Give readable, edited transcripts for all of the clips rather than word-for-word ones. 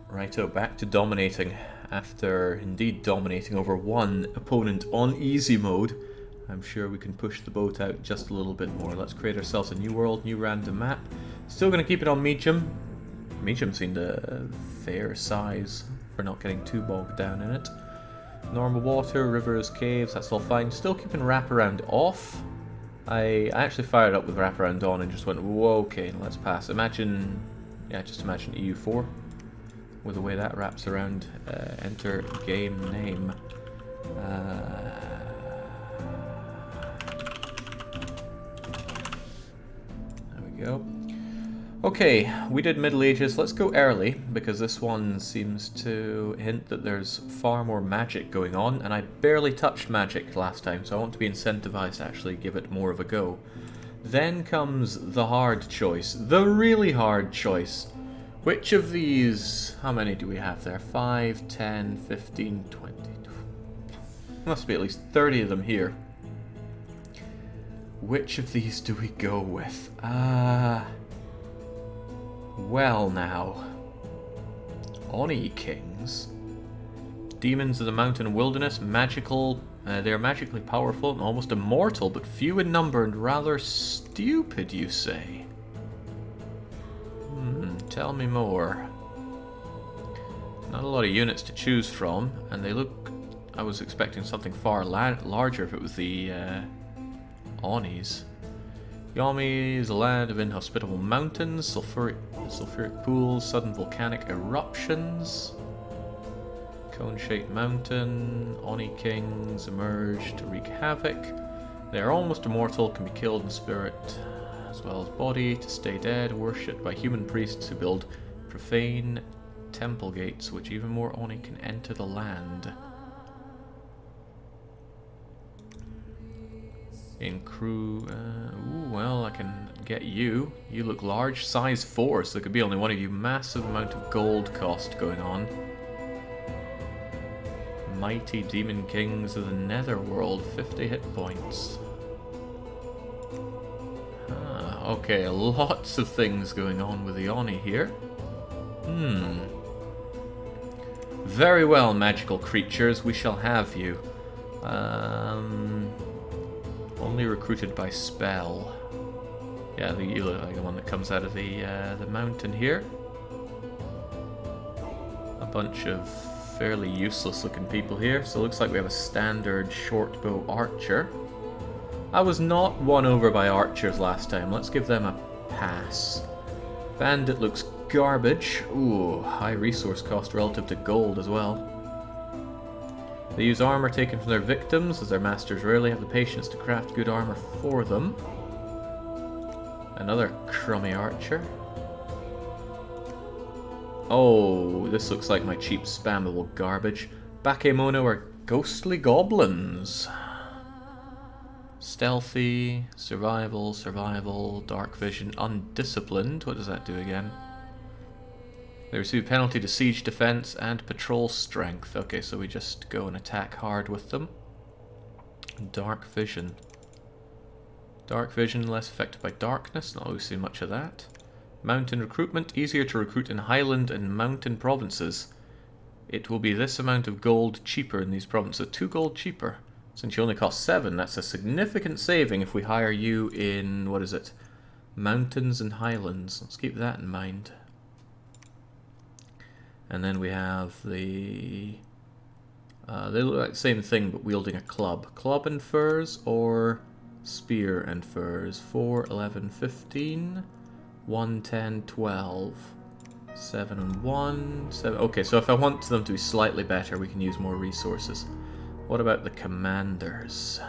Righto, back to dominating. After indeed dominating over one opponent on easy mode, I'm sure we can push the boat out just a little bit more. Let's create ourselves a new world, new random map. Still going to keep it on medium. Medium seemed a fair size for not getting too bogged down in it. Normal water, rivers, caves, that's all fine. Still keeping wraparound off. I actually fired up with wraparound on and just went, whoa, okay, let's pass. Imagine, yeah, just imagine EU4 with the way that wraps around. Enter game name. There we go. Okay, we did Middle Ages. Let's go early, because this one seems to hint that there's far more magic going on, and I barely touched magic last time, so I want to be incentivized to actually give it more of a go. Then comes the hard choice, the really hard choice. Which of these, how many do we have there? 5, 10, 15, 20. Must be at least 30 of them here. Which of these do we go with? Well now. Oni Kings. Demons of the mountain and wilderness, magical. They are magically powerful and almost immortal, but few in number and rather stupid, you say? Tell me more. Not a lot of units to choose from, and they look... I was expecting something far larger if it was the Onis. Yomi is a land of inhospitable mountains, sulfuric pools, sudden volcanic eruptions. Cone-shaped mountain, Oni kings emerge to wreak havoc. They are almost immortal, can be killed in spirit as well as body, to stay dead, worshipped by human priests who build profane temple gates, which even more Oni can enter the land. In crew, well, I can get you. You look large, size 4, so there could be only one of you. Massive amount of gold cost going on. Mighty Demon Kings of the Netherworld, 50 hit points. Okay, lots of things going on with the Oni here. Very well, magical creatures, we shall have you. Only recruited by spell. Yeah, you look like the one that comes out of the mountain here. A bunch of fairly useless looking people here. So it looks like we have a standard short bow archer. I was not won over by archers last time. Let's give them a pass. Bandit looks garbage. Ooh, high resource cost relative to gold as well. They use armor taken from their victims, as their masters rarely have the patience to craft good armor for them. Another crummy archer. Oh, this looks like my cheap spammable garbage. Bakemono are ghostly goblins. Stealthy, survival, dark vision, undisciplined. What does that do again? They receive penalty to siege defense and patrol strength. Okay, so we just go and attack hard with them. Dark vision. Dark vision, less affected by darkness. Not always seen much of that. Mountain recruitment, easier to recruit in highland and mountain provinces. It will be this amount of gold cheaper in these provinces. 2 gold cheaper. Since you only cost 7, that's a significant saving if we hire you in, what is it? Mountains and highlands. Let's keep that in mind. And then we have the... they look like the same thing, but wielding a club. Club and furs, or spear and furs. 4, 11, 15, 1, 10, 12, 7 and 1, 7... Okay, so if I want them to be slightly better, we can use more resources. What about the commanders?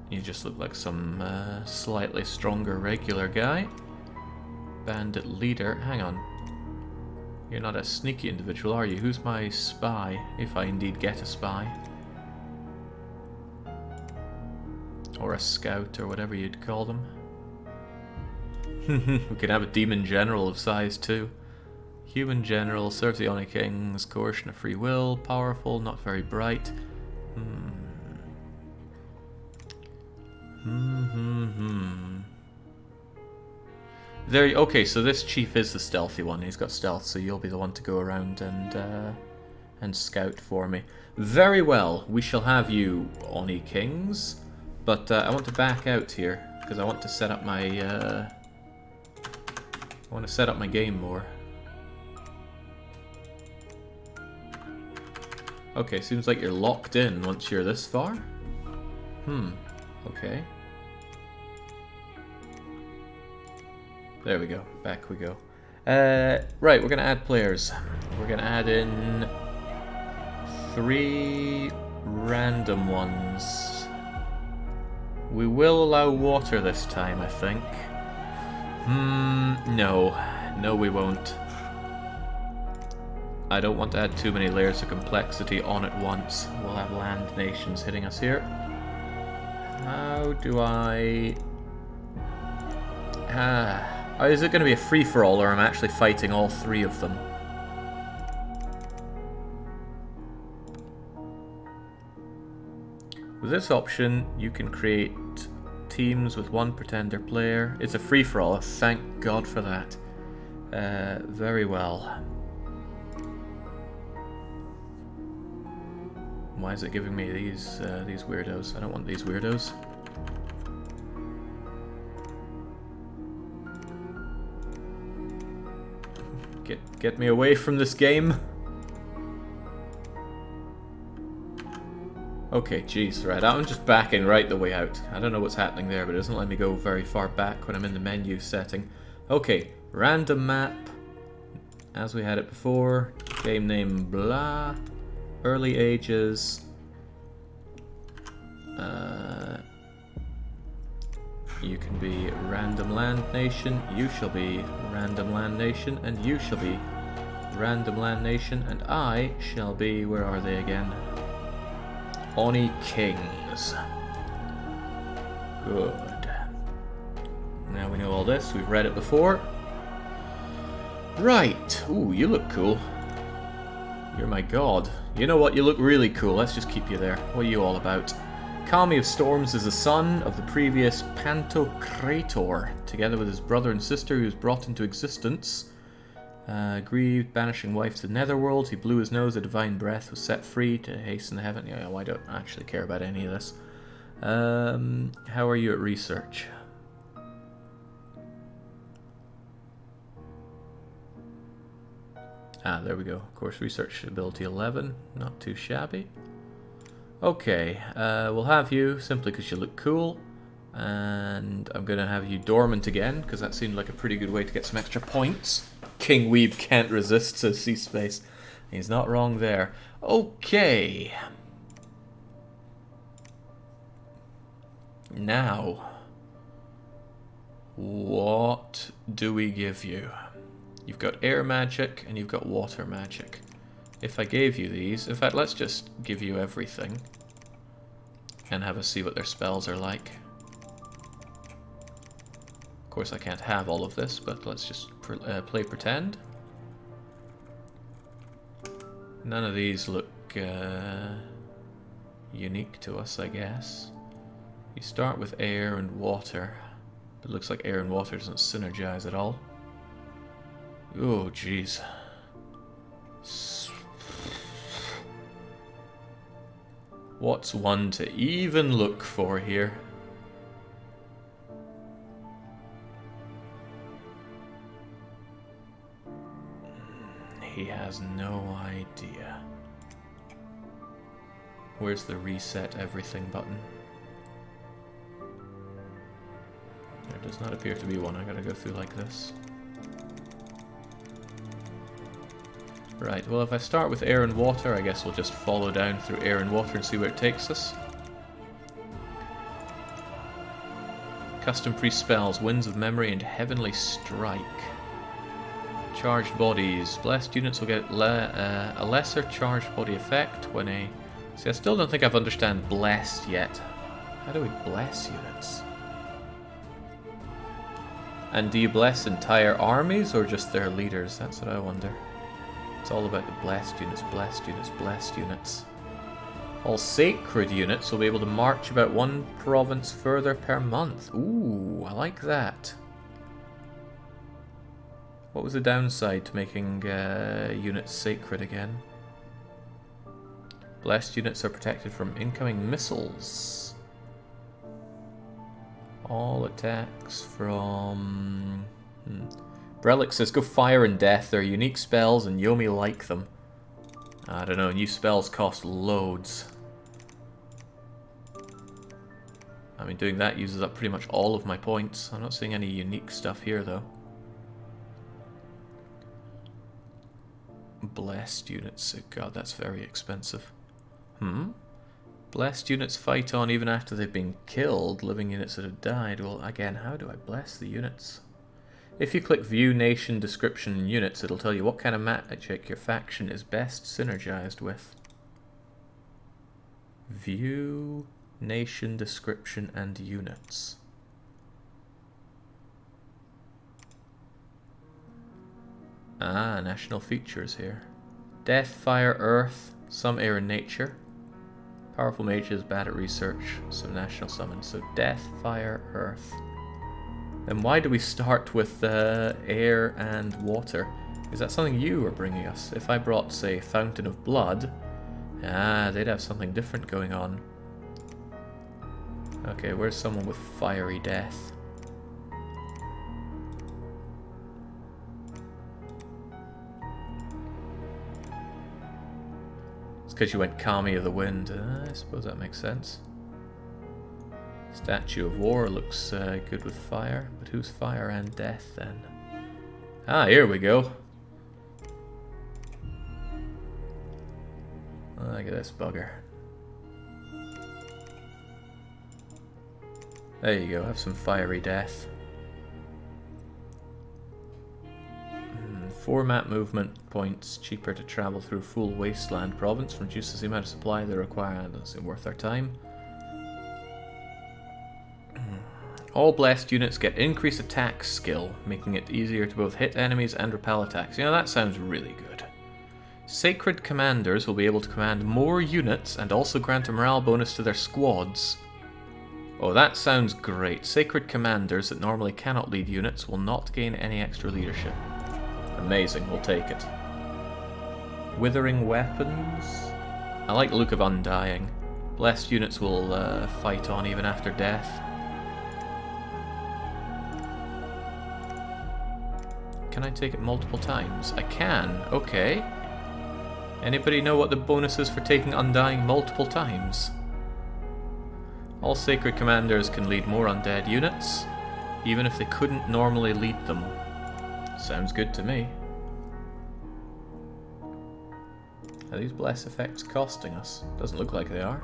You just look like some slightly stronger regular guy. Bandit leader. Hang on. You're not a sneaky individual, are you? Who's my spy? If I indeed get a spy. Or a scout, or whatever you'd call them. We could have a demon general of size 2. Human general, serves the Oni Kings, coercion of free will, powerful, not very bright. There. Okay, so this chief is the stealthy one. He's got stealth, so you'll be the one to go around and scout for me. Very well. We shall have you, Oni Kings. But I want to back out here because I want to set up my. I want to set up my game more. Okay, seems like you're locked in once you're this far. Okay. There we go. Back we go. Right, we're going to add players. We're going to add in 3 random ones. We will allow water this time, I think. No. No, we won't. I don't want to add too many layers of complexity on at once. We'll have land nations hitting us here. How do I... is it going to be a free-for-all, or am I actually fighting all 3 of them? With this option, you can create teams with 1 pretender player. It's a free-for-all, thank God for that. Very well. Why is it giving me these weirdos? I don't want these weirdos. Get me away from this game. Okay, jeez, right, I'm just backing right the way out. I don't know what's happening there, but it doesn't let me go very far back when I'm in the menu setting. Okay, random map, as we had it before. Game name, blah. Early ages. You can be random land nation, you shall be random land nation, and you shall be random land nation, and I shall be, where are they again? Oni Kings. Good. Now we know all this, we've read it before. Right. Ooh, you look cool. You're my god. You know what, you look really cool, let's just keep you there. What are you all about? Kami of Storms is the son of the previous Pantocrator, together with his brother and sister, who was brought into existence. Grieved, banishing wife to the netherworld, he blew his nose, a divine breath was set free to hasten the heaven. Yeah, well, I don't actually care about any of this. How are you at research? Ah, there we go. Of course, research ability 11, not too shabby. Okay, we'll have you simply because you look cool, and I'm going to have you dormant again because that seemed like a pretty good way to get some extra points. King Weeb can't resist, says C-Space. He's not wrong there. Okay. Now, what do we give you? You've got air magic and you've got water magic. If I gave you these, in fact, let's just give you everything and have us see what their spells are like. Of course, I can't have all of this, but let's just play pretend. None of these look unique to us, I guess. You start with air and water. It looks like air and water doesn't synergize at all. Oh, jeez. What's one to even look for here? He has no idea. Where's the reset everything button? There does not appear to be one. I gotta go through like this. Right, well if I start with air and water, I guess we'll just follow down through air and water and see where it takes us. Custom priest spells, Winds of Memory and Heavenly Strike. Charged bodies. Blessed units will get a lesser charged body effect when a... See, I still don't think I've understand blessed yet. How do we bless units? And do you bless entire armies or just their leaders? That's what I wonder. It's all about the blessed units, blessed units, blessed units. All sacred units will be able to march about 1 province further per month. Ooh, I like that. What was the downside to making units sacred again? Blessed units are protected from incoming missiles. All attacks from... Brelic says, go fire and death. They're unique spells and Yomi like them. I don't know, new spells cost loads. I mean, doing that uses up pretty much all of my points. I'm not seeing any unique stuff here, though. Blessed units. God, that's very expensive. Blessed units fight on even after they've been killed. Living units that have died. Well, again, how do I bless the units? If you click View Nation Description and Units, it'll tell you what kind of magic your faction is best synergized with. View Nation Description and Units. Ah, national features here. Death, Fire, Earth, some Air and Nature. Powerful mages, bad at research, some national summons. So Death, Fire, Earth. Then why do we start with air and water? Is that something you are bringing us? If I brought, say, Fountain of Blood, they'd have something different going on. Okay, where's someone with Fiery Death? It's because you went Kami of the Wind. I suppose that makes sense. Statue of War looks good with fire, but who's fire and death then? Ah, here we go. Look at this bugger. There you go, have some fiery death. 4 map movement points, cheaper to travel through full wasteland province, reduces the amount of supply they require. Doesn't seem worth our time. All blessed units get increased attack skill, making it easier to both hit enemies and repel attacks. You know, that sounds really good. Sacred commanders will be able to command more units and also grant a morale bonus to their squads. Oh, that sounds great. Sacred commanders that normally cannot lead units will not gain any extra leadership. Amazing, we'll take it. Withering weapons. I like the look of Undying. Blessed units will fight on even after death. Can I take it multiple times? I can, okay. Anybody know what the bonus is for taking Undying multiple times? All Sacred Commanders can lead more undead units, even if they couldn't normally lead them. Sounds good to me. Are these bless effects costing us? Doesn't look like they are.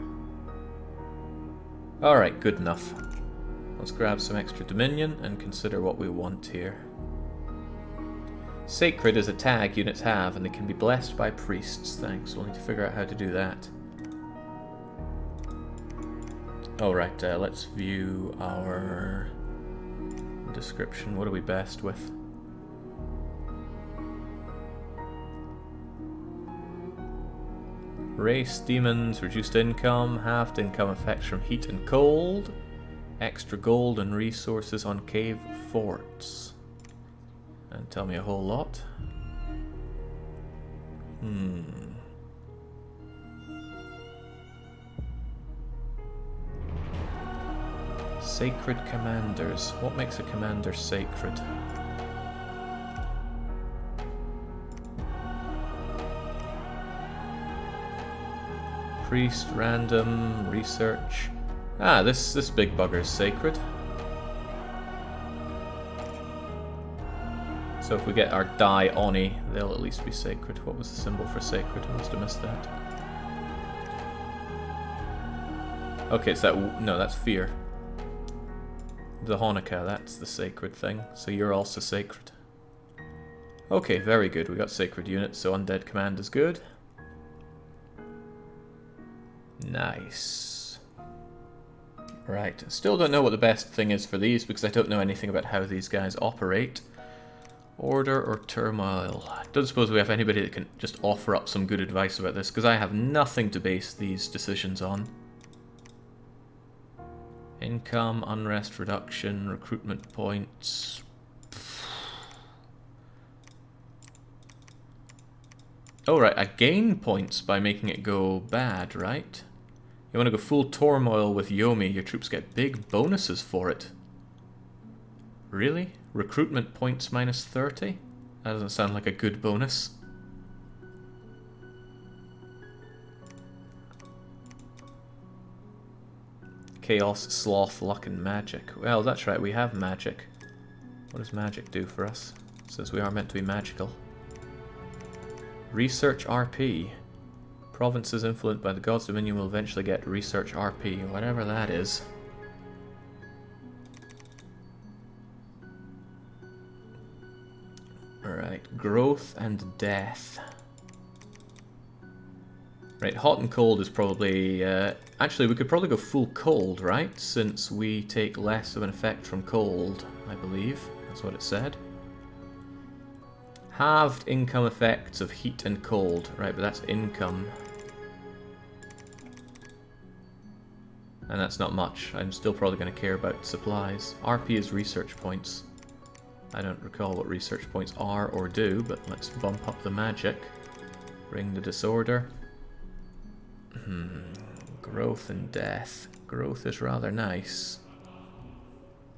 Alright, good enough. Let's grab some extra Dominion and consider what we want here. Sacred is a tag units have, and they can be blessed by priests. Thanks, we'll need to figure out how to do that. Alright, let's view our description. What are we best with? Race, demons, reduced income, halved income effects from heat and cold, extra gold and resources on cave forts. And tell me a whole lot. Sacred commanders. What makes a commander sacred? Priest, random, research. Ah, this big bugger is sacred. So if we get our Die Oni, they'll at least be sacred. What was the symbol for sacred? I must have missed that. Okay, it's that... No, that's fear. The Honoka, that's the sacred thing. So you're also sacred. Okay, very good. We got sacred units, so undead command is good. Nice. Right, still don't know what the best thing is for these because I don't know anything about how these guys operate. Order or turmoil? Don't suppose we have anybody that can just offer up some good advice about this, because I have nothing to base these decisions on. Income, unrest reduction, recruitment points. Oh, right, I gain points by making it go bad, right? You want to go full turmoil with Yomi, your troops get big bonuses for it. Really? Recruitment points minus 30? That doesn't sound like a good bonus. Chaos, Sloth, Luck, and Magic. Well, that's right, we have magic. What does magic do for us? Since we are meant to be magical. Research RP. Provinces influenced by the God's Dominion will eventually get Research RP, whatever that is. Alright, growth and death. Right, hot and cold is probably... actually, we could probably go full cold, right? Since we take less of an effect from cold, I believe. That's what it said. Halved income effects of heat and cold. Right, but that's income. And that's not much. I'm still probably going to care about supplies. RP is research points. I don't recall what research points are or do, but let's bump up the magic. Bring the disorder. Growth and death. Growth is rather nice.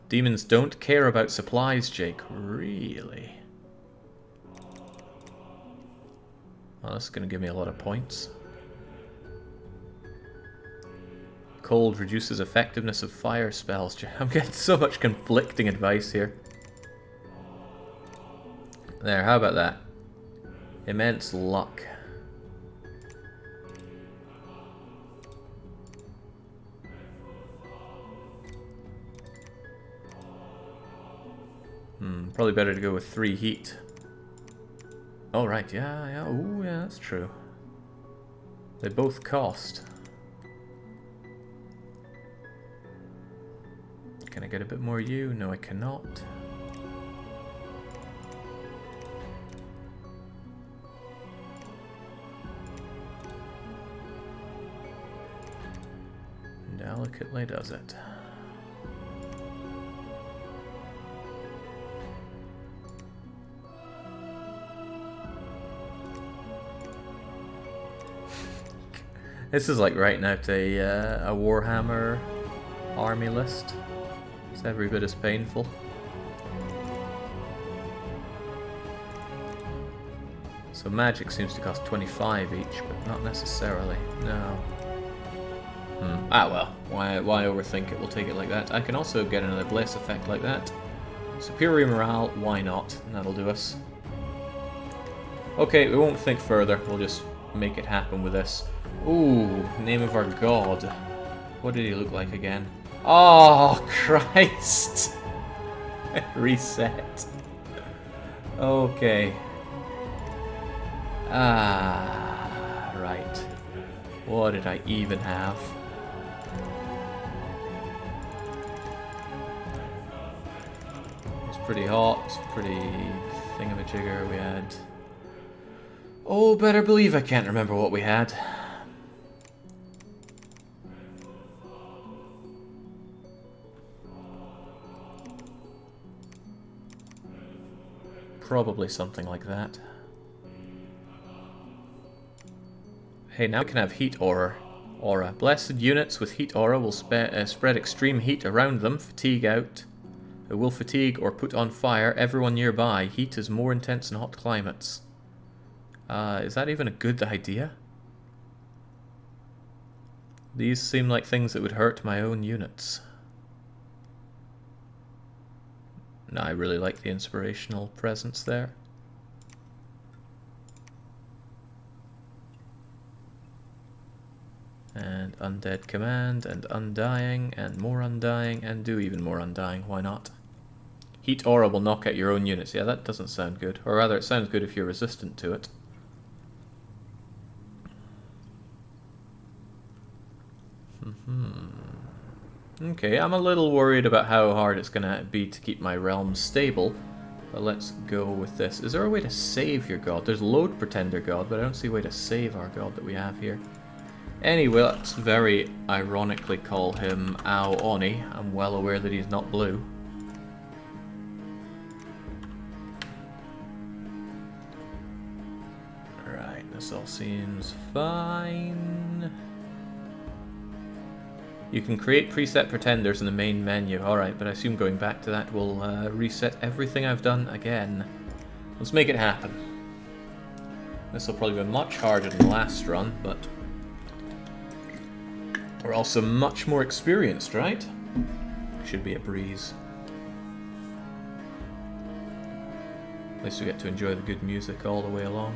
Demons don't care about supplies, Jake. Really? Well, that's going to give me a lot of points. Cold reduces effectiveness of fire spells. I'm getting so much conflicting advice here. There, how about that? Immense luck. Probably better to go with 3 heat. Oh, right, yeah, ooh, yeah, that's true. They both cost. Can I get a bit more you? No, I cannot. Delicately does it. This is like writing out a Warhammer army list. It's every bit as painful. So magic seems to cost 25 each, but not necessarily. No. Ah well, why overthink it? We'll take it like that. I can also get another Bless effect like that. Superior morale, why not? That'll do us. Okay, we won't think further. We'll just make it happen with this. Ooh, name of our god. What did he look like again? Oh, Christ! Reset. Okay. Right. What did I even have? It's pretty hot, it's pretty thingamajigger. We had... Oh, better believe I can't remember what we had. Probably something like that. Hey, now we can have heat aura. Blessed units with heat aura will spread extreme heat around them, fatigue out. It will fatigue or put on fire everyone nearby. Heat is more intense in hot climates. Is that even a good idea? These seem like things that would hurt my own units. No, I really like the inspirational presence there. And Undead Command, and Undying, and more Undying, and do even more Undying, why not? Heat Aura will knock out your own units. Yeah, that doesn't sound good. Or rather, it sounds good if you're resistant to it. Okay, I'm a little worried about how hard it's going to be to keep my realm stable. But let's go with this. Is there a way to save your god? There's Load Pretender God, but I don't see a way to save our god that we have here. Anyway, let's very ironically call him Ao Oni. I'm well aware that he's not blue. Alright, this all seems fine. You can create preset pretenders in the main menu. Alright, but I assume going back to that will reset everything I've done again. Let's make it happen. This will probably be much harder than the last run, but we're also much more experienced, right? Should be a breeze. At least we get to enjoy the good music all the way along.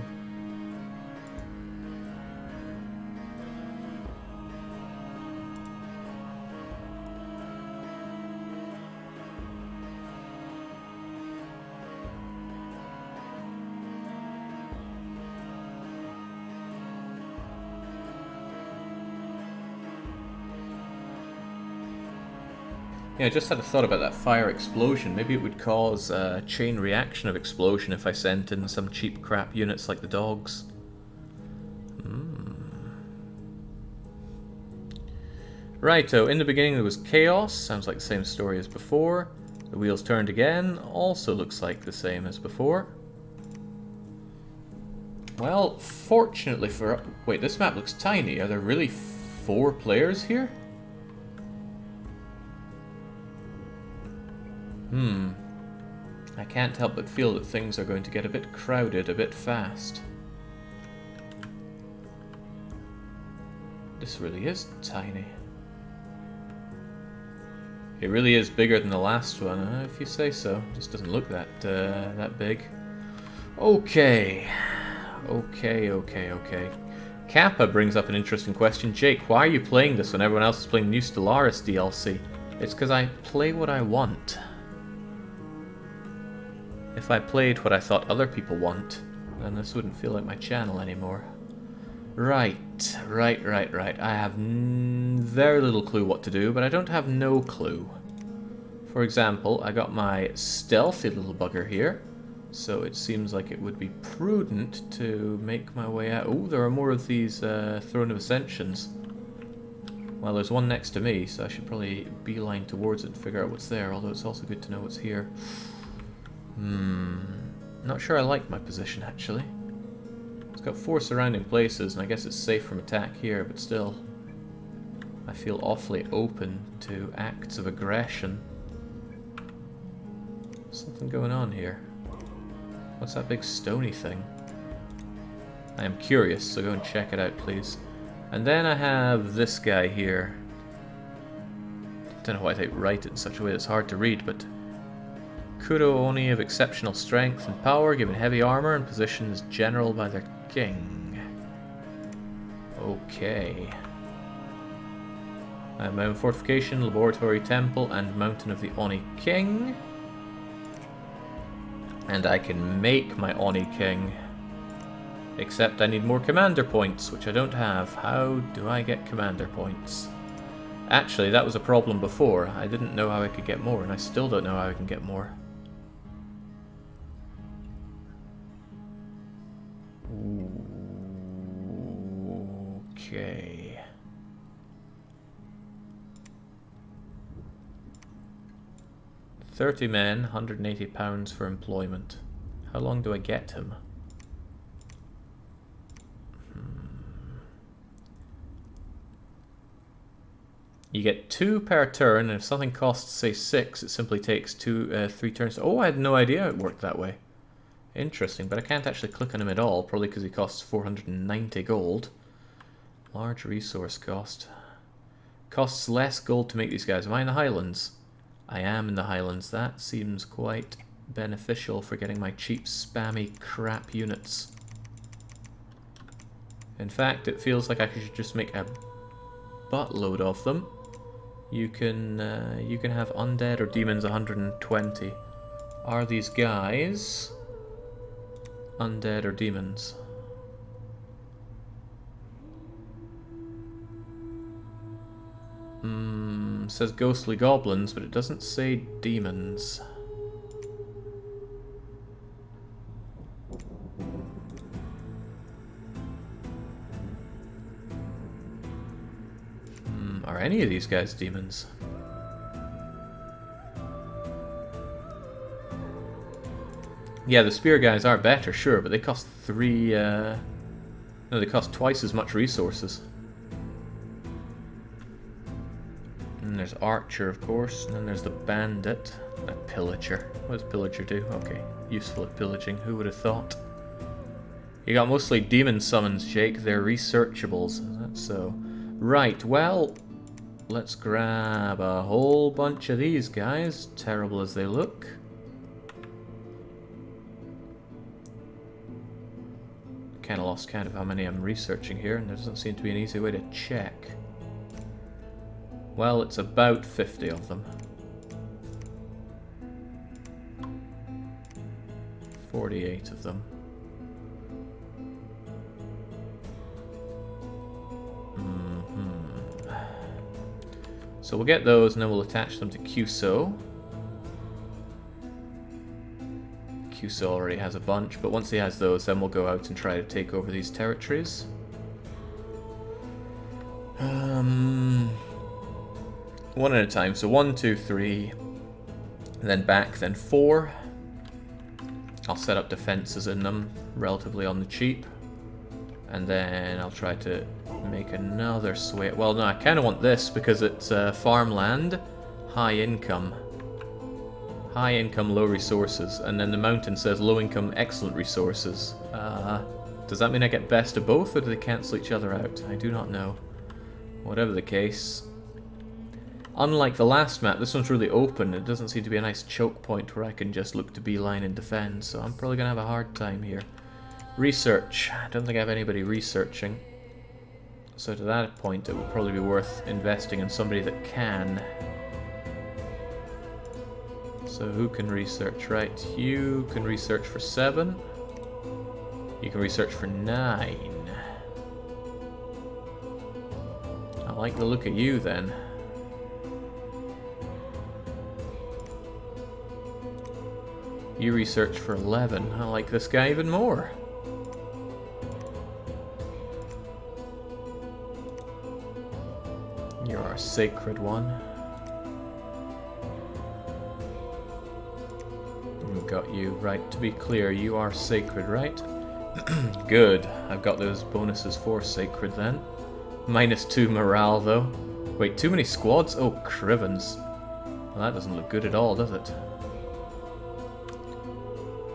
Yeah, I just had a thought about that fire explosion. Maybe it would cause a chain reaction of explosion if I sent in some cheap crap units like the dogs. Righto, in the beginning there was chaos. Sounds like the same story as before. The wheels turned again. Also looks like the same as before. Well, fortunately for... Wait, this map looks tiny. Are there really 4 players here? I can't help but feel that things are going to get a bit crowded a bit fast. This really is tiny. It really is bigger than the last one, if you say so. It just doesn't look that big. Okay. Okay. Kappa brings up an interesting question. Jake, why are you playing this when everyone else is playing New Stellaris DLC? It's because I play what I want. If I played what I thought other people want, then this wouldn't feel like my channel anymore. Right. I have very little clue what to do, but I don't have no clue. For example, I got my stealthy little bugger here, so it seems like it would be prudent to make my way out. Oh, there are more of these Throne of Ascensions. Well, there's one next to me, so I should probably beeline towards it and figure out what's there, although it's also good to know what's here. Not sure I like my position, actually. It's got 4 surrounding places, and I guess it's safe from attack here, but still, I feel awfully open to acts of aggression. Something going on here. What's that big stony thing? I am curious, so go and check it out, please. And then I have this guy here. Don't know why they write it in such a way that's hard to read, but Kuro Oni of exceptional strength and power, given heavy armor and positioned as general by their king. Okay. I have my own fortification, laboratory, temple, and mountain of the Oni King. And I can make my Oni King. Except I need more commander points, which I don't have. How do I get commander points? Actually, that was a problem before. I didn't know how I could get more, and I still don't know how I can get more. Okay. £30 men, £180 for employment. How long do I get him? You get 2 per turn, and if something costs, say, 6, it simply takes 3 turns. Oh, I had no idea it worked that way. Interesting, but I can't actually click on him at all, probably because he costs 490 gold. Large resource cost. Costs less gold to make these guys. Am I in the Highlands? I am in the Highlands. That seems quite beneficial for getting my cheap, spammy crap units. In fact, it feels like I should just make a buttload of them. You can have undead or demons 120. Are these guys undead or demons? Says ghostly goblins, but it doesn't say demons. Are any of these guys demons? Yeah, the spear guys are better, sure, but they cost 3 No, they cost twice as much resources. And there's Archer, of course, and then there's the Bandit. A Pillager. What does Pillager do? Okay, useful at pillaging, who would have thought? You got mostly demon summons, Jake. They're researchables. Is that so? Right, well, let's grab a whole bunch of these guys, terrible as they look. Kind of lost count of how many I'm researching here, and there doesn't seem to be an easy way to check. Well, it's about 50 of them. 48 of them. So we'll get those and then we'll attach them to QSO. QSO already has a bunch, but once he has those, then we'll go out and try to take over these territories. One at a time. So 1, 2, 3, then back, then 4. I'll set up defenses in them, relatively on the cheap. And then I'll try to make another sway. Well, no, I kind of want this because it's farmland, high income. High income, low resources. And then the mountain says low income, excellent resources. Does that mean I get best of both, or do they cancel each other out? I do not know. Whatever the case. Unlike the last map, this one's really open. It doesn't seem to be a nice choke point where I can just look to beeline and defend, so I'm probably going to have a hard time here. Research. I don't think I have anybody researching. So to that point, it would probably be worth investing in somebody that can. So who can research? Right, you can research for 7. You can research for 9. I like the look of you then. You research for 11. I like this guy even more. You're our sacred one. We've got you. Right, to be clear, you are sacred, right? Good. I've got those bonuses for sacred then. -2 morale, though. Wait, too many squads? Oh, crivens. Well, that doesn't look good at all, does it?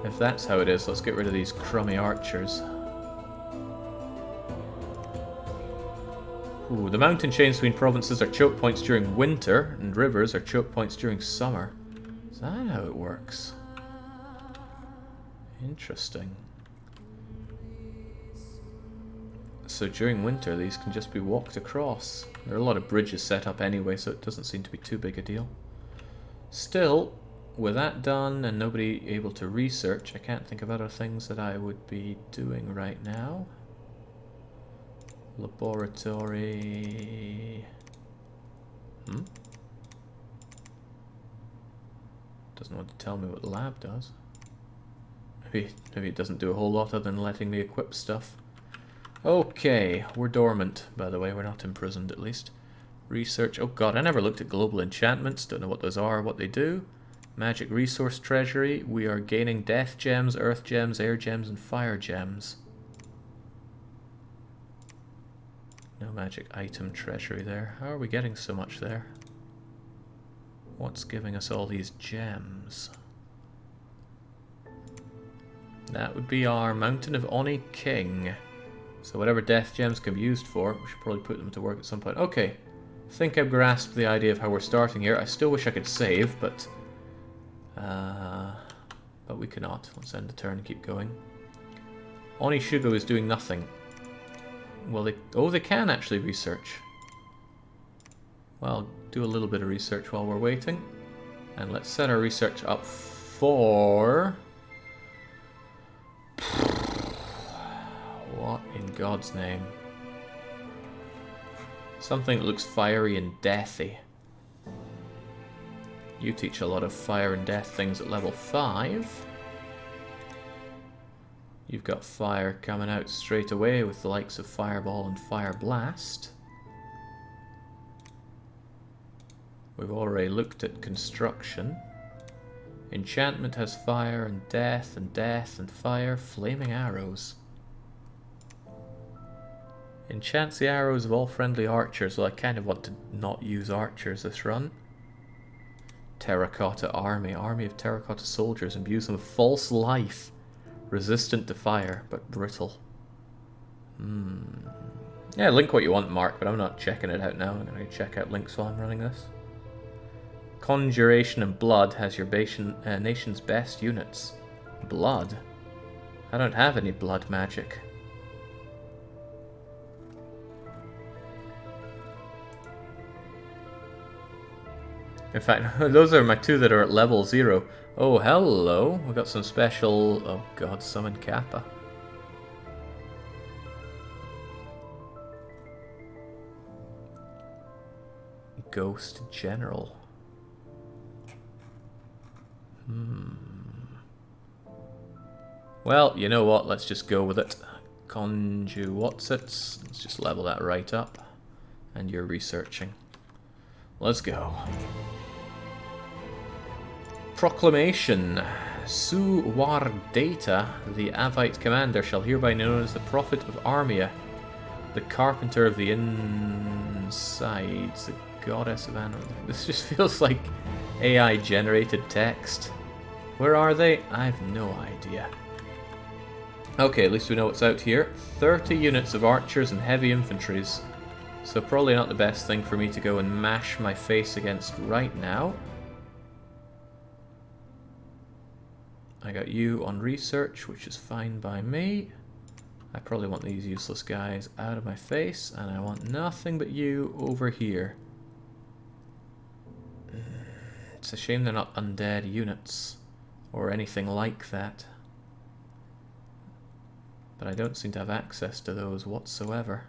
If that's how it is, let's get rid of these crummy archers. Ooh, the mountain chains between provinces are choke points during winter, and rivers are choke points during summer. Is that how it works? Interesting. So during winter, these can just be walked across. There are a lot of bridges set up anyway, so it doesn't seem to be too big a deal. Still, with that done and nobody able to research, I can't think of other things that I would be doing right now. Laboratory... Doesn't want to tell me what the lab does. Maybe it doesn't do a whole lot other than letting me equip stuff. Okay, we're dormant, by the way. We're not imprisoned, at least. Research. Oh god, I never looked at global enchantments. Don't know what those are or what they do. Magic resource treasury. We are gaining death gems, earth gems, air gems, and fire gems. No magic item treasury there. How are we getting so much there? What's giving us all these gems? That would be our Mountain of Oni King. So whatever death gems can be used for, we should probably put them to work at some point. Okay, I think I've grasped the idea of how we're starting here. I still wish I could save, but we cannot. Let's end the turn and keep going. Oni Shugo is doing nothing. Well, they can actually research. Well, do a little bit of research while we're waiting. And let's set our research up for... What in God's name? Something that looks fiery and deathy. You teach a lot of fire and death things at level 5. You've got fire coming out straight away with the likes of Fireball and Fire Blast. We've already looked at construction. Enchantment has fire and death and fire. Flaming arrows. Enchants the arrows of all friendly archers. Well, I kind of want to not use archers this run. Terracotta army. Army of terracotta soldiers. Imbues them with false life. Resistant to fire, but brittle. Yeah, link what you want, Mark, but I'm not checking it out now. I'm going to check out links while I'm running this. Conjuration and Blood has your nation's best units. Blood? I don't have any blood magic. In fact, those are my two that are at level 0. Oh, hello. We've got some special... Oh god, summon Kappa. Ghost General. Well, you know what? Let's just go with it. Conju, what's it? Let's just level that right up. And you're researching. Let's go. Proclamation. Suwardata, the Avite commander, shall hereby be known as the Prophet of Armia, the Carpenter of the Insides, the Goddess of Animals. This just feels like AI-generated text. Where are they? I have no idea. Okay, at least we know what's out here. 30 units of archers and heavy infantries. So probably not the best thing for me to go and mash my face against right now. I got you on research, which is fine by me. I probably want these useless guys out of my face, and I want nothing but you over here. It's a shame they're not undead units, or anything like that. But I don't seem to have access to those whatsoever.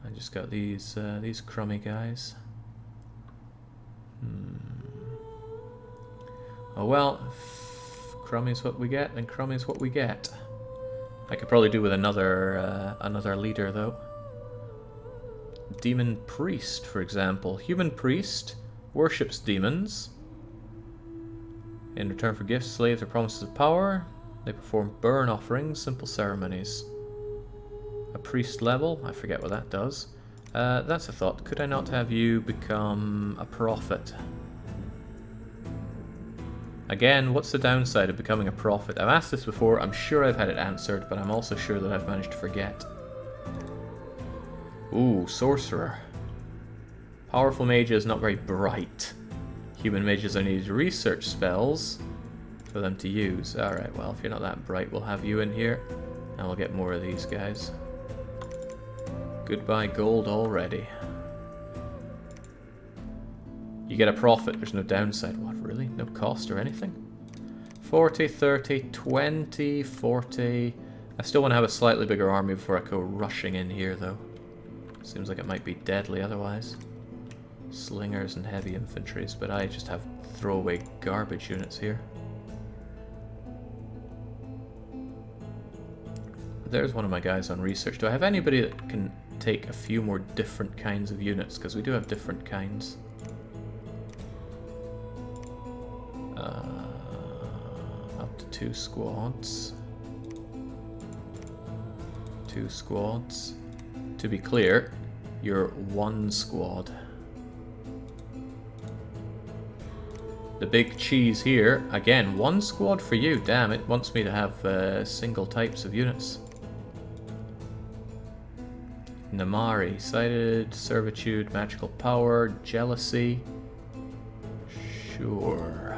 I just got these crummy guys. Oh well, if crummy's what we get, then crummy's what we get. I could probably do with another leader though. Demon Priest, for example. Human Priest worships demons. In return for gifts, slaves, or promises of power, they perform burn offerings, simple ceremonies. A priest level, I forget what that does. That's a thought. Could I not have you become a prophet? Again, what's the downside of becoming a prophet? I've asked this before, I'm sure I've had it answered, but I'm also sure that I've managed to forget. Ooh, sorcerer. Powerful mage is not very bright. Human mages are needed research spells for them to use. Alright, well, if you're not that bright, we'll have you in here, and we'll get more of these guys. Goodbye gold already. You get a profit, there's no downside. What, really? No cost or anything? 40, 30, 20, 40... I still want to have a slightly bigger army before I go rushing in here, though. Seems like it might be deadly otherwise. Slingers and heavy infantries, but I just have throwaway garbage units here. There's one of my guys on research. Do I have anybody that can take a few more different kinds of units? Because we do have different kinds. Up to 2 squads. 2 squads. To be clear, you're 1 squad. The big cheese here, again, 1 squad for you. Damn, it wants me to have single types of units. Namari, sighted, servitude, magical power, jealousy. Sure.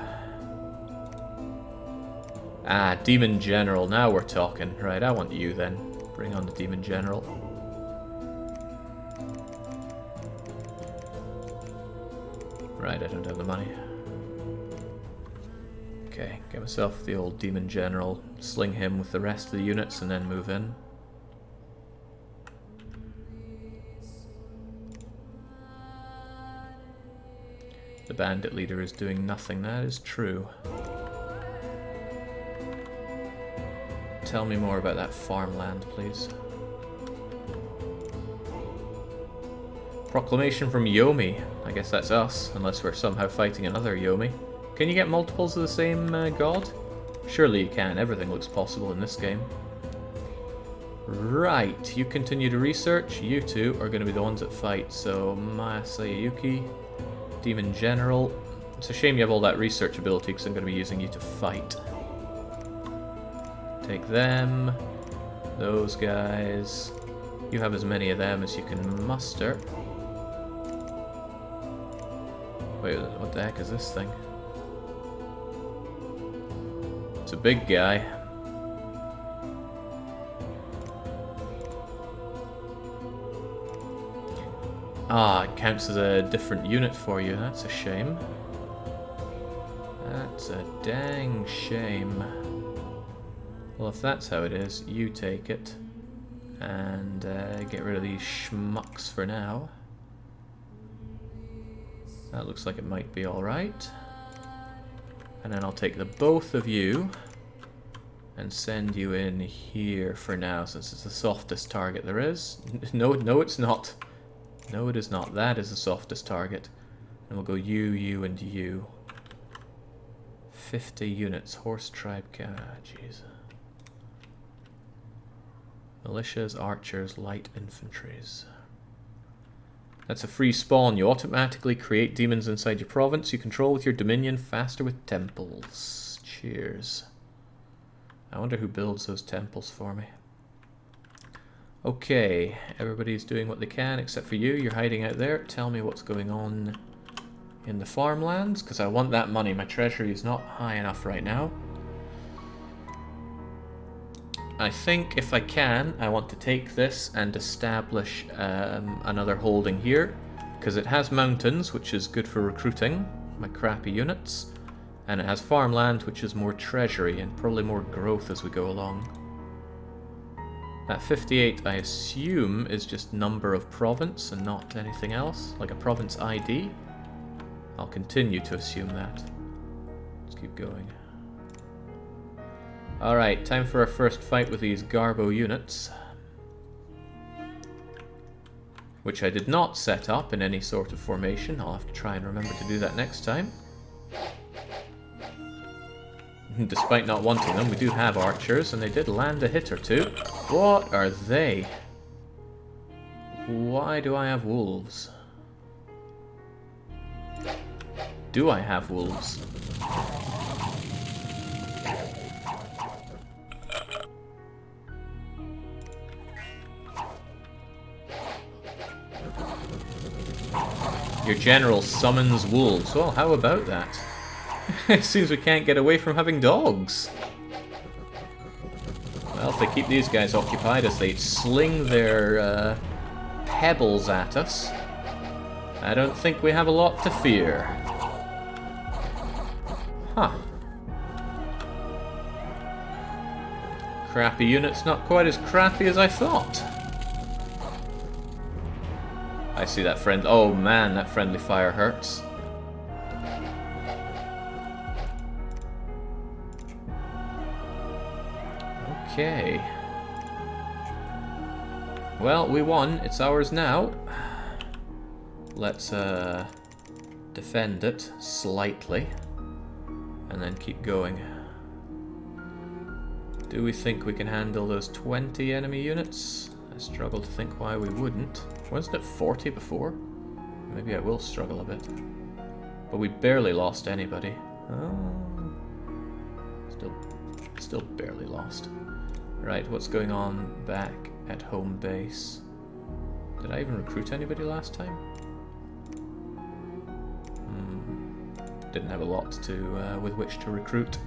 Ah, Demon General, now we're talking. Right, I want you then. Bring on the Demon General. Right, I don't have the money. Okay, get myself the old Demon General, sling him with the rest of the units, and then move in. The bandit leader is doing nothing, that is true. Tell me more about that farmland, please. Proclamation from Yomi. I guess that's us, unless we're somehow fighting another Yomi. Can you get multiples of the same god? Surely you can, everything looks possible in this game. Right, you continue to research. You two are going to be the ones that fight. So, Masayuki, Demon General. It's a shame you have all that research ability because I'm going to be using you to fight. Take them. Those guys. You have as many of them as you can muster. Wait, what the heck is this thing? It's a big guy. Ah, it counts as a different unit for you. That's a shame. That's a dang shame. Well, if that's how it is, you take it. And get rid of these schmucks for now. That looks like it might be alright. And then I'll take the both of you and send you in here for now, since it's the softest target there is. No, it's not. No, it is not. That is the softest target. And we'll go you, and you. 50 units. Horse tribe. Jeez. Militias, archers, light infantries. That's a free spawn. You automatically create demons inside your province. You control with your dominion, faster with temples. Cheers. I wonder who builds those temples for me. Okay, everybody's doing what they can except for you. You're hiding out there. Tell me what's going on in the farmlands, because I want that money. My treasury is not high enough right now. I think if I can, I want to take this and establish another holding here, because it has mountains, which is good for recruiting my crappy units, and it has farmland, which is more treasury and probably more growth as we go along. That 58, I assume, is just number of province and not anything else, like a province ID. I'll continue to assume that. Let's keep going. Alright, time for our first fight with these Garbo units. Which I did not set up in any sort of formation. I'll have to try and remember to do that next time. Despite not wanting them, we do have archers, and they did land a hit or two. What are they? Why do I have wolves? Do I have wolves? Your general summons wolves. Well, how about that? It seems we can't get away from having dogs. Well, if they keep these guys occupied as they sling their pebbles at us, I don't think we have a lot to fear. Huh. Crappy unit's not quite as crappy as I thought. I see that friend. Oh man, that friendly fire hurts. Okay. Well, we won. It's ours now. Let's defend it slightly and then keep going. Do we think we can handle those 20 enemy units? I struggle to think why we wouldn't. Wasn't it 40 before? Maybe I will struggle a bit. But we barely lost anybody. Oh. Still barely lost. Right, what's going on back at home base? Did I even recruit anybody last time? Didn't have a lot to with which to recruit.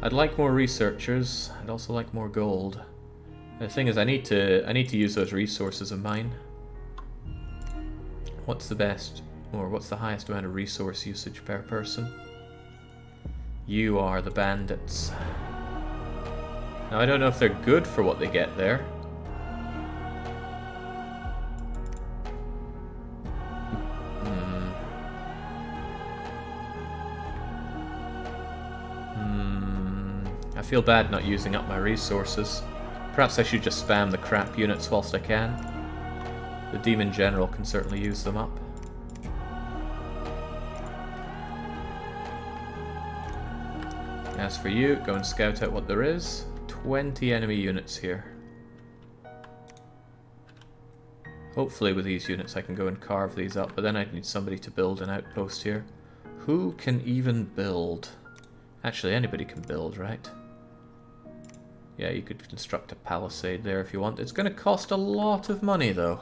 I'd like more researchers. I'd also like more gold. The thing is, I need to use those resources of mine. What's the best, or what's the highest amount of resource usage per person? You are the bandits. Now I don't know if they're good for what they get there. I feel bad not using up my resources. Perhaps I should just spam the crap units whilst I can. The Demon General can certainly use them up. As for you, go and scout out what there is. 20 enemy units here. Hopefully with these units I can go and carve these up, but then I'd need somebody to build an outpost here. Who can even build? Actually, anybody can build, right? Yeah, you could construct a palisade there if you want. It's going to cost a lot of money, though.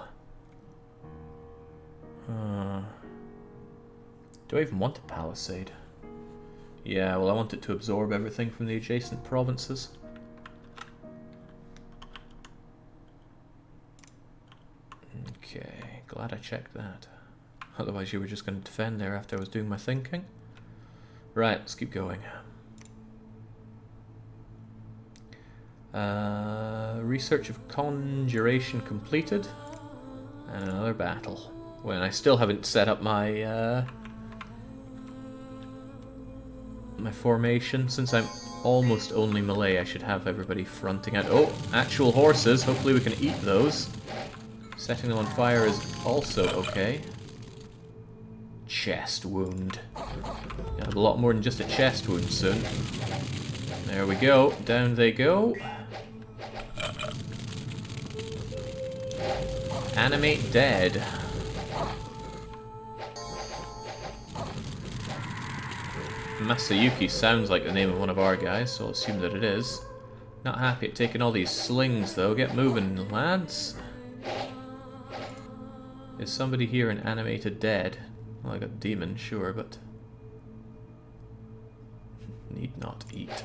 Do I even want a palisade? Yeah, well, I want it to absorb everything from the adjacent provinces. Okay, glad I checked that. Otherwise you were just going to defend there after I was doing my thinking. Right, let's keep going. Research of conjuration completed. And another battle. When I still haven't set up my my formation. Since I'm almost only melee, I should have everybody fronting out. Oh, actual horses. Hopefully we can eat those. Setting them on fire is also okay. Chest wound. Gonna have a lot more than just a chest wound soon. There we go. Down they go. Animate dead. Masayuki sounds like the name of one of our guys, so I'll assume that it is. Not happy at taking all these slings, though. Get moving, lads. Is somebody here an animated dead? Well, I got demon, sure, but... need not eat.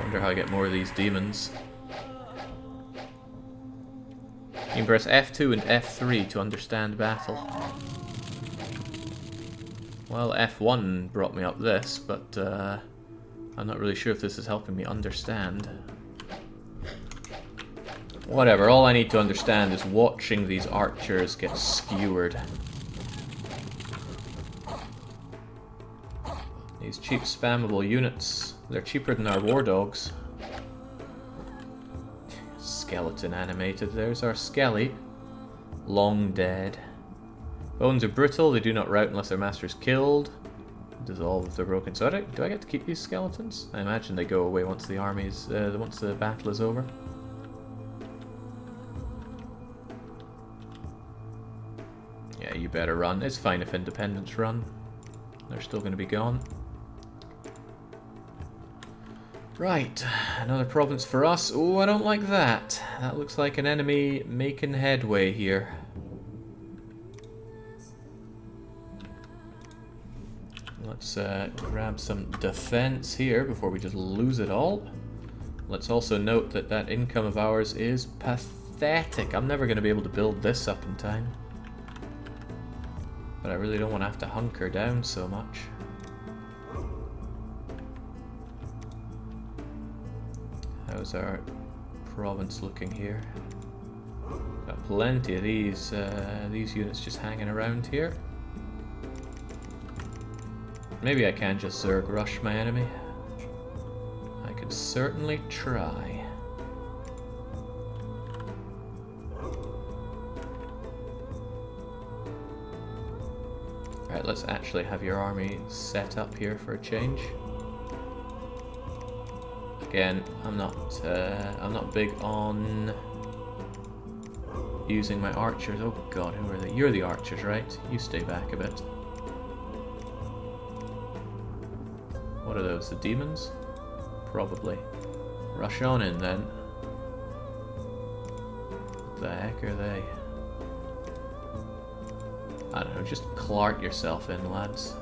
Wonder how I get more of these demons. You can press F2 and F3 to understand battle. Well, F1 brought me up this, but I'm not really sure if this is helping me understand. Whatever, all I need to understand is watching these archers get skewered. These cheap spammable units, they're cheaper than our war dogs. Skeleton animated, there's our skelly. Long dead. Bones are brittle, they do not rout unless their master is killed. Dissolve if they're broken. So do I get to keep these skeletons? I imagine they go away once the once the battle is over. Yeah, you better run. It's fine if independents run. They're still going to be gone. Right, another province for us. Oh, I don't like that. That looks like an enemy making headway here. Let's grab some defense here before we just lose it all. Let's also note that that income of ours is pathetic. I'm never going to be able to build this up in time. But I really don't want to have to hunker down so much. How's our province looking here? Got plenty of these units just hanging around here. Maybe I can just Zerg rush my enemy. I could certainly try. Alright, let's actually have your army set up here for a change. Again, I'm not big on using my archers. Oh god, who are they? You're the archers, right? You stay back a bit. What are those? The demons? Probably. Rush on in then. What the heck are they? I don't know, just Clark yourself in, lads.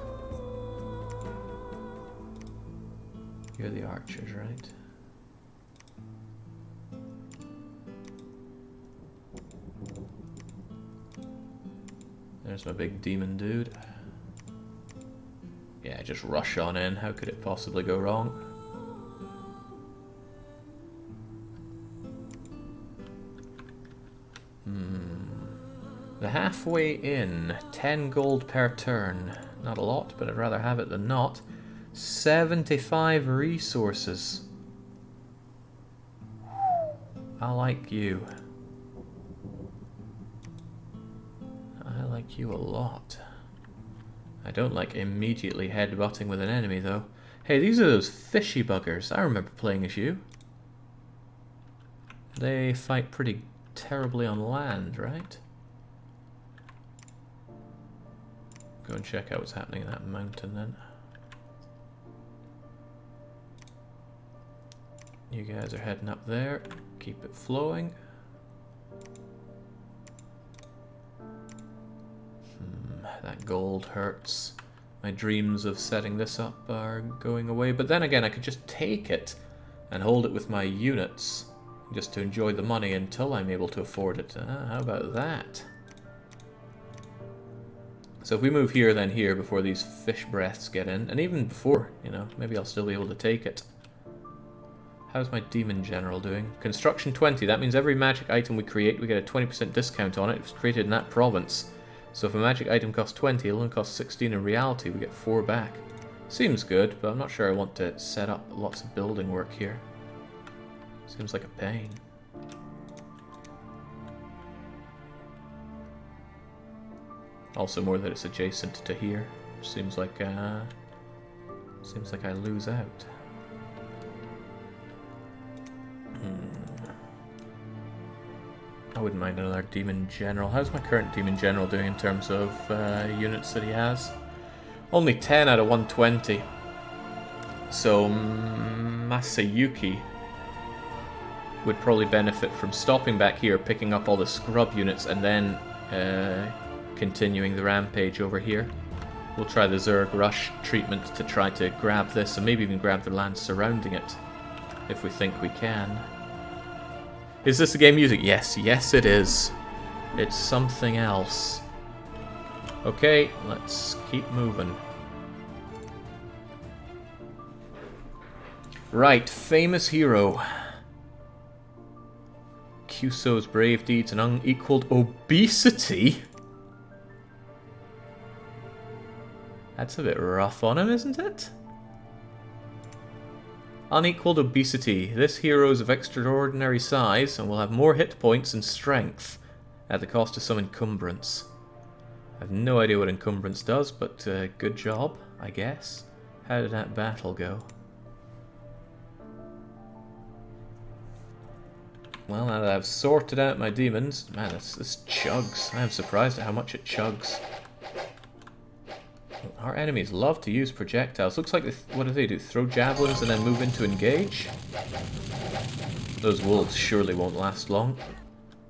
You're the archers, right? There's my big demon dude. Yeah, just rush on in. How could it possibly go wrong? The halfway in, 10 gold per turn. Not a lot, but I'd rather have it than not. 75 resources. I like you. I like you a lot. I don't like immediately headbutting with an enemy, though. Hey, these are those fishy buggers. I remember playing as you. They fight pretty terribly on land, right? Go and check out what's happening in that mountain then. You guys are heading up there. Keep it flowing. That gold hurts. My dreams of setting this up are going away. But then again, I could just take it and hold it with my units just to enjoy the money until I'm able to afford it. How about that? So if we move here, then here, before these fish breaths get in, and even before, you know, maybe I'll still be able to take it. How's my Demon General doing? Construction 20, that means every magic item we create, we get a 20% discount on it. It was created in that province. So if a magic item costs 20, it'll only cost 16 in reality, we get 4 back. Seems good, but I'm not sure I want to set up lots of building work here. Seems like a pain. Also more that it's adjacent to here, which seems like I lose out. I wouldn't mind another Demon General. How's my current Demon General doing in terms of units that he has? Only 10 out of 120. So Masayuki would probably benefit from stopping back here, picking up all the scrub units, and then continuing the rampage over here. We'll try the Zerg Rush treatment to try to grab this, and maybe even grab the land surrounding it, if we think we can. Is this a game music? Yes, yes it is. It's something else. Okay, let's keep moving. Right, famous hero. Kyuso's brave deeds and unequaled obesity? That's a bit rough on him, isn't it? Unequaled obesity. This hero is of extraordinary size and will have more hit points and strength at the cost of some encumbrance. I have no idea what encumbrance does, but good job, I guess. How did that battle go? Well, now that I've sorted out my demons... Man, this chugs. I am surprised at how much it chugs. Our enemies love to use projectiles. Looks like what do? Throw javelins and then move in to engage? Those wolves surely won't last long.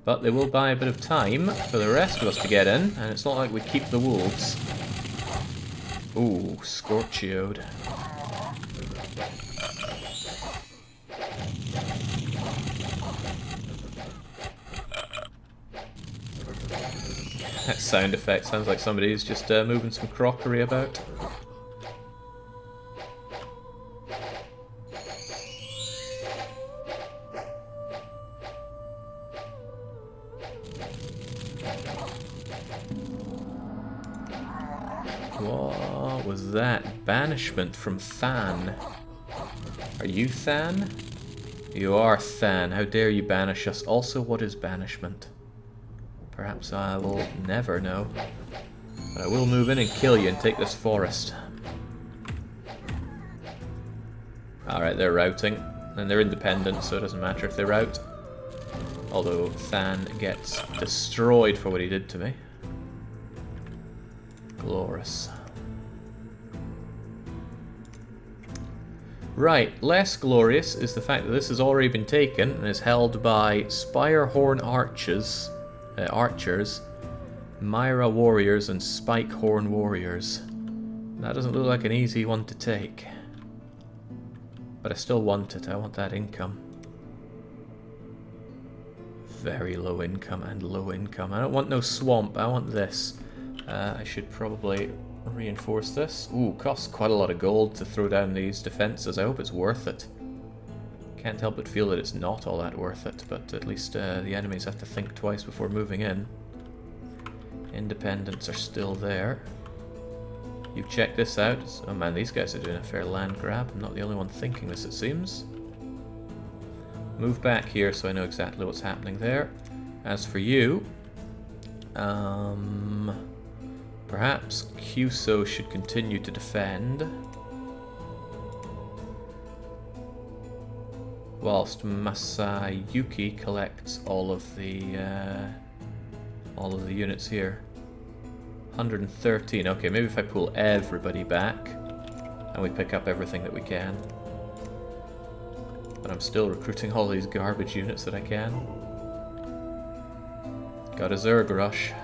But they will buy a bit of time for the rest of us to get in, and it's not like we keep the wolves. Ooh, Scorchioed. That sound effect sounds like somebody's just moving some crockery about. What was that? Banishment from Than. Are you Than? You are Than. How dare you banish us? Also, what is banishment? Perhaps I will never know. But I will move in and kill you and take this forest. Alright, they're routing. And they're independent, so it doesn't matter if they rout. Although Than gets destroyed for what he did to me. Glorious. Right, less glorious is the fact that this has already been taken and is held by Spirehorn archers, Myra warriors, and Spikehorn warriors. That doesn't look like an easy one to take. But I still want it. I want that income. Very low income and low income. I don't want no swamp. I want this. I should probably reinforce this. Ooh, costs quite a lot of gold to throw down these defenses. I hope it's worth it. Can't help but feel that it's not all that worth it, but at least the enemies have to think twice before moving in. Independents are still there. You check this out. Oh man, these guys are doing a fair land grab. I'm not the only one thinking this, it seems. Move back here so I know exactly what's happening there. As for you, perhaps Kyuso should continue to defend. whilst Masayuki collects all of the units here. 113. Okay, maybe if I pull everybody back and we pick up everything that we can. But I'm still recruiting all these garbage units that I can. Got a Zerg rush.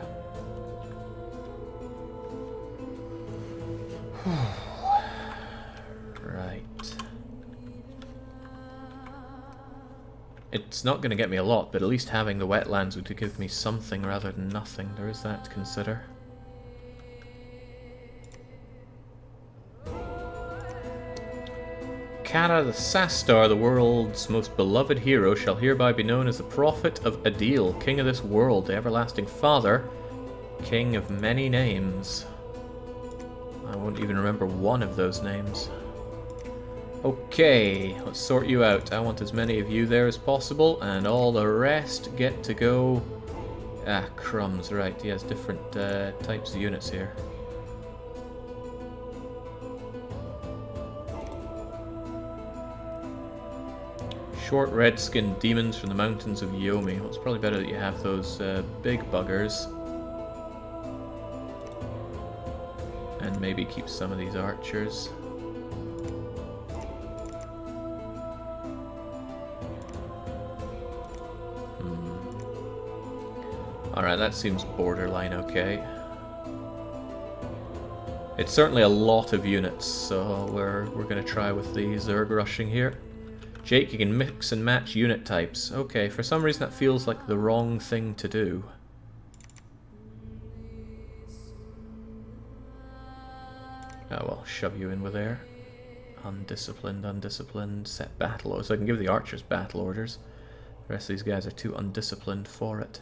Right. It's not going to get me a lot, but at least having the wetlands would give me something rather than nothing. There is that to consider. Kara the Sastar, the world's most beloved hero, shall hereby be known as the Prophet of Adil, King of this world, the everlasting Father, King of many names. I won't even remember one of those names. Okay, let's sort you out. I want as many of you there as possible, and all the rest get to go... Ah, crumbs, right, he has different types of units here. Short red-skinned demons from the mountains of Yomi. Well, it's probably better that you have those big buggers. And maybe keep some of these archers. Alright, that seems borderline okay. It's certainly a lot of units, so we're going to try with the Zerg rushing here. Jake, you can mix and match unit types. Okay, for some reason that feels like the wrong thing to do. Oh well, shove you in with there. Undisciplined, undisciplined, set battle orders. So I can give the archers battle orders. The rest of these guys are too undisciplined for it.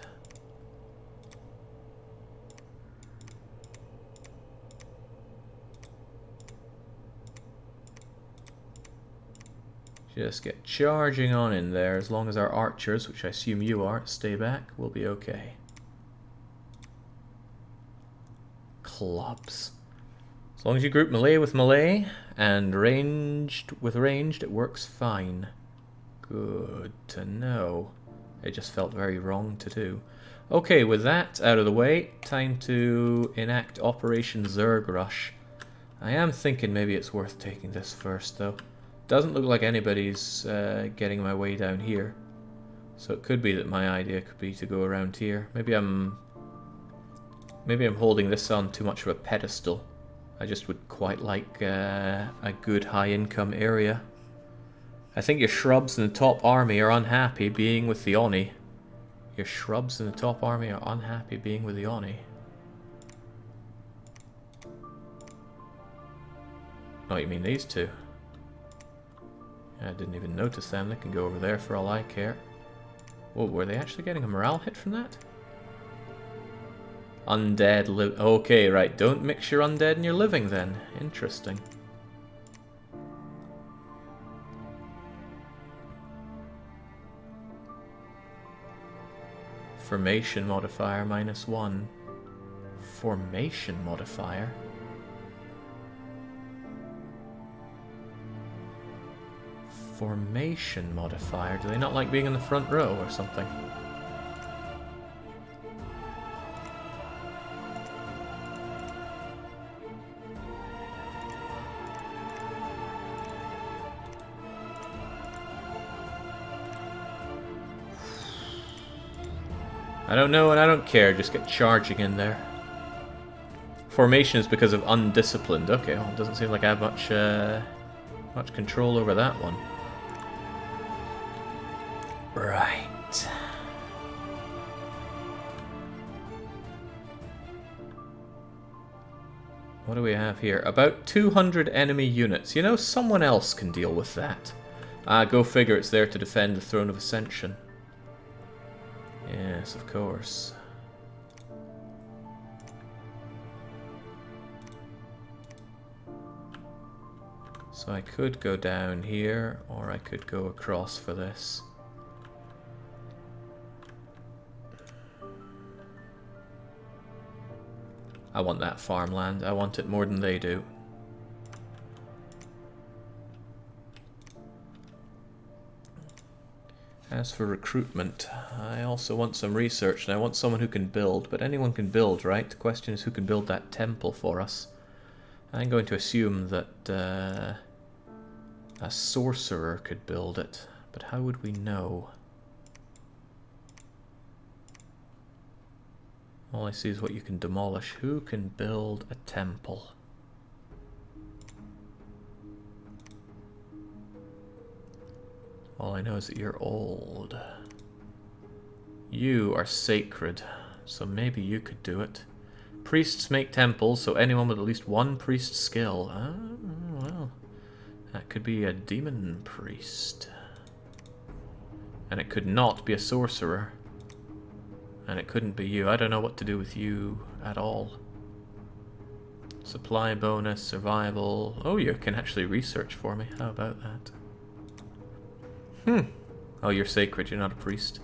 Just get charging on in there. As long as our archers, which I assume you are, stay back, we'll be okay. Clubs. As long as you group melee with melee and ranged with ranged, it works fine. Good to know. It just felt very wrong to do. Okay, with that out of the way, time to enact Operation Zerg Rush. I am thinking maybe it's worth taking this first, though. Doesn't look like anybody's getting my way down here. So it could be that my idea could be to go around here. Maybe I'm holding this on too much of a pedestal. I just would quite like a good high income area. I think your shrubs in the top army are unhappy being with the Oni. Your shrubs in the top army are unhappy being with the Oni. Oh, you mean these two? I didn't even notice them. They can go over there for all I care. Whoa, were they actually getting a morale hit from that? Undead live. Okay, right. Don't mix your undead and your living then. Interesting. Formation modifier -1. Formation modifier? Formation modifier? Do they not like being in the front row or something? I don't know and I don't care, just get charging in there. Formation is because of undisciplined. Okay, well, it doesn't seem like I have much control over that one. Right. What do we have here? About 200 enemy units. You know, someone else can deal with that. Go figure, it's there to defend the Throne of Ascension. Yes, of course. So I could go down here, or I could go across for this. I want that farmland. I want it more than they do. As for recruitment, I also want some research, and I want someone who can build, but anyone can build, right? The question is who can build that temple for us. I'm going to assume that a sorcerer could build it, but how would we know? All I see is what you can demolish. Who can build a temple? All I know is that you're old. You are sacred, so maybe you could do it. Priests make temples, so anyone with at least one priest skill. Ah, well, that could be a demon priest. And it could not be a sorcerer. And it couldn't be you. I don't know what to do with you at all. Supply bonus, survival. Oh, you can actually research for me. How about that? Oh, you're sacred. You're not a priest.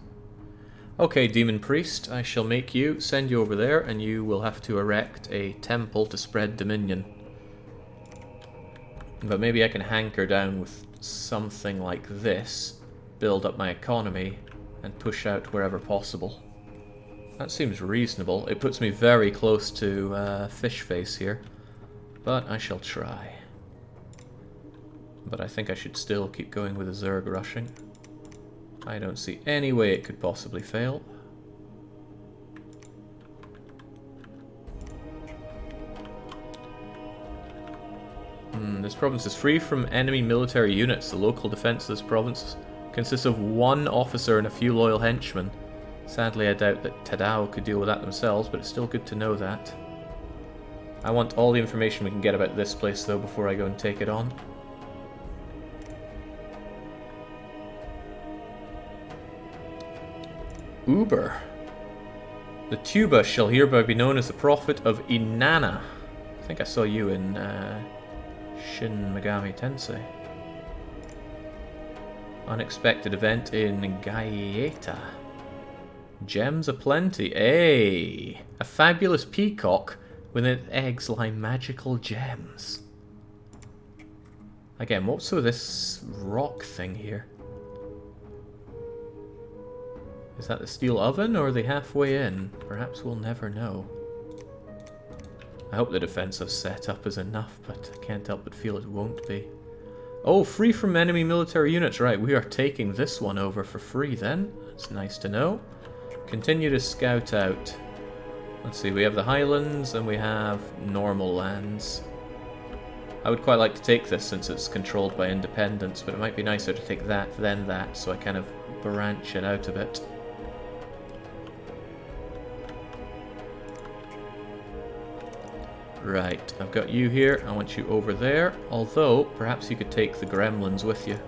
Okay, demon priest. I shall make you, send you over there, and you will have to erect a temple to spread dominion. But maybe I can hanker down with something like this, build up my economy, and push out wherever possible. That seems reasonable. It puts me very close to fish face here, but I shall try. But I think I should still keep going with the Zerg rushing. I don't see any way it could possibly fail. This province is free from enemy military units. The local defense of this province consists of one officer and a few loyal henchmen. Sadly, I doubt that Tadao could deal with that themselves, but it's still good to know that. I want all the information we can get about this place, though, before I go and take it on. Uber. The Tuba shall hereby be known as the Prophet of Inanna. I think I saw you in Shin Megami Tensei. Unexpected event in Gaeta. Gems aplenty. Hey! A fabulous peacock with its eggs lie magical gems. Again, what's with this rock thing here? Is that the steel oven, or are they halfway in? Perhaps we'll never know. I hope the defensive setup is enough, but I can't help but feel it won't be. Oh, free from enemy military units. Right, we are taking this one over for free then. That's nice to know. Continue to scout out. Let's see, we have the Highlands and we have normal lands. I would quite like to take this since it's controlled by independents, but it might be nicer to take that than that, so I kind of branch it out a bit. Right, I've got you here. I want you over there. Although, perhaps you could take the gremlins with you.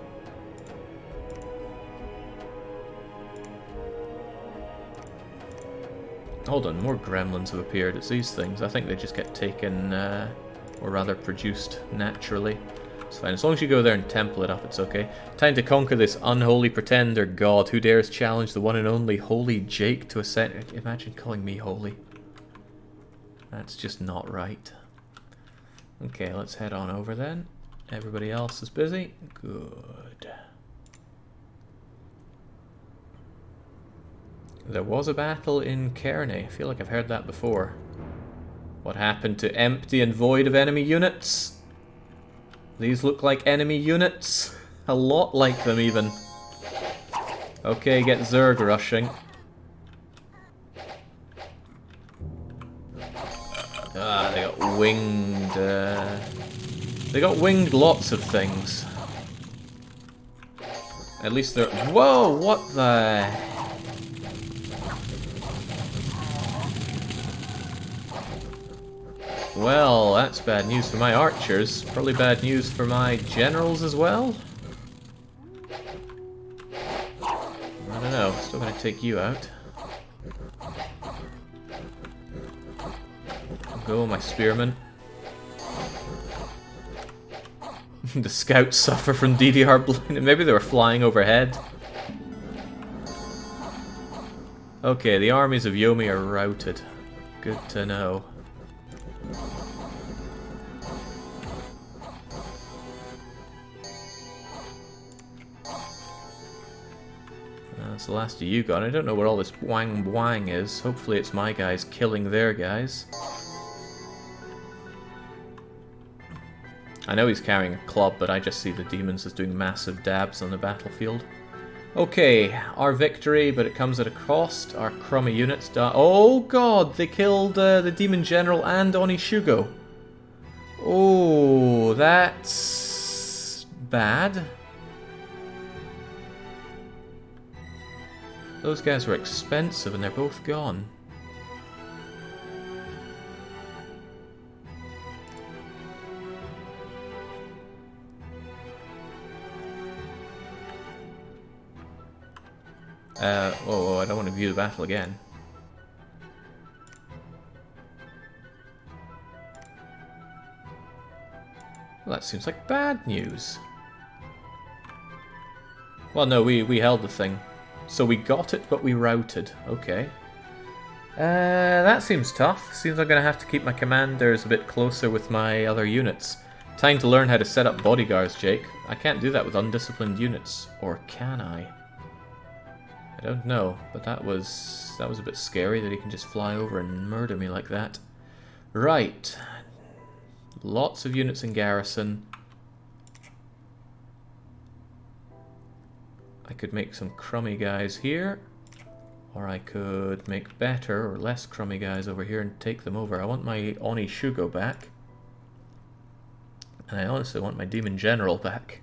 Hold on, more gremlins have appeared. It's these things. I think they just get taken, or rather produced naturally. It's fine. As long as you go there and temple it up, it's okay. Time to conquer this unholy pretender god. Who dares challenge the one and only Holy Jake to ascend? Imagine calling me holy. That's just not right. Okay, let's head on over then. Everybody else is busy? Good. There was a battle in Kearney. I feel like I've heard that before. What happened to empty and void of enemy units? These look like enemy units. A lot like them, even. Okay, get Zerg rushing. Ah, they got winged... They got winged lots of things. At least they're... Whoa, what the... Well, that's bad news for my archers. Probably bad news for my generals as well. I don't know. Still gonna take you out. Go, my spearmen. The scouts suffer from DDR blind. Maybe they were flying overhead. Okay, the armies of Yomi are routed. Good to know. That's the last of you got. I don't know where all this wang wang is. Hopefully it's my guys killing their guys. I know he's carrying a club, but I just see the demons as doing massive dabs on the battlefield. Okay, our victory, but it comes at a cost. Our crummy units die. Oh god, they killed the demon general and Onishugo. Oh, that's bad. Those guys were expensive and they're both gone. Oh, I don't want to view the battle again. Well, that seems like bad news. Well, no, we held the thing. So we got it, but we routed. Okay. That seems tough. Seems I'm going to have to keep my commanders a bit closer with my other units. Time to learn how to set up bodyguards, Jake. I can't do that with undisciplined units. Or can I? I don't know, but that was a bit scary that he can just fly over and murder me like that. Right. Lots of units in garrison. I could make some crummy guys here, or I could make better or less crummy guys over here and take them over. I want my Onishugo back, and I honestly want my Demon General back.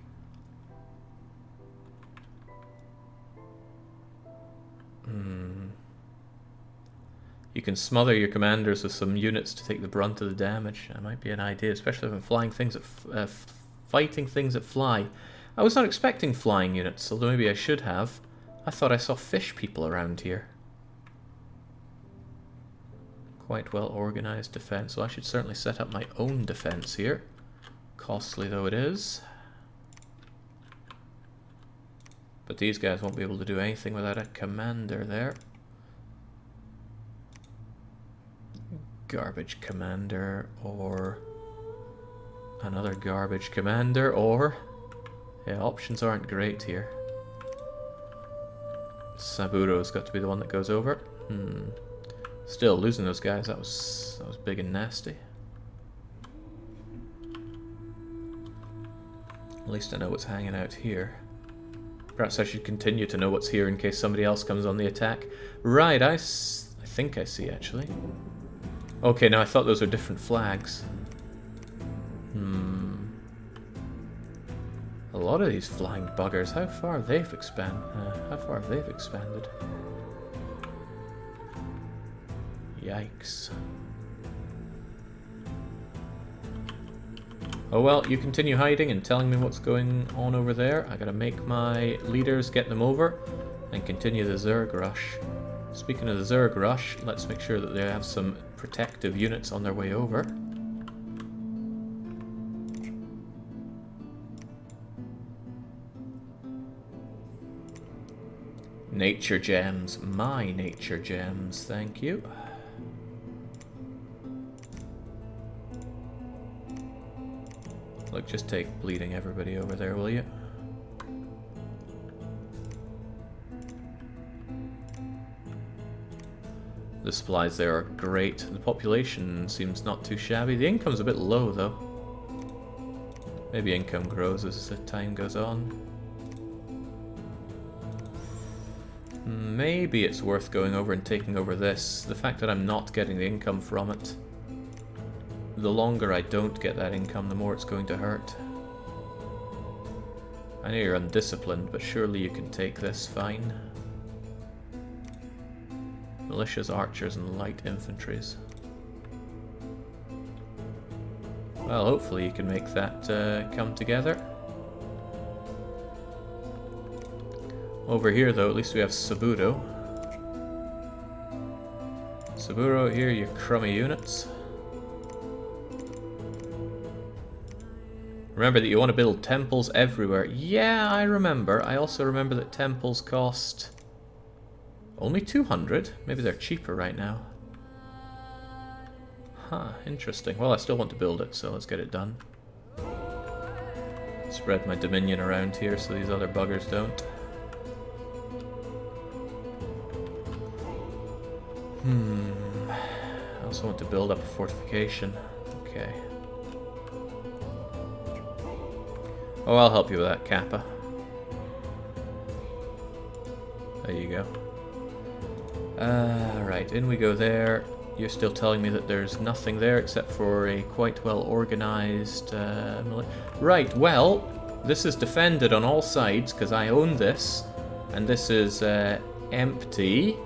You can smother your commanders with some units to take the brunt of the damage. That might be an idea, especially if I'm flying things at fighting things that fly. I was not expecting flying units, although maybe I should have. I thought I saw fish people around here. Quite well organized defense, so I should certainly set up my own defense here. Costly though it is. But these guys won't be able to do anything without a commander there. Garbage commander, or another garbage commander, or... yeah, options aren't great here. Saburo's got to be the one that goes over. Still, losing those guys, that was big and nasty. At least I know what's hanging out here. Perhaps I should continue to know what's here in case somebody else comes on the attack. Right, I think I see, actually. Okay, now I thought those were different flags. A lot of these flying buggers. How far they've expanded? Yikes! Oh well, you continue hiding and telling me what's going on over there. I gotta make my leaders get them over and continue the Zerg rush. Speaking of the Zerg rush, let's make sure that they have some protective units on their way over. Nature gems. My nature gems, thank you. Look, just take bleeding everybody over there, will you? The supplies there are great. The population seems not too shabby. The income's a bit low, though. Maybe income grows as the time goes on. Maybe it's worth going over and taking over this. The fact that I'm not getting the income from it. The longer I don't get that income, the more it's going to hurt. I know you're undisciplined, but surely you can take this fine. Militias, archers, and light infantries. Well, hopefully you can make that come together. Over here, though, at least we have Saburo. Saburo, here, you crummy units. Remember that you want to build temples everywhere. Yeah, I remember. I also remember that temples cost only 200. Maybe they're cheaper right now. Huh, interesting. Well, I still want to build it, so let's get it done. Spread my dominion around here so these other buggers don't. also want to build up a fortification. Okay. Oh, I'll help you with that, Kappa. There you go. Right, in we go there. You're still telling me that there's nothing there except for a quite well organized... Right, well, this is defended on all sides because I own this. And this is empty.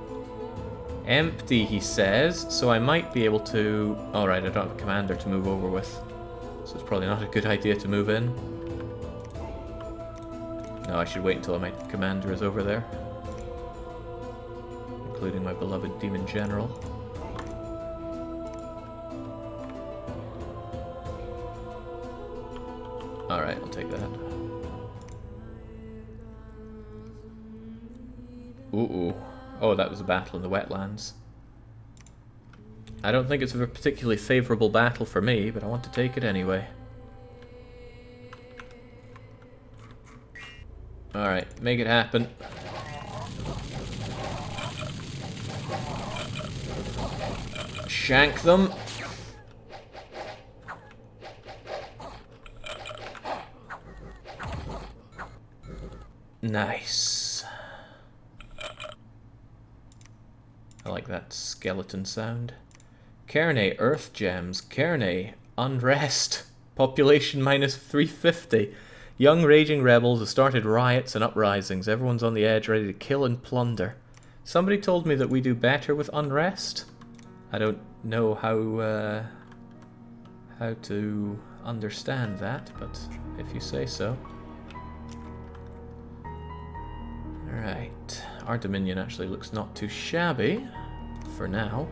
Empty, he says, so I might be able to... Alright, I don't have a commander to move over with. So it's probably not a good idea to move in. No, I should wait until my commander is over there. Including my beloved Demon General. Alright, I'll take that. Ooh. Oh, that was a battle in the wetlands. I don't think it's a particularly favourable battle for me, but I want to take it anyway. Alright, make it happen. Shank them. Nice. I like that skeleton sound. Cairney, Earth Gems. Cairney, Unrest. Population minus 350. Young raging rebels have started riots and uprisings. Everyone's on the edge, ready to kill and plunder. Somebody told me that we do better with Unrest. I don't know how to understand that, but if you say so. Alright. Our Dominion actually looks not too shabby for now.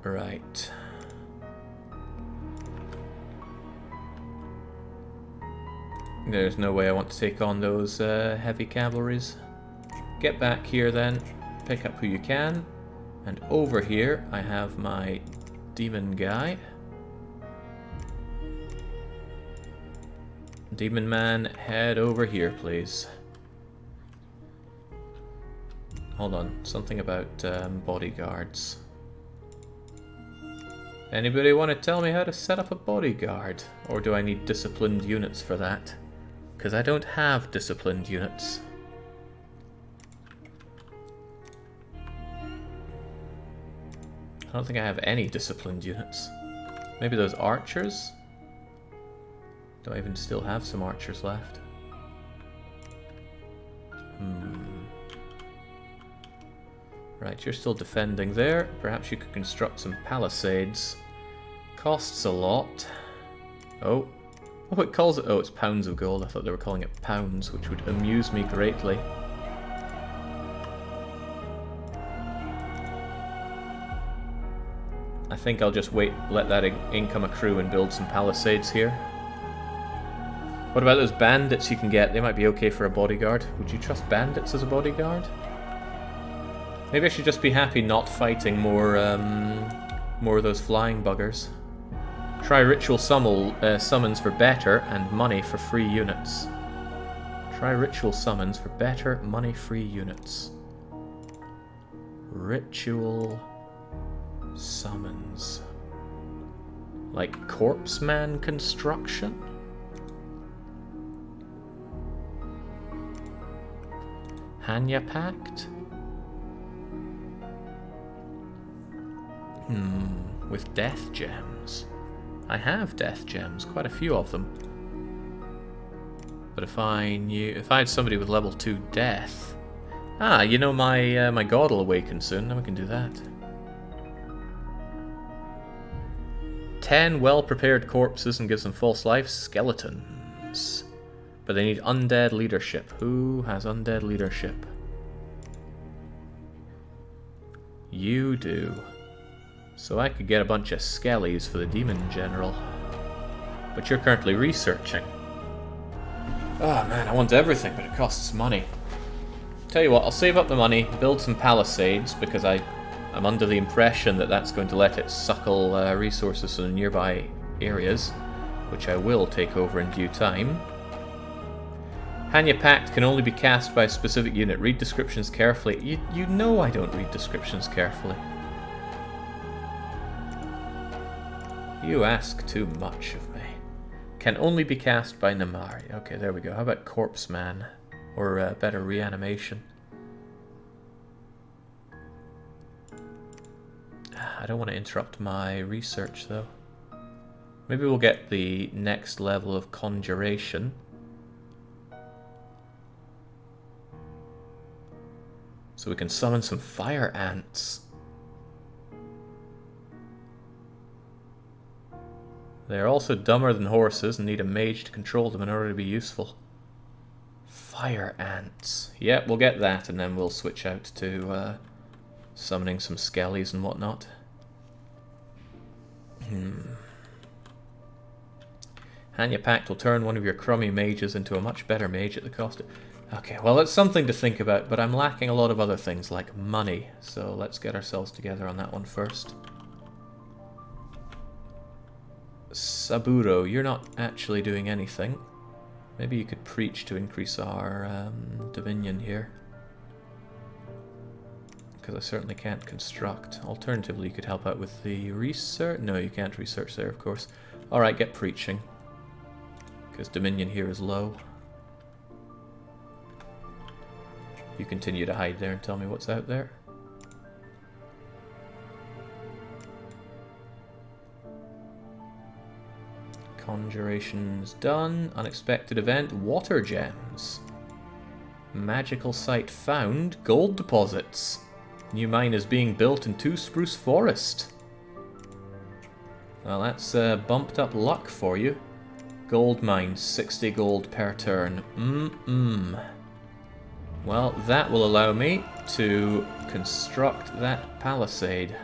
Right. There's no way I want to take on those heavy cavalries. Get back here then, pick up who you can, and over here I have my demon guy. Demon man, head over here please. Hold on, something about bodyguards. Anybody want to tell me how to set up a bodyguard? Or do I need disciplined units for that? Because I don't have disciplined units. I don't think I have any disciplined units. Maybe those archers? Do I even still have some archers left? Right, you're still defending there. Perhaps you could construct some palisades. Costs a lot. Oh, it calls it... Oh, it's pounds of gold. I thought they were calling it pounds, which would amuse me greatly. I think I'll just wait, let that income accrue and build some palisades here. What about those bandits you can get? They might be okay for a bodyguard. Would you trust bandits as a bodyguard? Maybe I should just be happy not fighting more of those flying buggers. Try ritual summons for better and money for free units. Try ritual summons for better money-free units. Ritual summons. Like corpse man construction? Hanya Pact? With death gems. I have death gems, quite a few of them. But if I had somebody with level 2 death... Ah, you know my god will awaken soon, then we can do that. 10 well-prepared corpses and gives them false life. Skeletons. But they need undead leadership. Who has undead leadership? You do. So I could get a bunch of skellies for the Demon General. But you're currently researching. Oh man, I want everything, but it costs money. Tell you what, I'll save up the money, build some palisades, because I'm under the impression that that's going to let it suckle resources from the nearby areas, which I will take over in due time. Hanya Pact can only be cast by a specific unit. Read descriptions carefully. You know I don't read descriptions carefully. You ask too much of me. Can only be cast by Namari. Okay, there we go. How about Corpse Man? Or better, Reanimation. I don't want to interrupt my research though. Maybe we'll get the next level of Conjuration. So we can summon some fire ants. They are also dumber than horses and need a mage to control them in order to be useful. Fire ants. Yep, we'll get that and then we'll switch out to summoning some skellies and whatnot. Hanya Pact will turn one of your crummy mages into a much better mage at the cost of... Okay, well, it's something to think about, but I'm lacking a lot of other things, like money. So let's get ourselves together on that one first. Saburo, you're not actually doing anything. Maybe you could preach to increase our dominion here. Because I certainly can't construct. Alternatively, you could help out with the research. No, you can't research there, of course. Alright, get preaching. Because dominion here is low. You continue to hide there and tell me what's out there. Conjuration's done. Unexpected event. Water gems. Magical site found. Gold deposits. New mine is being built in 2 Spruce Forest. Well, that's bumped up luck for you. Gold mine. 60 gold per turn. Well, that will allow me to construct that palisade.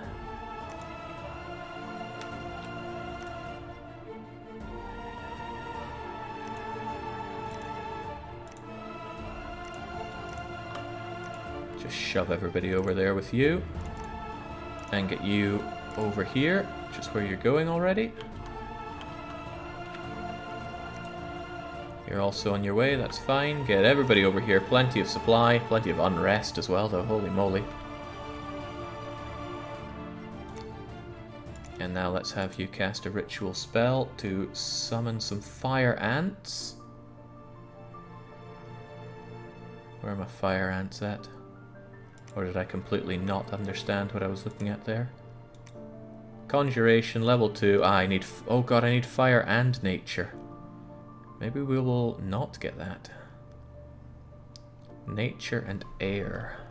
Just shove everybody over there with you. And get you over here, which is where you're going already. You're also on your way, that's fine. Get everybody over here. Plenty of supply, plenty of unrest as well, though. Holy moly. And now let's have you cast a ritual spell to summon some fire ants. Where are my fire ants at? Or did I completely not understand what I was looking at there? Conjuration, level 2. Ah, I need... Oh god, I need fire and nature. Maybe we will not get that. Nature and air.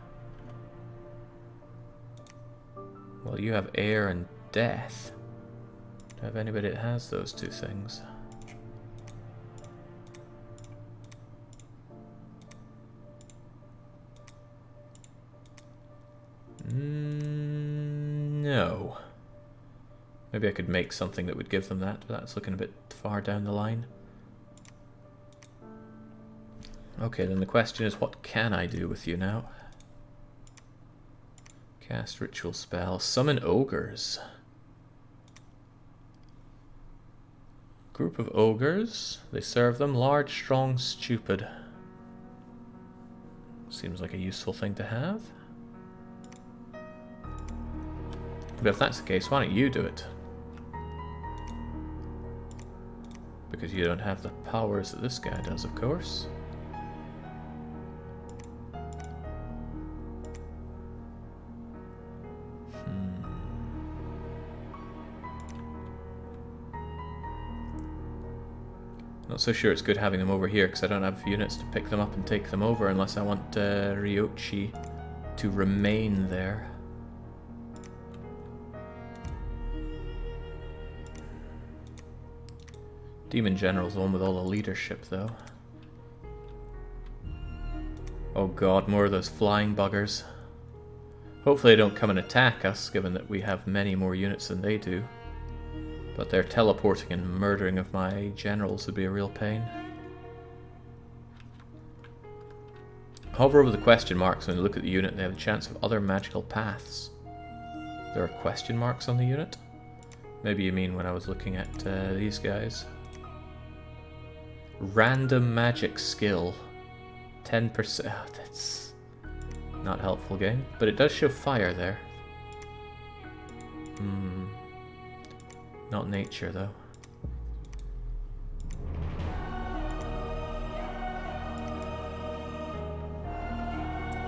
Well, you have air and death. Do I have anybody that has those two things? No. Maybe I could make something that would give them that, but that's looking a bit far down the line. Okay, then the question is, what can I do with you now? Cast ritual spell. Summon ogres. Group of ogres. They serve them. Large, strong, stupid. Seems like a useful thing to have. But if that's the case, why don't you do it? Because you don't have the powers that this guy does, of course. Not so sure it's good having them over here because I don't have units to pick them up and take them over unless I want Ryochi to remain there. Demon General's the one with all the leadership though. Oh god, more of those flying buggers. Hopefully they don't come and attack us, given that we have many more units than they do. But their teleporting and murdering of my generals would be a real pain. Hover over the question marks when you look at the unit, they have a chance of other magical paths. There are question marks on the unit? Maybe you mean when I was looking at these guys. Random magic skill. 10%. Oh, that's not helpful, game. But it does show fire there. Not nature, though.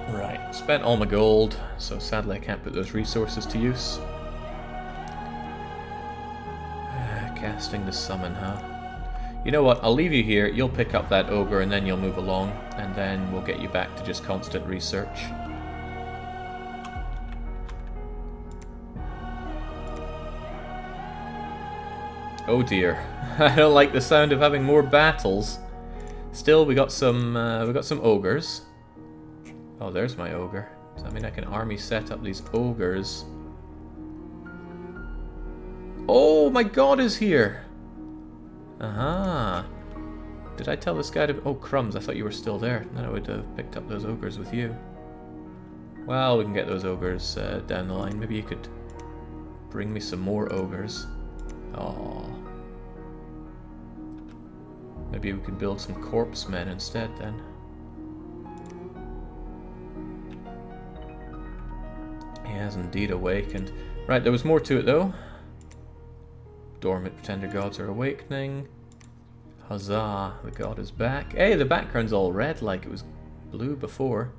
Right, spent all my gold, so sadly I can't put those resources to use. Casting the summon, huh? You know what, I'll leave you here, you'll pick up that ogre and then you'll move along, and then we'll get you back to just constant research. Oh dear, I don't like the sound of having more battles. Still, we got some ogres. Oh, there's my ogre. Does that mean I can army set up these ogres? Oh, my god is here! Aha. Did I tell this guy to... Oh, crumbs, I thought you were still there. Then I would have picked up those ogres with you. Well, we can get those ogres down the line. Maybe you could bring me some more ogres. Oh. Maybe we can build some corpse men instead then. He has indeed awakened. Right, there was more to it though. Dormant pretender gods are awakening. Huzzah, the god is back. Hey, the background's all red like it was blue before.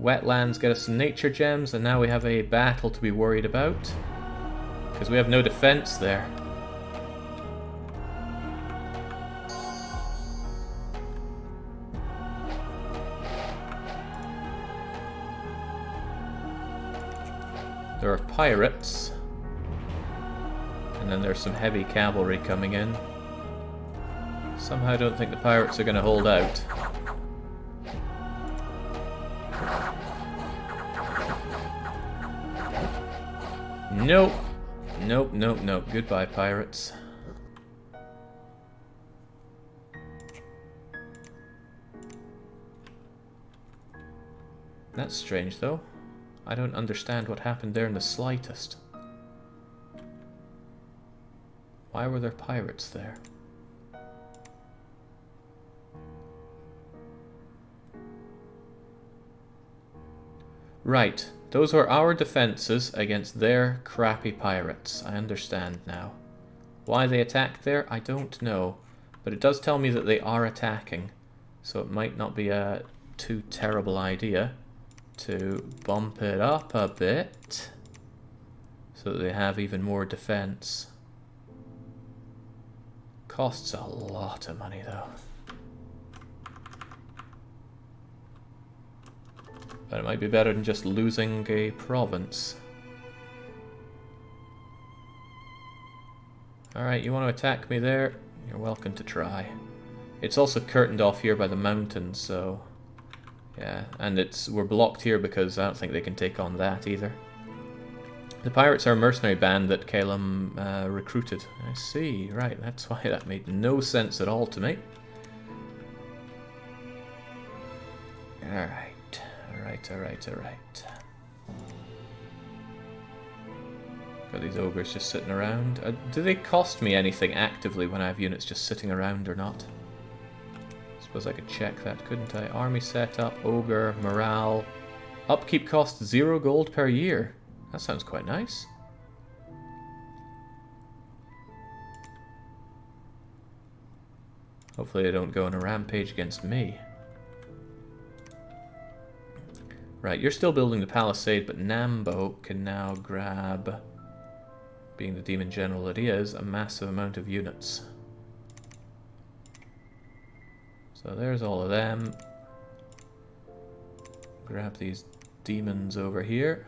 Wetlands get us some nature gems, and now we have a battle to be worried about. Because we have no defense there. There are pirates. And then there's some heavy cavalry coming in. Somehow I don't think the pirates are going to hold out. Nope. Nope, nope, nope. Goodbye, pirates. That's strange, though. I don't understand what happened there in the slightest. Why were there pirates there? Right, those were our defenses against their crappy pirates. I understand now. Why they attacked there, I don't know. But it does tell me that they are attacking. So it might not be a too terrible idea to bump it up a bit so that they have even more defense. Costs a lot of money though. But it might be better than just losing a province. Alright, you want to attack me there? You're welcome to try. It's also curtained off here by the mountains, so... yeah, and we're blocked here because I don't think they can take on that either. The pirates are a mercenary band that Calum recruited. I see, right, that's why that made no sense at all to me. Alright, alright. Got these ogres just sitting around. Do they cost me anything actively when I have units just sitting around or not? Suppose I could check that, couldn't I? Army setup, ogre, morale. Upkeep costs 0 gold per year. That sounds quite nice. Hopefully they don't go on a rampage against me. Right, you're still building the palisade, but Nambo can now grab, being the demon general that he is, a massive amount of units. So there's all of them. Grab these demons over here.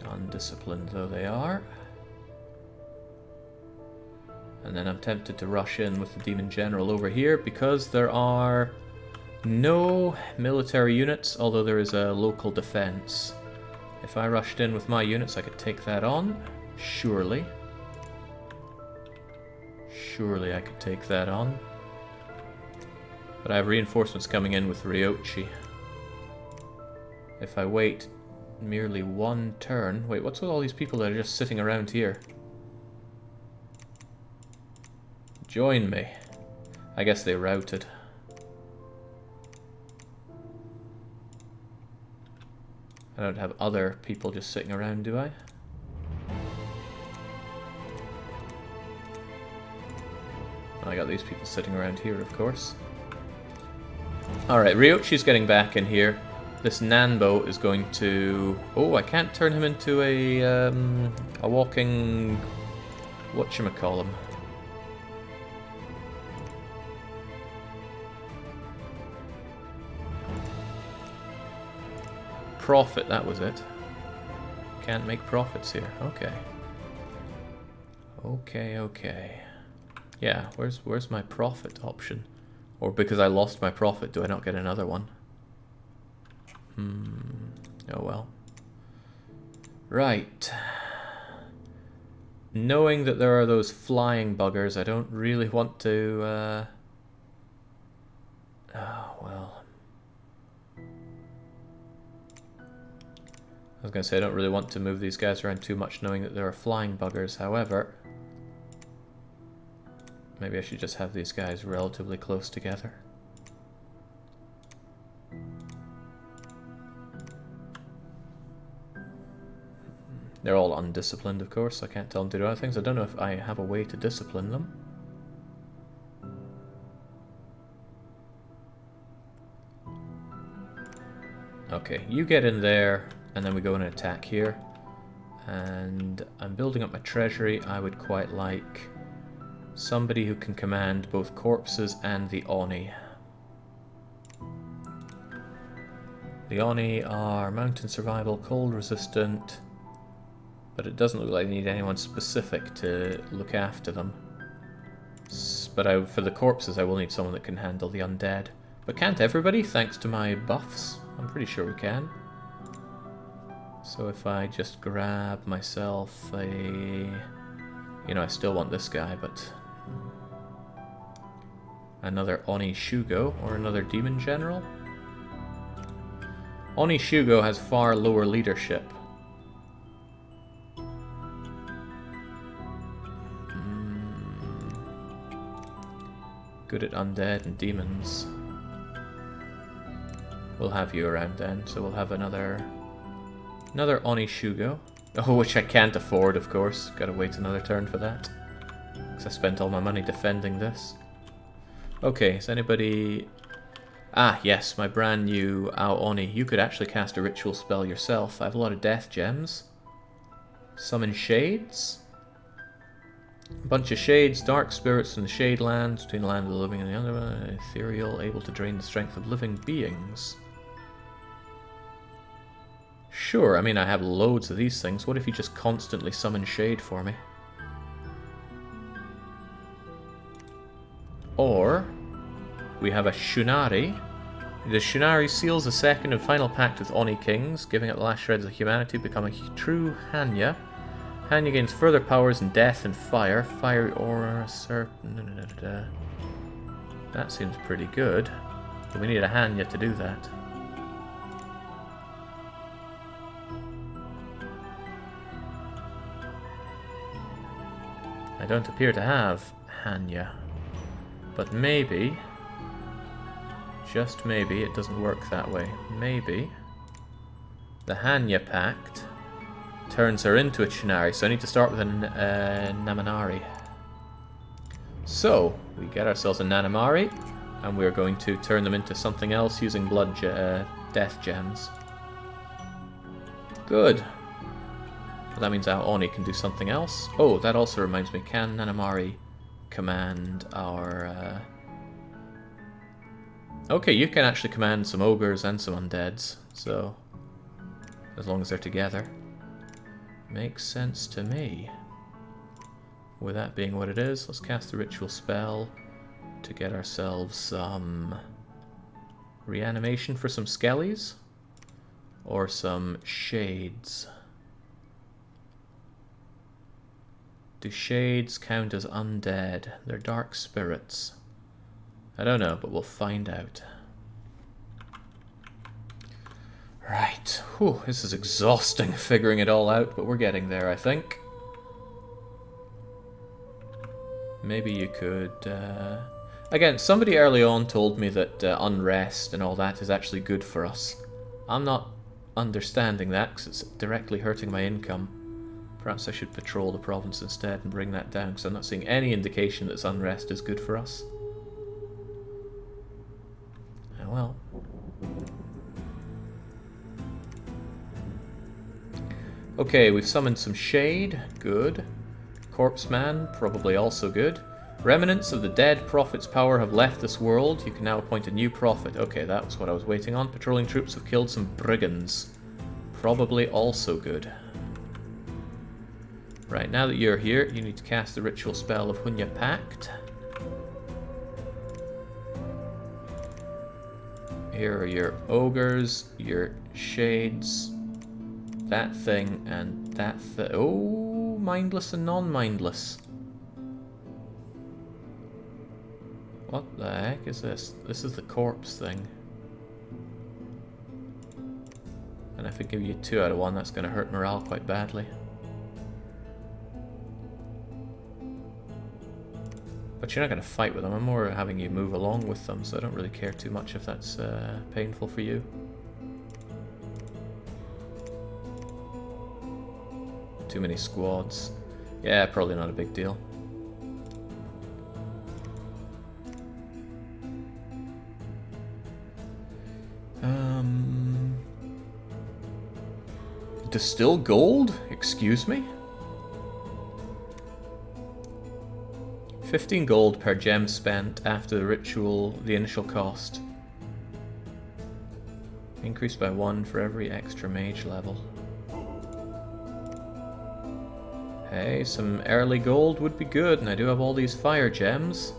Undisciplined though they are. And then I'm tempted to rush in with the demon general over here because there are no military units, although there is a local defense. If I rushed in with my units, I could take that on. Surely. Surely I could take that on. But I have reinforcements coming in with Ryochi. If I wait merely one turn... Wait, what's with all these people that are just sitting around here? Join me. I guess they routed. I don't have other people just sitting around, do I? I got these people sitting around here, of course. Alright, Ryuchi's getting back in here. This Nanbo is going to... Oh, I can't turn him into a walking... whatchamacallem. Profit, that was it. Can't make profits here. Okay. Okay. Yeah, where's my profit option? Or because I lost my profit, do I not get another one? Oh well. Right. Knowing that there are those flying buggers, I don't really want to... Oh, well... I was going to say, I don't really want to move these guys around too much knowing that there are flying buggers. However, maybe I should just have these guys relatively close together. They're all undisciplined, of course. I can't tell them to do other things. I don't know if I have a way to discipline them. Okay, you get in there. And then we go and attack here. And I'm building up my treasury. I would quite like somebody who can command both corpses and the Oni. The Oni are mountain survival, cold resistant, but it doesn't look like they need anyone specific to look after them. But for the corpses I will need someone that can handle the undead. But can't everybody, thanks to my buffs? I'm pretty sure we can. So if I just grab myself a... You know, I still want this guy, but... Another Oni Shugo, or another Demon General? Oni Shugo has far lower leadership. Good at undead and demons. We'll have you around then, so we'll have another Oni Shugo. Oh, which I can't afford, of course. Gotta wait another turn for that. Because I spent all my money defending this. Okay, is anybody... Ah, yes, my brand new Ao Oni. You could actually cast a ritual spell yourself. I have a lot of death gems. Summon shades. A bunch of shades, dark spirits in the shade lands, between the land of the living and the other, ethereal, able to drain the strength of living beings. Sure, I mean, I have loads of these things. What if you just constantly summon shade for me? Or, we have a Shunari. The Shunari seals a second and final pact with Oni Kings, giving up the last shreds of humanity, become a true Hanya. Hanya gains further powers in death and fire. Fiery aura, That seems pretty good. But we need a Hanya to do that. I don't appear to have Hanya. But maybe, just maybe, it doesn't work that way. Maybe the Hanya Pact turns her into a Chunari, so I need to start with a Naminari. So, we get ourselves a Nanamari, and we're going to turn them into something else using death gems. Good. But that means our Oni can do something else. Oh, that also reminds me, can Nanamari command our... Okay, you can actually command some ogres and some undeads, so... As long as they're together. Makes sense to me. With that being what it is, let's cast the ritual spell to get ourselves some reanimation for some skellies or some shades. Do shades count as undead? They're dark spirits. I don't know, but we'll find out. Right. Whew, this is exhausting figuring it all out, but we're getting there, I think. maybe you could... Again, somebody early on told me that unrest and all that is actually good for us. I'm not understanding that because it's directly hurting my income. Perhaps I should patrol the province instead and bring that down, because I'm not seeing any indication that unrest is good for us. Oh well. Okay, we've summoned some shade. Good. Corpseman, probably also good. Remnants of the dead prophet's power have left this world. You can now appoint a new prophet. Okay, that was what I was waiting on. Patrolling troops have killed some brigands. Probably also good. Right, now that you're here, you need to cast the ritual spell of Hunya Pact. Here are your ogres, your shades, that thing, and that thing. Oh, mindless and non-mindless. What the heck is this? This is the corpse thing. And if I give you 2 out of 1, that's going to hurt morale quite badly. But you're not going to fight with them. I'm more having you move along with them, so I don't really care too much if that's painful for you. Too many squads. Yeah, probably not a big deal. Distill gold? Excuse me? 15 gold per gem spent after the ritual, the initial cost. Increased by 1 for every extra mage level. Hey, some early gold would be good, and I do have all these fire gems.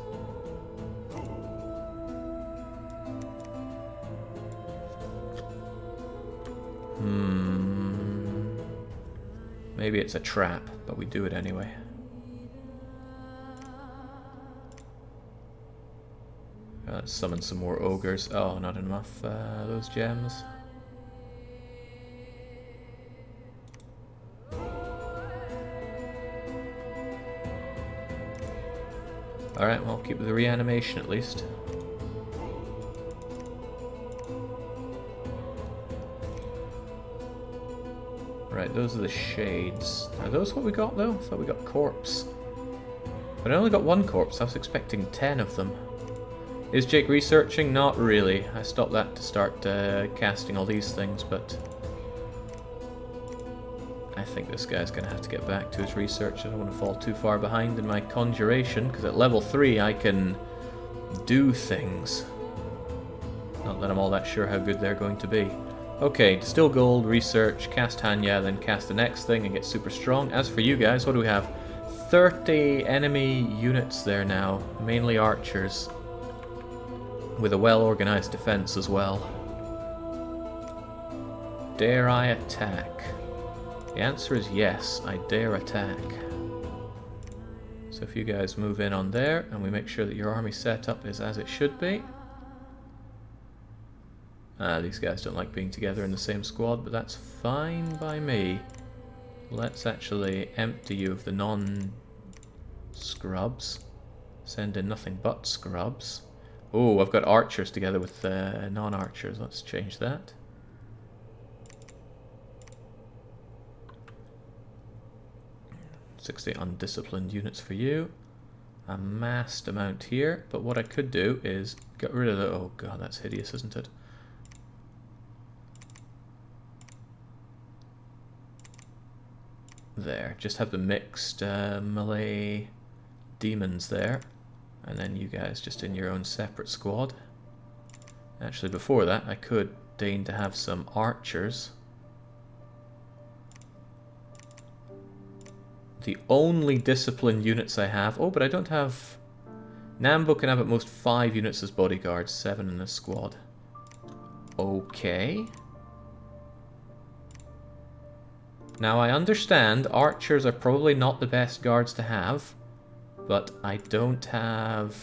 Maybe it's a trap, but we do it anyway. Let's summon some more ogres. Oh, not enough those gems. Alright, well, keep the reanimation at least. Right, those are the shades. Are those what we got, though? I thought we got corpse. But I only got 1 corpse. I was expecting 10 of them. Is Jake researching? Not really. I stopped that to start casting all these things, but... I think this guy's going to have to get back to his research. I don't want to fall too far behind in my conjuration, because at level 3 I can do things. Not that I'm all that sure how good they're going to be. Okay, distill gold, research, cast Hanya, then cast the next thing and get super strong. As for you guys, what do we have? 30 enemy units there now, mainly archers, with a well-organized defense as well. Dare I attack? The answer is yes, I dare attack. So if you guys move in on there, and we make sure that your army setup is as it should be. These guys don't like being together in the same squad, but that's fine by me. Let's actually empty you of the non-scrubs. Send in nothing but scrubs. Oh, I've got archers together with non-archers. Let's change that. "60 undisciplined units for you. A massed amount here, but what I could do is get rid of the... Oh god, that's hideous, isn't it? There, just have the mixed melee demons there, and then you guys just in your own separate squad. Actually, before that, I could deign to have some archers. The only disciplined units I have... Oh, but I don't have... Nambo can have at most 5 units as bodyguards, 7 in this squad. Okay. Now, I understand archers are probably not the best guards to have, but I don't have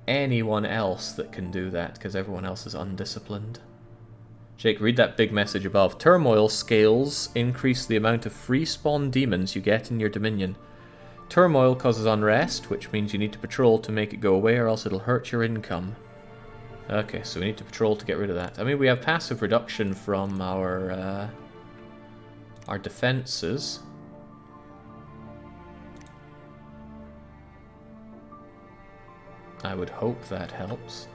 anyone else that can do that, because everyone else is undisciplined. Jake, read that big message above. Turmoil scales increase the amount of free spawn demons you get in your dominion. Turmoil causes unrest, which means you need to patrol to make it go away or else it'll hurt your income. Okay, so we need to patrol to get rid of that. I mean, we have passive reduction from our defenses. I would hope that helps.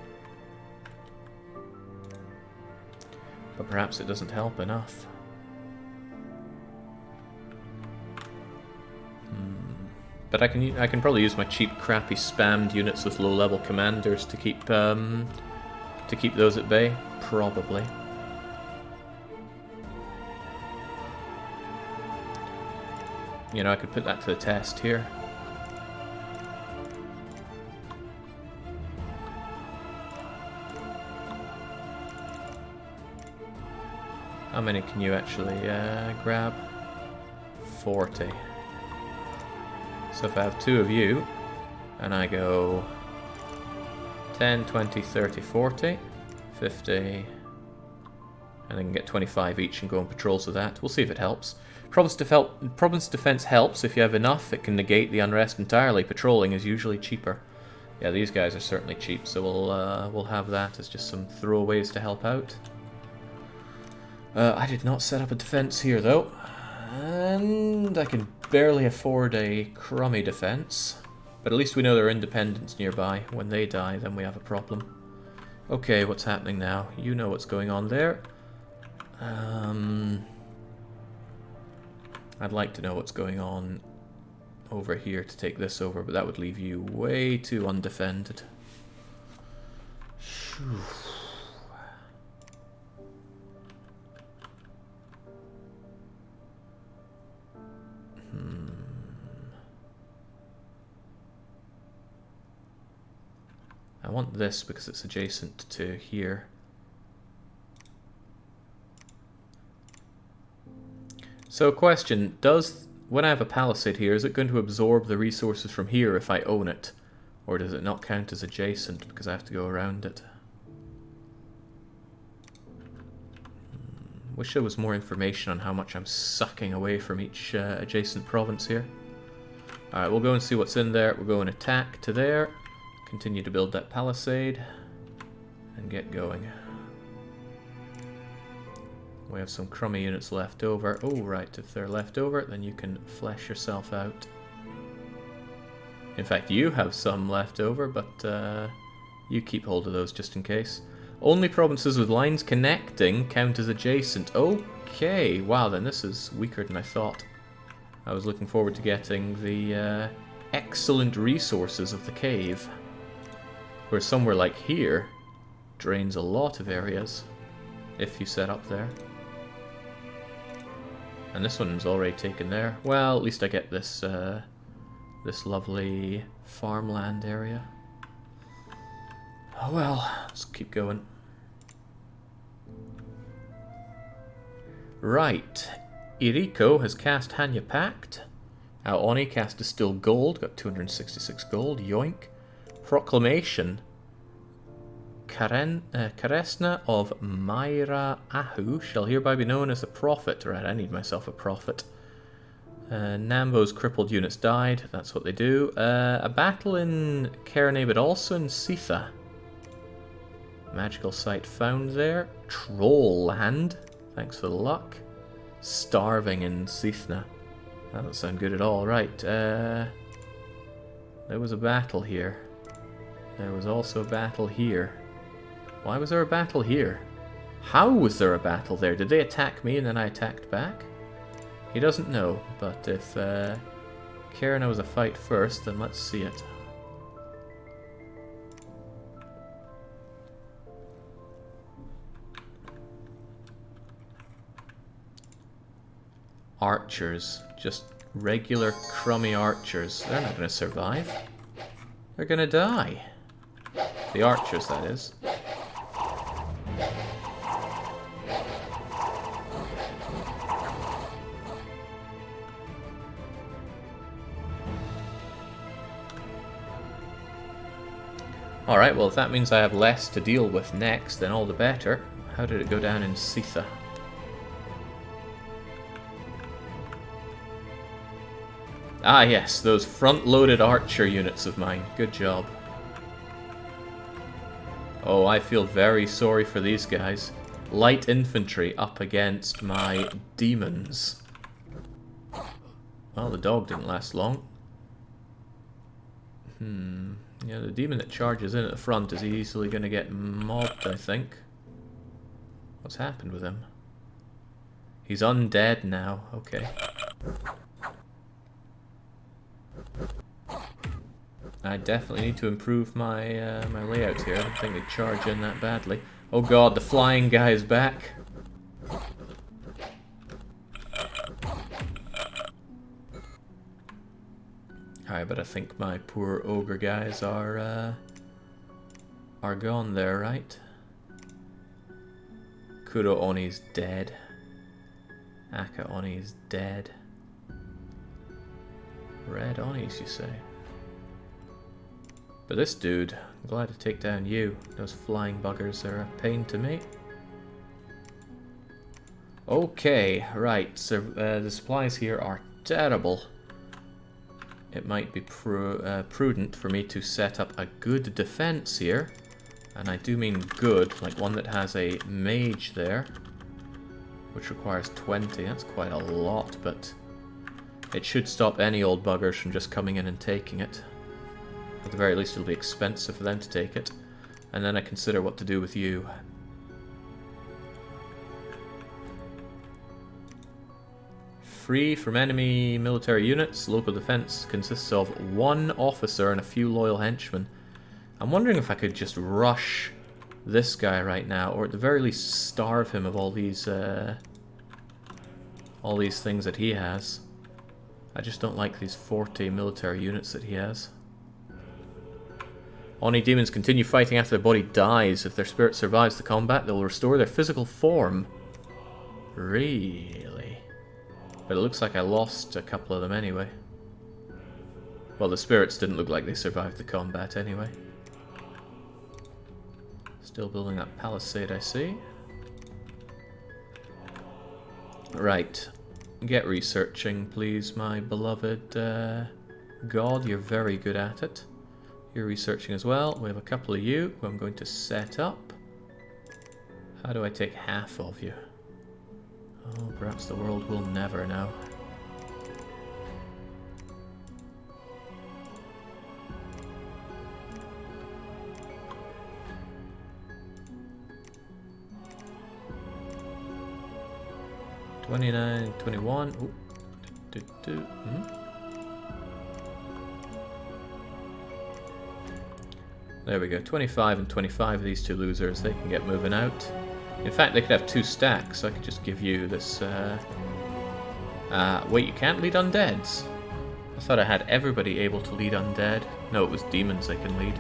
But perhaps it doesn't help enough. But I can probably use my cheap, crappy spammed units with low-level commanders to keep those at bay. Probably. You know, I could put that to the test here. How many can you actually grab? 40. So if I have 2 of you, and I go 10, 20, 30, 40, 50, and I can get 25 each and go on patrols with that. We'll see if it helps. Province defense helps. If you have enough, it can negate the unrest entirely. Patrolling is usually cheaper. Yeah, these guys are certainly cheap, so we'll have that as just some throwaways to help out. I did not set up a defense here, though. And I can barely afford a crummy defense. But at least we know there are independents nearby. When they die, then we have a problem. Okay, what's happening now? You know what's going on there. I'd like to know what's going on over here to take this over, but that would leave you way too undefended. Phew. I want this because it's adjacent to here. So question, when I have a palisade here, is it going to absorb the resources from here if I own it? Or does it not count as adjacent because I have to go around it? Wish there was more information on how much I'm sucking away from each adjacent province here. Alright, we'll go and see what's in there. We'll go and attack to there. Continue to build that palisade. And get going. We have some crummy units left over. Oh, right, if they're left over, then you can flesh yourself out. In fact, you have some left over, but you keep hold of those just in case. Only provinces with lines connecting count as adjacent. Okay, wow, then this is weaker than I thought. I was looking forward to getting the excellent resources of the cave. Where somewhere like here drains a lot of areas, if you set up there. And this one's already taken there. Well, at least I get this this lovely farmland area. Oh well, let's keep going. Right, Iriko has cast Hanya Pact. Oni cast Distill Gold, got 266 gold, yoink. Proclamation. Karesna of Myra Ahu shall hereby be known as a prophet. Right, I need myself a prophet. Nambo's crippled units died. That's what they do. A battle in Kerene, but also in Sitha. Magical site found there. Troll land. Thanks for the luck. Starving in Sithna. That doesn't sound good at all. Right. There was a battle here. There was also a battle here. Why was there a battle here? How was there a battle there? Did they attack me and then I attacked back? He doesn't know, but if Kerene was a fight first, then let's see it. Archers. Just regular crummy archers. They're not going to survive. They're going to die. The archers, that is. Alright, well if that means I have less to deal with next, then all the better. How did it go down in Sitha? Ah yes, those front-loaded archer units of mine. Good job. Oh, I feel very sorry for these guys. Light infantry up against my demons. Well, the dog didn't last long. Yeah, the demon that charges in at the front is easily going to get mobbed, I think. What's happened with him? He's undead now. Okay. I definitely need to improve my my layout here. I don't think they charge in that badly. Oh god, the flying guy is back. Alright, but I think my poor ogre guys are gone there, right? Kuro Oni's dead. Aka Oni's dead. Red Onis, you say? But this dude, I'm glad to take down you. Those flying buggers are a pain to me. Okay, right, so the supplies here are terrible. It might be prudent for me to set up a good defense here. And I do mean good, like one that has a mage there. Which requires 20, that's quite a lot, but it should stop any old buggers from just coming in and taking it. At the very least it'll be expensive for them to take it. And then I consider what to do with you. Free from enemy military units. Local defense consists of 1 officer and a few loyal henchmen. I'm wondering if I could just rush this guy right now, or at the very least starve him of all these things that he has. I just don't like these 40 military units that he has. Oni demons continue fighting after their body dies. If their spirit survives the combat, they will restore their physical form. Really? But it looks like I lost a couple of them anyway. Well, the spirits didn't look like they survived the combat anyway. Still building that palisade, I see. Right. Get researching, please, my beloved god. You're very good at it. You're researching as well. We have a couple of you who I'm going to set up. How do I take half of you? Oh, perhaps the world will never know. $29, $21. Ooh. There we go, 25 and 25 of these two losers, they can get moving out. In fact, they could have 2 stacks, so I could just give you this, wait, you can't lead undeads? I thought I had everybody able to lead undead. No, it was demons they can lead.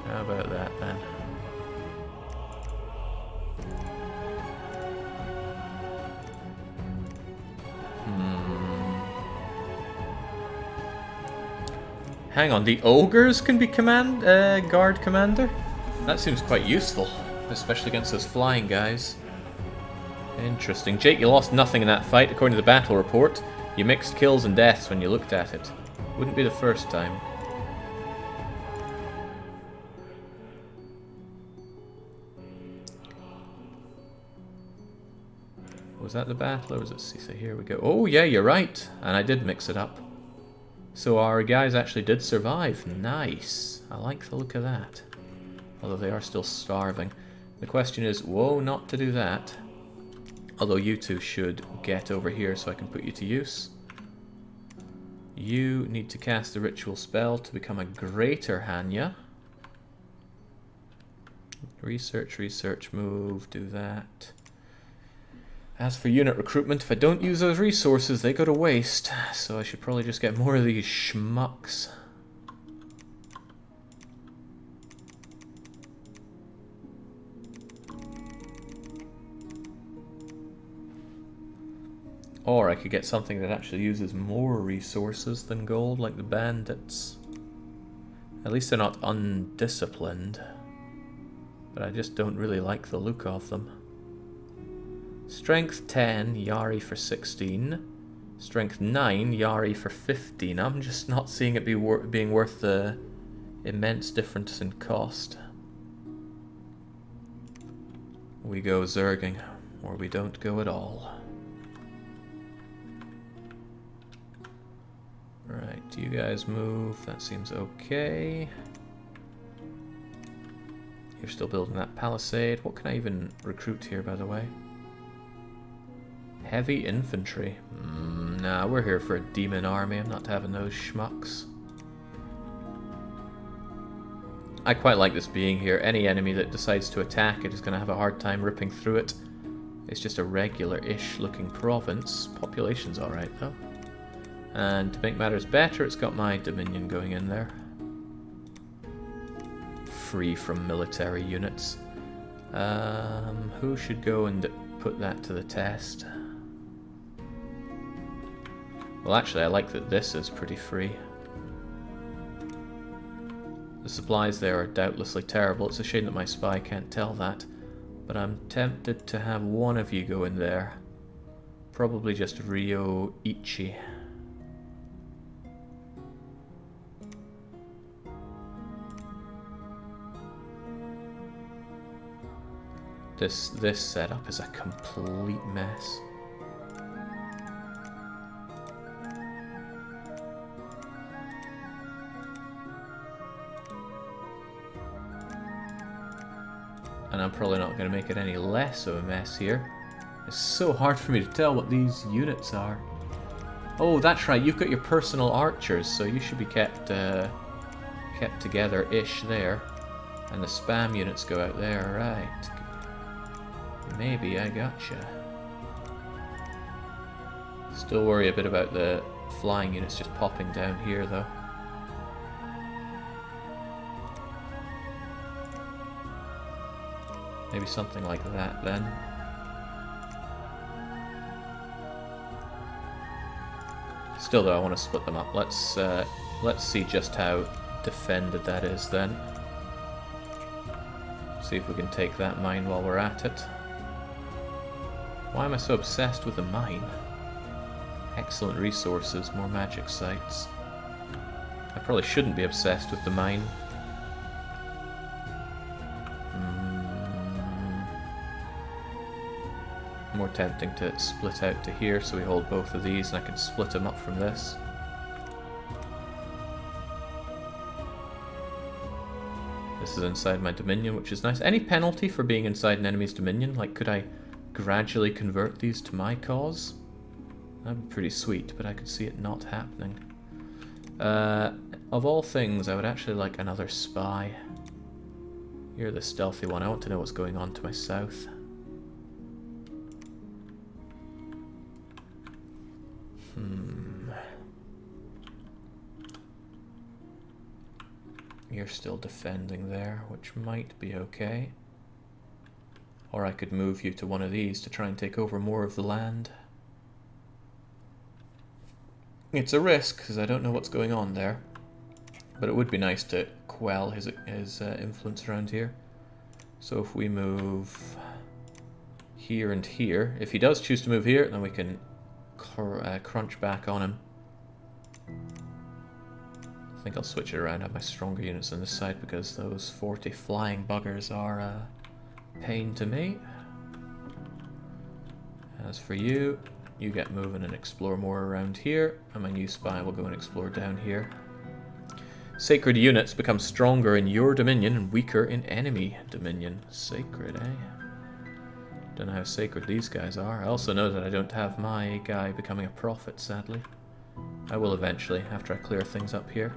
How about that, then? Hang on, the ogres can be guard commander? That seems quite useful, especially against those flying guys. Interesting. Jake, you lost nothing in that fight, according to the battle report. You mixed kills and deaths when you looked at it. Wouldn't be the first time. Was that the battle, or was it Cisa? Here we go. Oh yeah, you're right. And I did mix it up. So our guys actually did survive. Nice. I like the look of that. Although they are still starving. The question is, whoa, not to do that. Although you two should get over here so I can put you to use. You need to cast a ritual spell to become a greater Hanya. Research, research, move, do that. As for unit recruitment, if I don't use those resources, they go to waste. So I should probably just get more of these schmucks. Or I could get something that actually uses more resources than gold, like the bandits. At least they're not undisciplined. But I just don't really like the look of them. Strength 10, Yari for 16. Strength 9, Yari for 15. I'm just not seeing it being worth the immense difference in cost. We go Zerging, or we don't go at all. Right, you guys move. That seems okay. You're still building that palisade. What can I even recruit here, by the way? Heavy infantry. Nah, we're here for a demon army. I'm not having those schmucks. I quite like this being here. Any enemy that decides to attack it is going to have a hard time ripping through it. It's just a regular-ish looking province. Population's alright, though. And to make matters better, it's got my Dominion going in there. Free from military units. Who should go and put that to the test? Well, actually, I like that this is pretty free. The supplies there are doubtlessly terrible. It's a shame that my spy can't tell that. But I'm tempted to have one of you go in there. Probably just Ryo Ichi. This setup is a complete mess. And I'm probably not going to make it any less of a mess here. It's so hard for me to tell what these units are. Oh, that's right, you've got your personal archers, so you should be kept together-ish there. And the spam units go out there, right. Maybe I gotcha. Still worry a bit about the flying units just popping down here, though. Maybe something like that, then. Still, though, I want to split them up. Let's see just how defended that is, then. See if we can take that mine while we're at it. Why am I so obsessed with the mine? Excellent resources, more magic sites. I probably shouldn't be obsessed with the mine. More tempting to split out to here, so we hold both of these and I can split them up from this. This is inside my dominion, which is nice. Any penalty for being inside an enemy's dominion? Like, could I gradually convert these to my cause? That'd be pretty sweet, but I could see it not happening. Of all things, I would actually like another spy. You're the stealthy one. I want to know what's going on to my south. You're still defending there, which might be okay. Or I could move you to one of these to try and take over more of the land. It's a risk, because I don't know what's going on there. But it would be nice to quell his influence around here. So if we move here and here, if he does choose to move here, then we can crunch back on him. I think I'll switch it around, have my stronger units on this side, because those 40 flying buggers are a pain to me. As for you, you get moving and explore more around here, and my new spy will go and explore down here. Sacred units become stronger in your dominion and weaker in enemy dominion. Sacred, eh? Don't know how sacred these guys are. I also know that I don't have my guy becoming a prophet, sadly. I will eventually, after I clear things up here.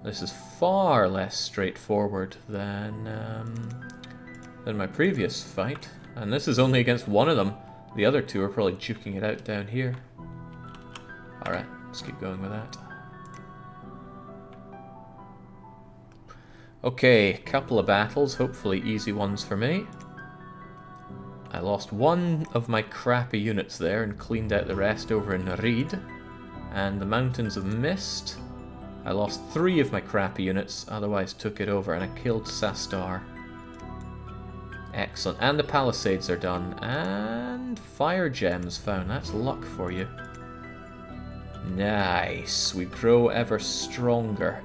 This is far less straightforward than my previous fight. And this is only against one of them. The other two are probably duking it out down here. Alright, let's keep going with that. Okay, couple of battles, hopefully easy ones for me. I lost one of my crappy units there and cleaned out the rest over in Reed. And the Mountains of Mist. I lost 3 of my crappy units, otherwise took it over, and I killed Sastar. Excellent. And the palisades are done. And fire gems found. That's luck for you. Nice. We grow ever stronger.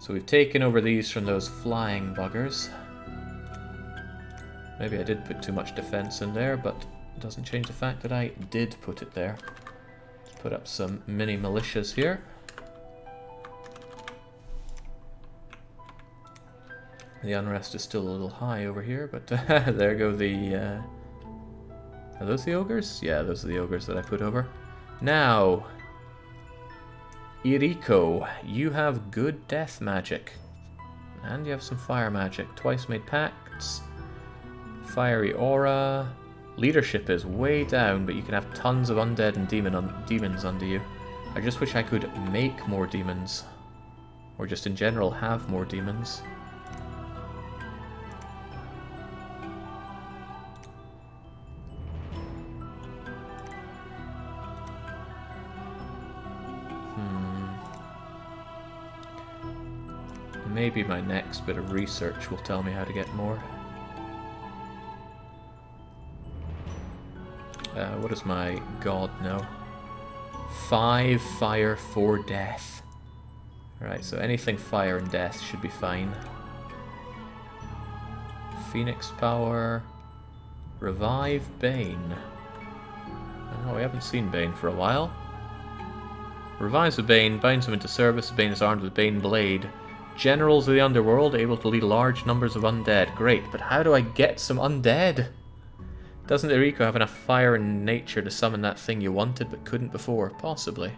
So we've taken over these from those flying buggers. Maybe I did put too much defense in there, but it doesn't change the fact that I did put it there. Let's put up some mini militias here. The unrest is still a little high over here, but there go the... Are those the ogres? Yeah, those are the ogres that I put over. Now, Iriko, you have good death magic. And you have some fire magic. Twice made pacts. Fiery aura. Leadership is way down, but you can have tons of undead and demons under you. I just wish I could make more demons. Or just in general have more demons. Maybe my next bit of research will tell me how to get more. What does my god know? 5 fire, 4 death. Right, so anything fire and death should be fine. Phoenix power. Revive Bane. Oh, we haven't seen Bane for a while. Revives the Bane, binds him into service. The Bane is armed with Bane Blade. Generals of the underworld able to lead large numbers of undead. Great, but how do I get some undead? Doesn't Iriko have enough fire and nature to summon that thing you wanted but couldn't before? Possibly.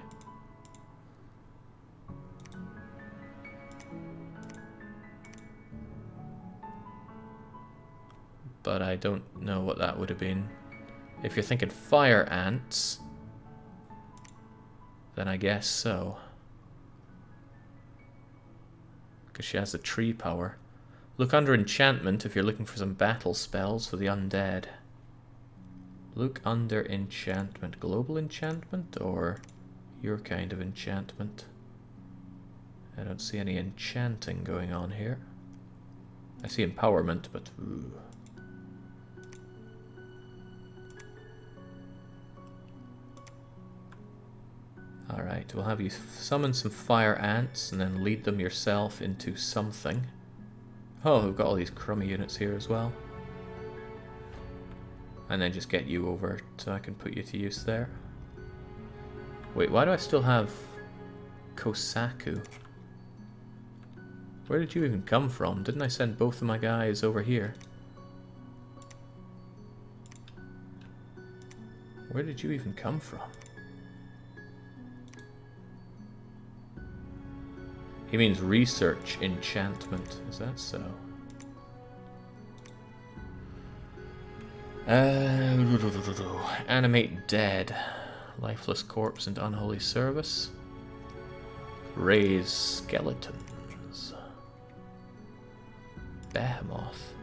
But I don't know what that would have been. If you're thinking fire ants, then I guess so. Because she has the tree power. Look under enchantment if you're looking for some battle spells for the undead. Look under enchantment. Global enchantment or your kind of enchantment? I don't see any enchanting going on here. I see empowerment, but... Ooh. Alright, we'll have you summon some fire ants and then lead them yourself into something. Oh, we've got all these crummy units here as well. And then just get you over so I can put you to use there. Wait, why do I still have Kosaku? Where did you even come from? Didn't I send both of my guys over here? Where did you even come from? He means research enchantment. Is that so? Animate dead. Lifeless corpse and unholy service. Raise skeletons. Behemoth.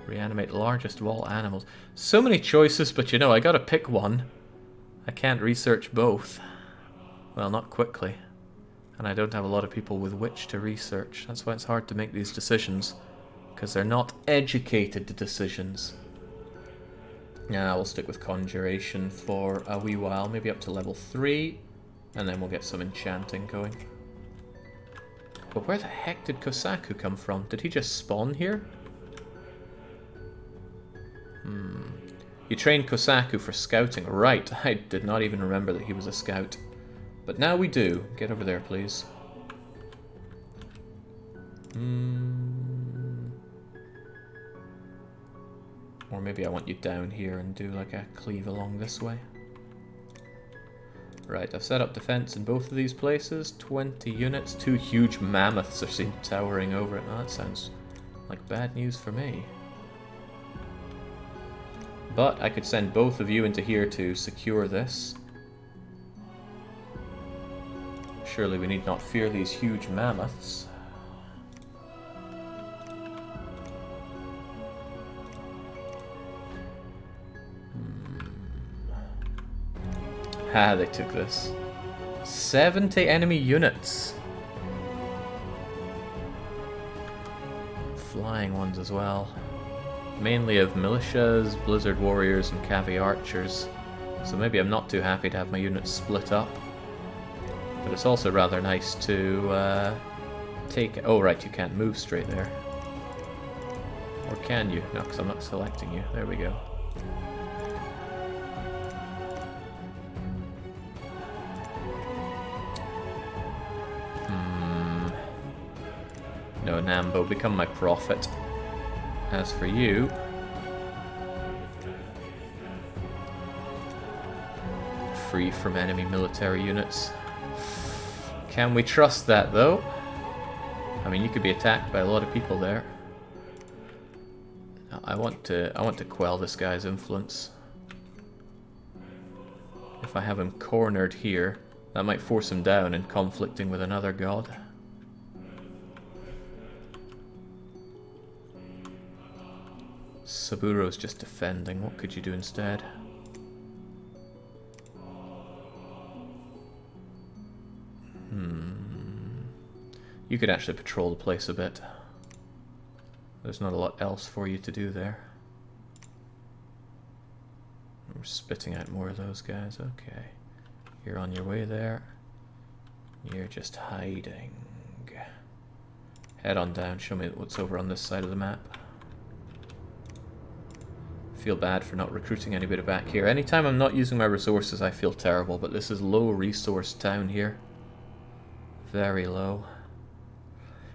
Reanimate largest of all animals. So many choices, but you know, I gotta pick one. I can't research both. Well, not quickly. And I don't have a lot of people with which to research. That's why it's hard to make these decisions. Because they're not educated decisions. Yeah, we'll stick with Conjuration for a wee while. Maybe up to level 3. And then we'll get some enchanting going. But where the heck did Kosaku come from? Did he just spawn here? You trained Kosaku for scouting. Right, I did not even remember that he was a scout. But now we do. Get over there, please. Or maybe I want you down here and do like a cleave along this way. Right, I've set up defense in both of these places. 20 units. 2 huge mammoths are seen towering over it. Oh, that sounds like bad news for me. But I could send both of you into here to secure this. Surely we need not fear these huge mammoths. Ha, they took this. 70 enemy units. Flying ones as well. Mainly of militias, blizzard warriors, and cavi archers. So maybe I'm not too happy to have my units split up. But it's also rather nice to take... Oh right, you can't move straight there. Or can you? No, because I'm not selecting you. There we go. No, Nambo, become my prophet. As for you... free from enemy military units. Can we trust that, though? I mean, you could be attacked by a lot of people there. I want to quell this guy's influence. If I have him cornered here, that might force him down and conflicting with another god. Saburo's just defending. What could you do instead? You could actually patrol the place a bit. There's not a lot else for you to do there. We're spitting out more of those guys. Okay. You're on your way there. You're just hiding. Head on down. Show me what's over on this side of the map. Feel bad for not recruiting anybody back here. Anytime I'm not using my resources, I feel terrible, but this is low resource town here. Very low.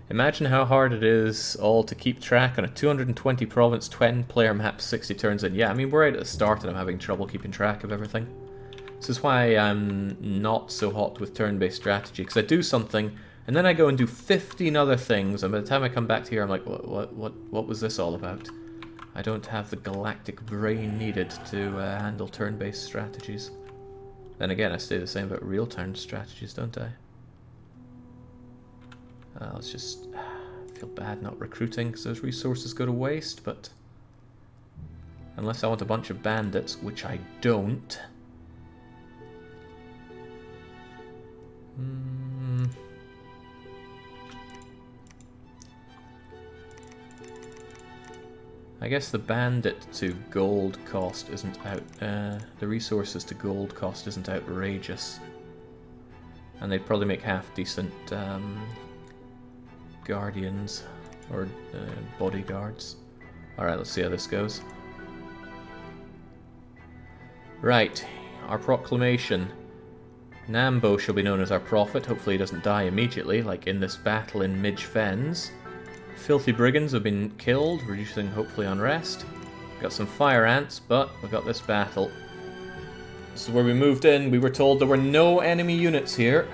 Imagine how hard it is all to keep track on a 220 province, 10 player map, 60 turns in. Yeah, I mean, we're right at the start and I'm having trouble keeping track of everything. This is why I'm not so hot with turn-based strategy, because I do something and then I go and do 15 other things, and by the time I come back to here, I'm like, what was this all about? I don't have the galactic brain needed to handle turn-based strategies. Then again, I say the same about real-time strategies, don't I? Let's just feel bad not recruiting because those resources go to waste, but unless I want a bunch of bandits, which I don't. I guess the bandit to gold cost isn't the resources to gold cost isn't outrageous. And they'd probably make half decent guardians or bodyguards. Alright, let's see how this goes. Right, our proclamation. Nambo shall be known as our prophet. Hopefully he doesn't die immediately, like in this battle in Midge Fens. Filthy brigands have been killed, reducing hopefully unrest. Got some fire ants, but we got this battle. This is where we moved in. We were told there were no enemy units here.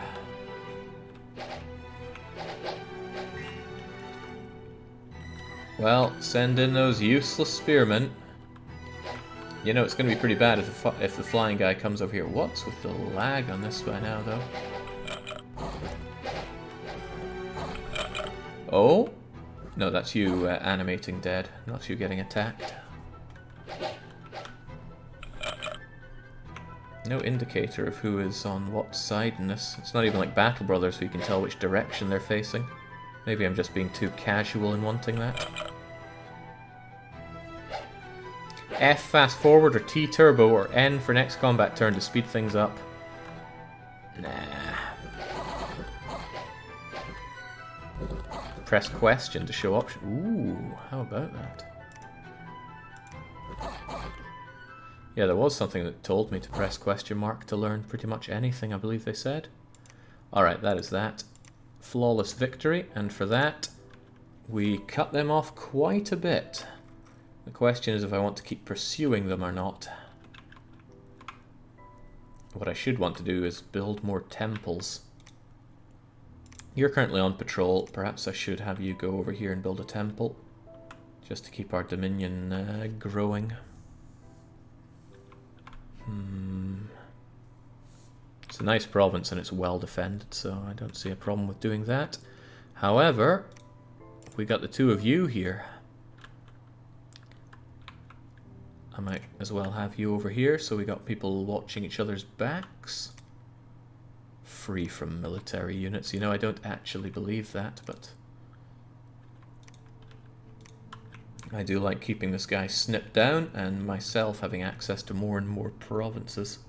Well, send in those useless spearmen. You know, it's going to be pretty bad if the flying guy comes over here. What's with the lag on this by now, though? Oh? No, that's you animating dead, not you getting attacked. No indicator of who is on what side in this. It's not even like Battle Brothers, so you can tell which direction they're facing. Maybe I'm just being too casual in wanting that. F fast forward, or T turbo, or N for next combat turn to speed things up. Nah. Press question to show option. Ooh, how about that? Yeah, there was something that told me to press question mark to learn pretty much anything, I believe they said. Alright, that is that. Flawless victory, and for that, we cut them off quite a bit. The question is if I want to keep pursuing them or not. What I should want to do is build more temples. You're currently on patrol. Perhaps I should have you go over here and build a temple, just to keep our dominion growing. It's a nice province and it's well defended, so I don't see a problem with doing that. However, we got the two of you here. I might as well have you over here, so we got people watching each other's backs. free from military units. You know, I don't actually believe that, but I do like keeping this guy snipped down and myself having access to more and more provinces.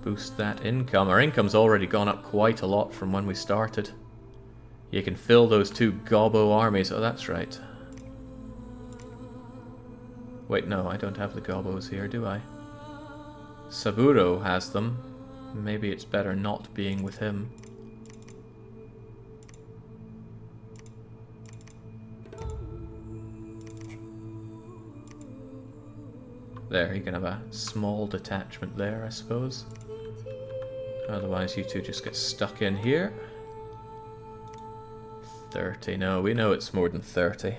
Boost that income. Our income's already gone up quite a lot from when we started. You can fill those 2 Gobbo armies. Oh, that's right. Wait, no, I don't have the Gobbos here, do I? Saburo has them. Maybe it's better not being with him. There, you can have a small detachment there, I suppose. Otherwise, you two just get stuck in here. 30. No, we know it's more than 30.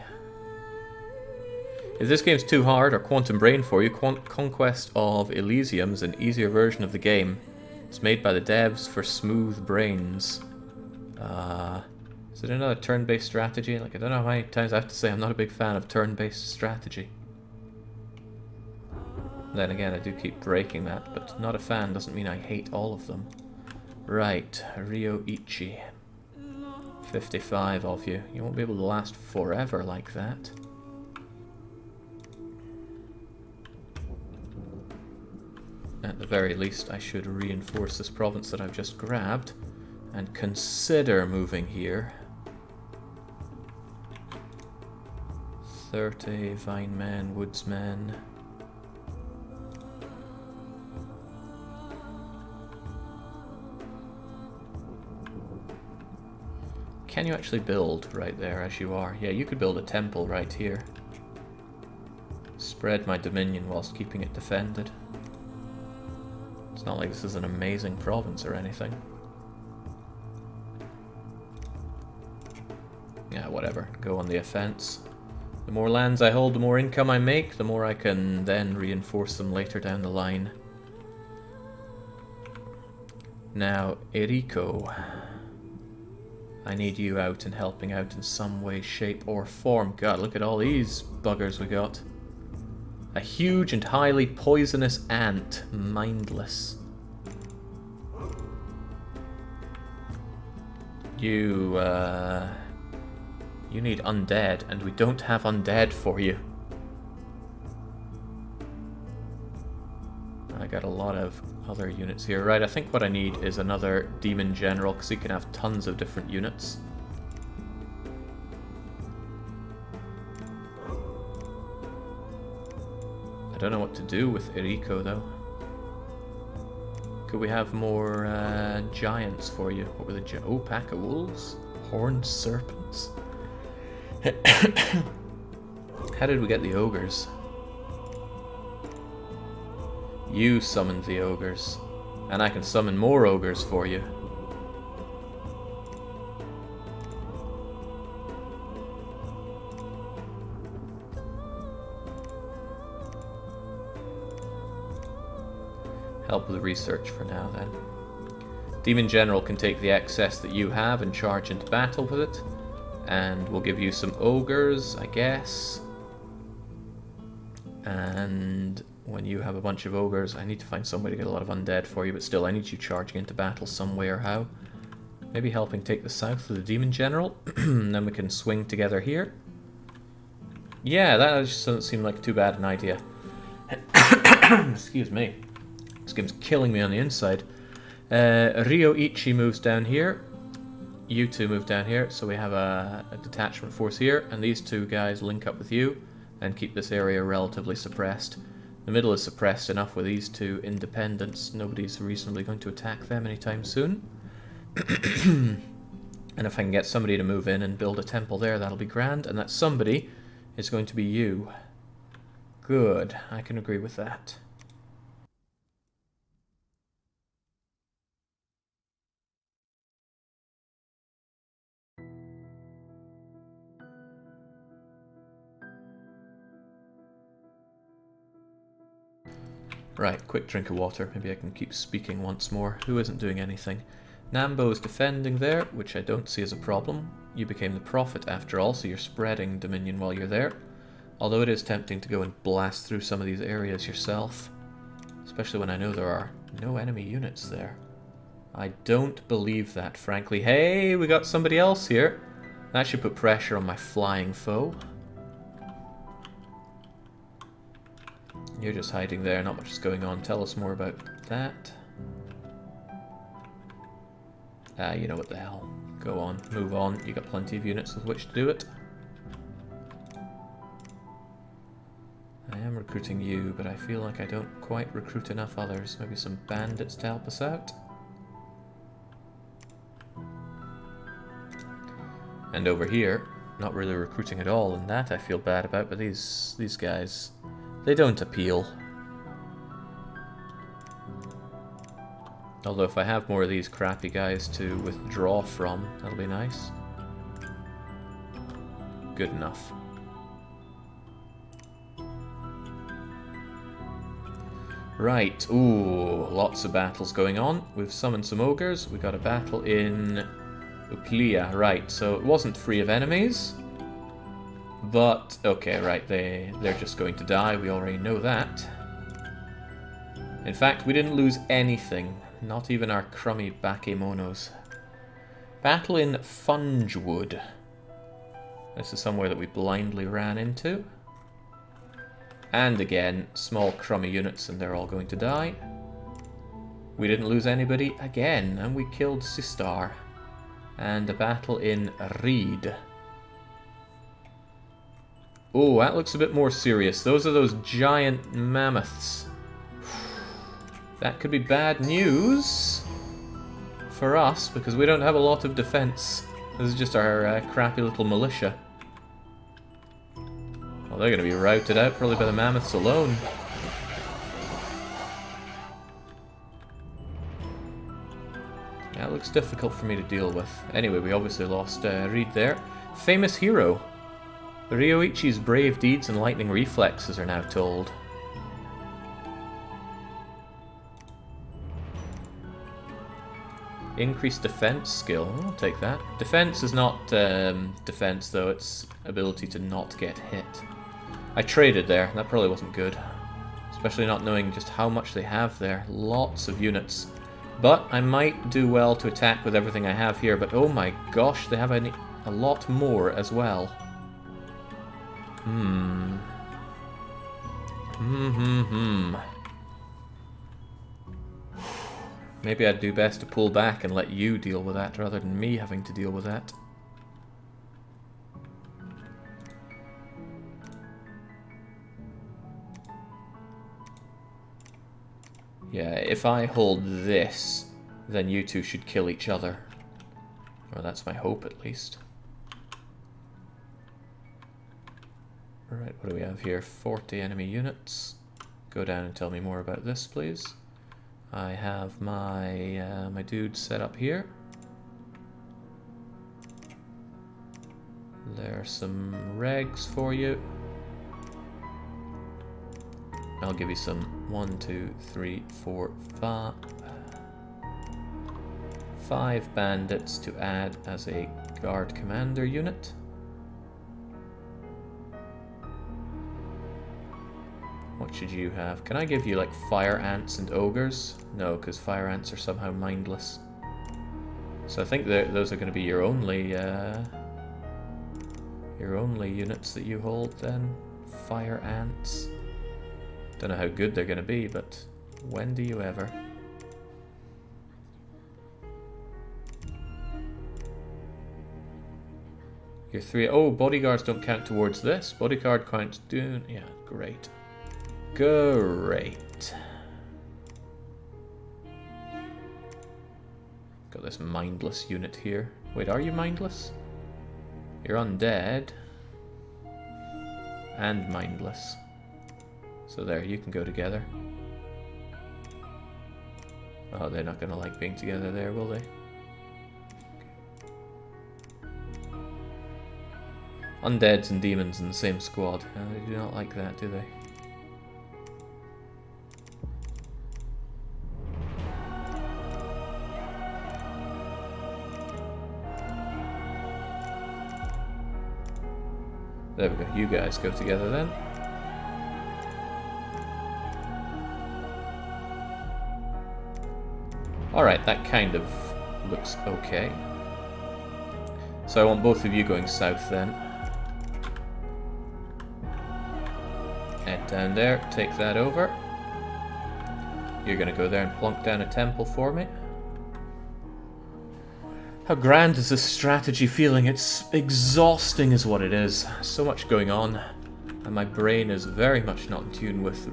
If this game's too hard or Quantum Brain for you, Conquest of Elysium is an easier version of the game. It's made by the devs for Smooth Brains. Is it another turn-based strategy? Like, I don't know how many times I have to say I'm not a big fan of turn-based strategy. Then again, I do keep breaking that, but not a fan doesn't mean I hate all of them. Right, Ryoichi. 55 of you. You won't be able to last forever like that. At the very least, I should reinforce this province that I've just grabbed and consider moving here. 30 Vinemen, Woodsmen. Can you actually build right there as you are? Yeah, you could build a temple right here. Spread my dominion whilst keeping it defended. It's not like this is an amazing province or anything. Yeah, whatever. Go on the offense. The more lands I hold, the more income I make, the more I can then reinforce them later down the line. Now, Eriko. I need you out and helping out in some way, shape, or form. God, look at all these buggers we got. A huge and highly poisonous ant. Mindless. You need undead, and we don't have undead for you. I got a lot of other units here. Right, I think what I need is another demon general, because he can have tons of different units. I don't know what to do with Eriko, though. Could we have more giants for you? What were the oh, pack of wolves? Horned serpents. How did we get the ogres? You summoned the ogres, and I can summon more ogres for you. Help with the research for now, then. Demon General can take the excess that you have and charge into battle with it, and we'll give you some ogres, I guess. And when you have a bunch of ogres, I need to find some way to get a lot of undead for you, but still, I need you charging into battle some way or how. Maybe helping take the south with the Demon General, and then we can swing together here. Yeah, that just doesn't seem like too bad an idea. Excuse me. This game's killing me on the inside. Ryoichi moves down here. You two move down here, so we have a detachment force here, and these two guys link up with you and keep this area relatively suppressed. The middle is suppressed enough with these two independents. Nobody's reasonably going to attack them anytime soon. And if I can get somebody to move in and build a temple there, that'll be grand. And that somebody is going to be you. Good. I can agree with that. Right, quick drink of water. Maybe I can keep speaking once more. Who isn't doing anything? Nambo is defending there, which I don't see as a problem. You became the prophet after all, so you're spreading dominion while you're there. Although it is tempting to go and blast through some of these areas yourself. Especially when I know there are no enemy units there. I don't believe that, frankly. Hey, we got somebody else here. That should put pressure on my flying foe. You're just hiding there, not much is going on. Tell us more about that. You know what the hell. Go on, move on. You got plenty of units with which to do it. I am recruiting you, but I feel like I don't quite recruit enough others. Maybe some bandits to help us out. And over here, not really recruiting at all, and that I feel bad about, but these guys, they don't appeal. Although if I have more of these crappy guys to withdraw from, that'll be nice. Good enough. Right, ooh, lots of battles going on. We've summoned some ogres. We got a battle in Uplia, right, so it wasn't free of enemies. But, okay, right, they're just going to die. We already know that. In fact, we didn't lose anything. Not even our crummy bakemonos. Battle in Fungewood. This is somewhere that we blindly ran into. And again, small crummy units and they're all going to die. We didn't lose anybody again, and we killed Sistar. And a battle in Reed. Oh, that looks a bit more serious. Those are those giant mammoths. That could be bad news for us, because we don't have a lot of defense. This is just our crappy little militia. Well, they're going to be routed out probably by the mammoths alone. That looks difficult for me to deal with. Anyway, we obviously lost Reed there. Famous hero. Ryoichi's brave deeds and lightning reflexes are now told. Increased defense skill. I'll take that. Defense is not defense, though. It's ability to not get hit. I traded there. That probably wasn't good. Especially not knowing just how much they have there. Lots of units. But I might do well to attack with everything I have here. But oh my gosh, they have a lot more as well. Maybe I'd do best to pull back and let you deal with that rather than me having to deal with that. Yeah, if I hold this, then you two should kill each other. Or that's my hope, at least. Alright, what do we have here? 40 enemy units. Go down and tell me more about this, please. I have my my dude set up here. There are some regs for you. I'll give you some 1, 2, 3, 4, 5 bandits to add as a guard commander unit. What should you have? Can I give you like fire ants and ogres? No, because fire ants are somehow mindless. So I think that those are going to be your only units that you hold then. Fire ants. Don't know how good they're going to be, but when do you ever? Your 3. Oh, bodyguards don't count towards this. Bodyguard counts. Yeah, great. Great. Got this mindless unit here. Wait, are you mindless? You're undead. And mindless. So there, you can go together. Oh, they're not going to like being together there, will they? Undeads and demons in the same squad. They do not like that, do they? There we go, you guys go together then. Alright, that kind of looks okay. So I want both of you going south then. Head down there, take that over. You're gonna go there and plonk down a temple for me. How grand is this strategy feeling? It's exhausting is what it is. So much going on. And my brain is very much not in tune with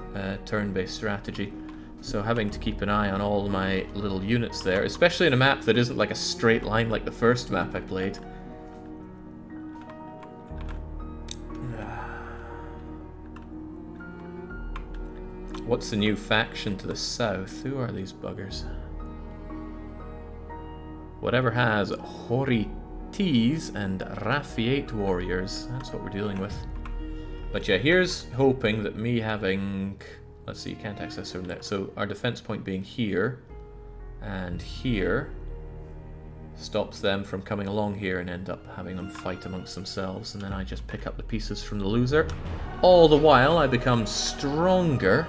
turn-based strategy. So having to keep an eye on all my little units there, especially in a map that isn't like a straight line like the first map I played. What's the new faction to the south? Who are these buggers? Whatever has Horites and Rafiate warriors. That's what we're dealing with. But yeah, here's hoping that me having... Let's see, you can't access from there. So our defense point being here and here stops them from coming along here and end up having them fight amongst themselves. And then I just pick up the pieces from the loser. All the while I become stronger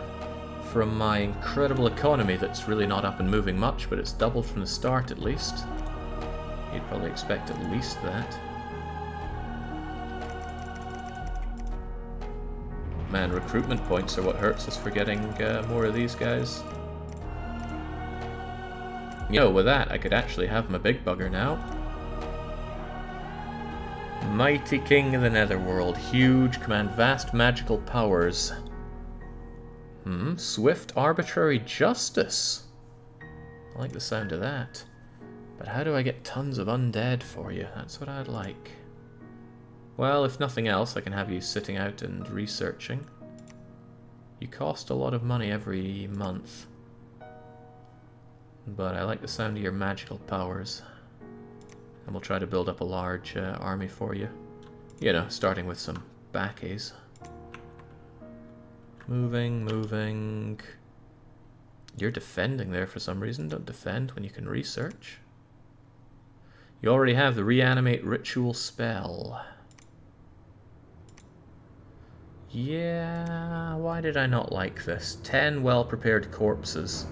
from my incredible economy that's really not up and moving much, but it's doubled from the start at least. You'd probably expect at least that. Man, recruitment points are what hurts us for getting more of these guys. You know, with that, I could actually have my big bugger now. Mighty King of the Netherworld. Huge, command vast magical powers. Swift arbitrary justice. I like the sound of that. But how do I get tons of undead for you? That's what I'd like. Well, if nothing else, I can have you sitting out and researching. You cost a lot of money every month. But I like the sound of your magical powers. And we'll try to build up a large army for you. You know, starting with some backies. Moving, moving. You're defending there for some reason. Don't defend when you can research. You already have the reanimate ritual spell. Yeah, why did I not like this? 10 well-prepared corpses.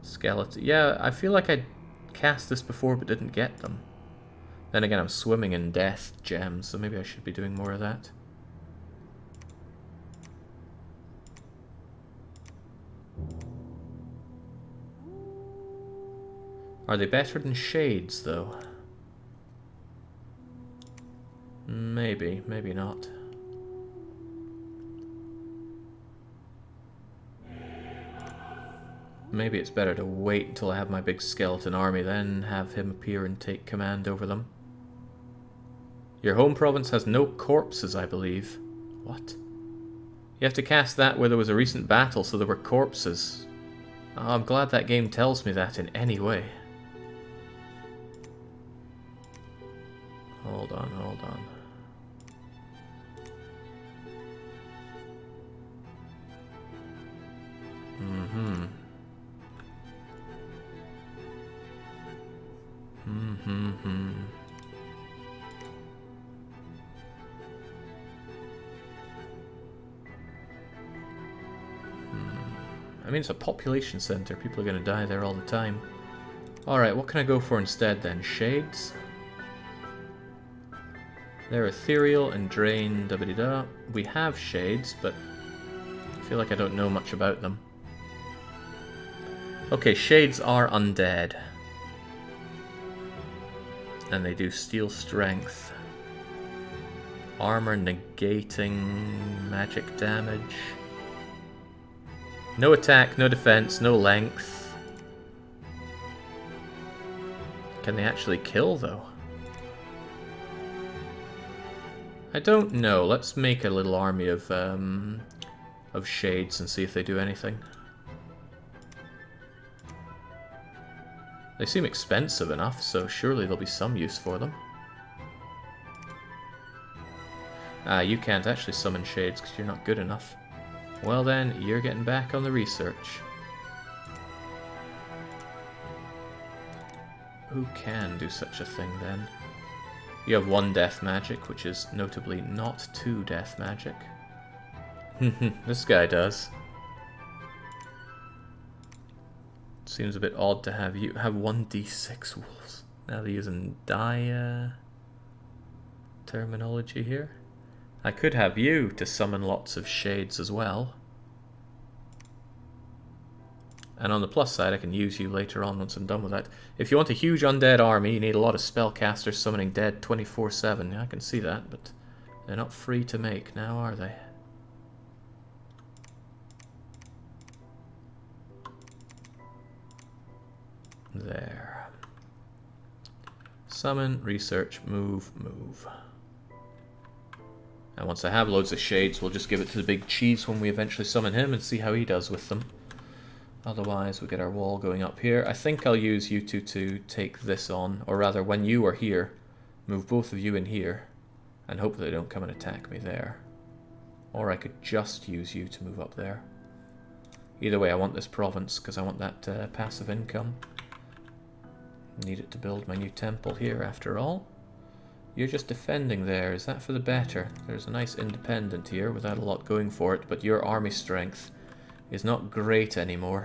Skeleton. Yeah, I feel like I cast this before but didn't get them. Then again, I'm swimming in death gems, so maybe I should be doing more of that. Are they better than Shades, though? Maybe, maybe not. Maybe it's better to wait until I have my big skeleton army, then have him appear and take command over them. Your home province has no corpses, I believe. What? You have to cast that where there was a recent battle, so there were corpses. Oh, I'm glad that game tells me that in any way. Hold on, hold on. I mean, it's a population center. People are going to die there all the time. Alright, what can I go for instead then? Shades? They're ethereal and drain, da-ba-dee-da. We have shades, but I feel like I don't know much about them. Okay, shades are undead. And they do steel strength. Armor negating magic damage. No attack, no defense, no length. Can they actually kill, though? I don't know. Let's make a little army of shades and see if they do anything. They seem expensive enough, so surely there'll be some use for them. Ah, you can't actually summon shades because you're not good enough. Well then, you're getting back on the research. Who can do such a thing then? You have 1 death magic, which is notably not 2 death magic. This guy does. Seems a bit odd to have you have 1d6 wolves. Now they're using die terminology here. I could have you to summon lots of shades as well. And on the plus side, I can use you later on once I'm done with that. If you want a huge undead army, you need a lot of spellcasters summoning dead 24/7. Yeah, I can see that, but they're not free to make now, are they? There. Summon, research, move, move. And once I have loads of shades, we'll just give it to the big cheese when we eventually summon him and see how he does with them. Otherwise, we get our wall going up here. I think I'll use you two to take this on, or rather, when you are here, move both of you in here, and hope they don't come and attack me there. Or I could just use you to move up there. Either way, I want this province, because I want that passive income. Need it to build my new temple here, after all. You're just defending there. Is that for the better? There's a nice independent here without a lot going for it, but your army strength is not great anymore.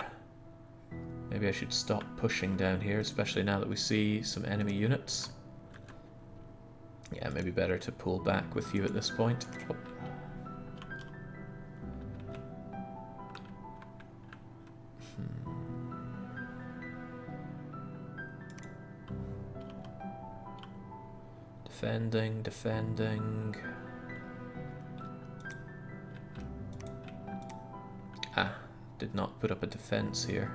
Maybe I should stop pushing down here, especially now that we see some enemy units. Yeah, maybe better to pull back with you at this point. Oh. Defending, defending. Ah, did not put up a defense here.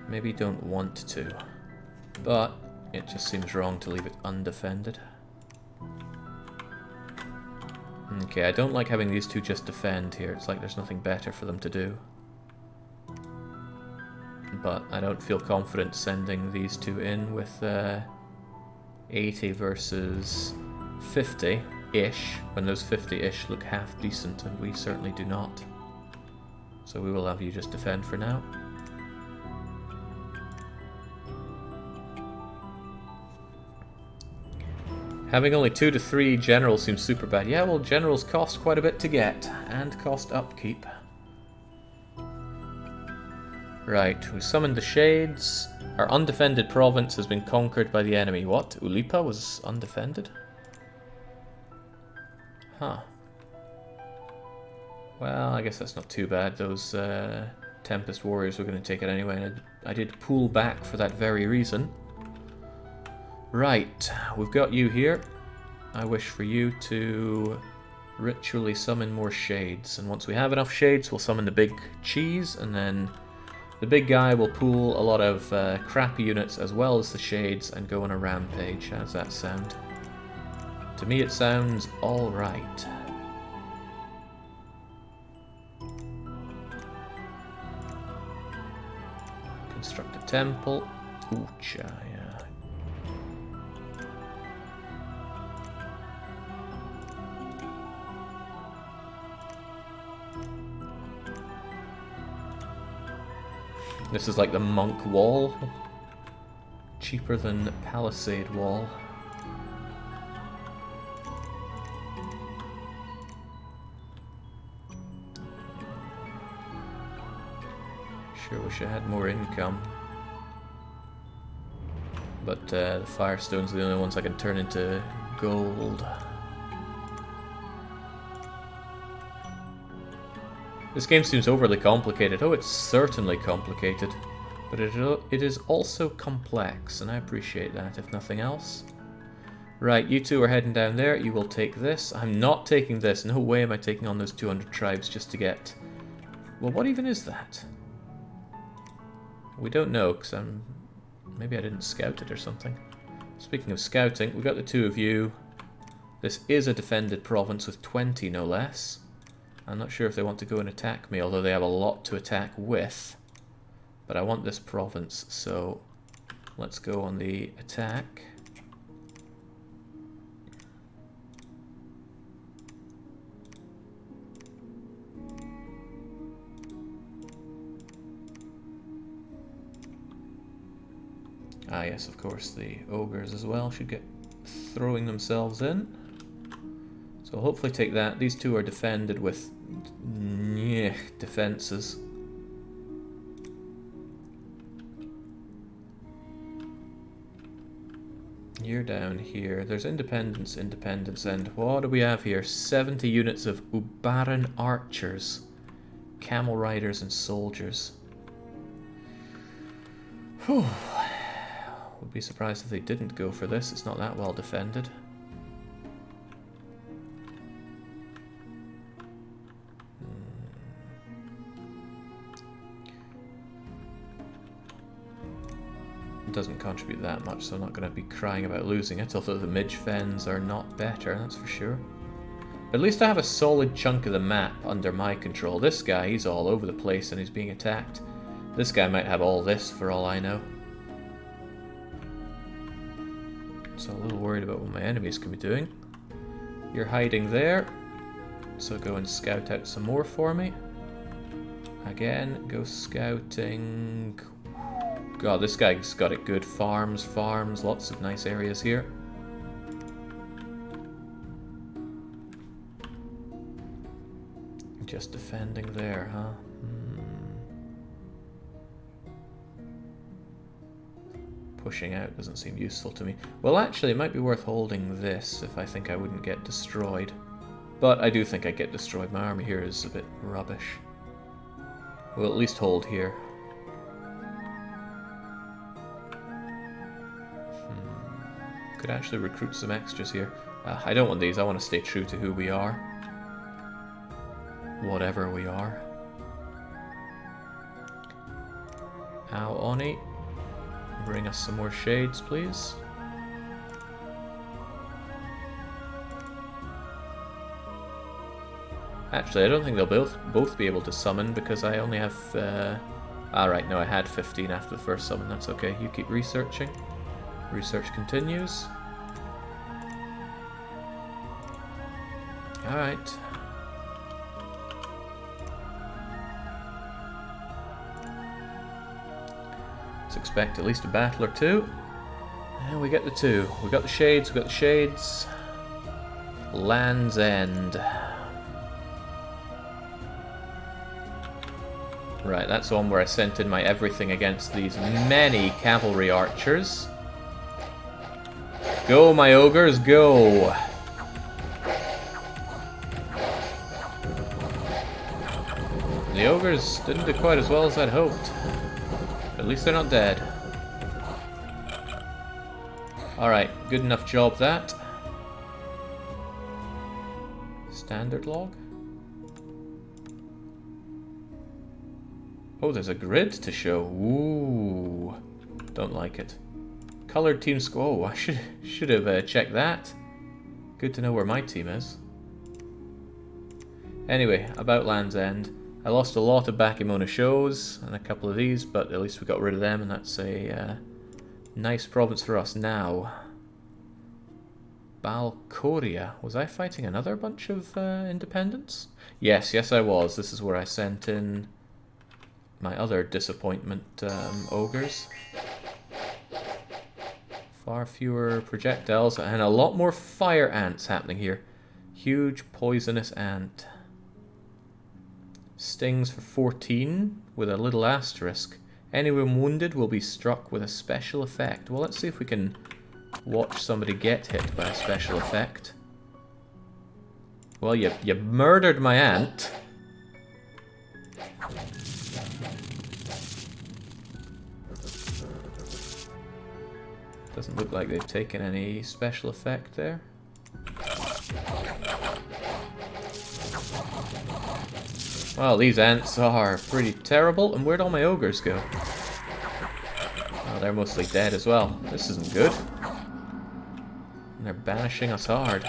Maybe don't want to, but it just seems wrong to leave it undefended. Okay, I don't like having these two just defend here. It's like there's nothing better for them to do. But I don't feel confident sending these two in with 80 versus 50-ish, when those 50-ish look half decent, and we certainly do not. So we will have you just defend for now. Having only 2 to 3 generals seems super bad. Yeah, well, generals cost quite a bit to get, and cost upkeep. Right, we summoned the Shades. Our undefended province has been conquered by the enemy. What? Ulipa was undefended? Huh. Well, I guess that's not too bad. Those Tempest Warriors were going to take it anyway, and I did pull back for that very reason. Right, we've got you here. I wish for you to ritually summon more Shades, and once we have enough Shades, we'll summon the big cheese, and then the big guy will pool a lot of crappy units as well as the Shades and go on a rampage. How does that sound? To me it sounds alright. Construct a temple. Ooh-cha, yeah. This is like the monk wall. Cheaper than palisade wall. Sure wish I had more income. But the Firestones are the only ones I can turn into gold. This game seems overly complicated. Oh, it's certainly complicated. But it is also complex, and I appreciate that, if nothing else. Right, you two are heading down there. You will take this. I'm not taking this. No way am I taking on those 200 tribes just to get... Well, what even is that? We don't know, because maybe I didn't scout it or something. Speaking of scouting, we've got the two of you. This is a defended province with 20, no less. I'm not sure if they want to go and attack me, although they have a lot to attack with. But I want this province, so let's go on the attack. Ah yes, of course, the ogres as well should get throwing themselves in. So hopefully take that. These two are defended with defenses. You're down here. There's Independence, Independence, and what do we have here? 70 units of Ubaran archers, camel riders, and soldiers. Whew. Would be surprised if they didn't go for this. It's not that well defended. Doesn't contribute that much, so I'm not going to be crying about losing it, although the Midge Fens are not better, that's for sure. But at least I have a solid chunk of the map under my control. This guy, he's all over the place and he's being attacked. This guy might have all this for all I know. So I'm a little worried about what my enemies can be doing. You're hiding there, so go and scout out some more for me. Again, go scouting. God, this guy's got it good. Farms, lots of nice areas here. Just defending there, huh? Pushing out doesn't seem useful to me. Well, actually, it might be worth holding this if I think I wouldn't get destroyed. But I do think I get destroyed. My army here is a bit rubbish. We'll at least hold here. Could actually recruit some extras here. I don't want these. I want to stay true to who we are. Whatever we are. Ow, Oni. Bring us some more shades, please. Actually, I don't think they'll both be able to summon because I only have... Alright, no, I had 15 after the first summon. That's okay. You keep researching. Research continues. Alright. Let's expect at least a battle or two. And we get the two. We got the shades, we got the shades. Land's End. Right, that's the one where I sent in my everything against these many cavalry archers. Go, my ogres, go! The ogres didn't do quite as well as I'd hoped. At least they're not dead. Alright, good enough job that. Standard log? Oh, there's a grid to show. Ooh. Don't like it. Colored team score. Oh, I should have checked that. Good to know where my team is. Anyway, about Land's End. I lost a lot of Bakimona shows and a couple of these, but at least we got rid of them, and that's a nice province for us now. Balcoria. Was I fighting another bunch of independents? Yes, I was. This is where I sent in my other disappointment ogres. Far fewer projectiles and a lot more fire ants happening here. Huge poisonous ant. Stings for 14 with a little asterisk. Anyone wounded will be struck with a special effect. Well, let's see if we can watch somebody get hit by a special effect. Well, you murdered my ant. Doesn't look like they've taken any special effect there. Well, these ants are pretty terrible. And where'd all my ogres go? Oh, they're mostly dead as well. This isn't good. And they're banishing us hard.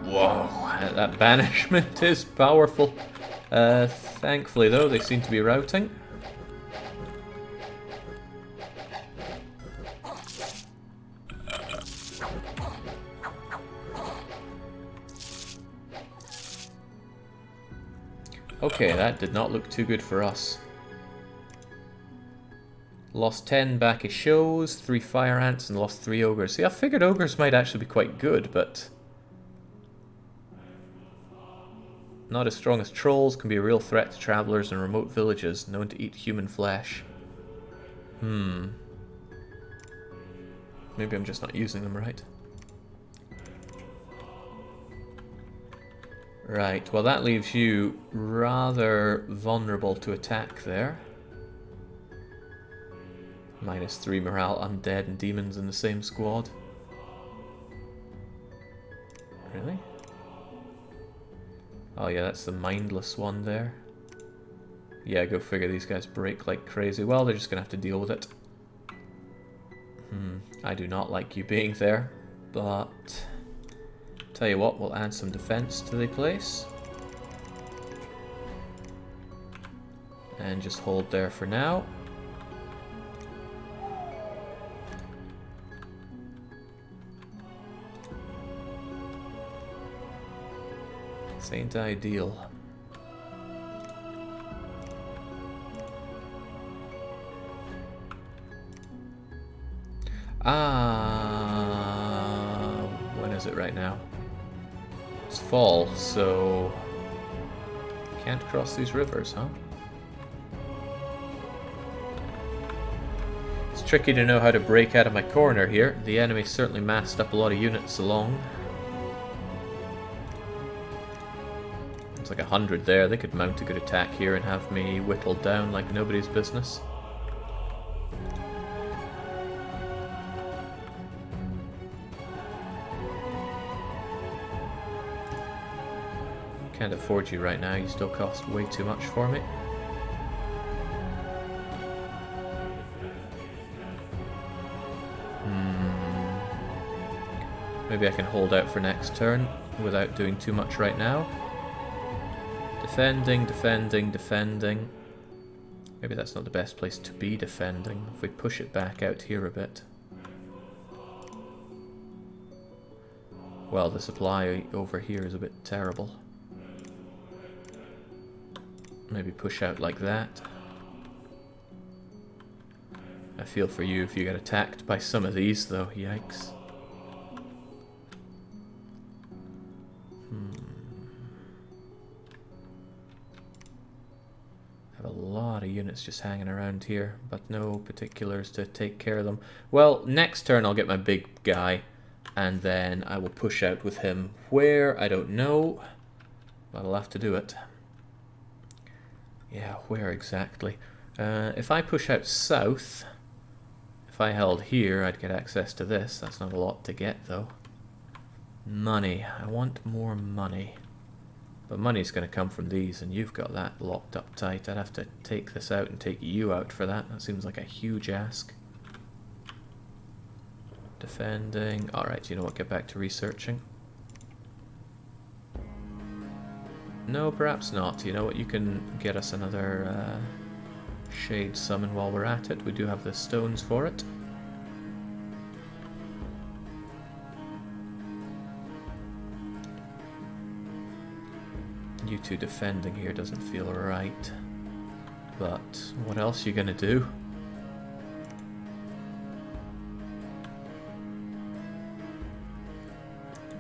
Whoa, that banishment is powerful. Thankfully, though, they seem to be routing. Okay, that did not look too good for us. Lost 10 Baki shows, 3 fire ants, and lost 3 ogres. See, I figured ogres might actually be quite good, but not as strong as trolls, can be a real threat to travelers in remote villages known to eat human flesh. Maybe I'm just not using them right. Right, well that leaves you rather vulnerable to attack there. -3 morale, undead and demons in the same squad. Really? Oh yeah, that's the mindless one there. Yeah, go figure, these guys break like crazy. Well, they're just gonna have to deal with it. I do not like you being there, but tell you what, we'll add some defense to the place. And just hold there for now. This ain't ideal. When is it right now? It's fall, so can't cross these rivers, huh? It's tricky to know how to break out of my corner here. The enemy certainly massed up a lot of units along. It's like 100 there. They could mount a good attack here and have me whittled down like nobody's business. Can't afford you right now, you still cost way too much for me. Maybe I can hold out for next turn without doing too much right now. Defending, defending, defending. Maybe that's not the best place to be defending. If we push it back out here a bit. Well, the supply over here is a bit terrible. Maybe push out like that. I feel for you if you get attacked by some of these though, yikes. Have a lot of units just hanging around here, but no particulars to take care of them. Well, next turn I'll get my big guy, and then I will push out with him. Where? I don't know, but I'll have to do it. Yeah, where exactly? If I push out south, if I held here, I'd get access to this. That's not a lot to get, though. Money. I want more money. But money's going to come from these, and you've got that locked up tight. I'd have to take this out and take you out for that. That seems like a huge ask. Defending. Alright, you know what? Get back to researching. No, perhaps not. You know what? You can get us another Shade Summon while we're at it. We do have the stones for it. You two defending here doesn't feel right. But what else are you gonna do?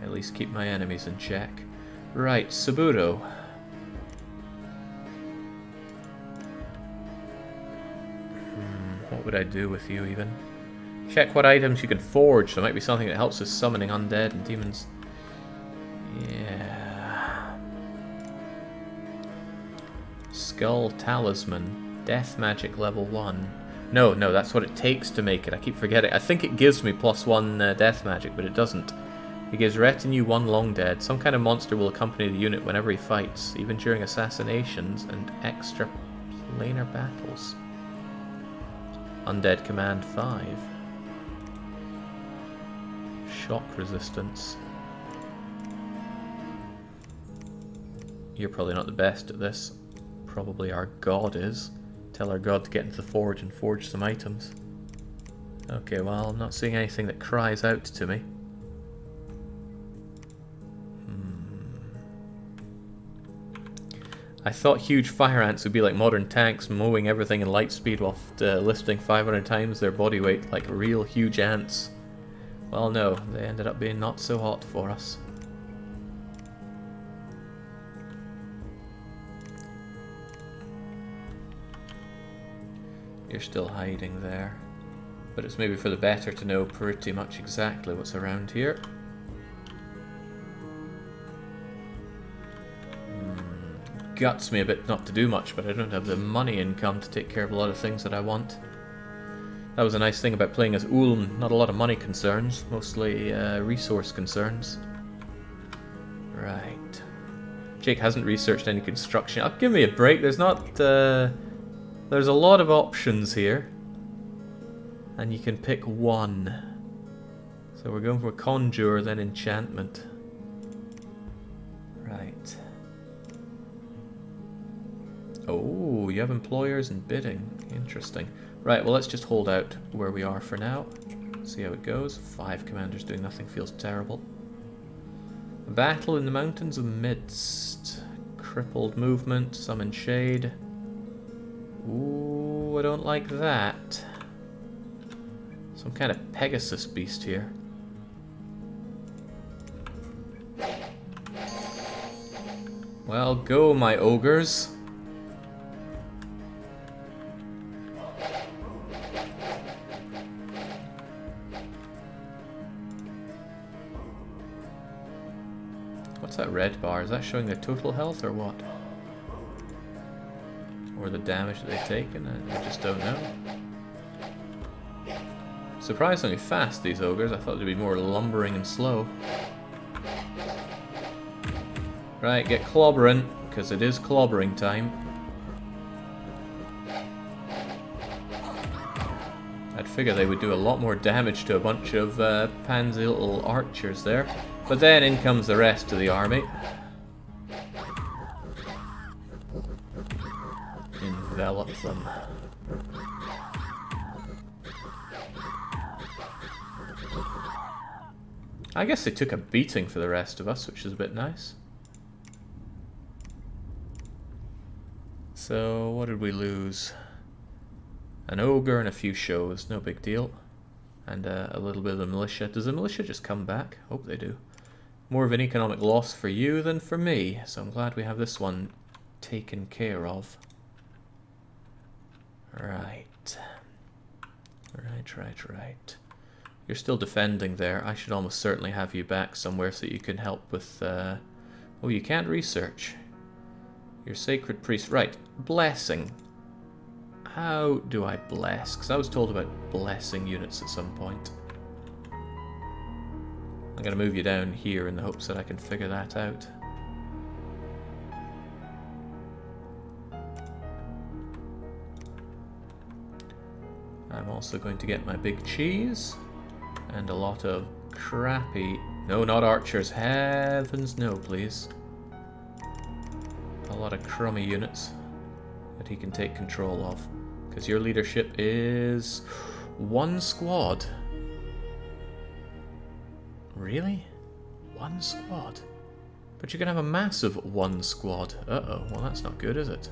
At least keep my enemies in check. Right, Saburo. What would I do with you even? Check what items you can forge. There might be something that helps with summoning undead and demons. Yeah. Skull Talisman. Death Magic level 1. No, that's what it takes to make it. I keep forgetting. I think it gives me +1 Death Magic, but it doesn't. It gives retinue 1 long dead. Some kind of monster will accompany the unit whenever he fights, even during assassinations and extra planar battles. Undead command 5. Shock resistance. You're probably not the best at this. Probably our god is. Tell our god to get into the forge and forge some items. Okay, well, I'm not seeing anything that cries out to me. I thought huge fire ants would be like modern tanks, mowing everything in light speed while lifting 500 times their body weight like real huge ants. Well, no, they ended up being not so hot for us. You're still hiding there. But it's maybe for the better to know pretty much exactly what's around here. Guts me a bit not to do much, but I don't have the money income to take care of a lot of things that I want. That was a nice thing about playing as Ulm. Not a lot of money concerns, mostly resource concerns. Right. Jake hasn't researched any construction. Oh, give me a break. There's not... there's a lot of options here. And you can pick one. So we're going for Conjure, then Enchantment. Right. Oh, you have employers and bidding. Interesting. Right, well let's just hold out where we are for now. See how it goes. 5 commanders doing nothing feels terrible. A battle in the mountains amidst. Crippled movement, summon shade. Ooh, I don't like that. Some kind of Pegasus beast here. Well, go my ogres. What's that red bar? Is that showing their total health or what? Or the damage that they've taken? I just don't know. Surprisingly fast, these ogres. I thought they'd be more lumbering and slow. Right, get clobbering, because it is clobbering time. I'd figure they would do a lot more damage to a bunch of pansy little archers there. But then in comes the rest of the army. Envelop them. I guess they took a beating for the rest of us, which is a bit nice. So, what did we lose? An ogre and a few shows, no big deal. And a little bit of the militia. Does the militia just come back? Hope they do. More of an economic loss for you than for me, so I'm glad we have this one taken care of. Right. Right. You're still defending there. I should almost certainly have you back somewhere so that you can help with... Oh, you can't research. Your sacred priest. Right. Blessing. How do I bless? Because I was told about blessing units at some point. I'm going to move you down here in the hopes that I can figure that out. I'm also going to get my big cheese. And a lot of crappy... No, not archers. Heavens no, please. A lot of crummy units that he can take control of. Because your leadership is... 1 squad. Really? 1 squad? But you're going to have a massive 1 squad. Uh-oh, well that's not good, is it?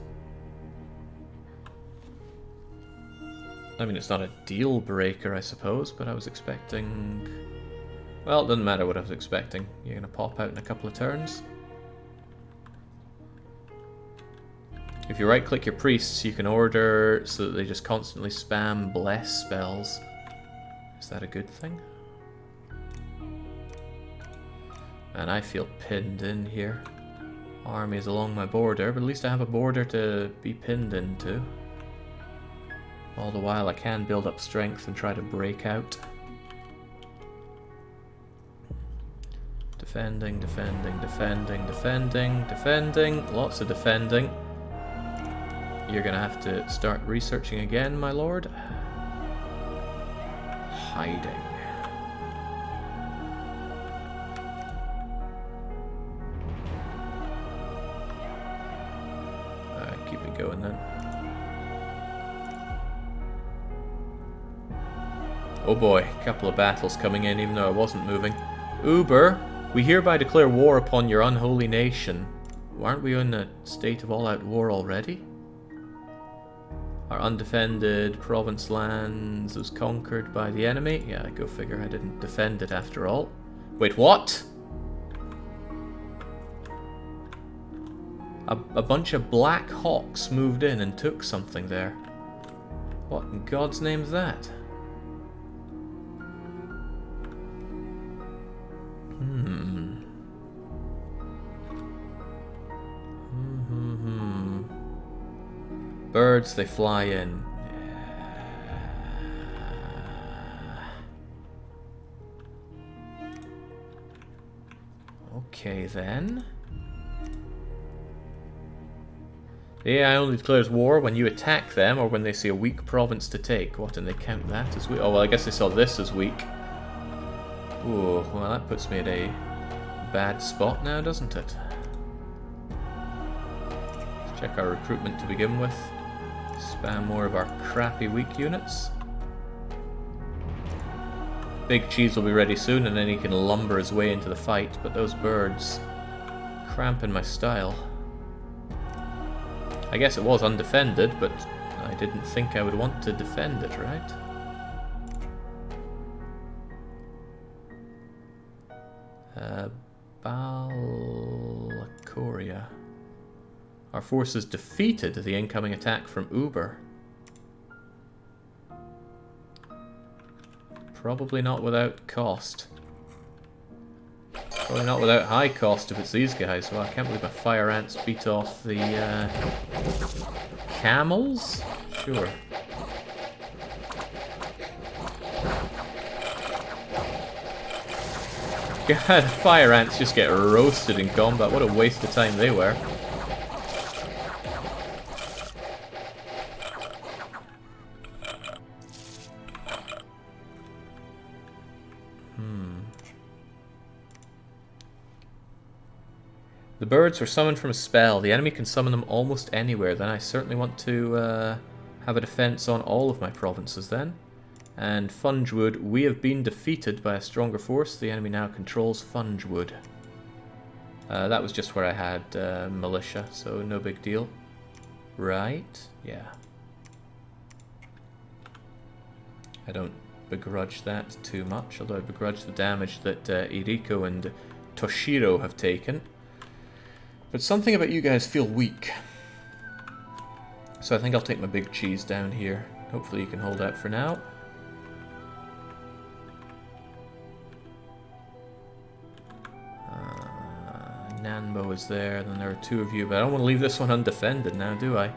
I mean, it's not a deal breaker, I suppose, but I was expecting... Well, it doesn't matter what I was expecting. You're going to pop out in a couple of turns. If you right-click your priests, you can order so that they just constantly spam bless spells. Is that a good thing? And I feel pinned in here. Armies along my border, but at least I have a border to be pinned into. All the while I can build up strength and try to break out. Defending. Lots of defending. You're gonna have to start researching again, my lord. Hiding. Keep it going then. Oh boy, a couple of battles coming in even though I wasn't moving. Uber, we hereby declare war upon your unholy nation. Aren't we in a state of all-out war already? Our undefended province lands was conquered by the enemy. Yeah, go figure, I didn't defend it after all. Wait, what? A bunch of Black Hawks moved in and took something there. What in God's name's that? Birds, they fly in. Okay then. The AI only declares war when you attack them or when they see a weak province to take. What, and they count that as weak? Oh, well, I guess they saw this as weak. Ooh, well, that puts me at a bad spot now, doesn't it? Let's check our recruitment to begin with. Spam more of our crappy weak units. Big Cheese will be ready soon, and then he can lumber his way into the fight, but those birds cramping my style. I guess it was undefended, but I didn't think I would want to defend it, right? Balcoria. Our forces defeated the incoming attack from Uber. Probably not without cost. Probably not without high cost if it's these guys. Well, I can't believe my fire ants beat off the camels? Sure. God, fire ants just get roasted in combat. What a waste of time they were. The birds were summoned from a spell. The enemy can summon them almost anywhere. Then I certainly want to have a defense on all of my provinces then. And Fungewood, we have been defeated by a stronger force. The enemy now controls Fungewood. That was just where I had militia, so no big deal. Right? Yeah. I don't begrudge that too much, although I begrudge the damage that Iriko and Toshiro have taken. But something about you guys feel weak. So I think I'll take my Big Cheese down here. Hopefully you can hold out for now. Nanbo is there, then there are two of you, but I don't want to leave this one undefended now, do I?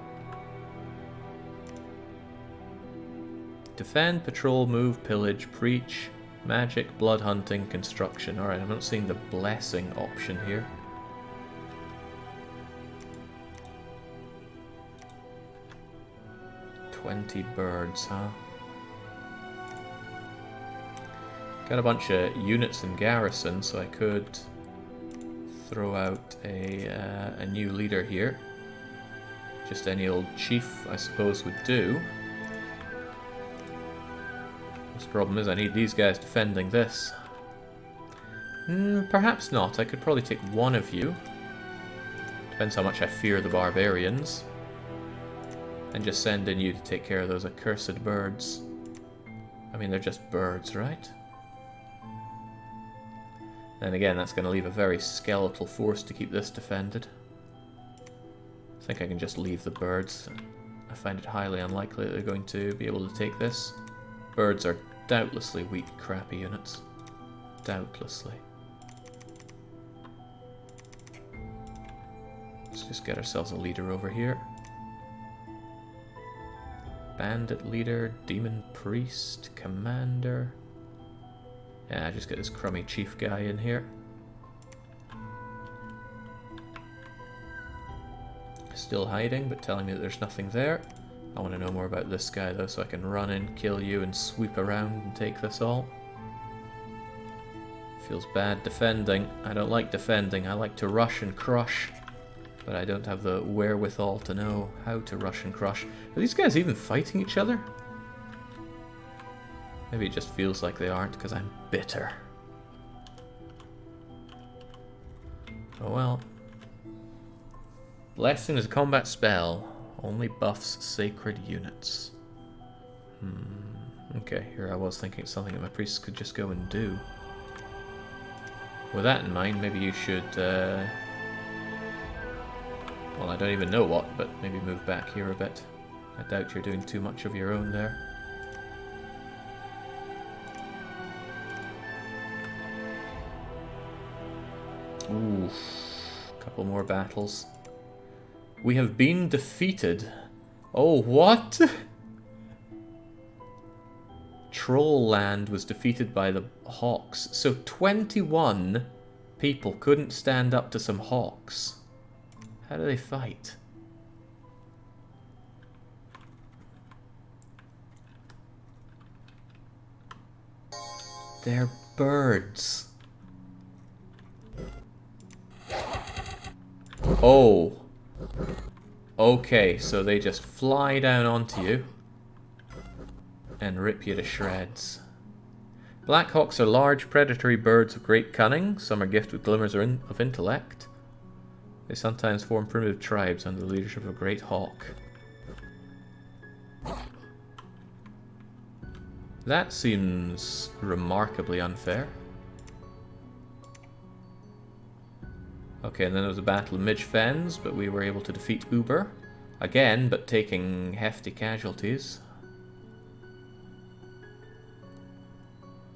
Defend, patrol, move, pillage, preach, magic, blood hunting, construction. Alright, I'm not seeing the blessing option here. Birds, huh? Got a bunch of units in garrison, so I could throw out a new leader here. Just any old chief, I suppose, would do. The problem is I need these guys defending this. Perhaps not. I could probably take one of you. Depends how much I fear the barbarians. And just send in you to take care of those accursed birds. I mean, they're just birds, right? And again, that's going to leave a very skeletal force to keep this defended. I think I can just leave the birds. I find it highly unlikely that they're going to be able to take this. Birds are doubtlessly weak, crappy units. Doubtlessly. Let's just get ourselves a leader over here. Bandit leader, demon priest, commander. Yeah, just get this crummy chief guy in here. Still hiding, but telling me that there's nothing there. I want to know more about this guy though, so I can run in, kill you, and sweep around and take this all. Feels bad defending. I don't like defending. I like to rush and crush. But I don't have the wherewithal to know how to rush and crush. Are these guys even fighting each other? Maybe it just feels like they aren't because I'm bitter. Oh well. Blessing is a combat spell. Only buffs sacred units. Okay, here I was thinking something that my priests could just go and do. With that in mind, maybe you should... well, I don't even know what, but maybe move back here a bit. I doubt you're doing too much of your own there. Ooh, a couple more battles. We have been defeated. Oh, what? Troll Land was defeated by the Hawks. So 21 people couldn't stand up to some Hawks. How do they fight? They're birds. Oh. Okay, so they just fly down onto you and rip you to shreds. Blackhawks are large predatory birds of great cunning. Some are gifted with glimmers of intellect. They sometimes form primitive tribes under the leadership of a great hawk. That seems remarkably unfair. Okay, and then there was a battle of Midge Fens, but we were able to defeat Uber. Again, but taking hefty casualties.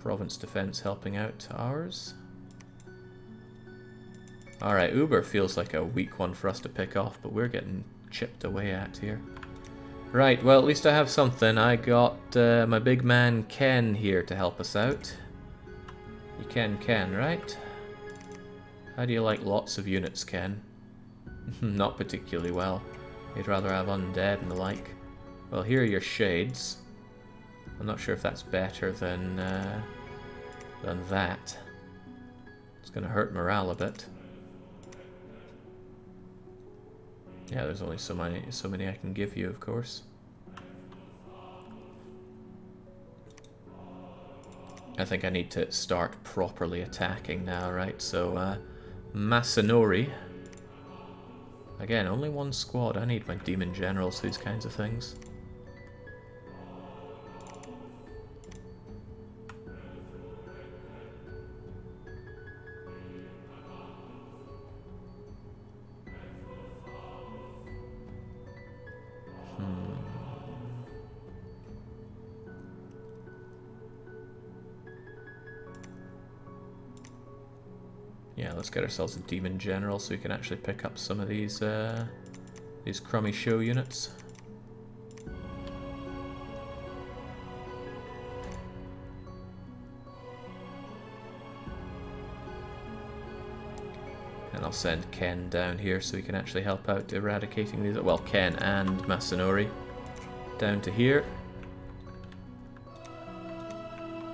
Province Defense helping out ours. Alright, Uber feels like a weak one for us to pick off, but we're getting chipped away at here. Right, well, at least I have something. I got my big man Ken here to help us out. You Ken, right? How do you like lots of units, Ken? Not particularly well. You'd rather have undead and the like. Well, here are your shades. I'm not sure if that's better than that. It's going to hurt morale a bit. Yeah, there's only so many I can give you, of course. I think I need to start properly attacking now, right? So, Masanori. Again, only one squad. I need my demon generals for these kinds of things. Yeah, let's get ourselves a demon general so we can actually pick up some of these crummy show units. And I'll send Ken down here so he can actually help out eradicating these. Well, Ken and Masanori down to here.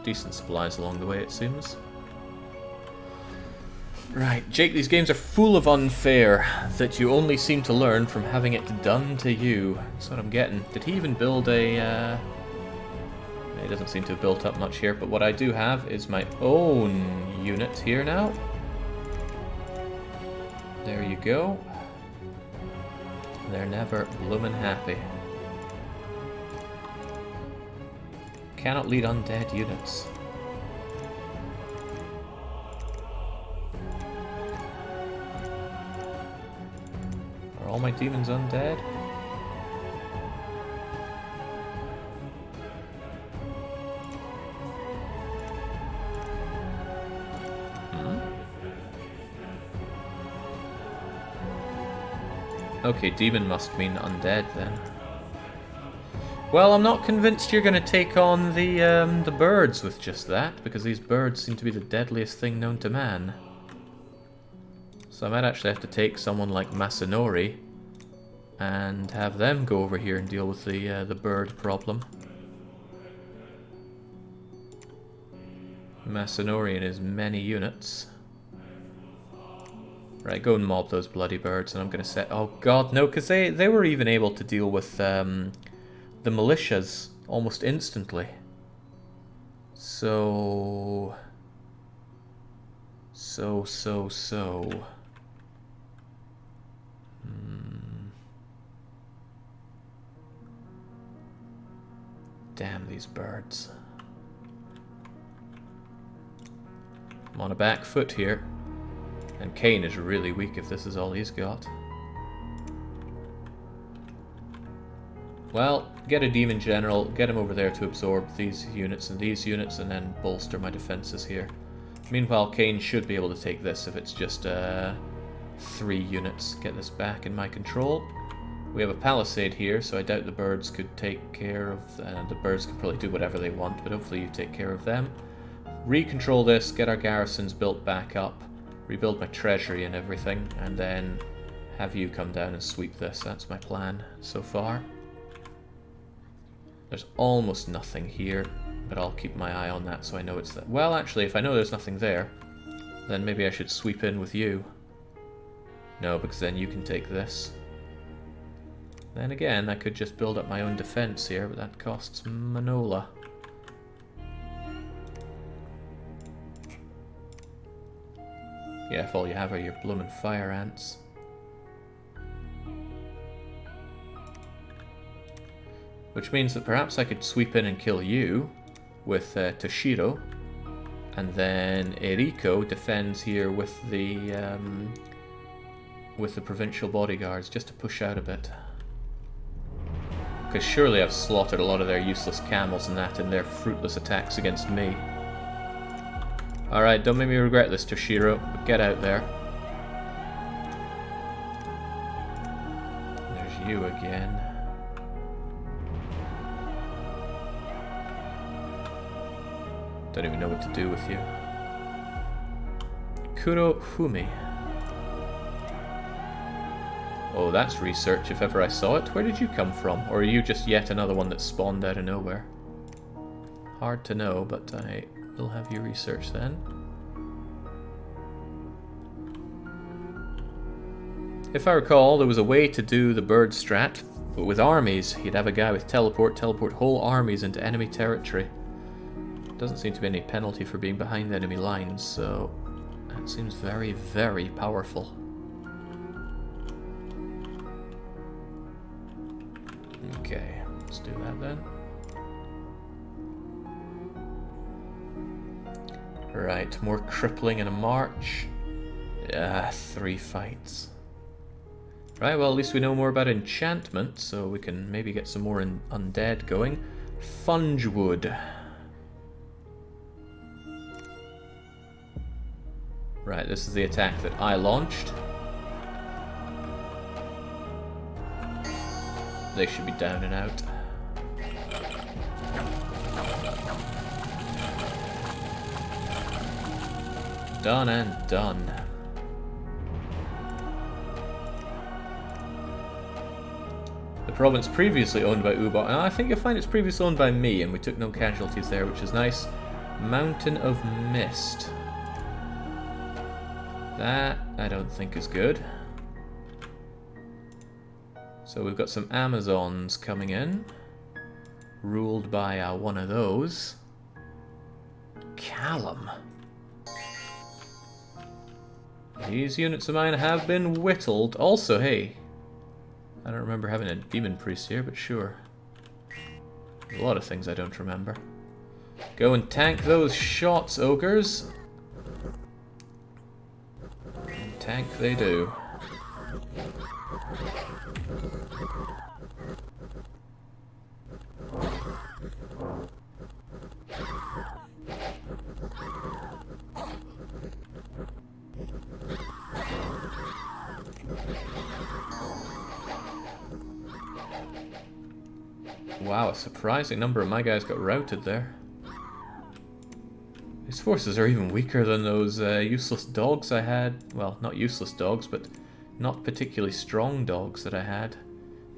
Decent supplies along the way, it seems. Right, Jake, these games are full of unfair that you only seem to learn from having it done to you. That's what I'm getting. Did he even build a... He doesn't seem to have built up much here, but what I do have is my own unit here now. There you go. They're never bloomin' happy. Cannot lead undead units. Are all my demons undead? Okay, demon must mean undead then. Well, I'm not convinced you're going to take on the birds with just that, because these birds seem to be the deadliest thing known to man. So I might actually have to take someone like Masanori and have them go over here and deal with the bird problem. Masanori and his many units. Right, go and mob those bloody birds, and I'm going to set... Oh god, no, because they were even able to deal with the militias almost instantly. So... Damn these birds. I'm on a back foot here. And Kane is really weak if this is all he's got. Well, get a demon general, get him over there to absorb these units, and then bolster my defenses here. Meanwhile, Kane should be able to take this if it's just 3 units. Get this back in my control. We have a palisade here, so I doubt the birds could take care of... the birds can probably do whatever they want, but hopefully you take care of them. Recontrol this, get our garrisons built back up, rebuild my treasury and everything, and then have you come down and sweep this. That's my plan so far. There's almost nothing here, but I'll keep my eye on that so I know it's there. Well, actually, if I know there's nothing there, then maybe I should sweep in with you. No, because then you can take this. Then again, I could just build up my own defense here, but that costs Manola. Yeah, if all you have are your bloomin' fire ants. Which means that perhaps I could sweep in and kill you with Toshiro, and then Eriko defends here with the provincial bodyguards, just to push out a bit. Because surely I've slaughtered a lot of their useless camels and that in their fruitless attacks against me. Alright, don't make me regret this, Toshiro, but get out there. There's you again. Don't even know what to do with you. Kurohumi. Oh, that's research if ever I saw it. Where did you come from? Or are you just yet another one that spawned out of nowhere? Hard to know, but I will have you research then. If I recall, there was a way to do the bird strat, but with armies. You'd have a guy with teleport whole armies into enemy territory. Doesn't seem to be any penalty for being behind enemy lines, so that seems very, very powerful. Okay, let's do that then. Right, more crippling in a march. 3 fights. Right, well at least we know more about enchantment, so we can maybe get some more undead going. Fungewood. Right, this is the attack that I launched. They should be down and out. Done and done. The province previously owned by Ubok, and I think you'll find it's previously owned by me, and we took no casualties there, which is nice. Mountain of Mist. That I don't think is good. So we've got some Amazons coming in, ruled by one of those. Callum. These units of mine have been whittled. Also, hey, I don't remember having a demon priest here, but sure. There's a lot of things I don't remember. Go and tank those shots, ogres. And tank they do. Wow, a surprising number of my guys got routed there. These forces are even weaker than those useless dogs I had. Well, not useless dogs, but not particularly strong dogs that I had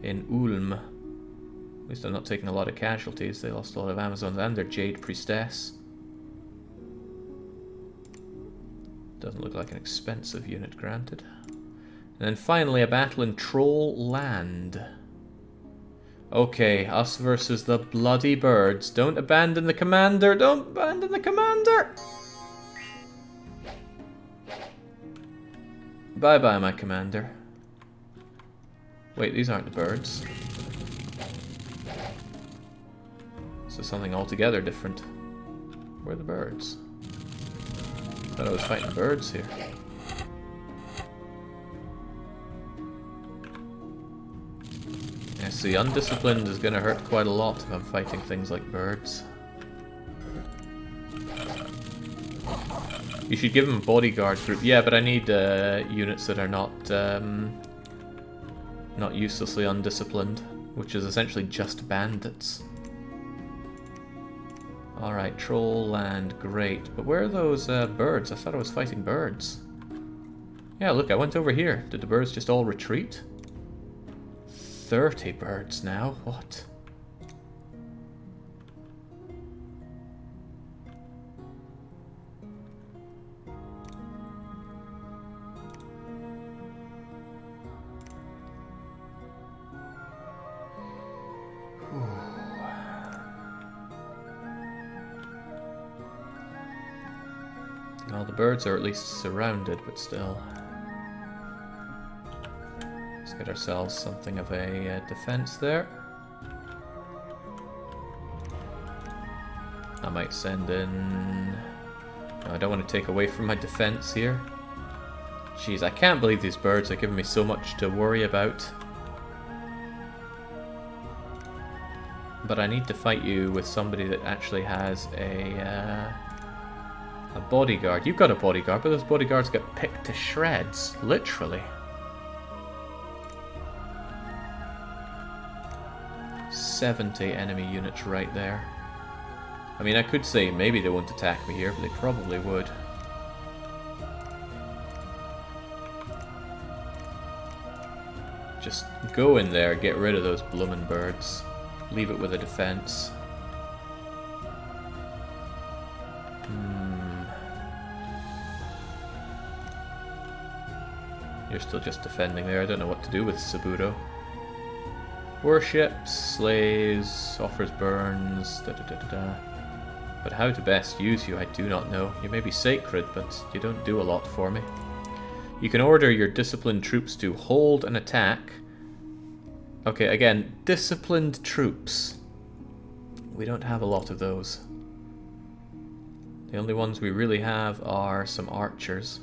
in Ulm. At least I'm not taking a lot of casualties. They lost a lot of Amazons and their Jade Priestess. Doesn't look like an expensive unit, granted. And then finally a battle in Troll Land. Okay, us versus the bloody birds. Don't abandon the commander! Don't abandon the commander! Bye-bye, my commander. Wait, these aren't the birds. This is something altogether different. Where are the birds? I thought I was fighting birds here. Yeah, See, undisciplined is going to hurt quite a lot if I'm fighting things like birds. You should give him a bodyguard group. Yeah, but I need units that are not uselessly undisciplined, which is essentially just bandits. Alright, troll land, great. But where are those birds? I thought I was fighting birds. Yeah, look, I went over here. Did the birds just all retreat? 30 birds now? What? Well, the birds are at least surrounded, but still. Let's get ourselves something of a defense there. I might send in... No, I don't want to take away from my defense here. Jeez, I can't believe these birds are giving me so much to worry about. But I need to fight you with somebody that actually has a bodyguard. You've got a bodyguard, but those bodyguards get picked to shreds, literally. 70 enemy units right there. I mean, I could say maybe they won't attack me here, but they probably would. Just go in there, get rid of those bloomin' birds. Leave it with a defense. You're still just defending there. I don't know what to do with Saburo. Worships, slays, offers burns, But how to best use you, I do not know. You may be sacred, but you don't do a lot for me. You can order your disciplined troops to hold an attack. Okay, again, disciplined troops. We don't have a lot of those. The only ones we really have are some archers.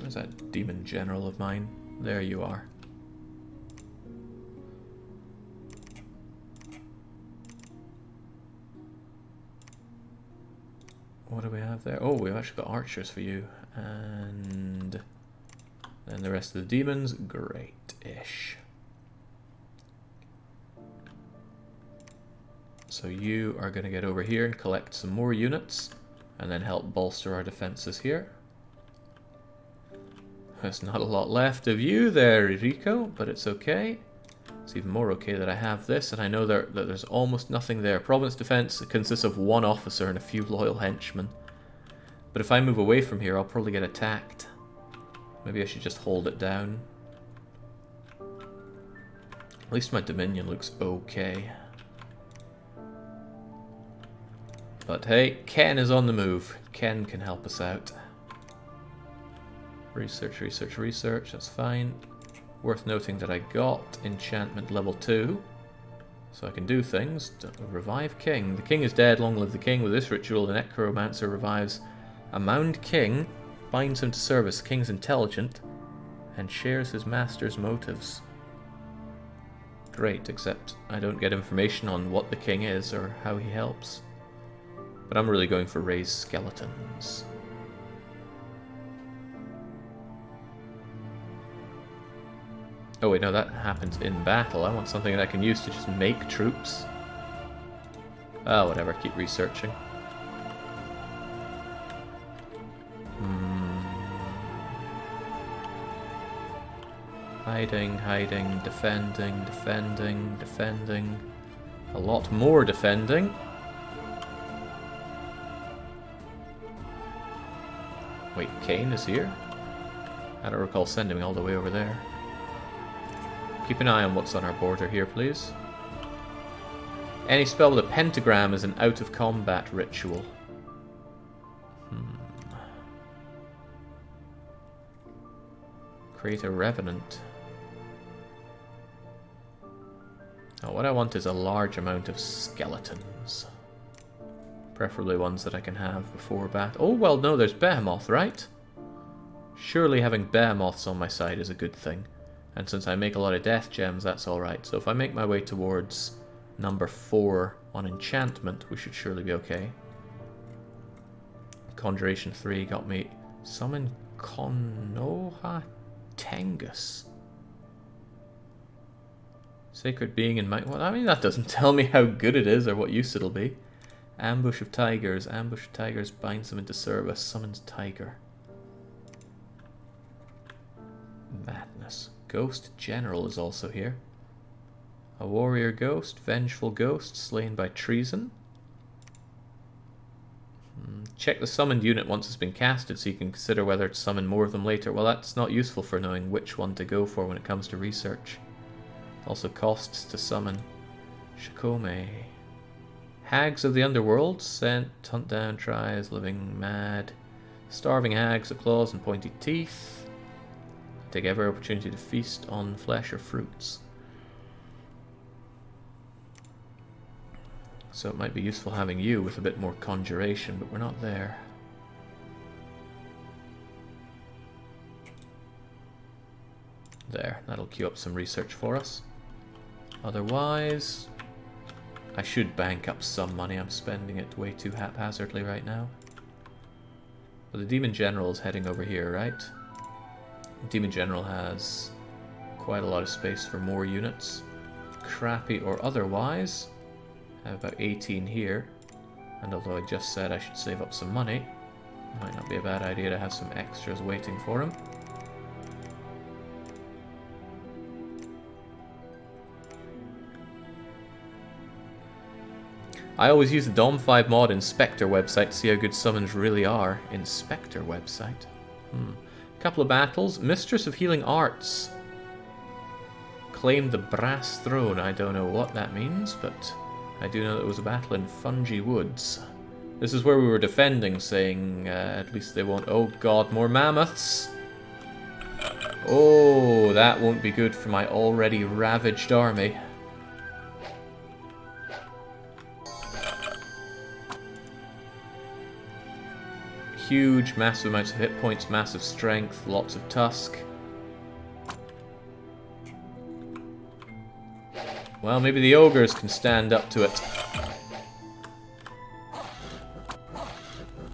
Where's that demon general of mine? There you are. What do we have there? Oh, we've actually got archers for you. And then the rest of the demons, great-ish. So you are going to get over here and collect some more units, and then help bolster our defenses here. There's not a lot left of you there, Rico, but it's okay. It's even more okay that I have this, and I know that there's almost nothing there. Province defense consists of one officer and a few loyal henchmen. But if I move away from here, I'll probably get attacked. Maybe I should just hold it down. At least my Dominion looks okay. But hey, Ken is on the move. Ken can help us out. Research, research, research, that's fine. Worth noting that I got enchantment level 2. So I can do things. Revive King. The king is dead, long live the king. With this ritual, the necromancer revives a mound king, binds him to service. The king's intelligent and shares his master's motives. Great, except I don't get information on what the king is or how he helps. But I'm really going for raised skeletons. Oh wait, no, that happens in battle. I want something that I can use to just make troops. Oh, whatever, keep researching. Hiding, hiding, defending, defending, defending. A lot more defending. Wait, Kane is here? I don't recall sending me all the way over there. Keep an eye on what's on our border here, please. Any spell with a pentagram is an out-of-combat ritual. Create a revenant. Now, what I want is a large amount of skeletons. Preferably ones that I can have before battle. Oh, well, no, there's Behemoth, right? Surely having behemoths on my side is a good thing. And since I make a lot of death gems, that's alright. So if I make my way towards number 4 on enchantment, we should surely be okay. Conjuration 3 got me summon Konoha Tengus. Sacred being in my... Well, I mean, that doesn't tell me how good it is or what use it'll be. Ambush of tigers. Ambush of tigers binds them into service. Summons tiger. Madness. Ghost General is also here. A warrior ghost. Vengeful ghost. Slain by treason. Check the summoned unit once it's been casted so you can consider whether to summon more of them later. Well, that's not useful for knowing which one to go for when it comes to research. Also costs to summon. Shikome. Hags of the Underworld. Sent. Hunt down. Tries. Living mad. Starving hags with claws and pointy teeth. Take every opportunity to feast on flesh or fruits. So it might be useful having you with a bit more conjuration, but we're not there. There, that'll queue up some research for us. Otherwise, I should bank up some money. I'm spending it way too haphazardly right now. But the Demon General is heading over here, right? The Demon General has quite a lot of space for more units. Crappy or otherwise. I have about 18 here. And although I just said I should save up some money, it might not be a bad idea to have some extras waiting for him. I always use the Dom5 mod Inspector website to see how good summons really are. Inspector website. Couple of battles. Mistress of Healing Arts claimed the Brass Throne. I don't know what that means, but I do know that it was a battle in Fungi Woods. This is where we were defending, saying at least they won't... Oh god, more mammoths! Oh, that won't be good for my already ravaged army. Huge, massive amounts of hit points, massive strength, lots of tusk. Well, maybe the ogres can stand up to it.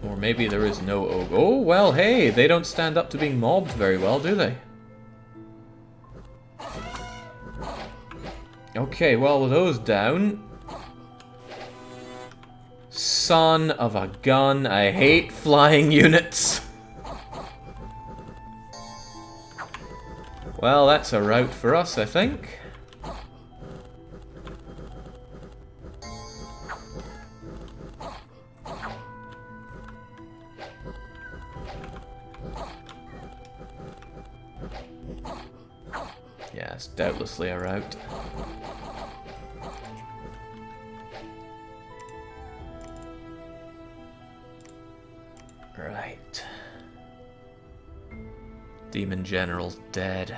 Or maybe there is no ogre. Oh, well, hey, they don't stand up to being mobbed very well, do they? Okay, well, with those down... Son of a gun, I hate flying units. Well, that's a rout for us, I think. Yeah, it's doubtlessly a rout. Right. Demon General's dead.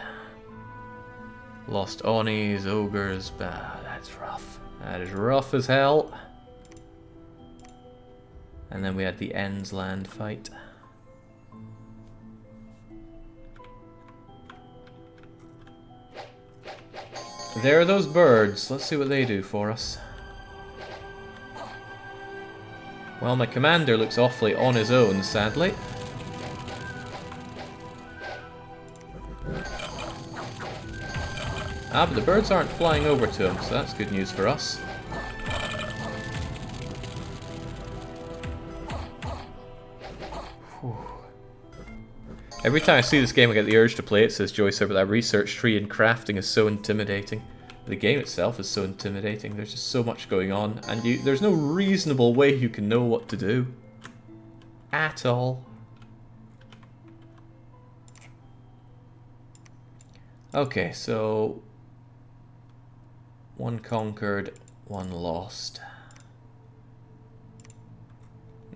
Lost Onis, ogres, that's rough. That is rough as hell. And then we had the Ends Land fight. There are those birds. Let's see what they do for us. Well, my commander looks awfully on his own, sadly. Ah, but the birds aren't flying over to him, so that's good news for us. Whew. Every time I see this game I get the urge to play it, says Joycer, but that research tree and crafting is so intimidating. The game itself is so intimidating, there's just so much going on, and there's no reasonable way you can know what to do. At all. Okay, so... one conquered, one lost.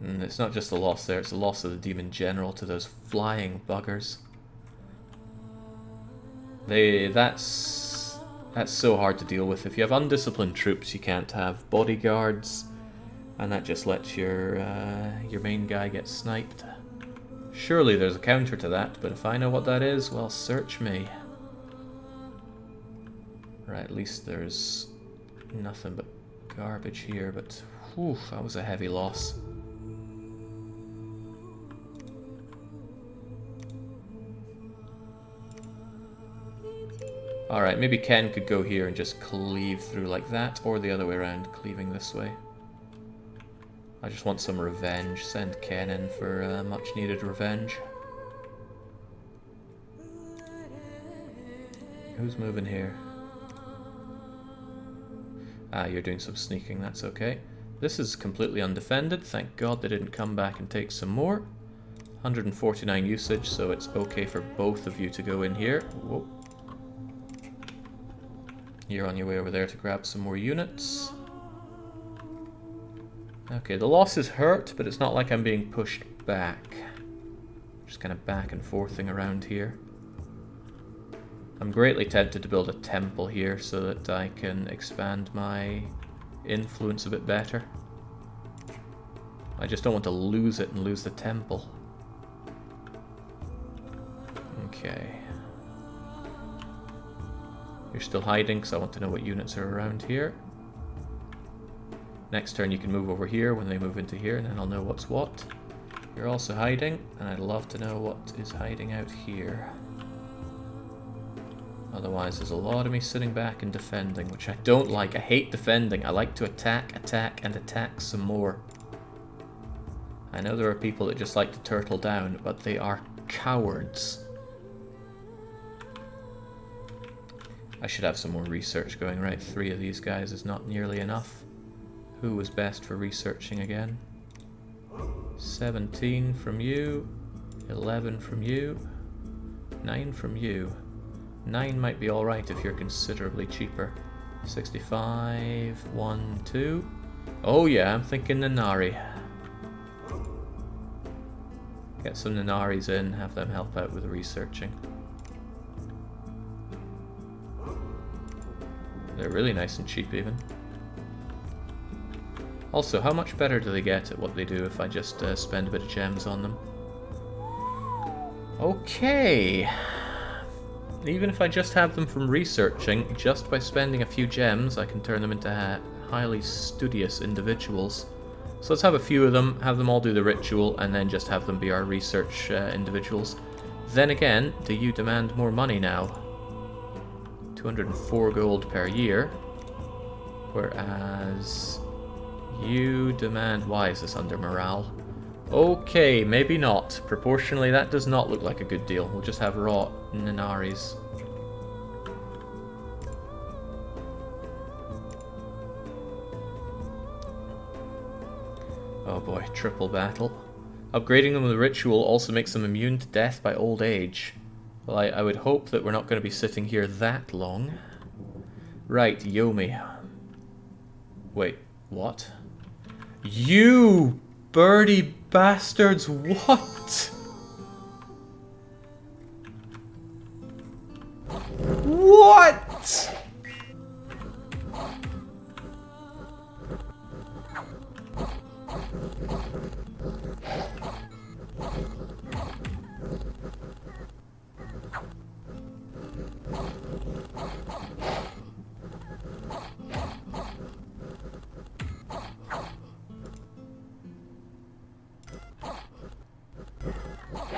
And it's not just a loss there, it's a loss of the Demon General to those flying buggers. That's so hard to deal with. If you have undisciplined troops, you can't have bodyguards, and that just lets your main guy get sniped. Surely there's a counter to that, but if I know what that is, well, search me. Right, at least there's nothing but garbage here, but whew, that was a heavy loss. Alright, maybe Ken could go here and just cleave through like that, or the other way around, cleaving this way. I just want some revenge. Send Ken in for much needed revenge. Who's moving here? Ah, you're doing some sneaking, that's okay. This is completely undefended. Thank God they didn't come back and take some more. 149 usage, so it's okay for both of you to go in here. Whoa. You're on your way over there to grab some more units. Okay, the losses hurt, but it's not like I'm being pushed back. Just kind of back and forthing around here. I'm greatly tempted to build a temple here so that I can expand my influence a bit better. I just don't want to lose it and lose the temple. Okay. You're still hiding because I want to know what units are around here. Next turn you can move over here when they move into here, and then I'll know what's what. You're also hiding, and I'd love to know what is hiding out here. Otherwise there's a lot of me sitting back and defending, which I don't like. I hate defending. I like to attack, attack, and attack some more. I know there are people that just like to turtle down, but they are cowards. I should have some more research going. Right, 3 of these guys is not nearly enough. Who was best for researching again? 17 from you, 11 from you, 9 from you. 9 might be alright if you're considerably cheaper. 65, 1, 2. Oh yeah, I'm thinking Nanari. Get some Nanaris in, have them help out with the researching. They're really nice and cheap even. Also, how much better do they get at what they do if I just spend a bit of gems on them? Okay. Even if I just have them from researching, just by spending a few gems, I can turn them into highly studious individuals. So let's have a few of them, have them all do the ritual, and then just have them be our research individuals. Then again, do you demand more money now? 204 gold per year. Whereas you demand... Why is this under morale? Okay, maybe not. Proportionally, that does not look like a good deal. We'll just have raw Nanaris. Oh boy, triple battle. Upgrading them with a ritual also makes them immune to death by old age. Well, I would hope that we're not going to be sitting here that long. Right, Yomi. Wait, what? You birdie bastards, what? What?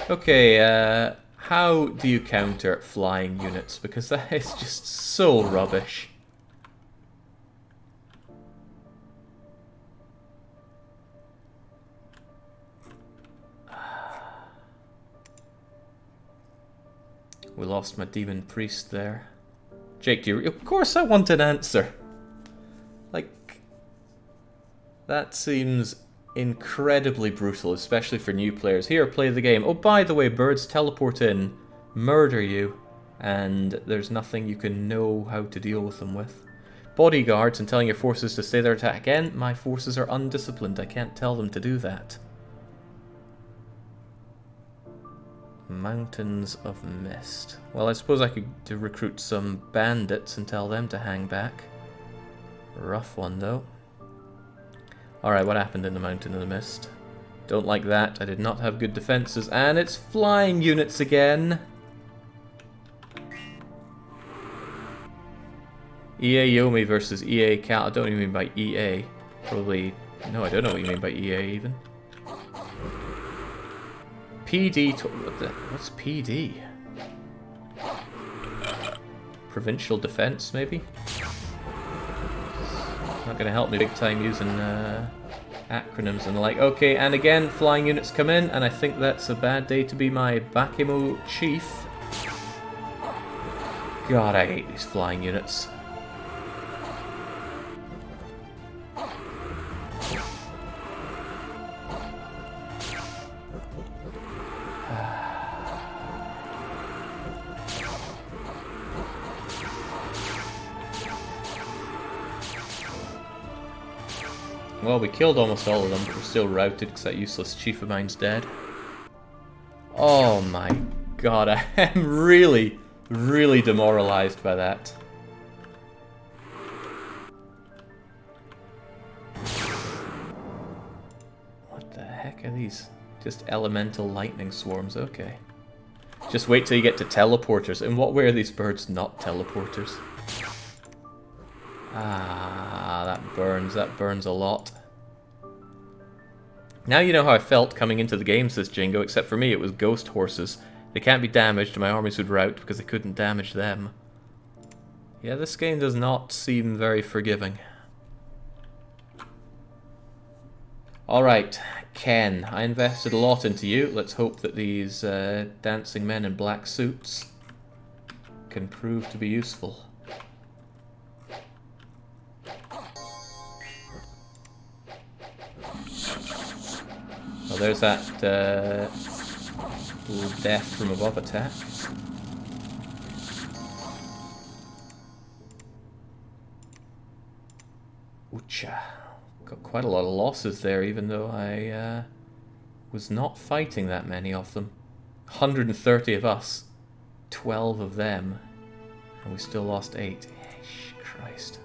Okay, how do you counter flying units? Because that is just so rubbish. We lost my demon priest there. Jake, do you... Of course I want an answer. Like, that seems incredibly brutal, especially for new players. Here, play the game. Oh, by the way, birds teleport in, murder you, and there's nothing you can know how to deal with them with. Bodyguards and telling your forces to stay their attack. Again, my forces are undisciplined. I can't tell them to do that. Mountains of Mist. Well, I suppose I could recruit some bandits and tell them to hang back. Rough one, though. Alright, what happened in the Mountain of the Mist? Don't like that. I did not have good defenses. And it's flying units again. EA Yomi versus EA Cal. I don't even mean by EA. Probably... No, I don't know what you mean by EA even. PD... What's PD? Provincial Defense, maybe? Not gonna help me big time using acronyms and the like. Okay, and again, flying units come in, and I think that's a bad day to be my Bakimo chief. God, I hate these flying units. Well, we killed almost all of them, but we're still routed because that useless chief of mine's dead. Oh my god, I am really, really demoralized by that. What the heck are these? Just elemental lightning swarms, okay. Just wait till you get to teleporters. In what way are these birds not teleporters? Ah, that burns a lot. Now you know how I felt coming into the game, says Jingo, except for me it was ghost horses. They can't be damaged and my armies would rout because they couldn't damage them. Yeah, this game does not seem very forgiving. Alright, Ken, I invested a lot into you. Let's hope that these dancing men in black suits can prove to be useful. Well, there's that little death from above attack. Oocha. Got quite a lot of losses there, even though I was not fighting that many of them. 130 of us, 12 of them, and we still lost 8. Christ.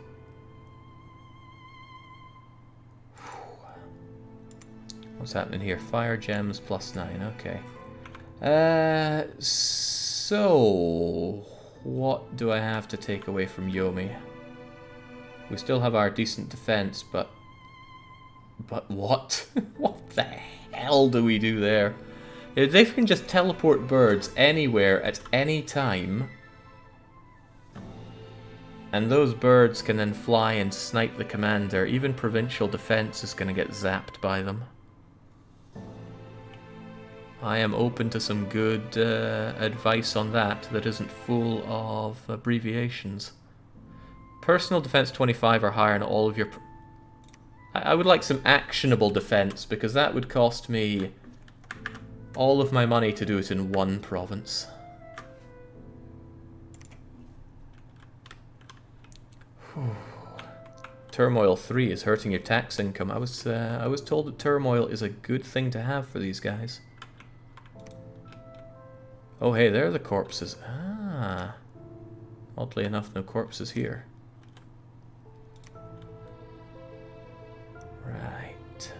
What's happening here? Fire gems +9, okay. So... what do I have to take away from Yomi? We still have our decent defense, but... But what? What the hell do we do there? If they can just teleport birds anywhere at any time, and those birds can then fly and snipe the commander, even provincial defense is going to get zapped by them. I am open to some good advice on that isn't full of abbreviations. Personal defense 25 or higher in all of your... I would like some actionable defense, because that would cost me all of my money to do it in one province. Whew. Turmoil 3 is hurting your tax income. I was told that turmoil is a good thing to have for these guys. Oh hey, there are the corpses. Ah. Oddly enough, no corpses here. Right.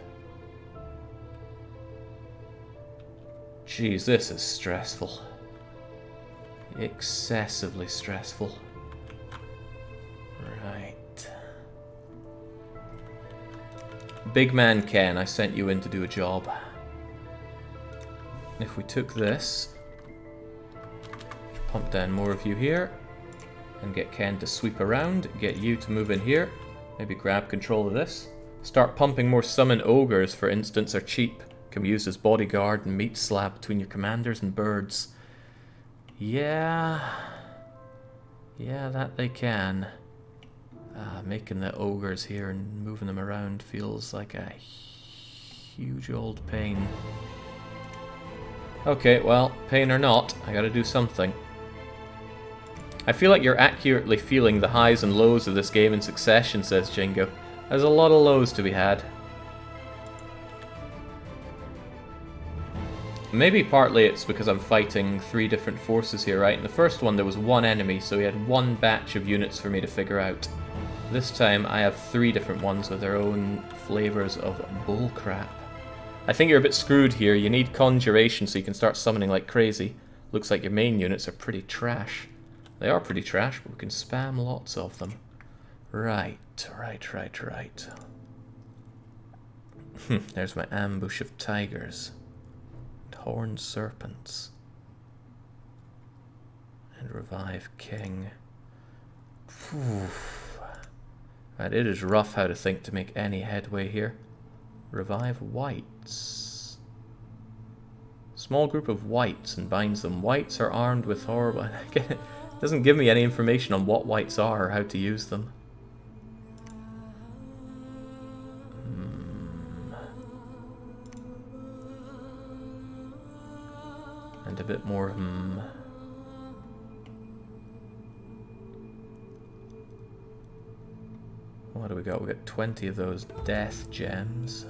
Jeez, this is stressful. Excessively stressful. Right. Big man Ken, I sent you in to do a job. If we took this... pump down more of you here, and get Ken to sweep around, get you to move in here, maybe grab control of this. Start pumping more summon ogres, for instance, are cheap, can be used as bodyguard and meat slab between your commanders and birds. Yeah, that they can. Making the ogres here and moving them around feels like a huge old pain. Okay, well, pain or not, I gotta do something. I feel like you're accurately feeling the highs and lows of this game in succession, says Jingo. There's a lot of lows to be had. Maybe partly it's because I'm fighting 3 different forces here, right? In the first one there was 1 enemy, so he had 1 batch of units for me to figure out. This time I have 3 different ones with their own flavors of bullcrap. I think you're a bit screwed here. You need conjuration so you can start summoning like crazy. Looks like your main units are pretty trash. They are pretty trash, but we can spam lots of them. Right. There's my ambush of tigers. And horned serpents. And revive king. Phew. Right, it is rough how to think to make any headway here. Revive whites. Small group of whites and binds them. Whites are armed with horrible... It doesn't give me any information on what whites are or how to use them. And a bit more... What do we got? We got 20 of those death gems.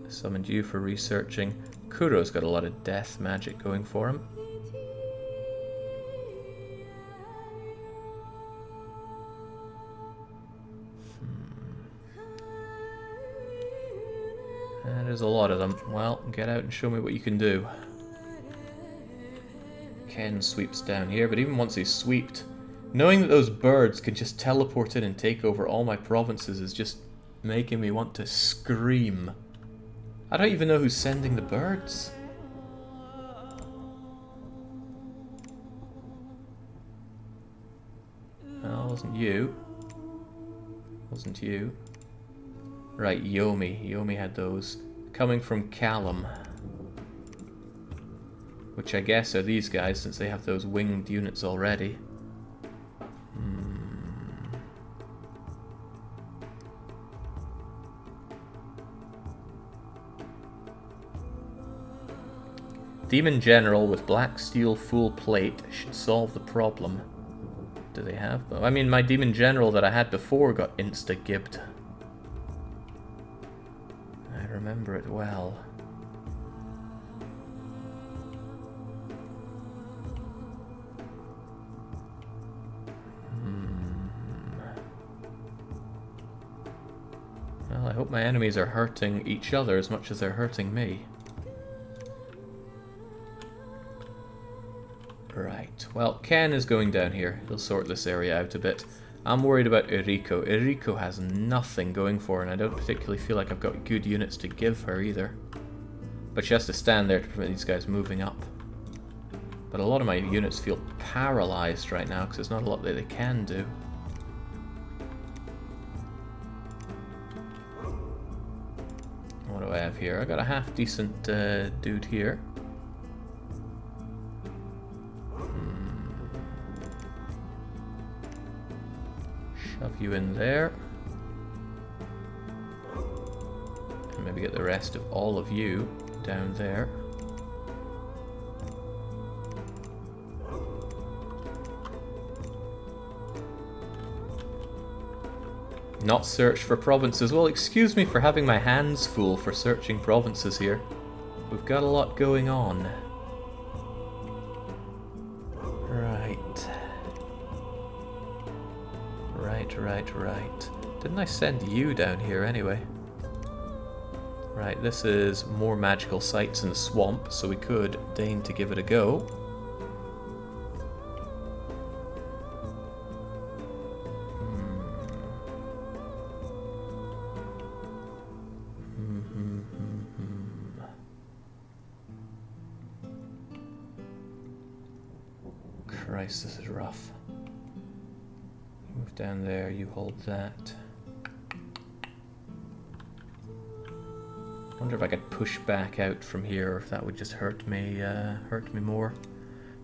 Summoned you for researching. Kuro's got a lot of death magic going for him. And there's a lot of them. Well, get out and show me what you can do. Ken sweeps down here, but even once he's sweeped, knowing that those birds can just teleport in and take over all my provinces is just making me want to scream. I don't even know who's sending the birds. Well, wasn't you. Wasn't you. Right, Yomi. Yomi had those. Coming from Callum. Which I guess are these guys, since they have those winged units already. Demon General with black steel full plate should solve the problem. Do they have? I mean, my Demon General that I had before got insta-gibbed. I remember it well. Well, I hope my enemies are hurting each other as much as they're hurting me. Right, well, Ken is going down here. He'll sort this area out a bit. I'm worried about Eriko. Eriko has nothing going for her, and I don't particularly feel like I've got good units to give her either. But she has to stand there to prevent these guys moving up. But a lot of my units feel paralyzed right now, because there's not a lot that they can do. What do I have here? I got a half-decent dude here. Shove you in there. And maybe get the rest of all of you down there. Not search for provinces. Well, excuse me for having my hands full for searching provinces here. We've got a lot going on. Right. Didn't I send you down here anyway? Right, this is more magical sites in the swamp, so we could deign to give it a go. Christ, this is rough. Move down there, you hold that. Wonder if I could push back out from here, or if that would just hurt me more.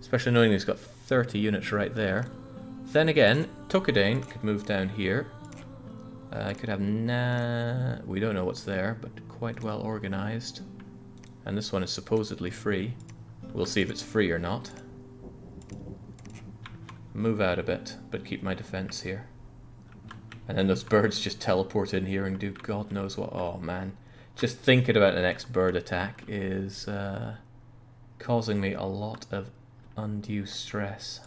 Especially knowing he's got 30 units right there. Then again, Tokudane could move down here. I could have we don't know what's there, but quite well organized. And this one is supposedly free. We'll see if it's free or not. Move out a bit, but keep my defense here. And then those birds just teleport in here and do God knows what. Oh man, just thinking about the next bird attack is causing me a lot of undue stress.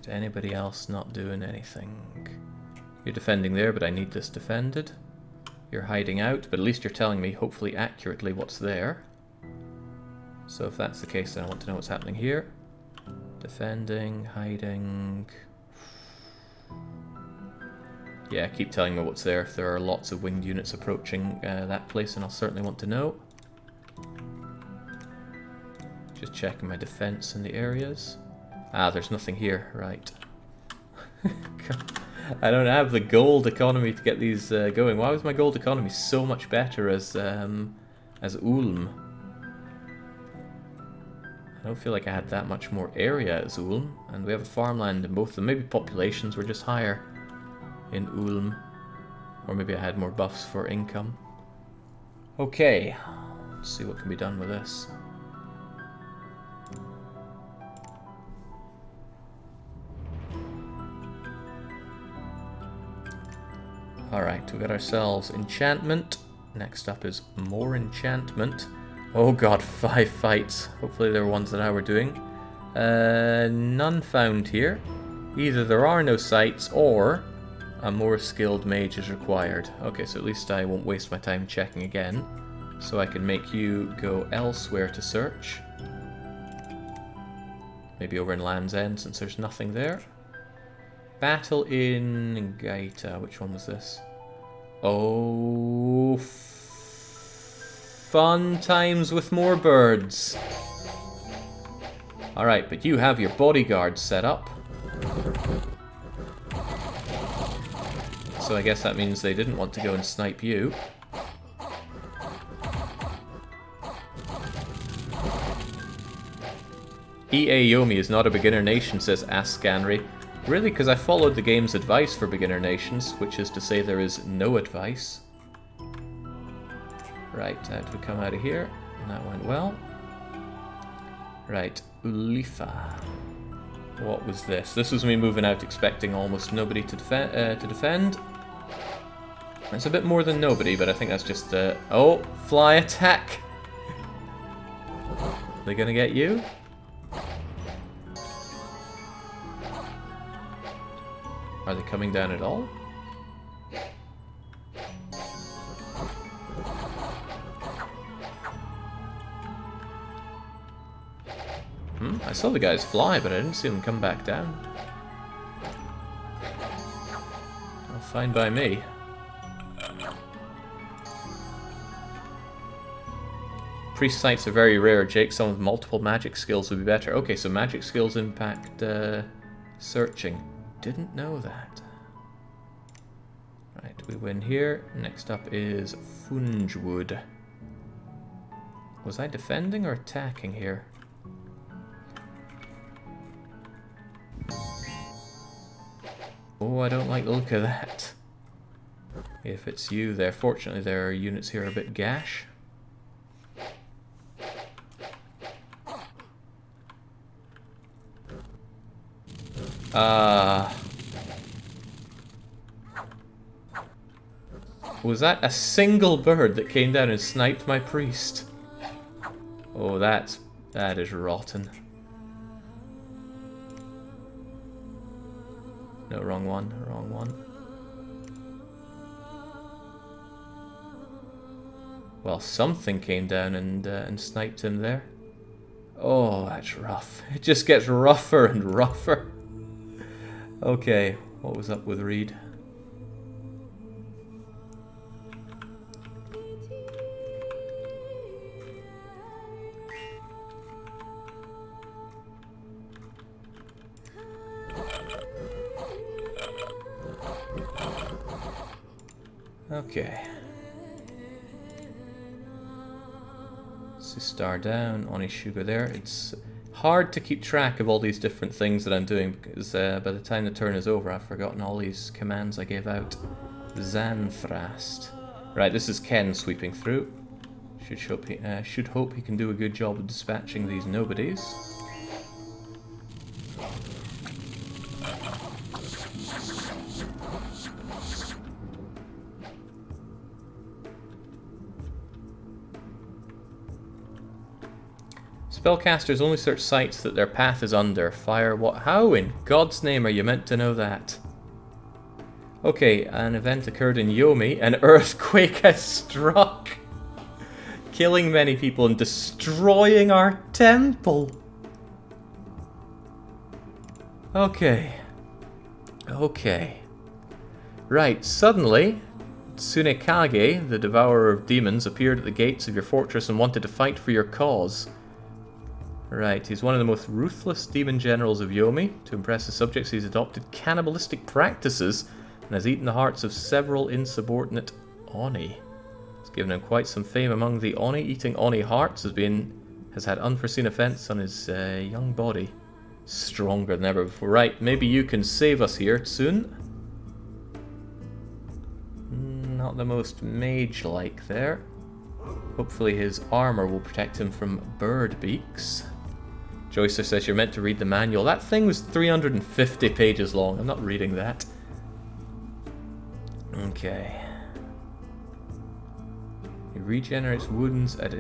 Anybody else not doing anything? You're defending there, but I need this defended. You're hiding out, but at least you're telling me, hopefully accurately, what's there. So if that's the case, then I want to know what's happening here. Defending, hiding... Yeah, keep telling me what's there. If there are lots of winged units approaching that place, then I'll certainly want to know. Just checking my defense in the areas. Ah, there's nothing here. Right. I don't have the gold economy to get these going. Why was my gold economy so much better as Ulm? I don't feel like I had that much more area as Ulm, and we have a farmland in both of them. Maybe populations were just higher in Ulm, or maybe I had more buffs for income. Okay, let's see what can be done with this. Alright, we got ourselves enchantment. Next up is more enchantment. Oh god, 5 fights. Hopefully they're ones that I were doing. None found here. Either there are no sites, or a more skilled mage is required. Okay, so at least I won't waste my time checking again. So I can make you go elsewhere to search. Maybe over in Land's End, since there's nothing there. Battle in Gaeta. Which one was this? Oh, fun times with more birds. Alright, but you have your bodyguards set up. So I guess that means they didn't want to go and snipe you. EA Yomi is not a beginner nation, says Ascanry. Really? Because I followed the game's advice for beginner nations, which is to say there is no advice. Right, how do we come out of here? And that went well. Right, Ulifa. What was this? This was me moving out expecting almost nobody to defend. It's a bit more than nobody, but I think that's just oh, fly attack! Are they gonna get you? Are they coming down at all? I saw the guys fly, but I didn't see them come back down. Well, fine by me. Priest sites are very rare, Jake. Someone with multiple magic skills would be better. Okay, so magic skills impact searching. Didn't know that. Right, we win here. Next up is Fungewood. Was I defending or attacking here? Oh, I don't like the look of that. If it's you there, fortunately their units here are a bit gash. Was that a single bird that came down and sniped my priest? Oh, that is rotten. No, wrong one, wrong one. Well, something came down and sniped him there. Oh, that's rough. It just gets rougher and rougher. Okay, what was up with Reed? Okay. Sistar down, Onishuga there. It's hard to keep track of all these different things that I'm doing because by the time the turn is over I've forgotten all these commands I gave out. Zanthrast. Right, this is Ken sweeping through. Should hope he can do a good job of dispatching these nobodies. Spellcasters only search sites that their path is under. Fire what? How in God's name are you meant to know that? Okay, an event occurred in Yomi. An earthquake has struck, killing many people and destroying our temple. Okay. Okay. Right, suddenly, Tsunekage, the devourer of demons, appeared at the gates of your fortress and wanted to fight for your cause. Right, he's one of the most ruthless demon generals of Yomi. To impress his subjects, he's adopted cannibalistic practices and has eaten the hearts of several insubordinate Oni. It's given him quite some fame among the Oni. Eating Oni hearts has had unforeseen effects on his young body. Stronger than ever before. Right, maybe you can save us here soon. Not the most mage-like there. Hopefully his armor will protect him from bird beaks. Joycer says you're meant to read the manual. That thing was 350 pages long. I'm not reading that. Okay. He regenerates wounds at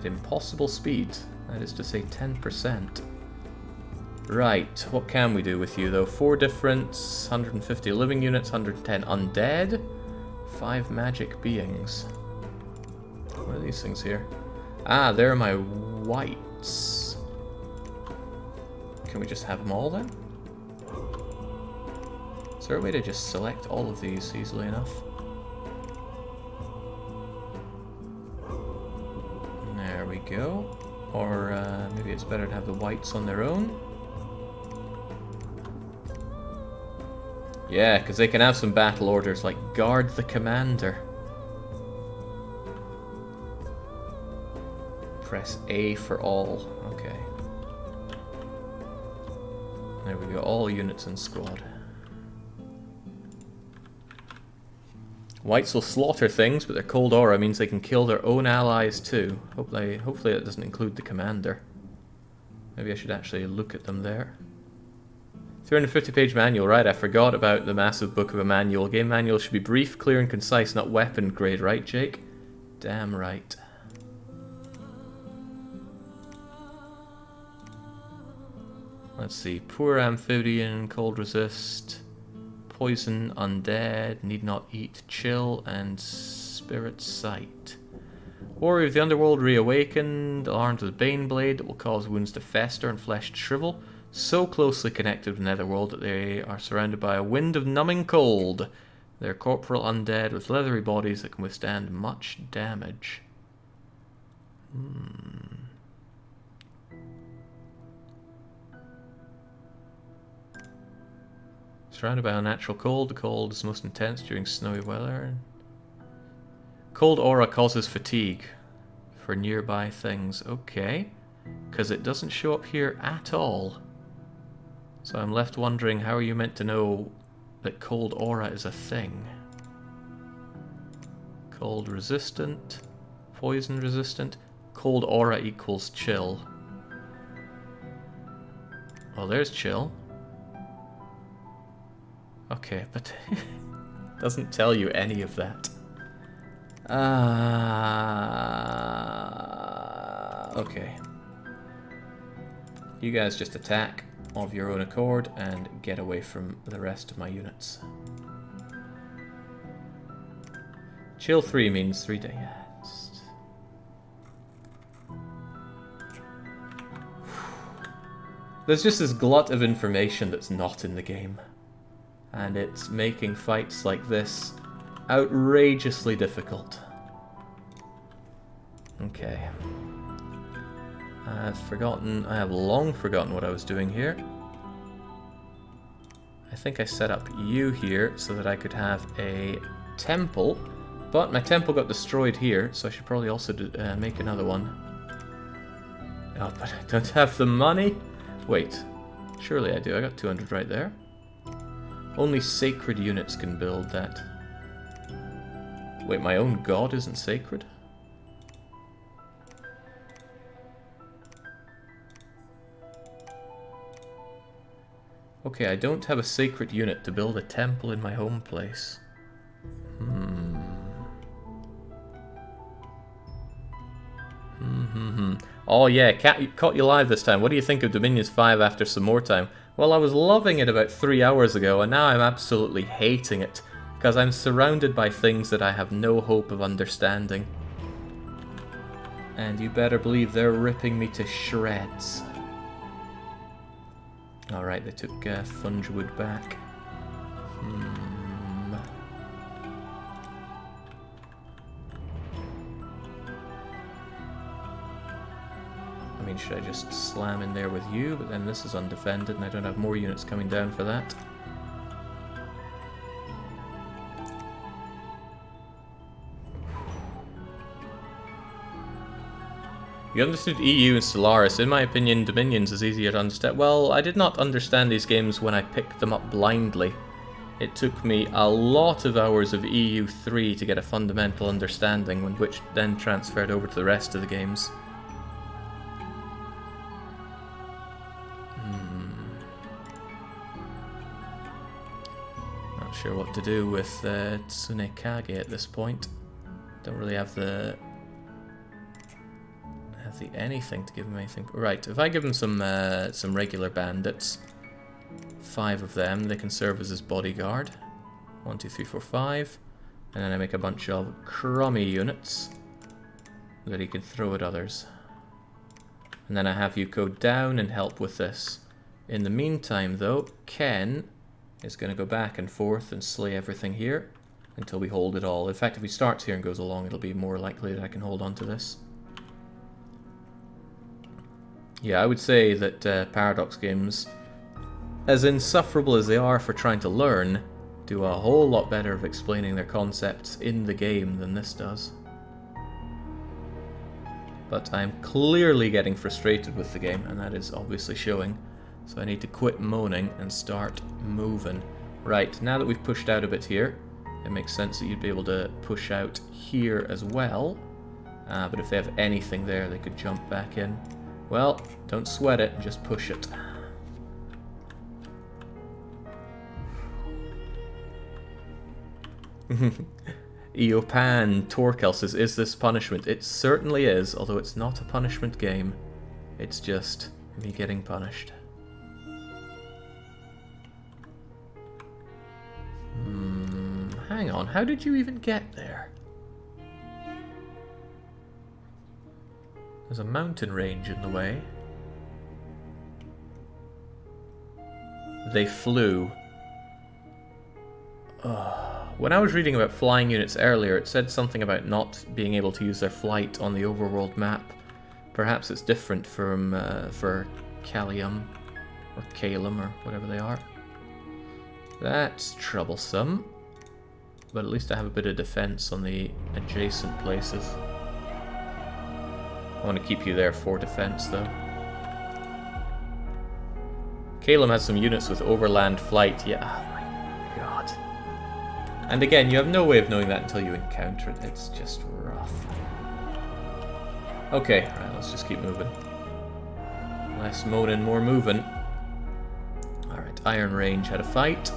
impossible speed. That is to say 10%. Right, what can we do with you though? 4 different, 150 living units, 110 undead, 5 magic beings. What are these things here? Ah, they're my whites. Can we just have them all then? Is there a way to just select all of these easily enough? There we go. Or maybe it's better to have the whites on their own. Yeah, because they can have some battle orders like guard the commander. Press A for all. Okay. There we go, all units in squad. Whites will slaughter things, but their cold aura means they can kill their own allies too. Hopefully that doesn't include the commander. Maybe I should actually look at them there. 350-page manual, right, I forgot about the massive book of a manual. Game manual should be brief, clear and concise, not weapon grade, right, Jake? Damn right. Let's see, poor amphibian, cold resist, poison, undead, need not eat, chill, and spirit sight. Warrior of the underworld reawakened, armed with Baneblade that will cause wounds to fester and flesh to shrivel. So closely connected with Netherworld that they are surrounded by a wind of numbing cold. They're corporal undead with leathery bodies that can withstand much damage. Surrounded by unnatural cold. The cold is most intense during snowy weather. Cold aura causes fatigue for nearby things. Okay. Because it doesn't show up here at all. So I'm left wondering, how are you meant to know that cold aura is a thing? Cold resistant, poison resistant, cold aura equals chill. Well, there's chill. Okay, but it doesn't tell you any of that. Okay. You guys just attack of your own accord and get away from the rest of my units. Chill 3 means 3 days. There's just this glut of information that's not in the game. And it's making fights like this outrageously difficult. Okay. I have long forgotten what I was doing here. I think I set up you here so that I could have a temple, but my temple got destroyed here, so I should probably also make another one. Oh, but I don't have the money? Wait, surely I do. I got 200 right there. Only sacred units can build that. Wait, my own god isn't sacred? Okay, I don't have a sacred unit to build a temple in my home place. Oh yeah, caught you live this time. What do you think of Dominions 5 after some more time? Well, I was loving it about 3 hours ago, and now I'm absolutely hating it, because I'm surrounded by things that I have no hope of understanding. And you better believe they're ripping me to shreds. Alright, they took Thunderwood back. I mean, should I just slam in there with you? But then this is undefended and I don't have more units coming down for that. You understood EU and Stellaris. In my opinion, Dominions is easier to understand. Well, I did not understand these games when I picked them up blindly. It took me a lot of hours of EU3 to get a fundamental understanding, which then transferred over to the rest of the games. Not sure what to do with Tsunekage at this point. Don't really have the anything to give him anything. Right, if I give him some regular bandits, 5 of them, they can serve as his bodyguard. 1, 2, 3, 4, 5. And then I make a bunch of crummy units that he can throw at others. And then I have you go down and help with this. In the meantime, though, Ken is going to go back and forth and slay everything here until we hold it all. In fact, if he starts here and goes along, it'll be more likely that I can hold on to this. Yeah, I would say that Paradox games, as insufferable as they are for trying to learn, do a whole lot better of explaining their concepts in the game than this does. But I'm clearly getting frustrated with the game, and that is obviously showing. So I need to quit moaning and start moving. Right, now that we've pushed out a bit here, it makes sense that you'd be able to push out here as well. But if they have anything there, they could jump back in. Well, don't sweat it, just push it. Eopan Torkel says, is this punishment? It certainly is, although it's not a punishment game. It's just me getting punished. Hang on, how did you even get there? There's a mountain range in the way. They flew. When I was reading about flying units earlier, it said something about not being able to use their flight on the overworld map. Perhaps it's different from for Kalium or Kalum or whatever they are. That's troublesome. But at least I have a bit of defense on the adjacent places. I want to keep you there for defense, though. Kalum has some units with overland flight. Yeah, oh my god. And again, you have no way of knowing that until you encounter it. It's just rough. Okay, alright, let's just keep moving. Less moaning, more moving. Alright, Iron Range had a fight.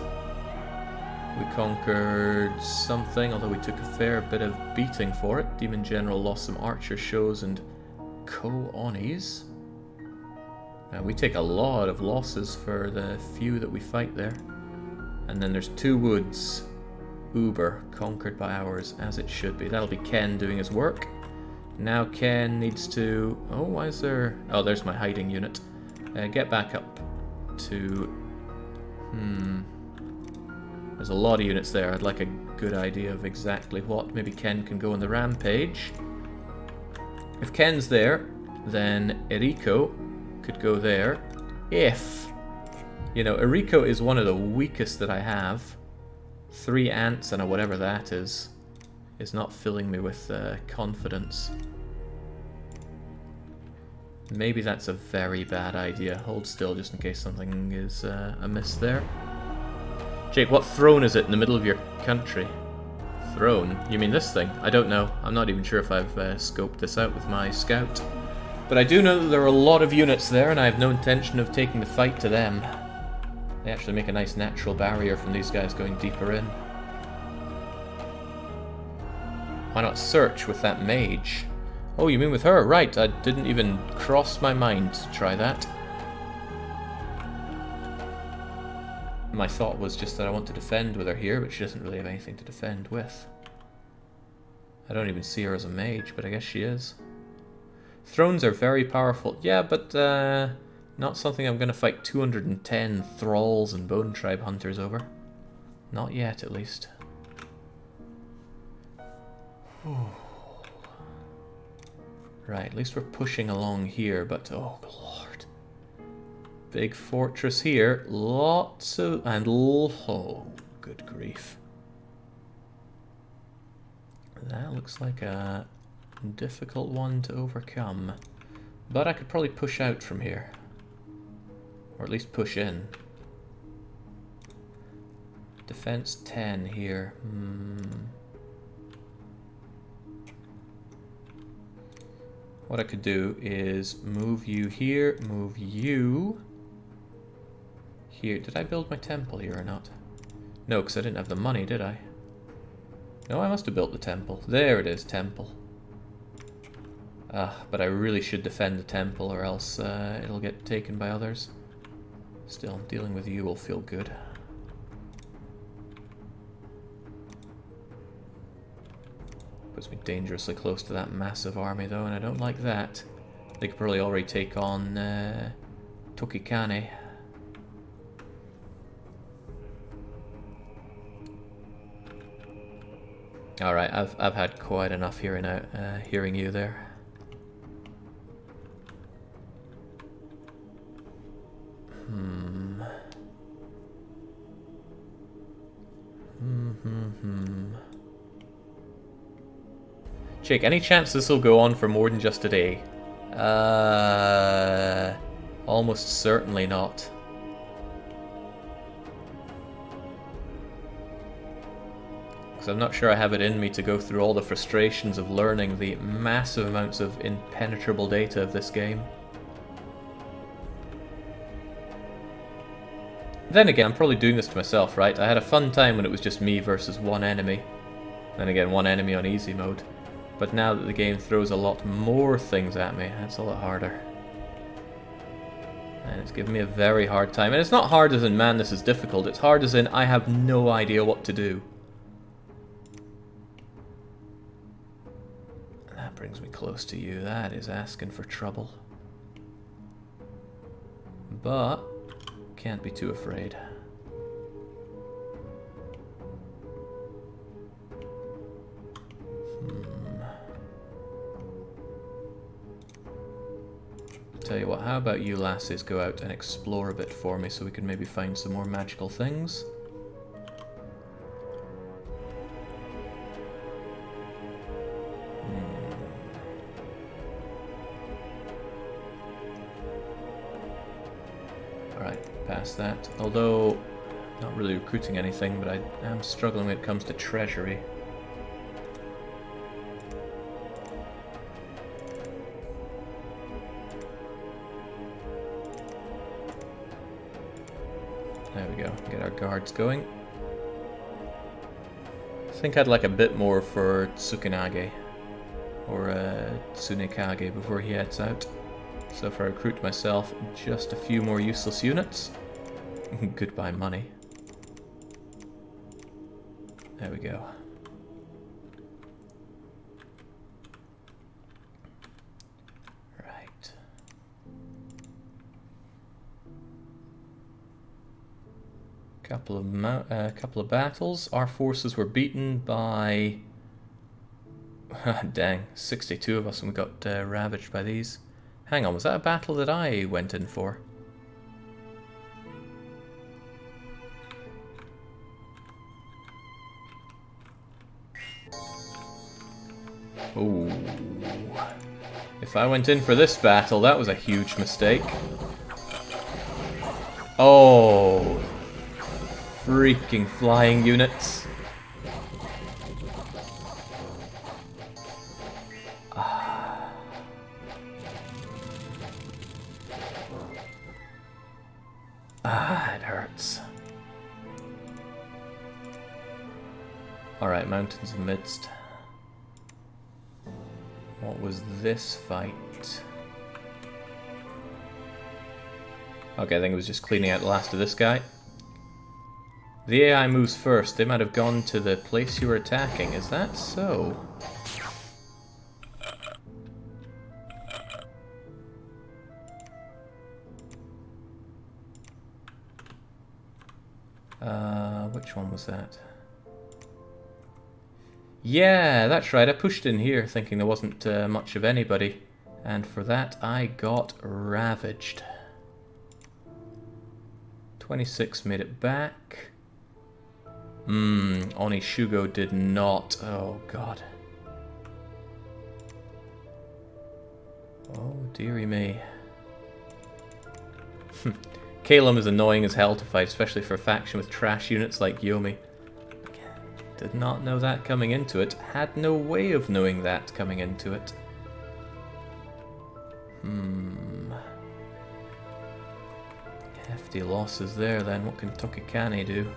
We conquered something, although we took a fair bit of beating for it. Demon General lost some archer shows and Ko-Onis. We take a lot of losses for the few that we fight there. And then there's 2 woods. Uber, conquered by ours, as it should be. That'll be Ken doing his work. Now Ken needs to... Oh, why is there... Oh, there's my hiding unit. Get back up to... There's a lot of units there. I'd like a good idea of exactly what. Maybe Ken can go on the rampage. If Ken's there, then Eriko could go there. If... You know, Eriko is one of the weakest that I have. 3 ants and a whatever that is not filling me with confidence. Maybe that's a very bad idea. Hold still just in case something is amiss there. Jake, what throne is it in the middle of your country? Throne? You mean this thing? I don't know. I'm not even sure if I've scoped this out with my scout. But I do know that there are a lot of units there, and I have no intention of taking the fight to them. They actually make a nice natural barrier from these guys going deeper in. Why not search with that mage? Oh, you mean with her? Right, I didn't even cross my mind to try that. My thought was just that I want to defend with her here, but she doesn't really have anything to defend with. I don't even see her as a mage, but I guess she is. Thrones are very powerful. Yeah, but not something I'm going to fight 210 thralls and bone tribe hunters over. Not yet, at least. Right, at least we're pushing along here, but oh lord. Big fortress here. Lots of... and oh, good grief. That looks like a difficult one to overcome. But I could probably push out from here. Or at least push in. Defense 10 here. What I could do is move you here, move you here. Did I build my temple here or not? No, because I didn't have the money, did I? No, I must have built the temple. There it is, temple. But I really should defend the temple or else it'll get taken by others. Still, dealing with you will feel good. Puts me dangerously close to that massive army though, and I don't like that. They could probably already take on Tokikane. Alright, I've had quite enough hearing you there. Jake, any chance this will go on for more than just a day? Almost certainly not. Because I'm not sure I have it in me to go through all the frustrations of learning the massive amounts of impenetrable data of this game. Then again, I'm probably doing this to myself, right? I had a fun time when it was just me versus one enemy. Then again, one enemy on easy mode. But now that the game throws a lot more things at me, it's a lot harder. And it's giving me a very hard time. And it's not hard as in, man, this is difficult. It's hard as in, I have no idea what to do. That brings me close to you. That is asking for trouble. But can't be too afraid. Tell you what, how about you lasses go out and explore a bit for me so we can maybe find some more magical things? Alright, past that. Although, not really recruiting anything, but I am struggling when it comes to treasury. There we go, get our guards going. I think I'd like a bit more for Tsukinage, or Tsunekage before he heads out. So if I recruit myself, just a few more useless units. Goodbye money. There we go. Right. Couple of battles. Our forces were beaten by... dang, 62 of us, and we got ravaged by these. Hang on, was that a battle that I went in for? Ooh. If I went in for this battle, that was a huge mistake. Oh. Freaking flying units. It hurts. Alright, mountains amidst. What What was this fight? Okay, I think it was just cleaning out the last of this guy. The AI moves first. They might have gone to the place you were attacking. Is that so? Which one was that? Yeah, that's right. I pushed in here thinking there wasn't much of anybody. And for that, I got ravaged. 26 made it back. Onishugo did not. Oh, God. Oh, dearie me. Calum is annoying as hell to fight, especially for a faction with trash units like Yomi. Did not know that coming into it. Had no way of knowing that coming into it. Hefty losses there then. What can Tokikane do?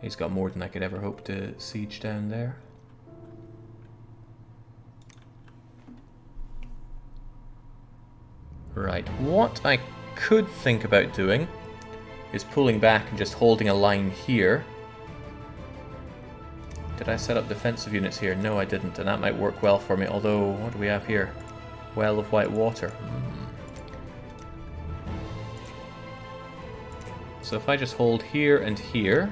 He's got more than I could ever hope to siege down there. Right, what I could think about doing is pulling back and just holding a line here. Did I set up defensive units here? No, I didn't, and that might work well for me, although, what do we have here? Well of White Water. So if I just hold here and here,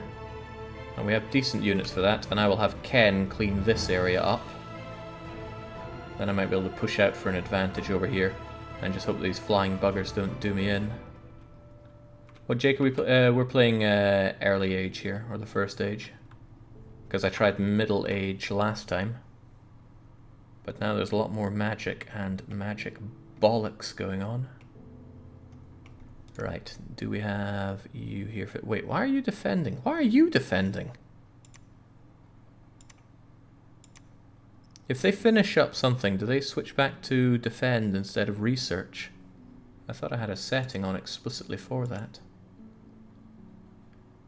and we have decent units for that, and I will have Ken clean this area up, then I might be able to push out for an advantage over here, and just hope these flying buggers don't do me in. What, Jake, we're playing early age here, or the first age. Because I tried middle age last time. But now there's a lot more magic and magic bollocks going on. Right, do we have you here? Wait, why are you defending? Why are you defending? If they finish up something, do they switch back to defend instead of research? I thought I had a setting on explicitly for that.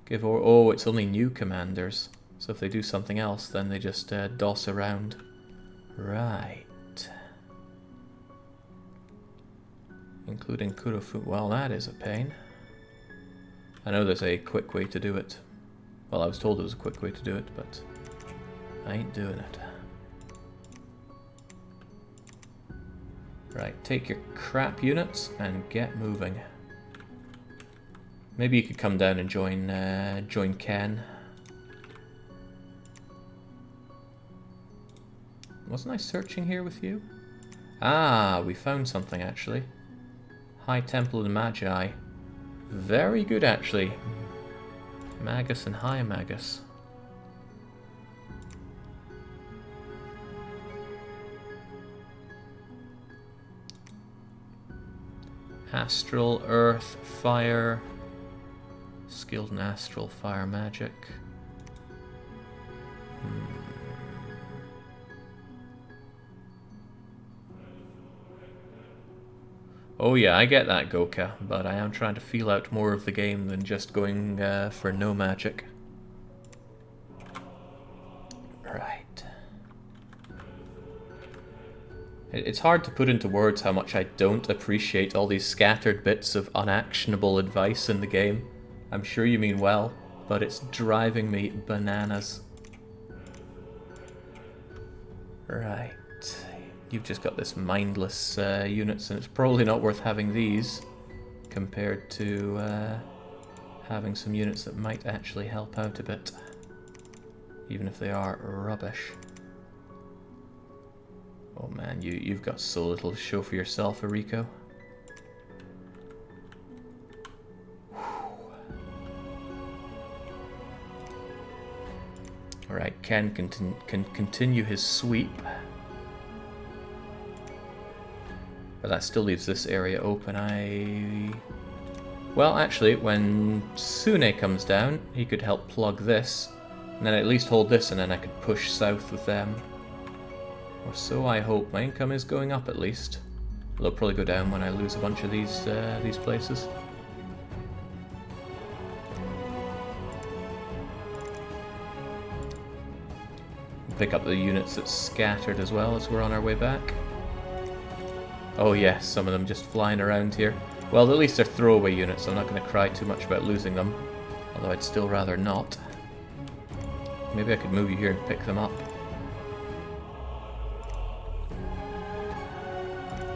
Give or... oh, it's only new commanders. So if they do something else, then they just doss around. Right. Including Kurofu. Well, that is a pain. I know there's a quick way to do it. Well, I was told there was a quick way to do it, but I ain't doing it. Right, take your crap units and get moving. Maybe you could come down and join Ken. Wasn't I searching here with you? Ah, we found something actually. High Temple and Magi. Very good actually. Magus and High Magus. Astral, Earth, Fire. Skilled in Astral, Fire Magic. Oh yeah, I get that, Goka, but I am trying to feel out more of the game than just going for no magic. Right. It's hard to put into words how much I don't appreciate all these scattered bits of unactionable advice in the game. I'm sure you mean well, but it's driving me bananas. Right. You've just got this mindless units, and it's probably not worth having these compared to having some units that might actually help out a bit, even if they are rubbish. Oh man, you've got so little to show for yourself, Eriko. Alright, Ken can continue his sweep. But that still leaves this area open. Well, actually, when Sune comes down, he could help plug this, and then at least hold this, and then I could push south with them. Or so I hope. My income is going up at least. They'll probably go down when I lose a bunch of these places. Pick up the units that's scattered as well as we're on our way back. Oh yes, some of them just flying around here. Well, at least they're throwaway units, so I'm not going to cry too much about losing them. Although I'd still rather not. Maybe I could move you here and pick them up.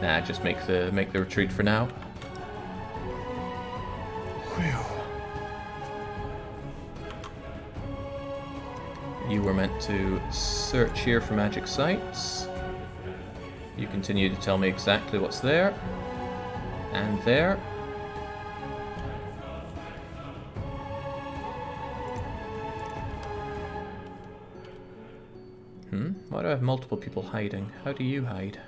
Nah, just make the retreat for now. Whew. You were meant to search here for magic sites. You continue to tell me exactly what's there. And there. Why do I have multiple people hiding? How do you hide?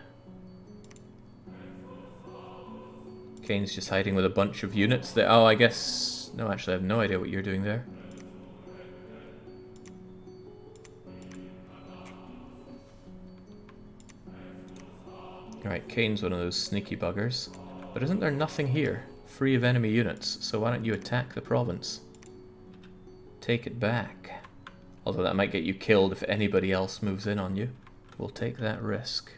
Kane's just hiding with a bunch of units there. Oh, I guess... No, actually, I have no idea what you're doing there. Alright, Kane's one of those sneaky buggers. But isn't there nothing here? Free of enemy units, so why don't you attack the province? Take it back. Although that might get you killed if anybody else moves in on you. We'll take that risk.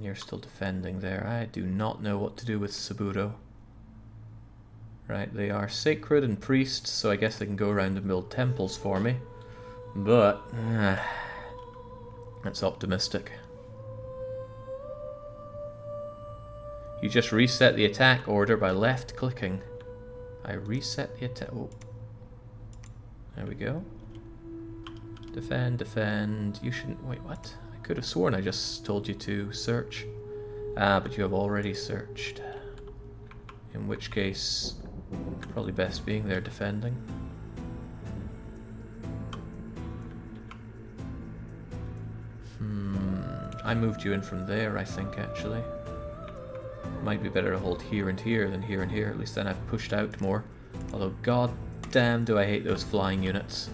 You're still defending there. I do not know what to do with Saburo. Right, they are sacred and priests, so I guess they can go around and build temples for me. But... that's optimistic. You just reset the attack order by left-clicking. I reset the attack... Oh. There we go. Defend, defend. You shouldn't... Wait, what? I could have sworn I just told you to search. Ah, but you have already searched. In which case, probably best being there defending. I moved you in from there, I think, actually. Might be better to hold here and here than here and here. At least then I've pushed out more. Although, god damn, do I hate those flying units.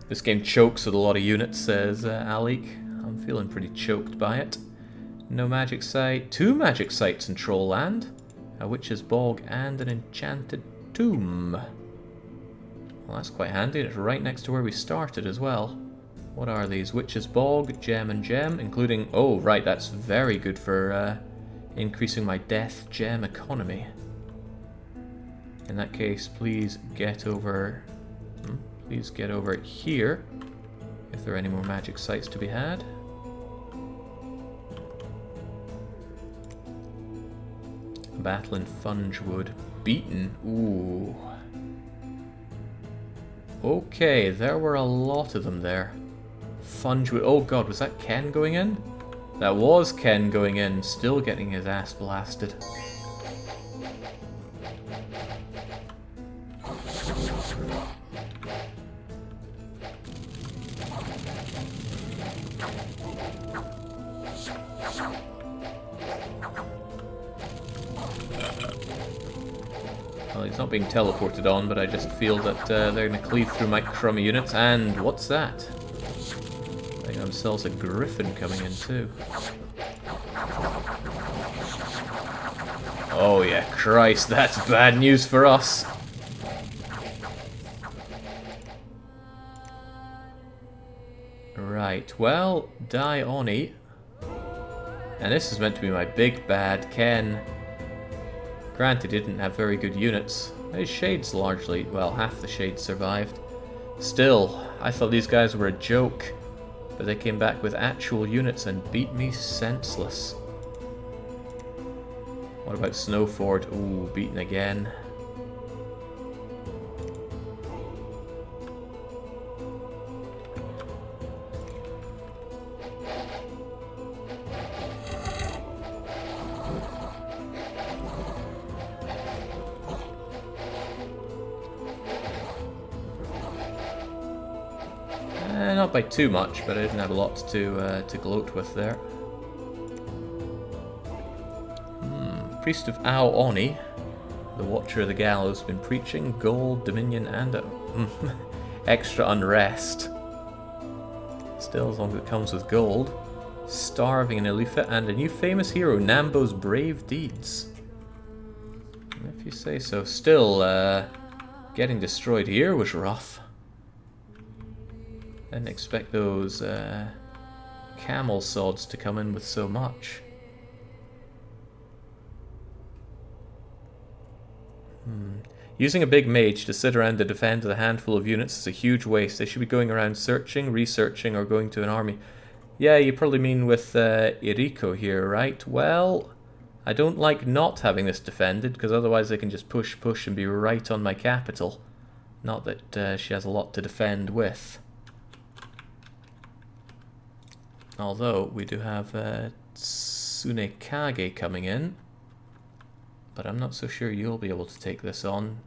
This game chokes with a lot of units, says Alik. I'm feeling pretty choked by it. No magic site. 2 magic sites in Troll Land. A witch's bog and an enchanted tomb. Well, that's quite handy. It's right next to where we started as well. What are these? Witch's bog, gem and gem, including... Oh, right, that's very good for increasing my death gem economy. In that case, please get over... Please get over here, if there are any more magic sites to be had. Battle in Fungewood. Beaten. Ooh. Okay, there were a lot of them there. Fungewood. Oh god, was that Ken going in? That was Ken going in, still getting his ass blasted. Well, he's not being teleported on, but I just feel that they're going to cleave through my crummy units. And what's that? They got themselves a griffin coming in too. Oh yeah, Christ, that's bad news for us. Right, well, die Oni. And this is meant to be my big bad Ken. Granted, he didn't have very good units. His shades largely, well, half the shades survived. Still, I thought these guys were a joke. But they came back with actual units and beat me senseless. What about Snowford? Ooh, beaten again. Not by too much, but I didn't have a lot to gloat with there. Priest of Ao Oni, the Watcher of the Gallows, been preaching gold, dominion, and extra unrest. Still, as long as it comes with gold. Starving in Ilufa, and a new famous hero, Nambo's brave deeds. If you say so. Still, getting destroyed here was rough. Didn't expect those camel sods to come in with so much. Using a big mage to sit around to defend with a handful of units is a huge waste. They should be going around searching, researching, or going to an army. Yeah, you probably mean with Iriko here, right? Well, I don't like not having this defended, because otherwise they can just push and be right on my capital. Not that she has a lot to defend with. Although, we do have Tsunekage coming in. But I'm not so sure you'll be able to take this on.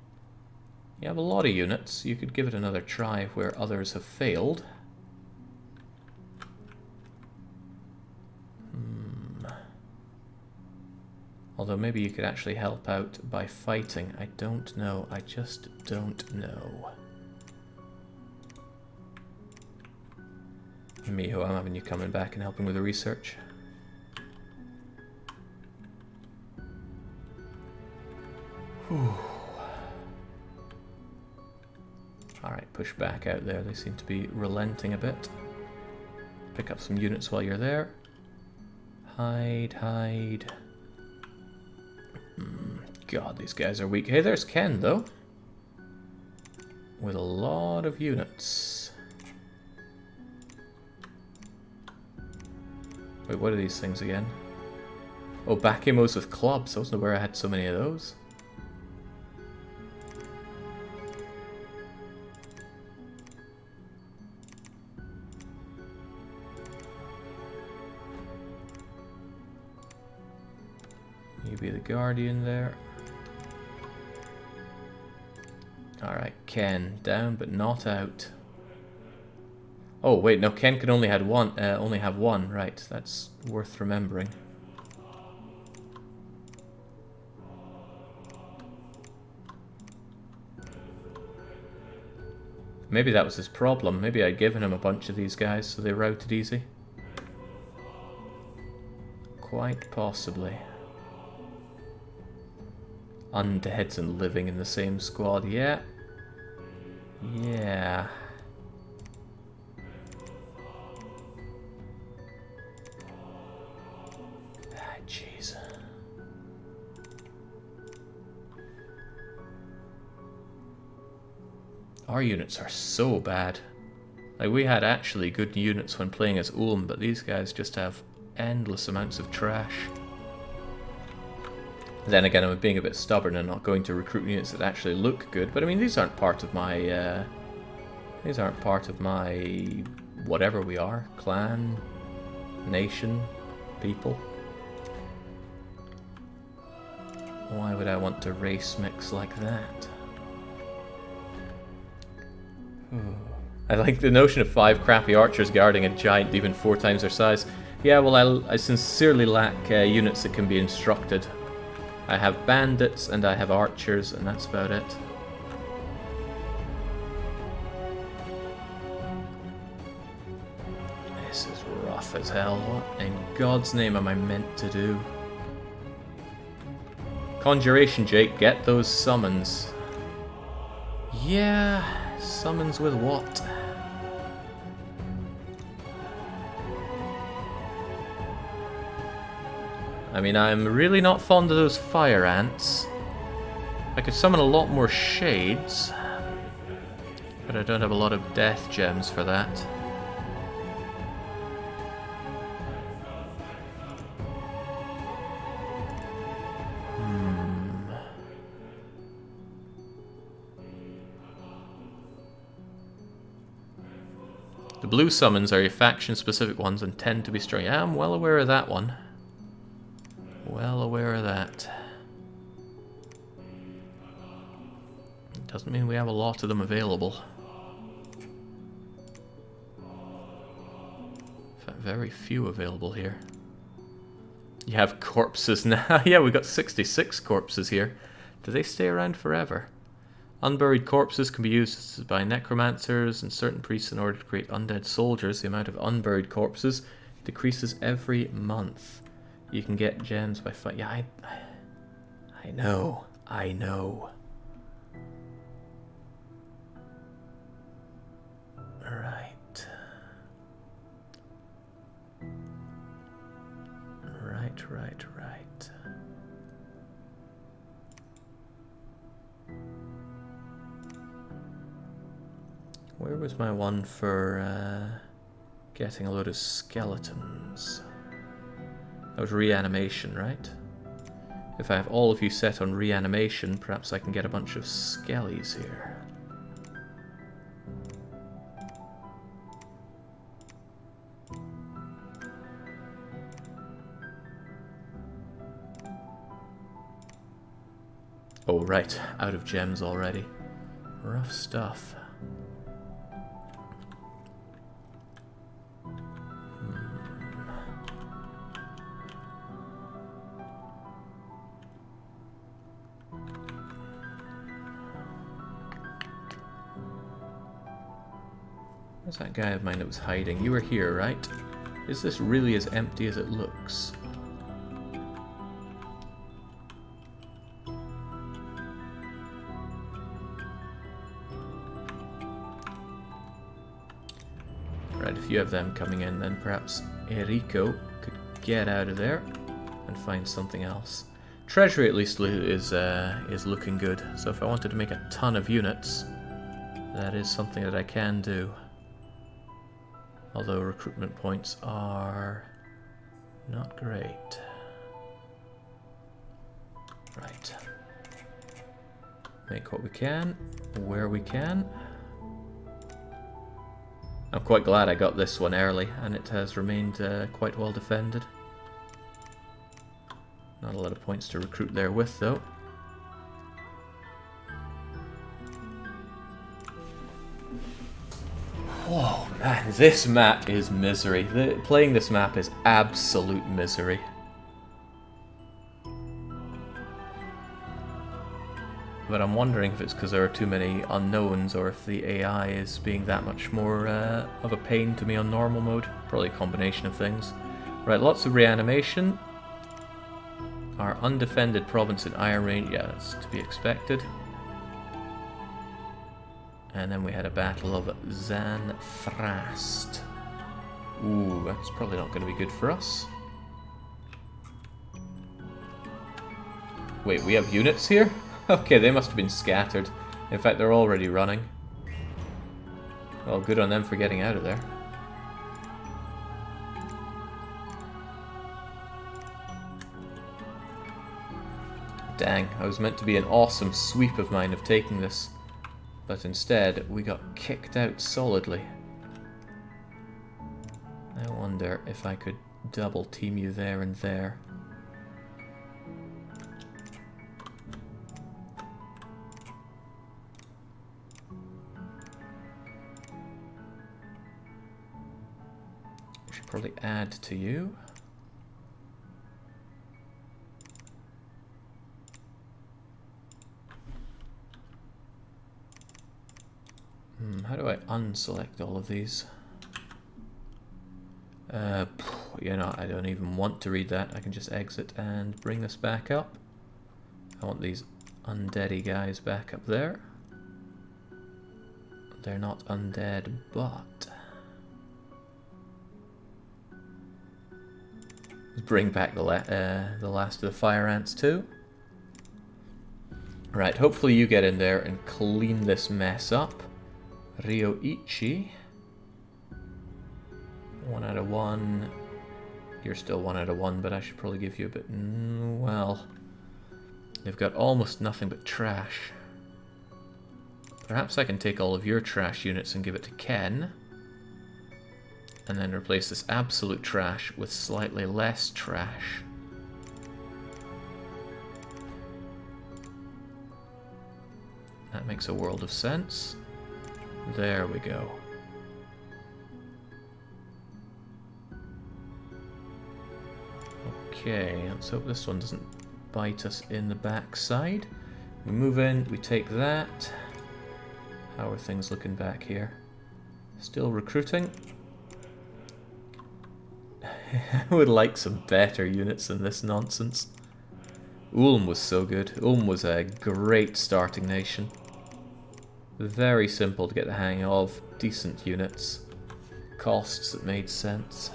You have a lot of units. You could give it another try where others have failed. Although maybe you could actually help out by fighting. I don't know. I just don't know. Miho, I'm having you coming back and helping with the research. Whew. Alright, push back out there. They seem to be relenting a bit. Pick up some units while you're there. Hide, hide. God, these guys are weak. Hey, there's Ken, though. With a lot of units. Wait, what are these things again? Oh, Bakimos with clubs. I wasn't aware I had so many of those. You be the guardian there. Alright, Ken. Down but not out. Oh wait, no, Ken can only have one. Right, that's worth remembering. Maybe that was his problem. Maybe I'd given him a bunch of these guys so they routed easy. Quite possibly. Undeads and living in the same squad, yeah. Yeah. Ah, jeez. Our units are so bad. Like, we had actually good units when playing as Ulm, but these guys just have endless amounts of trash. Then again, I'm being a bit stubborn and not going to recruit units that actually look good. But I mean, these aren't part of my whatever we are, clan, nation, people. Why would I want to race mix like that? I like the notion of 5 crappy archers guarding a giant demon 4 times their size. Yeah, well, I sincerely lack units that can be instructed. I have bandits and I have archers, and that's about it. This is rough as hell. What in God's name am I meant to do? Conjuration, Jake, get those summons. Yeah, summons with what? I mean, I'm really not fond of those fire ants. I could summon a lot more shades, but I don't have a lot of death gems for that. The blue summons are your faction-specific ones and tend to be strong. Yeah, I'm well aware of that one. Well aware of that. Doesn't mean we have a lot of them available. In fact, very few available here. You have corpses now. Yeah, we got 66 corpses here. Do they stay around forever? Unburied corpses can be used by necromancers and certain priests in order to create undead soldiers. The amount of unburied corpses decreases every month. You can get gems by fight. Yeah, I know. I know. Right. Right. Where was my one for getting a load of skeletons? That was reanimation, right? If I have all of you set on reanimation, perhaps I can get a bunch of skellies here. Oh, right. Out of gems already. Rough stuff. Where's that guy of mine that was hiding? You were here, right? Is this really as empty as it looks? Right, if you have them coming in, then perhaps Enrico could get out of there and find something else. Treasury at least is looking good, so if I wanted to make a ton of units, that is something that I can do. Although recruitment points are not great. Right. Make what we can, where we can. I'm quite glad I got this one early, and it has remained quite well defended. Not a lot of points to recruit there with, though. Oh man, this map is misery. Playing this map is absolute misery. But I'm wondering if it's because there are too many unknowns, or if the AI is being that much more of a pain to me on normal mode. Probably a combination of things. Right, lots of reanimation. Our undefended province in Iron Range, yeah, that's to be expected. And then we had a battle of Zanthrast. Ooh, that's probably not going to be good for us. Wait, we have units here? Okay, they must have been scattered. In fact, they're already running. Well, good on them for getting out of there. Dang, I was meant to be an awesome sweep of mine of taking this. But instead, we got kicked out solidly. I wonder if I could double team you there and there. Should probably add to you. How do I unselect all of these? You know, I don't even want to read that. I can just exit and bring this back up. I want these undeady guys back up there. They're not undead, but... Let's bring back the last of the fire ants too. Right, hopefully you get in there and clean this mess up. Ryoichi. 1 out of 1. You're still 1 out of 1, but I should probably give you a bit... well... They've got almost nothing but trash. Perhaps I can take all of your trash units and give it to Ken. And then replace this absolute trash with slightly less trash. That makes a world of sense. There we go. Okay, let's hope this one doesn't bite us in the backside. We move in, we take that. How are things looking back here? Still recruiting. I would like some better units than this nonsense. Ulm was so good. Ulm was a great starting nation. Very simple to get the hang of. Decent units. Costs that made sense.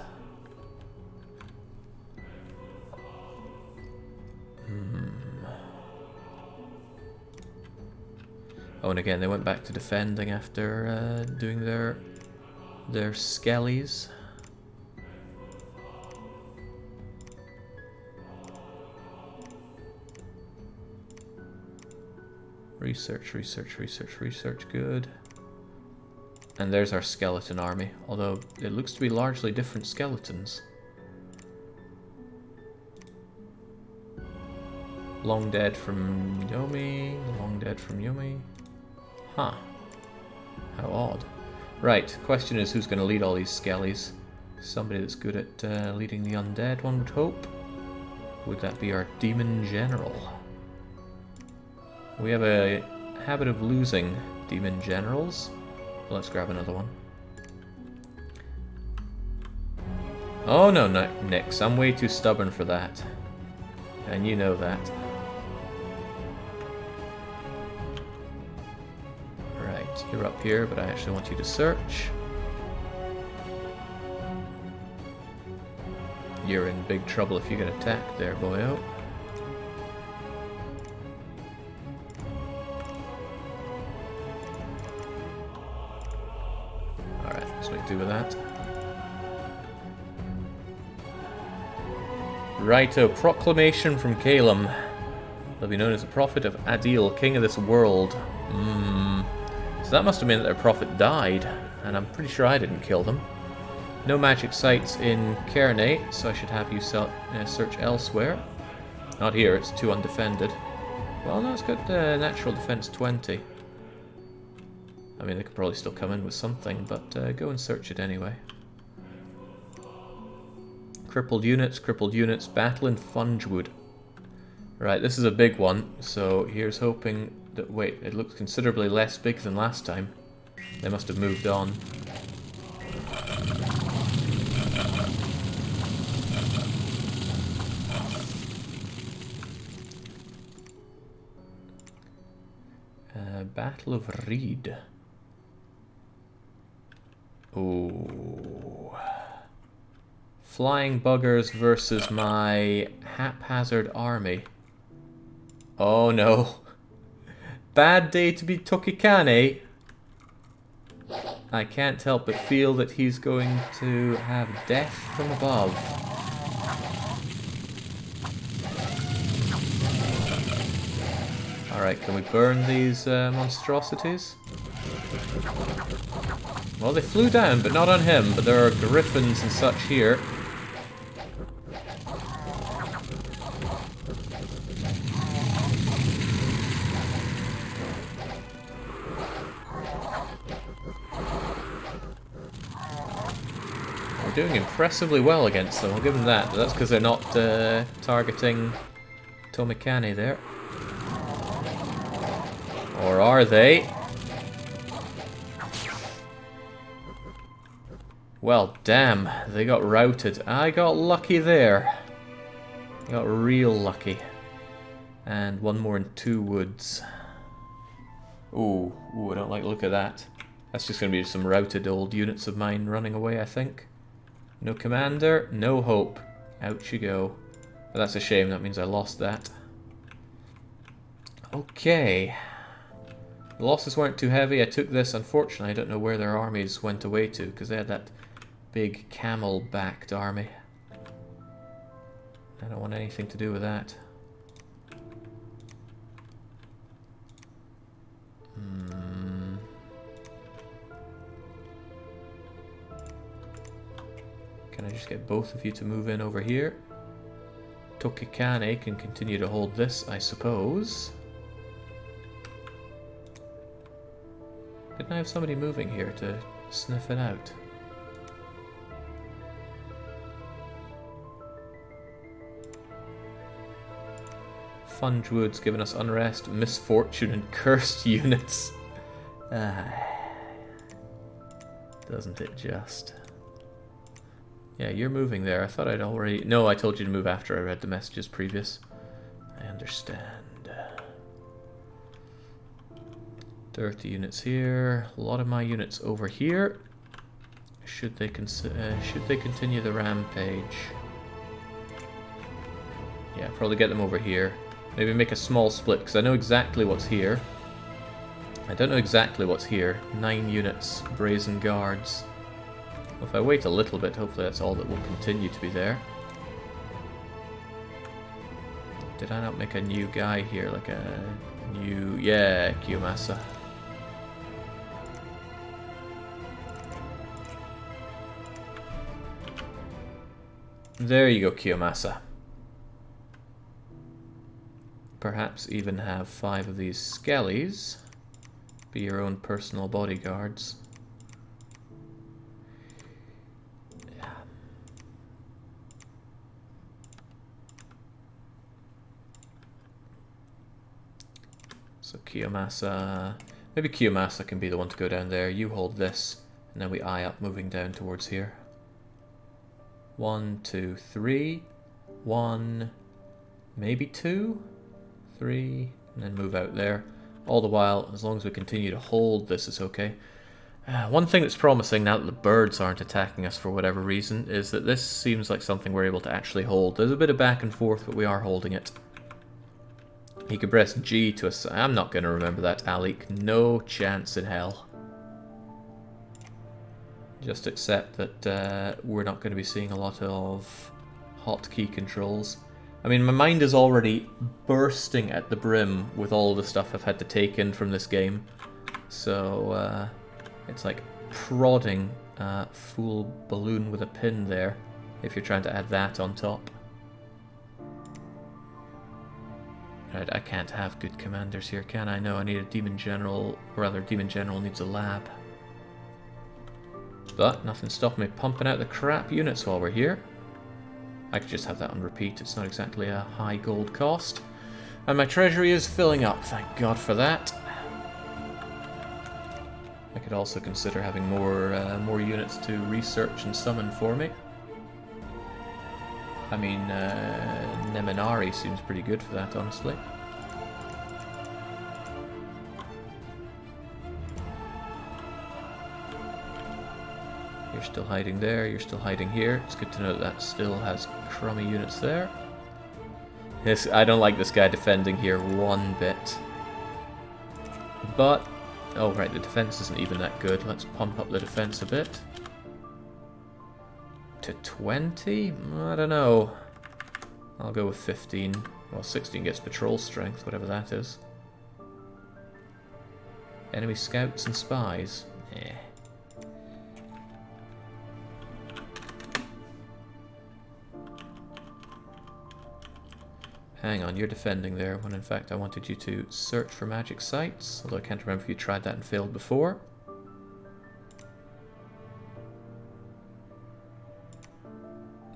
Oh, and again, they went back to defending after doing their skellies. Research, research, research, research, good. And there's our skeleton army, although it looks to be largely different skeletons. Long dead from Yomi, long dead from Yomi. Huh. How odd. Right, question is who's going to lead all these skellies? Somebody that's good at leading the undead, one would hope. Would that be our demon general? We have a habit of losing demon generals. Let's grab another one. Oh no, no, Nix, I'm way too stubborn for that. And you know that. Right, you're up here, but I actually want you to search. You're in big trouble if you get attacked there, boyo. Do with that. Righto, proclamation from Calum. They'll be known as the prophet of Adil, king of this world. So that must have meant that their prophet died, and I'm pretty sure I didn't kill them. No magic sites in Cairnate, so I should have you search elsewhere. Not here, it's too undefended. Well, no, it's got natural defense 20. I mean, they could probably still come in with something, but go and search it anyway. Crippled units, battle in Fungewood. Right, this is a big one, so here's hoping that... Wait, it looks considerably less big than last time. They must have moved on. Battle of Reed. Ooh. Flying buggers versus my haphazard army. Oh no. Bad day to be Tokikane. I can't help but feel that he's going to have death from above. Alright, can we burn these monstrosities? Well, they flew down, but not on him, but there are griffins and such here. We're doing impressively well against them, I'll give them that, but that's because they're not targeting Tomikane there. Or are they? Well, damn, they got routed. I got lucky there. I got real lucky. And one more in 2 woods. Ooh, I don't like the look of that. That's just going to be some routed old units of mine running away, I think. No commander, no hope. Out you go. But that's a shame, that means I lost that. Okay. The losses weren't too heavy. I took this. Unfortunately, I don't know where their armies went away to, because they had that big camel-backed army. I don't want anything to do with that. Can I just get both of you to move in over here? Tokikane can continue to hold this, I suppose. Didn't I have somebody moving here to sniff it out? Funge Wood's given us unrest, misfortune, and cursed units. Doesn't it just? Yeah, you're moving there. I thought I'd already... No, I told you to move after I read the messages previous. I understand. 30 units here. A lot of my units over here. Should they continue the rampage? Yeah, probably get them over here. Maybe make a small split, because I know exactly what's here. I don't know exactly what's here. 9 units, Brazen Guards. If I wait a little bit, hopefully that's all that will continue to be there. Did I not make a new guy here? Like a new... Yeah, Kiyomasa. There you go, Kiyomasa. Perhaps even have 5 of these skellies be your own personal bodyguards. Yeah. So Kiyomasa... Maybe Kiyomasa can be the one to go down there. You hold this, and then we eye up moving down towards here. 1, 2, 3. 1, maybe 2, 3, and then move out there. All the while, as long as we continue to hold this, is okay. One thing that's promising now that the birds aren't attacking us for whatever reason is that this seems like something we're able to actually hold. There's a bit of back and forth, but we are holding it. He could press G to assign. I'm not going to remember that, Alik. No chance in hell. Just accept that we're not going to be seeing a lot of hotkey controls. I mean, my mind is already bursting at the brim with all the stuff I've had to take in from this game. So, it's like prodding a full balloon with a pin there, if you're trying to add that on top. Right, I can't have good commanders here, can I? No, I need a Demon General, or rather, Demon General needs a lab. But nothing's stopping me pumping out the crap units while we're here. I could just have that on repeat, it's not exactly a high gold cost. And my treasury is filling up, thank God for that. I could also consider having more units to research and summon for me. I mean, Neminari seems pretty good for that, honestly. You're still hiding there, you're still hiding here. It's good to know that that still has crummy units there. Yes, I don't like this guy defending here one bit. But, oh right, the defense isn't even that good. Let's pump up the defense a bit. To 20? I don't know. I'll go with 15. Well, 16 gets patrol strength, whatever that is. Enemy scouts and spies? Eh. Hang on, you're defending there, when in fact I wanted you to search for magic sites, although I can't remember if you tried that and failed before.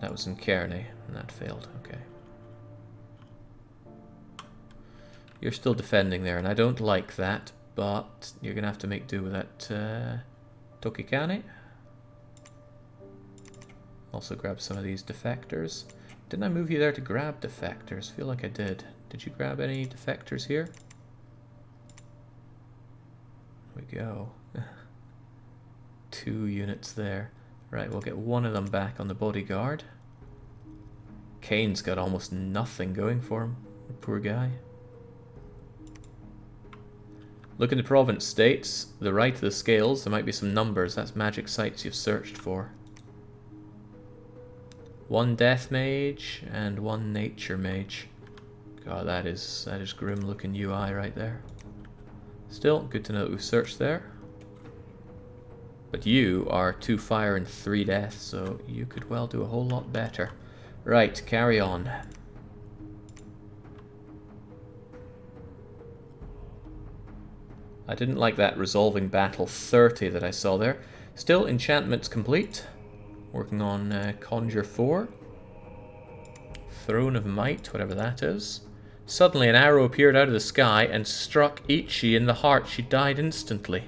That was in Kearney, and that failed, okay. You're still defending there, and I don't like that, but you're going to have to make do with that Tokikane. Also grab some of these defectors. Didn't I move you there to grab defectors? I feel like I did. Did you grab any defectors here? There we go. 2 units there. Right, we'll get one of them back on the bodyguard. Kane's got almost nothing going for him. Poor guy. Look in the province states. The right of the scales, there might be some numbers. That's magic sites you've searched for. 1 death mage and 1 nature mage. God, that is grim looking UI right there. Still, good to know that we've searched there. But you are 2 fire and 3 death, so you could well do a whole lot better. Right, carry on. I didn't like that resolving battle 30 that I saw there. Still, enchantments complete. Working on Conjure 4. Throne of Might, whatever that is. Suddenly an arrow appeared out of the sky and struck Ichi in the heart. She died instantly.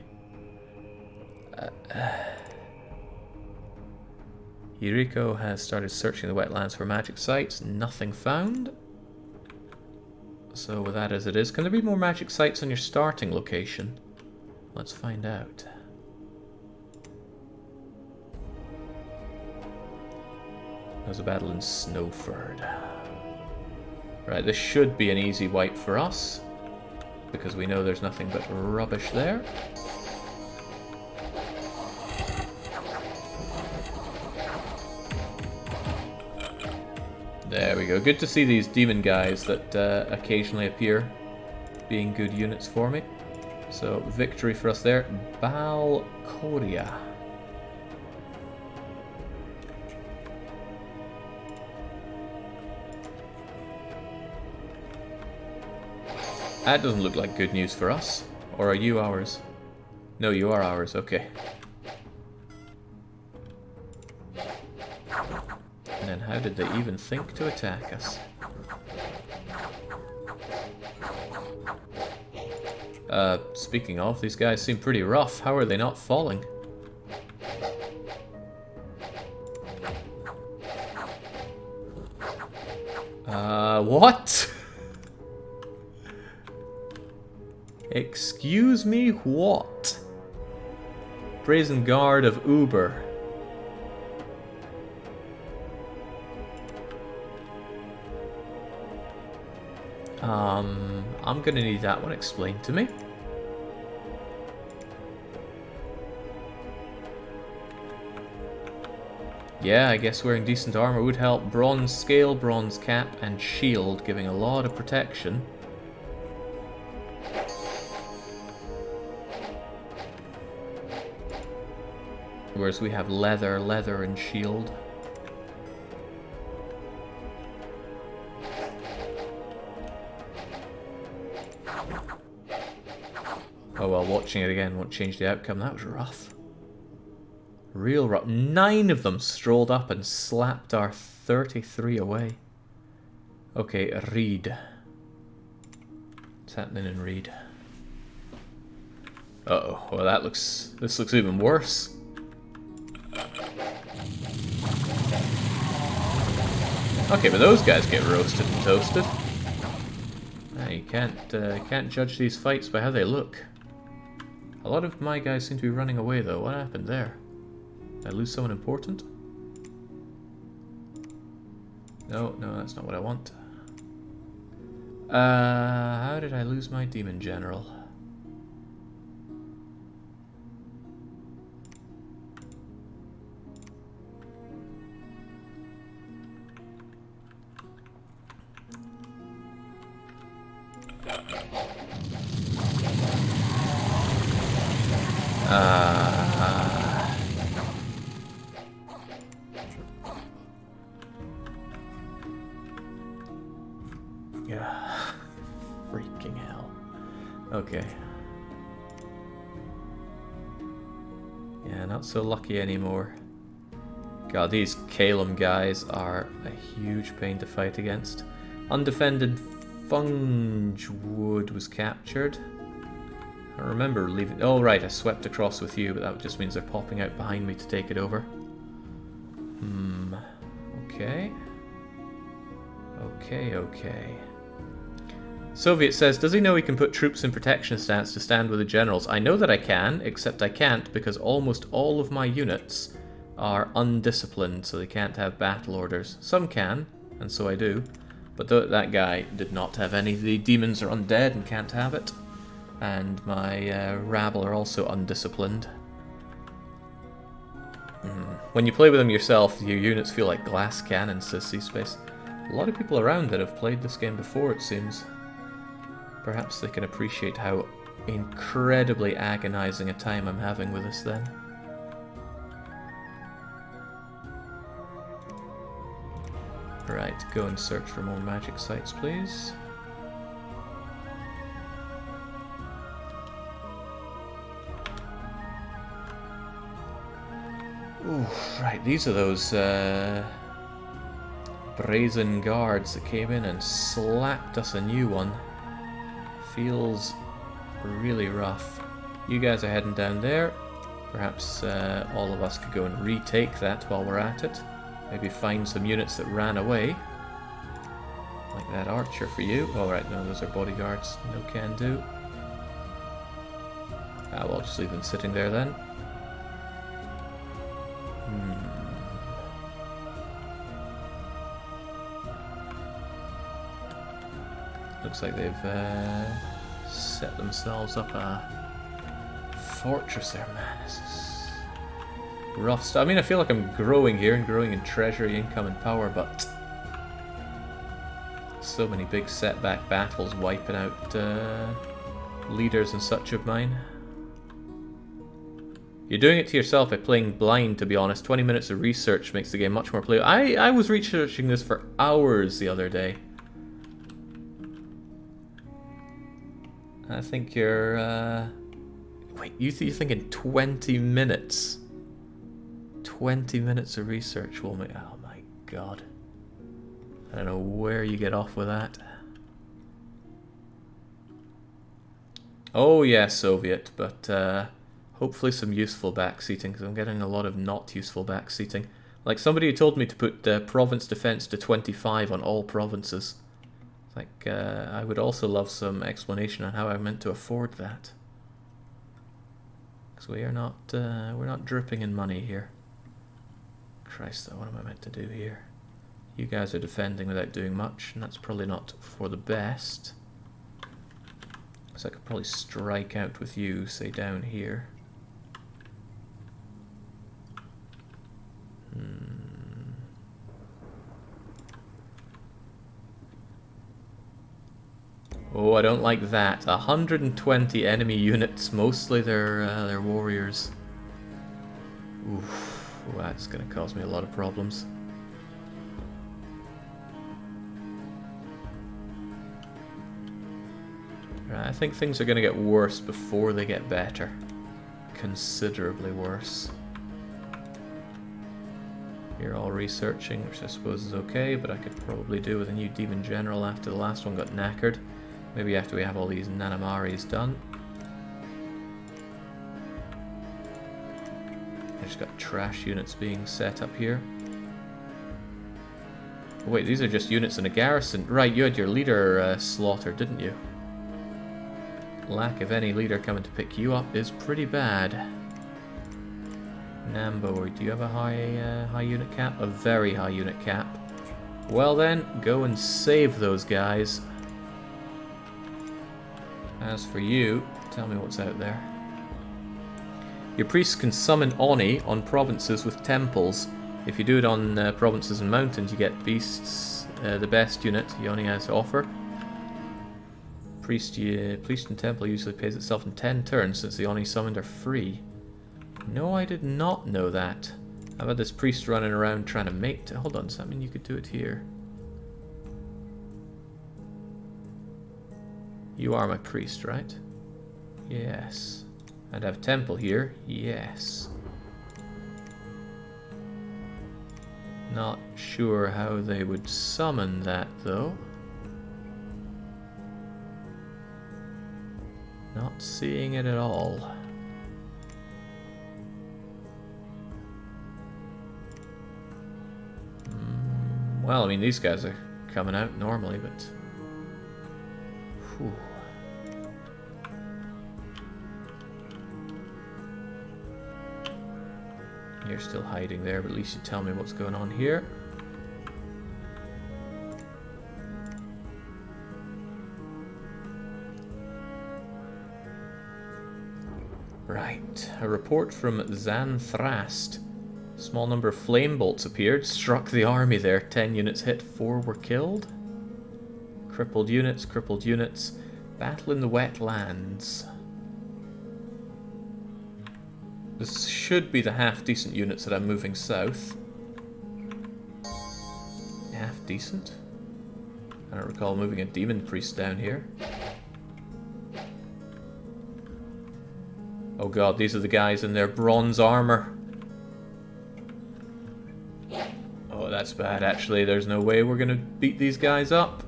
Yuriko has started searching the wetlands for magic sites. Nothing found. So with that as it is, can there be more magic sites on your starting location? Let's find out. There's a battle in Snowford. Right, this should be an easy wipe for us, because we know there's nothing but rubbish there. There we go. Good to see these demon guys that occasionally appear being good units for me. So, victory for us there. Balcoria. That doesn't look like good news for us. Or are you ours? No, you are ours. Okay. And then how did they even think to attack us? Speaking of, these guys seem pretty rough. How are they not falling? What? Excuse me, what? Brazen Guard of Uber. I'm gonna need that one explained to me. Yeah, I guess wearing decent armor would help. Bronze scale, bronze cap, and shield, giving a lot of protection. Whereas we have leather, and shield. Oh well, watching it again won't change the outcome. That was rough. Real rough. 9 of them strolled up and slapped our 33 away. Okay, Reed. What's happening in Reed? Uh-oh. Well, this looks even worse. Okay, but those guys get roasted and toasted. You can't judge these fights by how they look. A lot of my guys seem to be running away, though. What happened there? Did I lose someone important? No, that's not what I want. How did I lose my demon general? Yeah. Freaking hell. Okay. Yeah, not so lucky anymore. God, these Calum guys are a huge pain to fight against. Undefended Fungwood was captured. I remember leaving... Oh, right, I swept across with you, but that just means they're popping out behind me to take it over. Okay. Okay. Soviet says, does he know he can put troops in protection stance to stand with the generals? I know that I can, except I can't because almost all of my units are undisciplined, so they can't have battle orders. Some can, and so I do. But that guy did not have any. The demons are undead and can't have it. And my rabble are also undisciplined. When you play with them yourself, your units feel like glass cannons, says C-Space. A lot of people around that have played this game before, it seems. Perhaps they can appreciate how incredibly agonizing a time I'm having with this then. Right, go and search for more magic sites, please. Ooh, right, these are those brazen guards that came in and slapped us a new one. Feels really rough. You guys are heading down there. Perhaps all of us could go and retake that while we're at it. Maybe find some units that ran away. Like that archer for you. Oh, right, no, those are bodyguards. No can do. Ah, well, just leave them sitting there then. Looks like they've set themselves up a fortress there, man. This is rough stuff. I mean, I feel like I'm growing here and growing in treasury, income, and power, but so many big setback battles wiping out leaders and such of mine. You're doing it to yourself by playing blind, to be honest. 20 minutes of research makes the game much more playable. I was researching this for hours the other day. I think you're, wait, you're thinking 20 minutes? 20 minutes of research will make... Oh my god. I don't know where you get off with that. Oh yeah, Soviet, but hopefully some useful backseating, because I'm getting a lot of not useful backseating. Like somebody who told me to put province defense to 25 on all provinces. Like, I would also love some explanation on how I meant to afford that. Because we're not dripping in money here. Christ, though, what am I meant to do here? You guys are defending without doing much, and that's probably not for the best. So I could probably strike out with you, say down here. Oh, I don't like that. 120 enemy units, mostly they're warriors. Oof, that's going to cause me a lot of problems. Right, I think things are going to get worse before they get better. Considerably worse. You're all researching, which I suppose is okay, but I could probably do with a new Demon General after the last one got knackered. Maybe after we have all these Nanamaris done. I just got trash units being set up here. Oh, wait, these are just units in a garrison. Right, you had your leader slaughtered, didn't you? Lack of any leader coming to pick you up is pretty bad. Nambo, do you have a high unit cap? A very high unit cap. Well then, go and save those guys. As for you, tell me what's out there. Your priests can summon Oni on provinces with temples. If you do it on provinces and mountains, you get beasts, the best unit Oni has to offer. Priest and temple usually pays itself in 10 turns since the Oni summoned are free. No, I did not know that. I've had this priest running around trying to mate. Hold on, does that mean you could do it here? You are my priest, right? Yes. I'd have temple here. Yes. Not sure how they would summon that, though. Not seeing it at all. Well, I mean, these guys are coming out normally, but... Whew. You're still hiding there, but at least you tell me what's going on here. Right, a report from Xanthrast. Small number of flame bolts appeared, struck the army there. 10 units hit, 4 were killed. Crippled units, crippled units. Battle in the wetlands. This should be the half-decent units that I'm moving south. Half-decent? I don't recall moving a demon priest down here. Oh god, these are the guys in their bronze armor. Oh, that's bad, actually. There's no way we're gonna beat these guys up.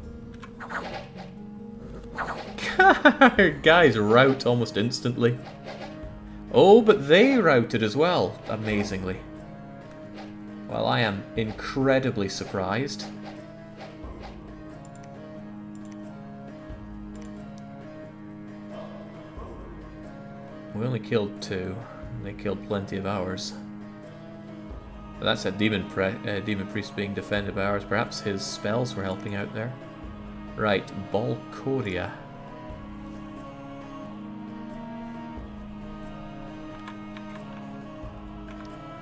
Guys rout almost instantly. Oh, but they routed as well, amazingly. Well, I am incredibly surprised. We only killed 2. They killed plenty of ours. But that's a demon priest being defended by ours. Perhaps his spells were helping out there. Right, Balcoria.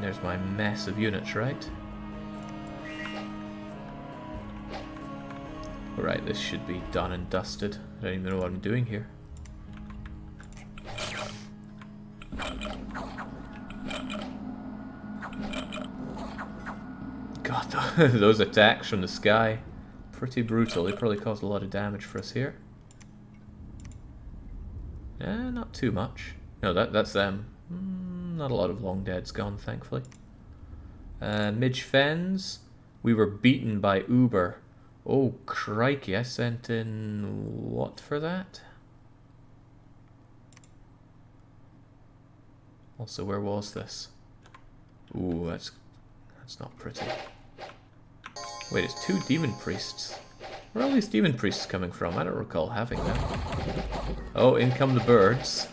There's my mess of units, right? Alright, this should be done and dusted. I don't even know what I'm doing here. God, those attacks from the sky, pretty brutal. They probably caused a lot of damage for us here. Not too much. No, that's them. Not a lot of long deads gone, thankfully. Midge Fens, we were beaten by Uber. Oh, crikey, I sent in what for that? Also, where was this? Ooh, that's not pretty. Wait, it's 2 demon priests. Where are all these demon priests coming from? I don't recall having them. Oh, in come the birds.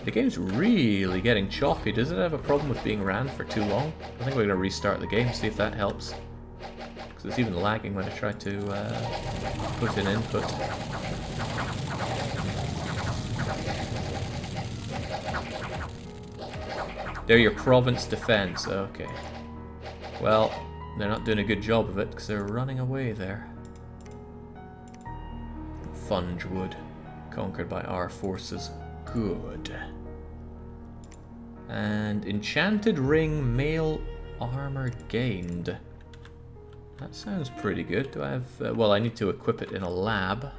The game's really getting choppy. Does it have a problem with being ran for too long? I think we're going to restart the game, see if that helps. Because it's even lagging when I try to put in input. They're your province defense. Okay. Well, they're not doing a good job of it because they're running away there. Fungewood, conquered by our forces. Good. And Enchanted Ring, Mail Armor gained. That sounds pretty good. Do I have... well, I need to equip it in a lab.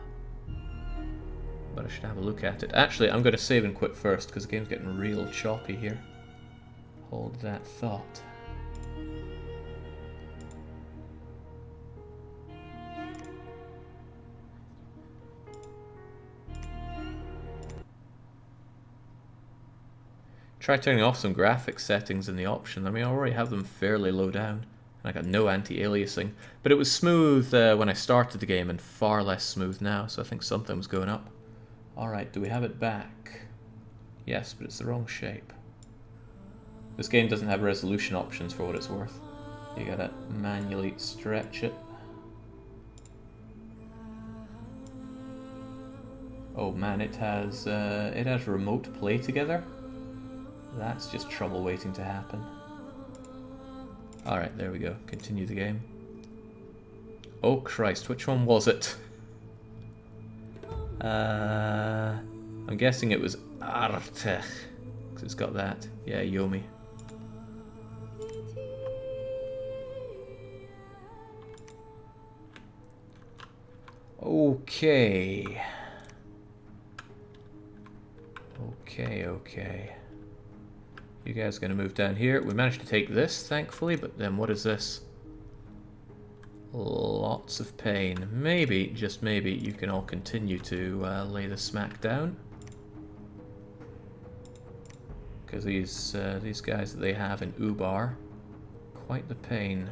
But I should have a look at it. Actually, I'm going to save and quit first because the game's getting real choppy here. Hold that thought. Try turning off some graphics settings in the option. I mean, I already have them fairly low down. And I got no anti-aliasing. But it was smooth when I started the game and far less smooth now, so I think something was going up. Alright, do we have it back? Yes, but it's the wrong shape. This game doesn't have resolution options for what it's worth. You gotta manually stretch it. Oh man, it has remote play together. That's just trouble waiting to happen. Alright, there we go. Continue the game. Oh Christ, which one was it? I'm guessing it was Artech, because it's got that. Yeah, Yomi. Okay. Okay. You guys are going to move down here. We managed to take this, thankfully, but then what is this? Lots of pain. Maybe, just maybe, you can all continue to lay the smack down. Because these guys that they have in Ubar, quite the pain.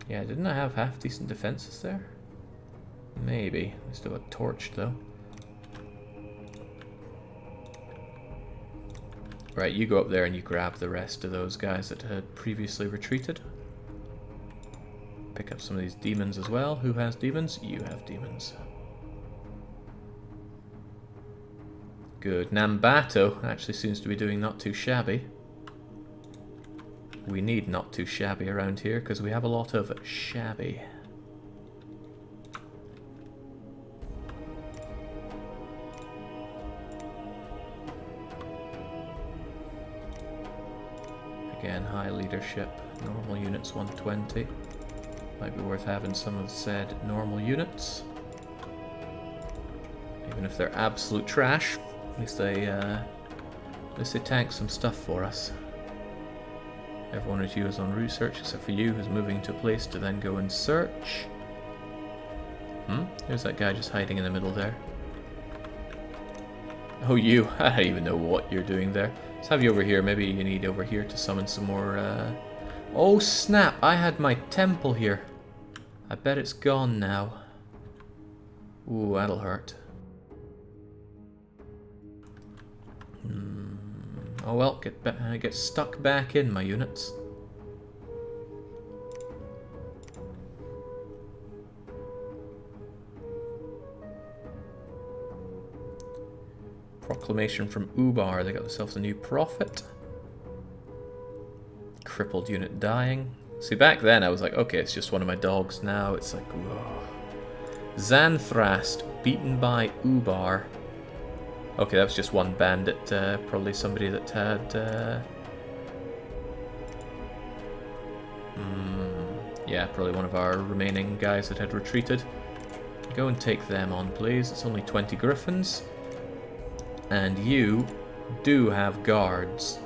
Yeah, didn't I have half decent defenses there? Maybe. I still got torched though. Right, you go up there and you grab the rest of those guys that had previously retreated. Pick up some of these demons as well. Who has demons? You have demons. Good. Nambato actually seems to be doing not too shabby. We need not too shabby around here because we have a lot of shabby. Again, high leadership, normal units 120. Might be worth having some of said normal units. Even if they're absolute trash, at least they tank some stuff for us. Everyone at you is on research except for you, who's moving to a place to then go and search. There's that guy just hiding in the middle there. Oh, you. I don't even know what you're doing there. Let's have you over here. Maybe you need over here to summon some more... Oh, snap! I had my temple here. I bet it's gone now. Ooh, that'll hurt. Oh well, get stuck back in, my units. Proclamation from Ubar. They got themselves a new prophet. Crippled unit dying. See, back then I was like, okay, it's just one of my dogs. Now it's like, whoa. Xanthrast beaten by Ubar. Okay, that was just one bandit. Probably somebody that had... yeah, probably one of our remaining guys that had retreated. Go and take them on, please. It's only 20 griffins. And you do have guards.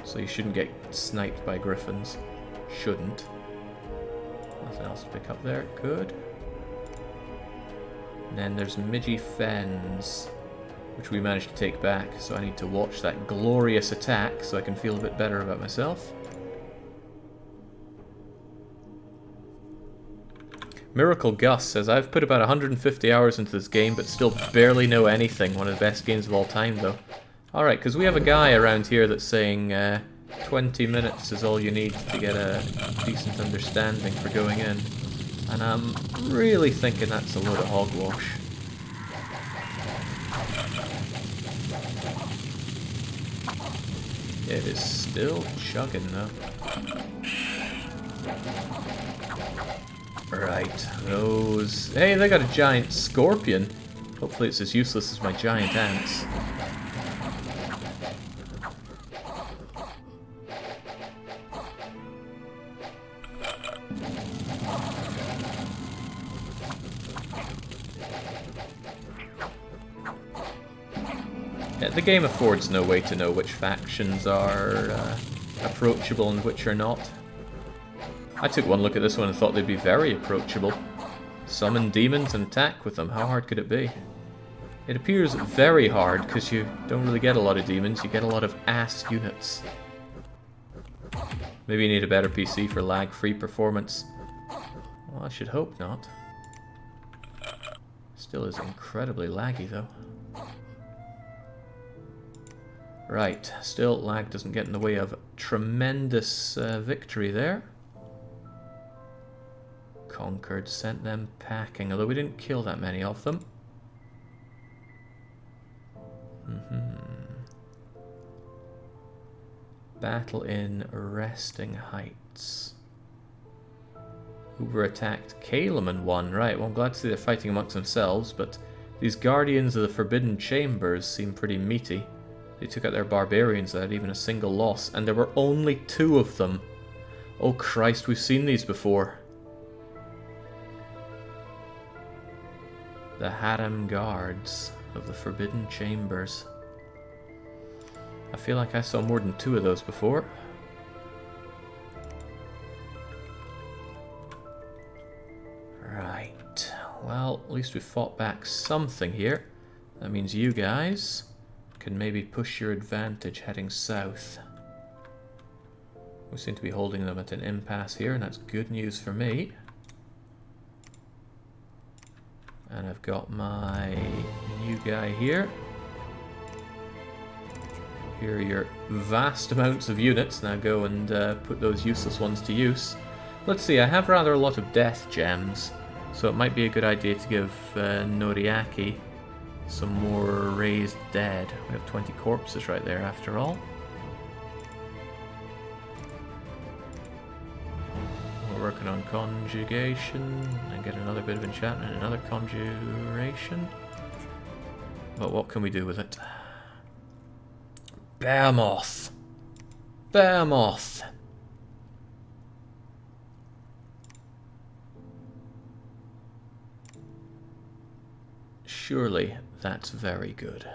So you shouldn't get sniped by griffins. Shouldn't. Nothing else to pick up there. Good. And then there's Midgie Fens, which we managed to take back. So I need to watch that glorious attack so I can feel a bit better about myself. Miracle Gus says, I've put about 150 hours into this game, but still barely know anything. One of the best games of all time, though. Alright, because we have a guy around here that's saying 20 minutes is all you need to get a decent understanding for going in. And I'm really thinking that's a load of hogwash. It is still chugging, though. Right, those... Hey, they got a giant scorpion. Hopefully it's as useless as my giant ants. Yeah, the game affords no way to know which factions are approachable and which are not. I took one look at this one and thought they'd be very approachable. Summon demons and attack with them. How hard could it be? It appears very hard because you don't really get a lot of demons. You get a lot of ass units. Maybe you need a better PC for lag-free performance. Well, I should hope not. Still is incredibly laggy though. Right, still lag doesn't get in the way of tremendous victory there. Conquered, sent them packing, although we didn't kill that many of them. Battle in Resting Heights. Uber attacked Calum and won. Right, well I'm glad to see they're fighting amongst themselves, but these Guardians of the Forbidden Chambers seem pretty meaty. They took out their barbarians without even a single loss, and there were only 2 of them. Oh Christ, we've seen these before. The Harem Guards of the Forbidden Chambers. I feel like I saw more than 2 of those before. Right. Well, at least we fought back something here. That means you guys can maybe push your advantage heading south. We seem to be holding them at an impasse here, and that's good news for me. And I've got my new guy here. Here are your vast amounts of units. Now go and put those useless ones to use. Let's see, I have rather a lot of death gems, so it might be a good idea to give Noriaki some more raised dead. We have 20 corpses right there after all. We're working on conjugation and get another bit of enchantment, another conjuration. But what can we do with it? Behemoth! Behemoth! Surely That's very good.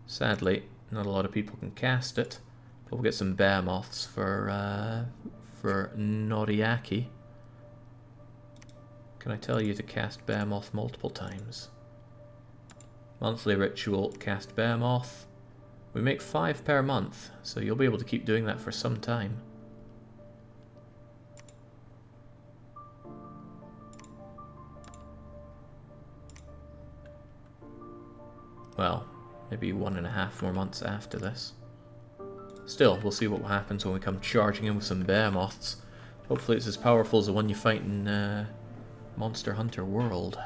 Sadly, not a lot of people can cast it, but we'll get some Behemoths for Noriaki. Can I tell you to cast Behemoth multiple times? Monthly ritual, cast Behemoth. We make 5 per month, so you'll be able to keep doing that for some time. Well, maybe 1.5 more months after this. Still, we'll see what happens when we come charging in with some Behemoths. Hopefully it's as powerful as the one you fight in Monster Hunter World.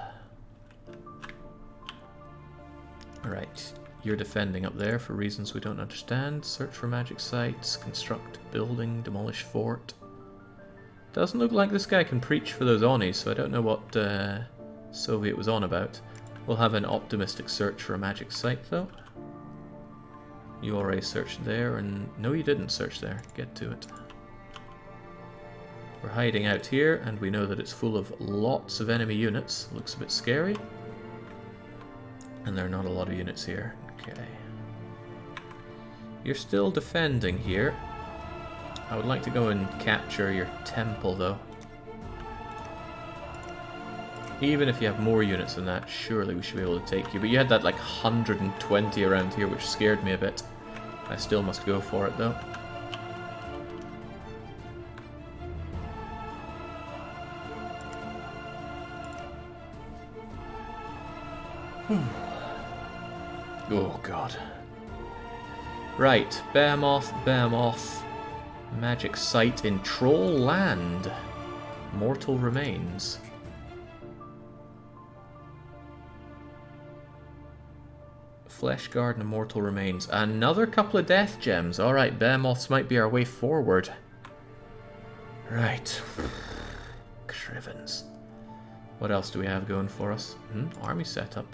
Alright, you're defending up there for reasons we don't understand. Search for magic sites, construct building, demolish fort. Doesn't look like this guy can preach for those Onis, so I don't know what Soviet was on about. We'll have an optimistic search for a magic site though. You already searched there, and no you didn't search there. Get to it. We're hiding out here, and we know that it's full of lots of enemy units. Looks a bit scary. And there are not a lot of units here. Okay. You're still defending here. I would like to go and capture your temple, though. Even if you have more units than that, surely we should be able to take you. But you had that like 120 around here, which scared me a bit. I still must go for it, though. Oh god. Right, Behemoth, Behemoth. Magic site in Troll Land. Mortal remains. Flesh Garden, Immortal Remains. Another couple of death gems. Alright, Behemoths might be our way forward. Right. Crivens. What else do we have going for us? Army setup.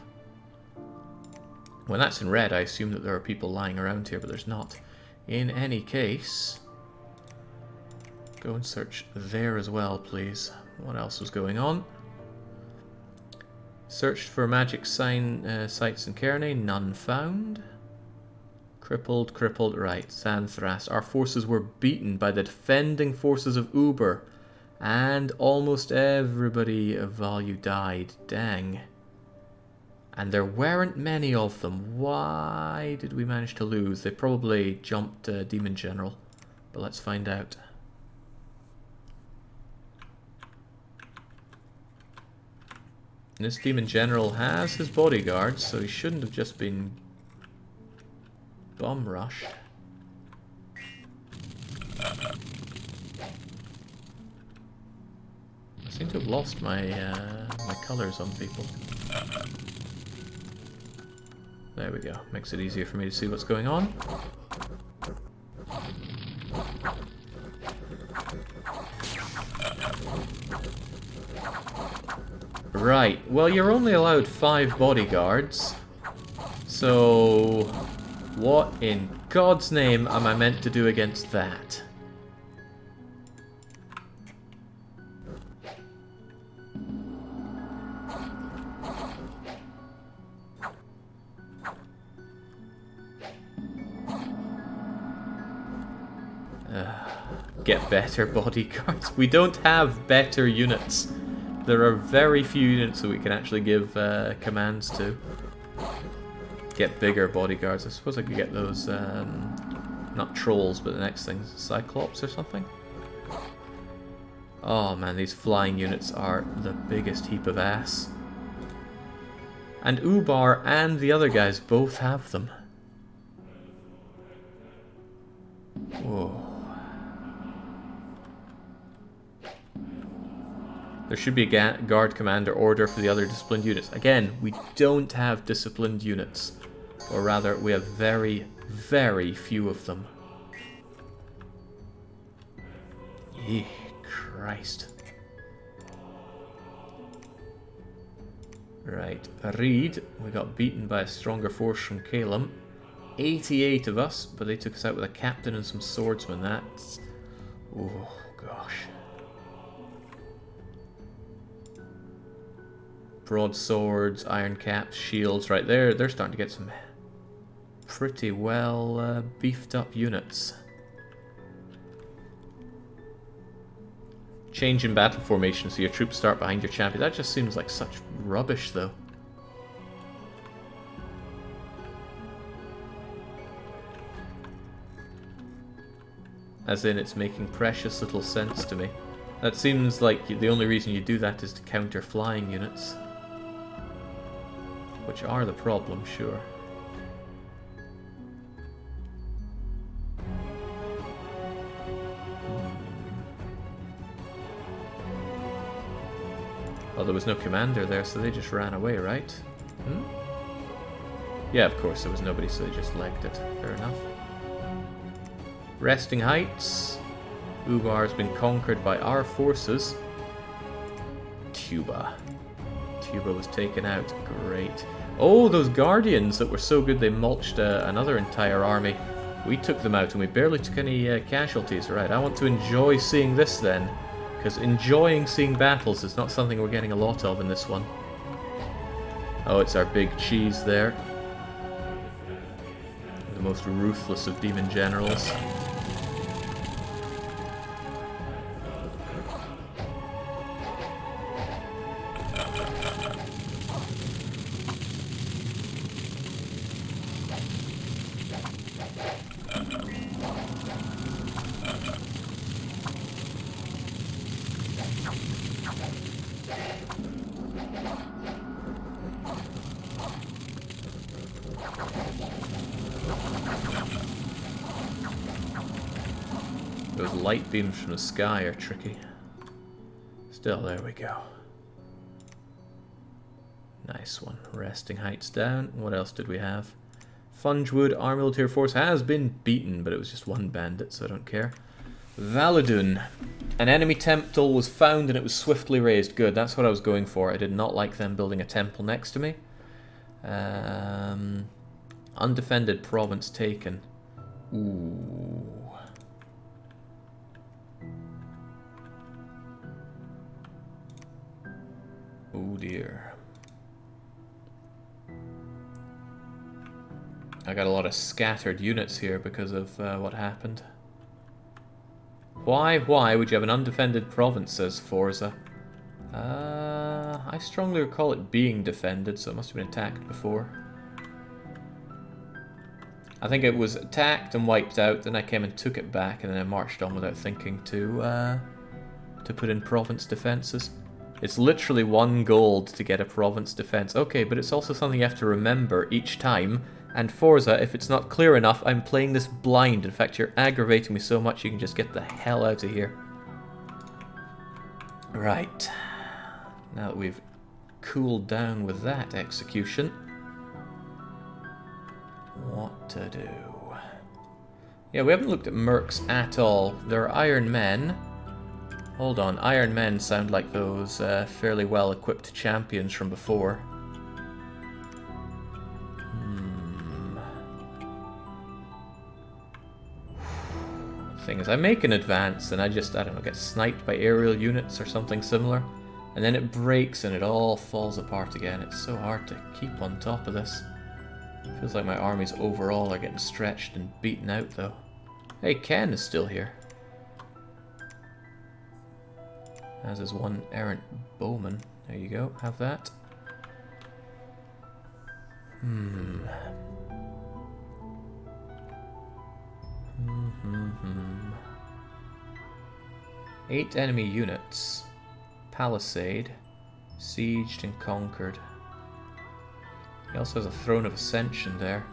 When that's in red, I assume that there are people lying around here, but there's not. In any case, go and search there as well, please. What else was going on? Searched for magic sites in Cairney, none found. Crippled, right, Xanthrast. Our forces were beaten by the defending forces of Uber, and almost everybody of value died. Dang. And there weren't many of them. Why did we manage to lose? They probably jumped Demon General, but let's find out. And this Demon General has his bodyguards, so he shouldn't have just been bum rushed. I seem to have lost my my colours on people. There we go. Makes it easier for me to see what's going on. Right, well you're only allowed 5 bodyguards, so what in God's name am I meant to do against that? Get better bodyguards. We don't have better units. There are very few units that we can actually give commands to. Get bigger bodyguards. I suppose I could get those, not trolls, but the next thing, Cyclops or something? Oh man, these flying units are the biggest heap of ass. And Ubar and the other guys both have them. Whoa. There should be a guard commander order for the other disciplined units. Again, we don't have disciplined units. Or rather, we have very, very few of them. Yee, Christ. Right, Reed, we got beaten by a stronger force from Calum. 88 of us, but they took us out with a captain and some swordsmen. That's... oh, gosh. Broadswords, iron caps, shields, right there. They're starting to get some pretty well beefed up units. Change in battle formation so your troops start behind your champion. That just seems like such rubbish, though. As in, it's making precious little sense to me. That seems like the only reason you do that is to counter flying units. Which are the problem, sure. Well, there was no commander there, so they just ran away, right? Hmm? Yeah, of course, there was nobody, so they just legged it. Fair enough. Resting Heights. Ubar has been conquered by our forces. Tuba. Tuba was taken out. Great. Oh, those Guardians that were so good they mulched another entire army. We took them out and we barely took any casualties. Right, I want to enjoy seeing this then. Because enjoying seeing battles is not something we're getting a lot of in this one. Oh, it's our big cheese there. The most ruthless of demon generals. Those light beams from the sky are tricky. Still, there we go. Nice one. Resting Heights down. What else did we have? Fungewood, our military force has been beaten, but it was just one bandit, so I don't care. Valadun. An enemy temple was found and it was swiftly razed. Good, that's what I was going for. I did not like them building a temple next to me. Undefended province taken. Ooh. Oh dear. I got a lot of scattered units here because of what happened. Why would you have an undefended province, says Forza? I strongly recall it being defended, so it must have been attacked before. I think it was attacked and wiped out, then I came and took it back, and then I marched on without thinking to put in province defenses. It's literally 1 gold to get a province defense. Okay, but it's also something you have to remember each time. And Forza, if it's not clear enough, I'm playing this blind. In fact, you're aggravating me so much you can just get the hell out of here. Right. Now that we've cooled down with that execution, what to do? Yeah, we haven't looked at mercs at all. There are Iron Men. Hold on, Iron Men sound like those fairly well-equipped champions from before. Thing is, I make an advance and I don't know, get sniped by aerial units or something similar. And then it breaks and it all falls apart again. It's so hard to keep on top of this. Feels like my armies overall are getting stretched and beaten out though. Hey, Ken is still here. As is one errant bowman. There you go, have that. 8 enemy units. Palisade. Sieged and conquered. He also has a Throne of Ascension there.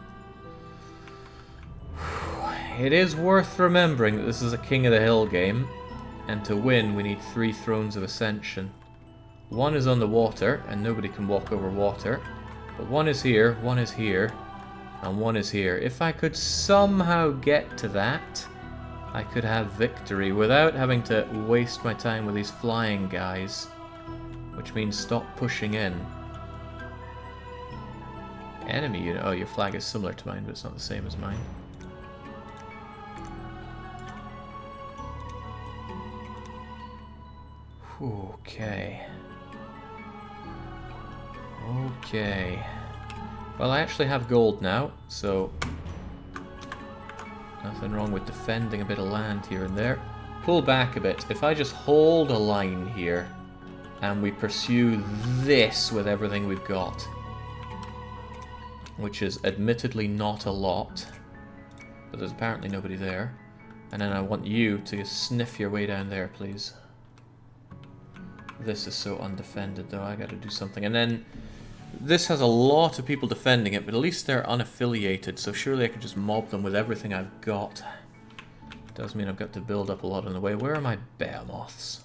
It is worth remembering that this is a King of the Hill game. And to win, we need 3 Thrones of Ascension. 1 is on the water, and nobody can walk over water. But 1 is here, 1 is here, and 1 is here. If I could somehow get to that, I could have victory without having to waste my time with these flying guys. Which means stop pushing in. Enemy unit. Oh, your flag is similar to mine, but it's not the same as mine. Okay. Okay. Well, I actually have gold now, so nothing wrong with defending a bit of land here and there. Pull back a bit. If I just hold a line here and we pursue this with everything we've got, which is admittedly not a lot, but there's apparently nobody there. And then I want you to sniff your way down there, please. This is so undefended, though. I gotta do something. And then this has a lot of people defending it, but at least they're unaffiliated, so surely I could just mob them with everything I've got. Does mean I've got to build up a lot on the way. Where are my behemoths?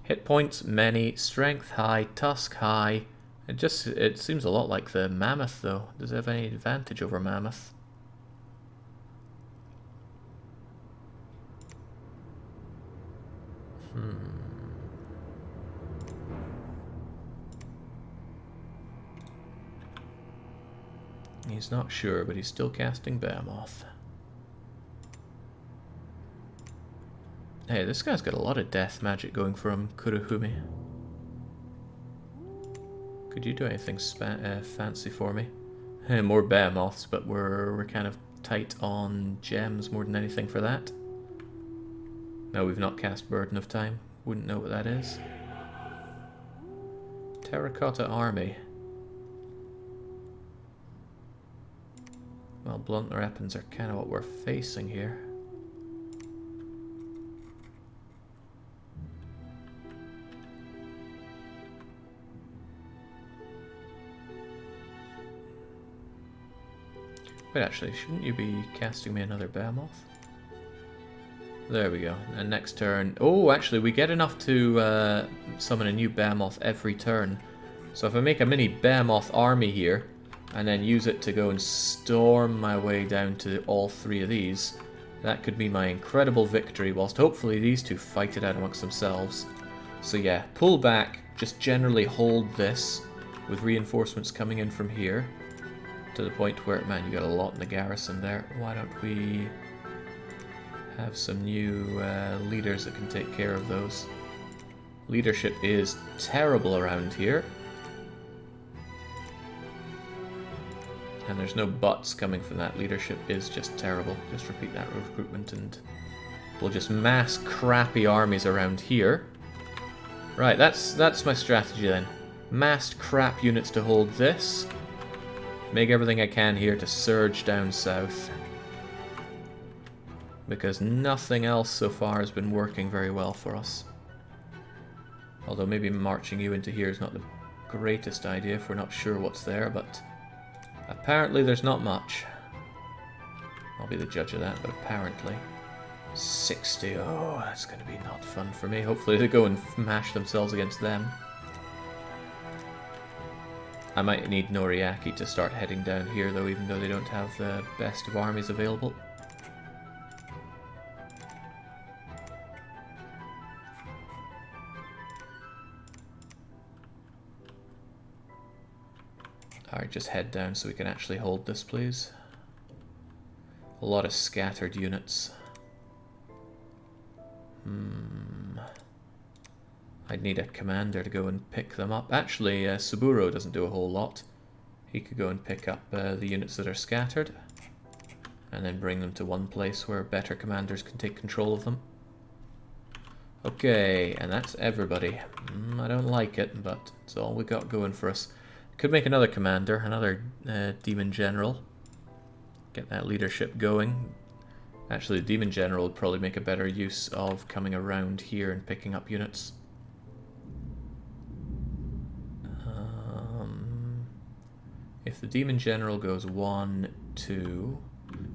Hit points, many. Strength high. Tusk high. It seems a lot like the mammoth, though. Does it have any advantage over mammoth? He's not sure, but he's still casting Behemoth. Hey, this guy's got a lot of death magic going for him, Kurohumi. Could you do anything fancy for me? More Behemoths, but we're kind of tight on gems more than anything for that. No, we've not cast Burden of Time. Wouldn't know what that is. Terracotta Army. Well, blunt weapons are kind of what we're facing here. Wait, actually, shouldn't you be casting me another Behemoth? There we go. And next turn... Oh, actually, we get enough to summon a new Behemoth every turn. So if I make a mini Behemoth army here, and then use it to go and storm my way down to all three of these, that could be my incredible victory, whilst hopefully these two fight it out amongst themselves. So yeah, pull back, just generally hold this, with reinforcements coming in from here, to the point where, man, you got a lot in the garrison there. Why don't we have some new leaders that can take care of those? Leadership is terrible around here. And there's no buts coming from that. Leadership is just terrible. Just repeat that recruitment and we'll just mass crappy armies around here. Right, that's my strategy then. Massed crap units to hold this. Make everything I can here to surge down south. Because nothing else so far has been working very well for us. Although maybe marching you into here is not the greatest idea if we're not sure what's there, but apparently there's not much. I'll be the judge of that, but apparently. 60, oh, that's going to be not fun for me. Hopefully they go and mash themselves against them. I might need Noriaki to start heading down here, though, even though they don't have the best of armies available. Alright, just head down so we can actually hold this, please. A lot of scattered units. I'd need a commander to go and pick them up. Actually, Saburo doesn't do a whole lot. He could go and pick up the units that are scattered and then bring them to one place where better commanders can take control of them. Okay, and that's everybody. I don't like it, but it's all we got going for us. Could make another commander, another demon general. Get that leadership going. Actually, the demon general would probably make a better use of coming around here and picking up units. If the demon general goes 1, 2...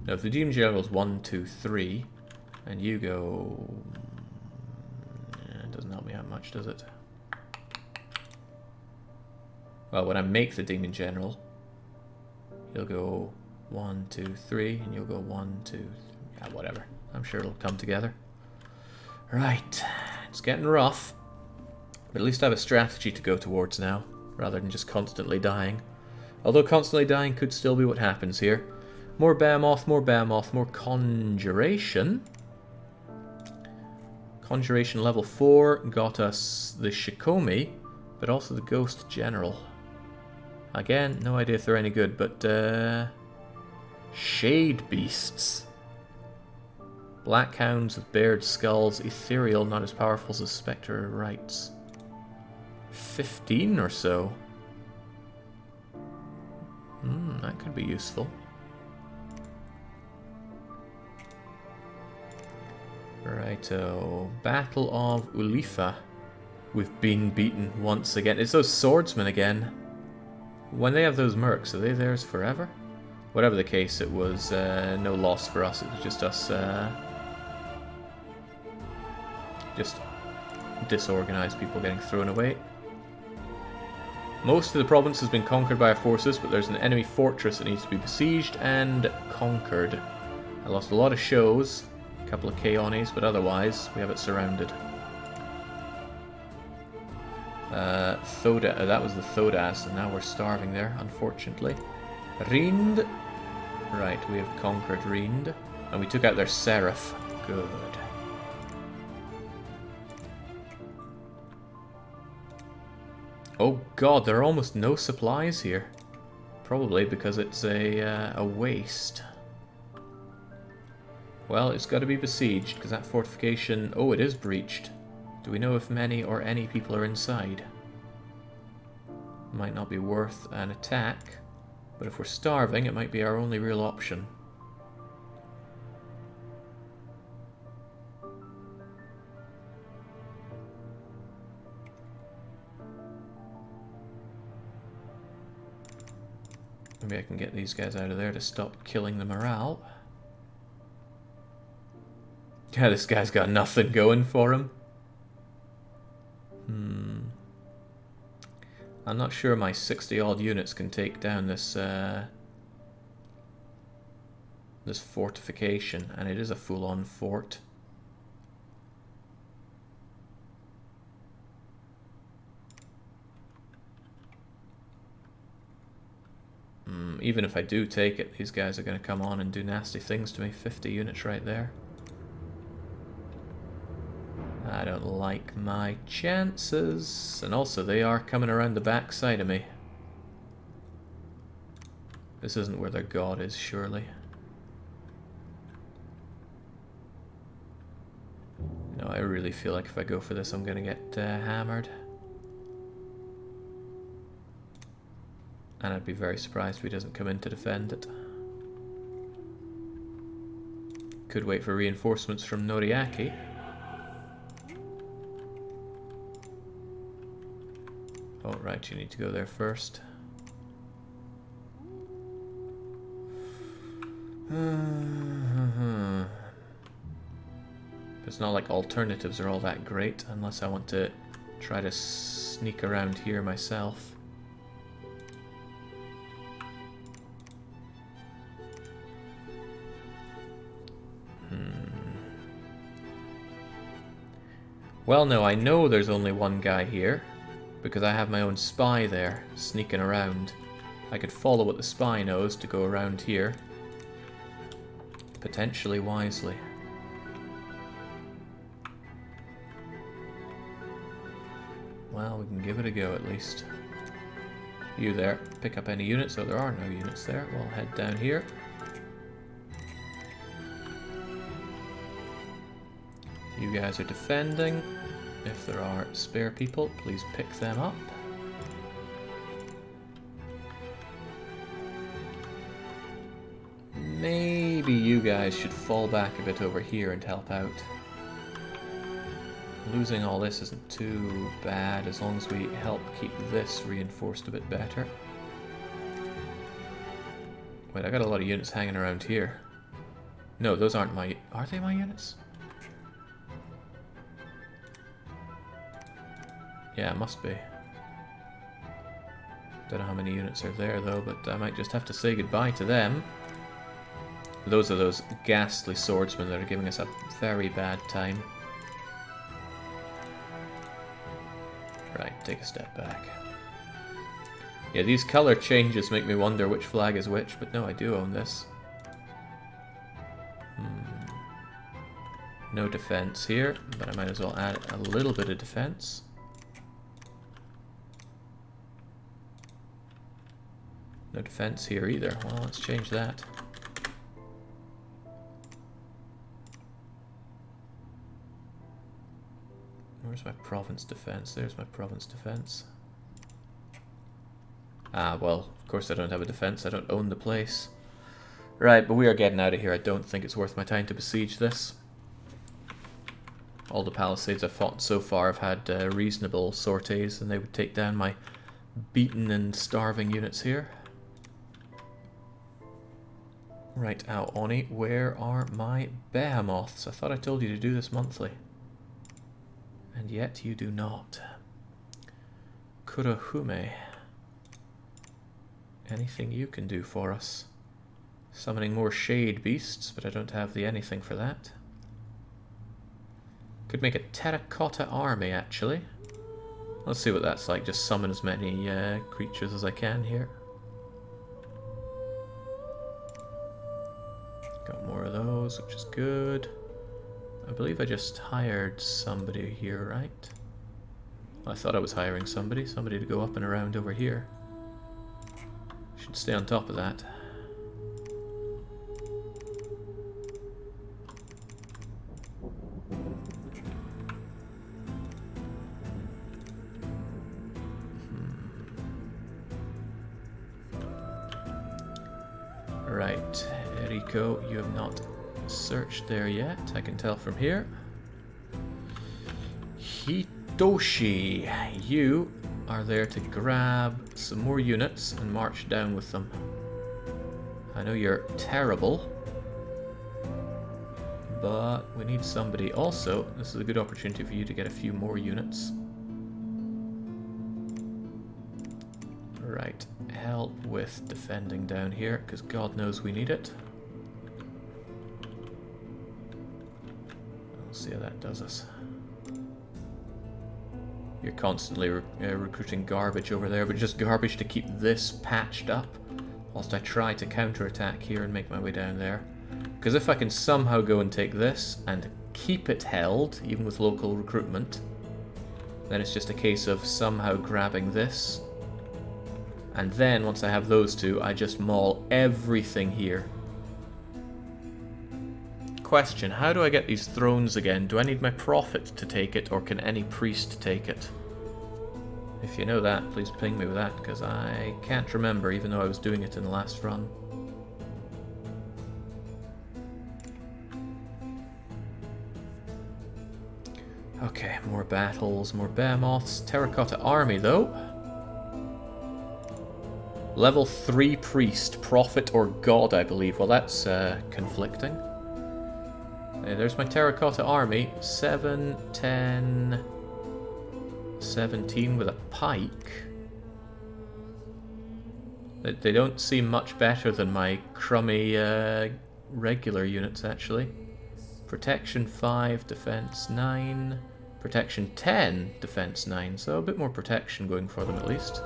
No, if the demon general is 1, 2, 3, and you go... It doesn't help me out much, does it? Well, when I make the demon general, he'll go 1, 2, 3, and you'll go 1, 2, 3. Yeah, whatever. I'm sure it'll come together. Right, it's getting rough, but at least I have a strategy to go towards now, rather than just constantly dying. Although constantly dying could still be what happens here. More Behemoth, more Behemoth, more Conjuration. Conjuration level 4 got us the Shikomi, but also the Ghost General. Again, no idea if they're any good, but Shade Beasts. Black Hounds with bared skulls, ethereal, not as powerful as the Spectre Rites. 15 or so. That could be useful. Righto. Battle of Ulifa. We've been beaten once again. It's those swordsmen again. When they have those mercs, are they theirs forever? Whatever the case, it was no loss for us. It was just us just disorganized people getting thrown away. Most of the province has been conquered by our forces, but there's an enemy fortress that needs to be besieged and conquered. I lost a lot of shows, a couple of Kaonis, but otherwise we have it surrounded. Thoda, that was the Thodas, and now we're starving there, unfortunately. Rind. Right, we have conquered Rind. And we took out their Seraph. Good. Oh god, there are almost no supplies here. Probably because it's a waste. Well, it's got to be besieged, because that fortification... Oh, it is breached. Do we know if many or any people are inside? Might not be worth an attack, but if we're starving, it might be our only real option. Maybe I can get these guys out of there to stop killing the morale. Yeah, this guy's got nothing going for him. I'm not sure my 60-odd units can take down this this fortification, and it is a full-on fort. Even if I do take it, these guys are going to come on and do nasty things to me. 50 units right there. I don't like my chances. And also, they are coming around the back side of me. This isn't where their god is, surely. No, I really feel like if I go for this, I'm going to get hammered. And I'd be very surprised if he doesn't come in to defend it. Could wait for reinforcements from Noriaki. Oh, right, you need to go there first. It's not like alternatives are all that great, unless I want to try to sneak around here myself. Well, no, I know there's only one guy here, because I have my own spy there, sneaking around. I could follow what the spy knows to go around here. Potentially wisely. Well, we can give it a go at least. You there, pick up any units. Oh, there are no units there. We'll head down here. You guys are defending. If there are spare people, please pick them up. Maybe you guys should fall back a bit over here and help out. Losing all this isn't too bad as long as we help keep this reinforced a bit better. Wait, I got a lot of units hanging around here. No, those aren't my... Are they my units? Yeah, it must be. Don't know how many units are there though, but I might just have to say goodbye to them. Those are those ghastly swordsmen that are giving us a very bad time. Right, take a step back. Yeah, these color changes make me wonder which flag is which, but no, I do own this. No defense here, but I might as well add a little bit of defense. No defense here either. Well, let's change that. Where's my province defense? There's my province defense. Ah, well, of course I don't have a defense. I don't own the place. Right, but we are getting out of here. I don't think it's worth my time to besiege this. All the palisades I've fought so far have had reasonable sorties, and they would take down my beaten and starving units here. Right, Oni, where are my behemoths? I thought I told you to do this monthly. And yet you do not. Kurohume. Anything you can do for us? Summoning more shade beasts, but I don't have the anything for that. Could make a terracotta army, actually. Let's see what that's like. Just summon as many creatures as I can here. Got more of those, which is good. I believe I just hired somebody here, right? Well, I thought I was hiring somebody to go up and around over here. Should stay on top of that. Right, Eriko, you have not searched there yet, I can tell from here. Hitoshi, you are there to grab some more units and march down with them. I know you're terrible, but we need somebody also. This is a good opportunity for you to get a few more units. Right, help with defending down here, because God knows we need it. We'll see how that does us. You're constantly recruiting garbage over there, but just garbage to keep this patched up, whilst I try to counterattack here and make my way down there. Because if I can somehow go and take this and keep it held, even with local recruitment, then it's just a case of somehow grabbing this. And then, once I have those two, I just maul everything here. Question, how do I get these thrones again? Do I need my prophet to take it, or can any priest take it? If you know that, please ping me with that, because I can't remember, even though I was doing it in the last run. Okay, more battles, more behemoths. Terracotta army, though. Level 3 priest, prophet or god, I believe. Well, that's conflicting. There's my terracotta army. 7, 10, 17 with a pike. They don't seem much better than my crummy regular units, actually. Protection 5, defense 9. Protection 10, defense 9. So a bit more protection going for them, at least.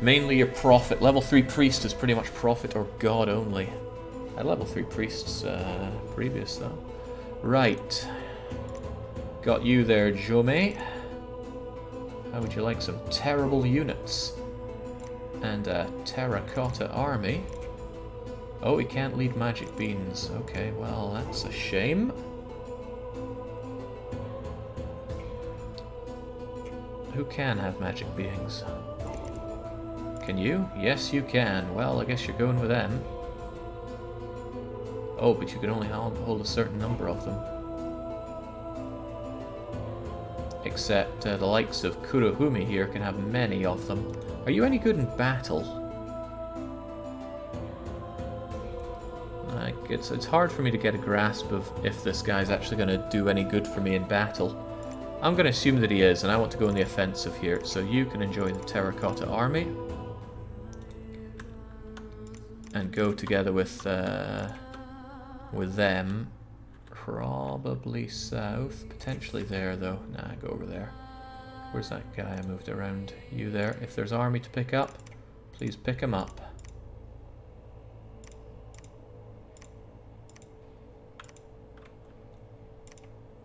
Mainly your prophet. Level 3 priest is pretty much prophet or god only. I had level 3 priests previous though. Right. Got you there, Jome. How would you like some terrible units? And a terracotta army. Oh, he can't lead magic beans. Okay, well, that's a shame. Who can have magic beings? Can you? Yes, you can. Well, I guess you're going with them. Oh, but you can only hold a certain number of them. Except the likes of Kurohume here can have many of them. Are you any good in battle? It's hard for me to get a grasp of if this guy's actually going to do any good for me in battle. I'm going to assume that he is, and I want to go on the offensive here, so you can enjoy the terracotta army. And go together with them. Probably south, potentially there though. Nah, go over there. Where's that guy I moved around? You there. If there's army to pick up, please pick him up.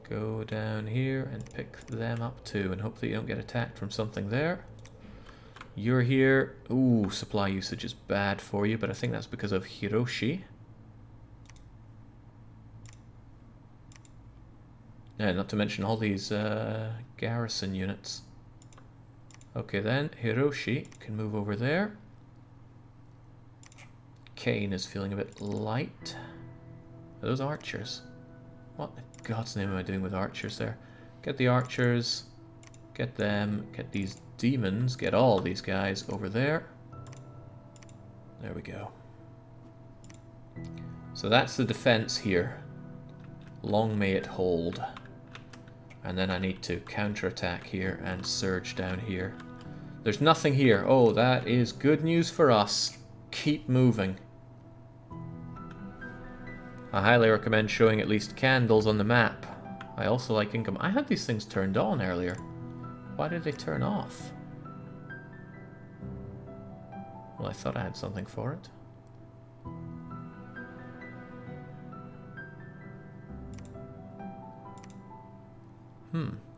Go down here and pick them up too, and hopefully you don't get attacked from something there. You're here. Ooh, supply usage is bad for you, but I think that's because of Hiroshi. Yeah, not to mention all these garrison units. Okay then, Hiroshi can move over there. Kane is feeling a bit light. Are those archers? What in God's name am I doing with archers there? Get the archers, get them, get these demons, get all these guys over there. There we go. So that's the defense here. Long may it hold. And then I need to counterattack here and surge down here. There's nothing here. Oh, that is good news for us. Keep moving. I highly recommend showing at least candles on the map. I also like income. I had these things turned on earlier. Why did they turn off? Well, I thought I had something for it.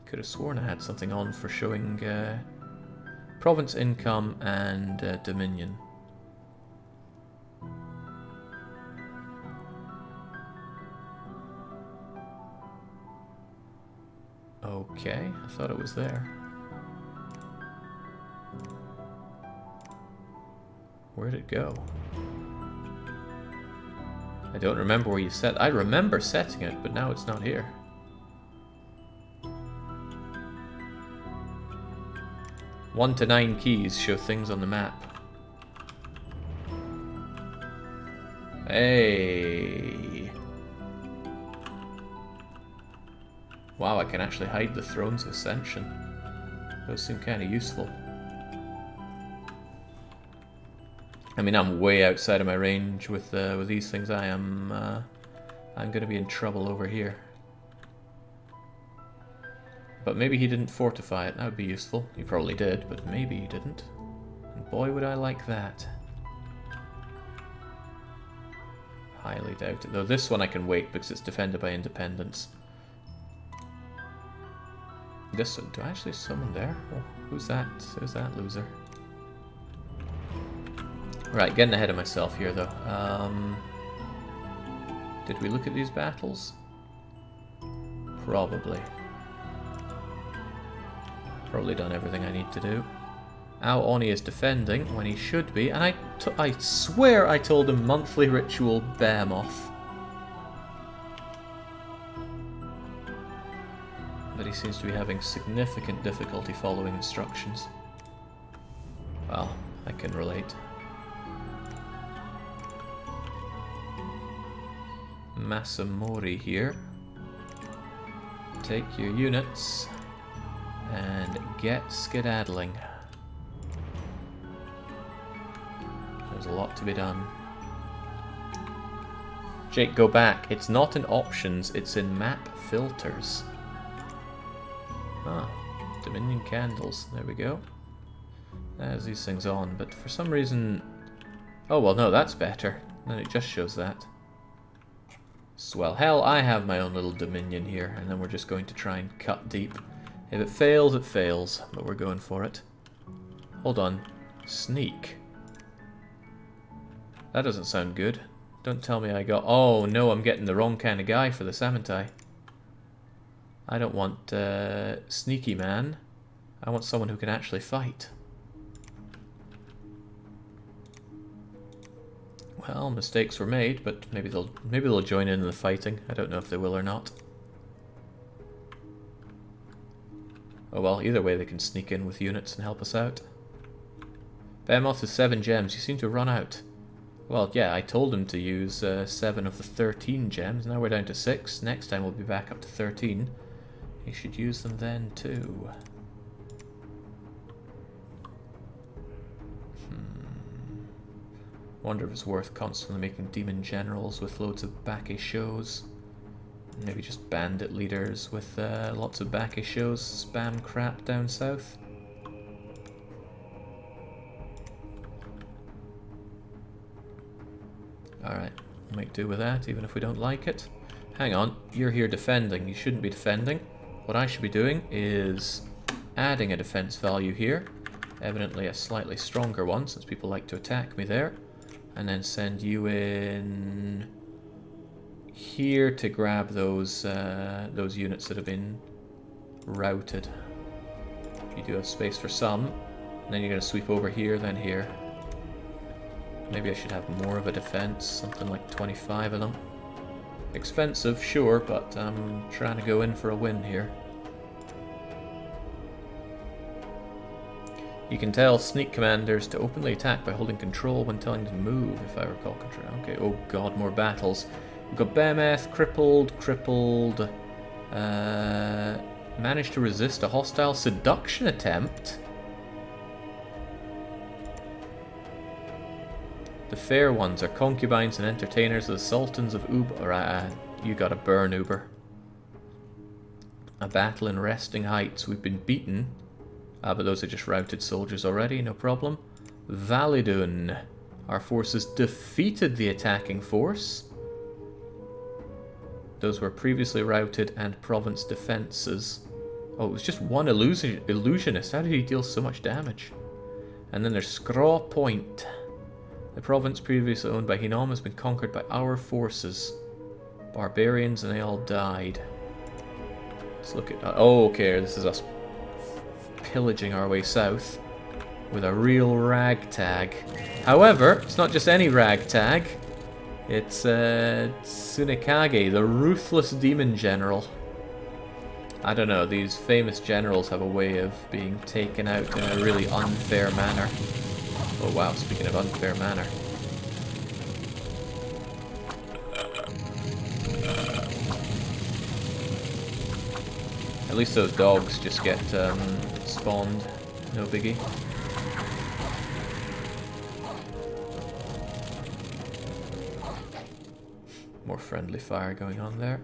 Could have sworn I had something on for showing province income and dominion. Okay, I thought it was there. Where'd it go? I don't remember where you set. I remember setting it, but now it's not here. 1 to 9 keys show things on the map. Hey! Wow, I can actually hide the Thrones of Ascension. Those seem kind of useful. I mean, I'm way outside of my range with these things. I'm going to be in trouble over here. But maybe he didn't fortify it. That would be useful. He probably did, but maybe he didn't. And boy, would I like that. Highly doubt it. Though this one I can wait because it's defended by independence. This one, do I actually summon there? Oh, who's that? Who's that loser? Right, getting ahead of myself here though. Did we look at these battles? Probably. Probably done everything I need to do. Ao Oni is defending when he should be, and I swear I told him monthly ritual Behemoth. But he seems to be having significant difficulty following instructions. Well, I can relate. Masamori here. Take your units and get skedaddling. There's a lot to be done. Jake, go back. It's not in options, it's in map filters. Ah, Dominion candles. There we go. There's these things on, but for some reason... Oh, well, no, that's better. Then it just shows that. Well, hell, I have my own little Dominion here, and then we're just going to try and cut deep. If it fails, it fails, but we're going for it. Hold on. Sneak. That doesn't sound good. Don't tell me I got... Oh, no, I'm getting the wrong kind of guy for the Samantai. I don't want sneaky man. I want someone who can actually fight. Well, mistakes were made, but maybe they'll join in the fighting. I don't know if they will or not. Oh well, either way they can sneak in with units and help us out. Behemoth is 7 gems. You seem to run out. Well, yeah, I told him to use 7 of the 13 gems. Now we're down to 6. Next time we'll be back up to 13. He should use them then too. Wonder if it's worth constantly making demon generals with loads of Bake shows. Maybe just bandit leaders with lots of Bake shows. Spam crap down south. Alright, make do with that, even if we don't like it. Hang on, you're here defending. You shouldn't be defending. What I should be doing is adding a defense value here. Evidently a slightly stronger one, since people like to attack me there. And then send you in here to grab those units that have been routed. You do have space for some. And then you're going to sweep over here, then here. Maybe I should have more of a defense, something like 25 of them. Expensive, sure, but I'm trying to go in for a win here. You can tell sneak commanders to openly attack by holding control when telling them to move, if I recall control. Okay, oh god, more battles. We've got Behemoth, crippled, managed to resist a hostile seduction attempt. The fair ones are concubines and entertainers of the sultans of Uber. You gotta burn, Uber. A battle in Resting Heights. We've been beaten. But those are just routed soldiers already, no problem. Validun. Our forces defeated the attacking force. Those were previously routed and province defenses. Oh, it was just one illusionist. How did he deal so much damage? And then there's Scraw Point. The province previously owned by Hinnom has been conquered by our forces. Barbarians, and they all died. Let's look at... oh, okay, this is us pillaging our way south with a real ragtag. However, it's not just any ragtag. It's Tsunekage, the ruthless demon general. I don't know, these famous generals have a way of being taken out in a really unfair manner. Oh wow, speaking of unfair manner. At least those dogs just get spawned, no biggie. More friendly fire going on there.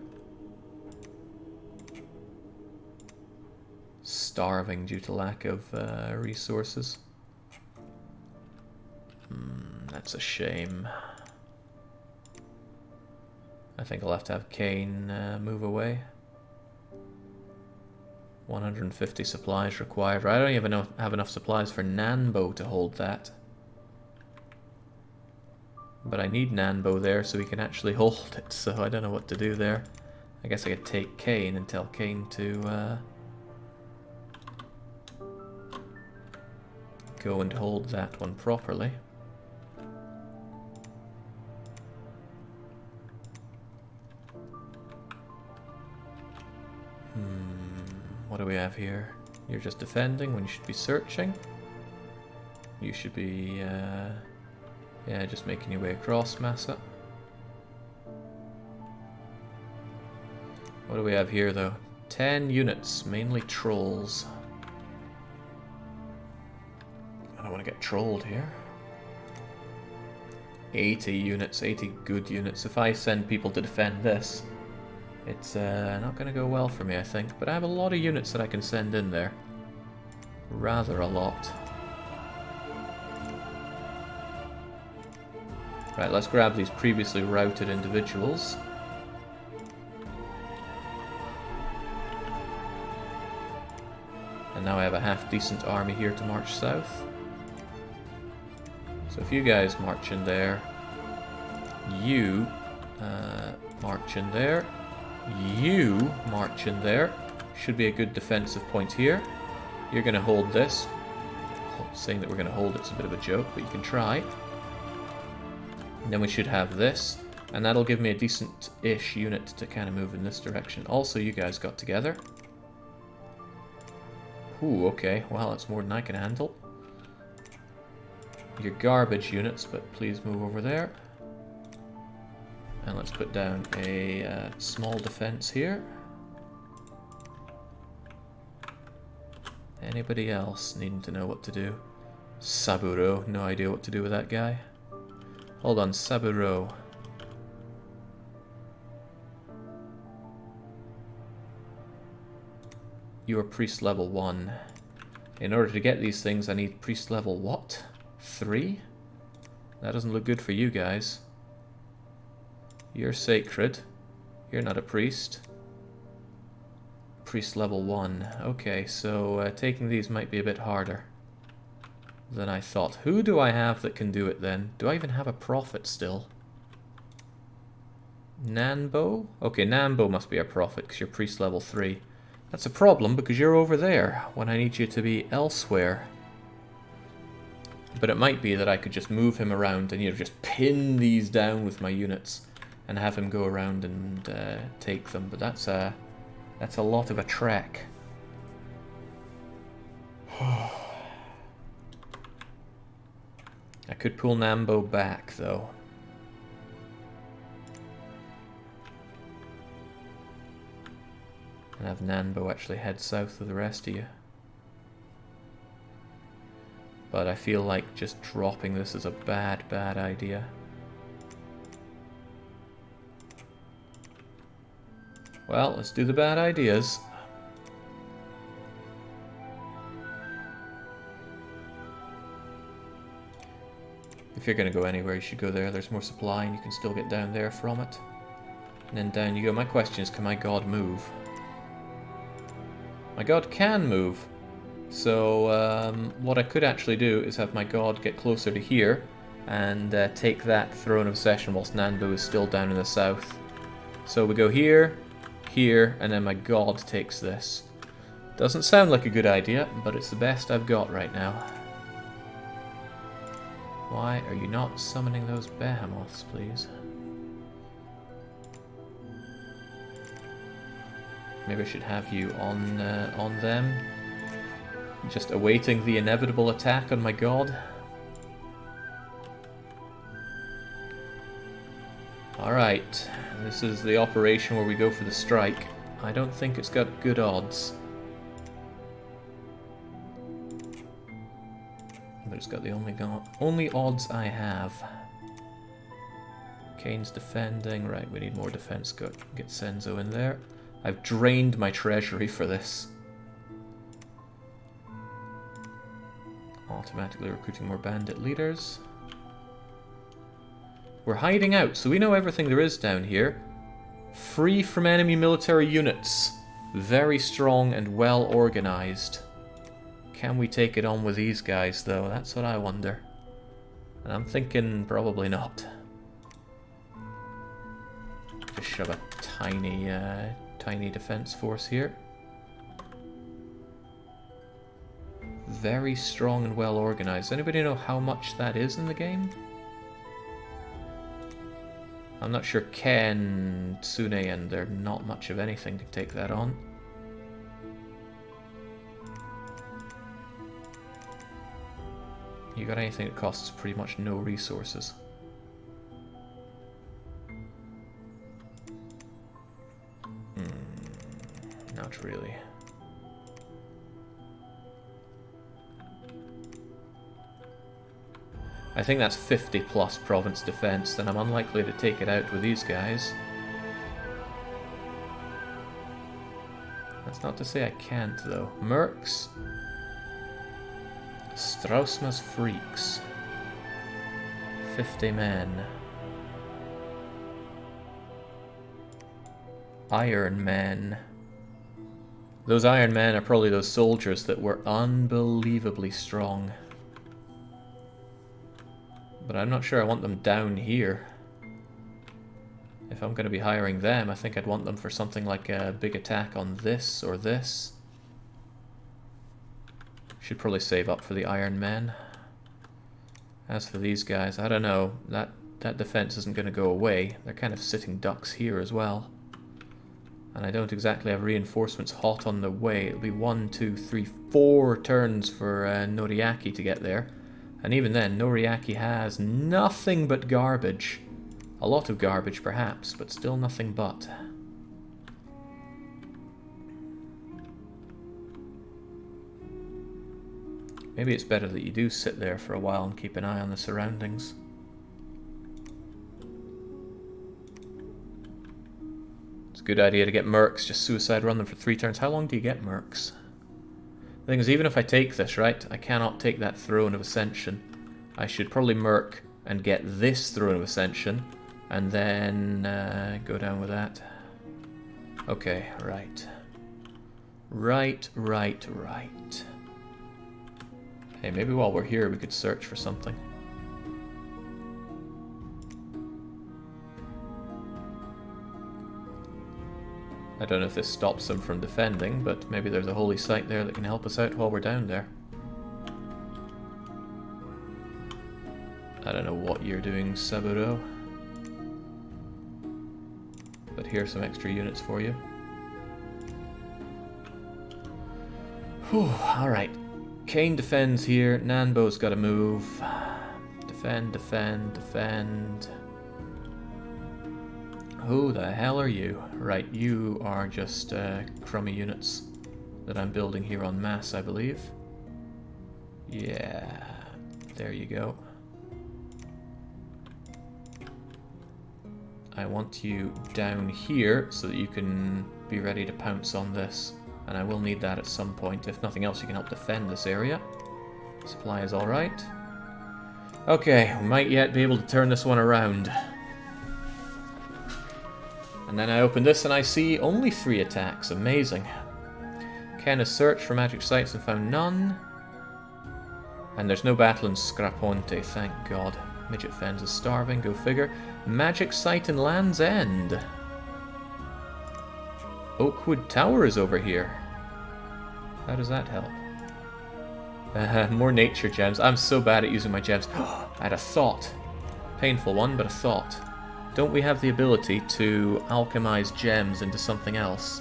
Starving due to lack of resources. That's a shame. I think I'll have to have Kane move away. 150 supplies required. I don't even have enough supplies for Nanbo to hold that. But I need Nanbo there so he can actually hold it, so I don't know what to do there. I guess I could take Kane and tell Kane to go and hold that one properly. What do we have here? You're just defending when you should be searching. You should be, yeah, just making your way across, Massa. What do we have here, though? 10 units, mainly trolls. I don't want to get trolled here. 80 units, 80 good units. If I send people to defend this, it's not going to go well for me, I think. But I have a lot of units that I can send in there. Rather a lot. Right, let's grab these previously routed individuals. And now I have a half-decent army here to march south. So if you guys march in there, you march in there, you march in there. Should be a good defensive point here. You're going to hold this. Saying that we're going to hold it's a bit of a joke, but you can try. And then we should have this, and that'll give me a decent-ish unit to kind of move in this direction. Also, you guys got together. Ooh, okay. Well, that's more than I can handle. Your garbage units, but please move over there. And let's put down a small defense here. Anybody else needing to know what to do? Saburo, no idea what to do with that guy. Hold on, Saburo. You are priest level 1. In order to get these things, I need priest level what? 3? That doesn't look good for you guys. You're sacred. You're not a priest. Priest level 1. Okay, so taking these might be a bit harder. than I thought. Who do I have that can do it then? Do I even have a prophet still? Nanbo? Okay, Nanbo must be a prophet because you're priest level 3. That's a problem because you're over there when I need you to be elsewhere. But it might be that I could just move him around and, you know, just pin these down with my units and have him go around and take them. But that's a lot of a trek. I could pull Nambo back, though. And have Nanbo actually head south with the rest of you. But I feel like just dropping this is a bad idea. Well, let's do the bad ideas. If you're going to go anywhere, you should go there. There's more supply and you can still get down there from it. And then down you go. My question is, can my god move? My god can move. So what I could actually do is have my god get closer to here and take that Throne of Session whilst Nanbo is still down in the south. So we go here, here, and then my god takes this. Doesn't sound like a good idea, but it's the best I've got right now. Why are you not summoning those behemoths, please? Maybe I should have you on them. Just awaiting the inevitable attack on my god. Alright, this is the operation where we go for the strike. I don't think it's got good odds. But it's got the only odds I have. Kane's defending. Right, we need more defense. Get Senzo in there. I've drained my treasury for this. Automatically recruiting more bandit leaders. We're hiding out, so we know everything there is down here. Free from enemy military units. Very strong and well organized. Can we take it on with these guys, though? That's what I wonder. And I'm thinking probably not. Just shove a tiny defense force here. Very strong and well organized. Anybody know how much that is in the game? I'm not sure Ken, Tsune, and they're not much of anything to take that on. You got anything that costs pretty much no resources? Not really. I think that's 50 plus province defense, then I'm unlikely to take it out with these guys. That's not to say I can't, though. Mercs. Strausma's Freaks. 50 men. Iron Men. Those Iron Men are probably those soldiers that were unbelievably strong. But I'm not sure I want them down here. If I'm going to be hiring them, I think I'd want them for something like a big attack on this or this. Should probably save up for the Iron Men. As for these guys, I don't know. That defense isn't going to go away. They're kind of sitting ducks here as well. And I don't exactly have reinforcements hot on the way. It'll be 1, 2, 3, 4 turns for Noriaki to get there. And even then, Noriaki has nothing but garbage. A lot of garbage, perhaps, but still nothing but. Maybe it's better that you do sit there for a while and keep an eye on the surroundings. It's a good idea to get mercs, just suicide run them for 3 turns. How long do you get mercs? The thing is, even if I take this, right, I cannot take that Throne of Ascension. I should probably merc and get this Throne of Ascension, and then go down with that. Okay, right. Right. Hey, maybe while we're here we could search for something. I don't know if this stops them from defending, but maybe there's a holy site there that can help us out while we're down there. I don't know what you're doing, Saburo. But here's some extra units for you. Whew, alright. Kane defends here. Nanbo's got to move. Defend, defend, defend. Who the hell are you? Right, you are just crummy units that I'm building here en masse, I believe. Yeah, there you go. I want you down here so that you can be ready to pounce on this. And I will need that at some point. If nothing else, you can help defend this area. Supply is alright. Okay, we might yet be able to turn this one around. And then I open this and I see only 3 attacks. Amazing. Ken has searched for magic sites and found none. And there's no battle in Scraponte, thank God. Midget Fens is starving, go figure. Magic site in Land's End. Oakwood Tower is over here. How does that help? More nature gems. I'm so bad at using my gems. I had a thought. Painful one, but a thought. Don't we have the ability to alchemize gems into something else?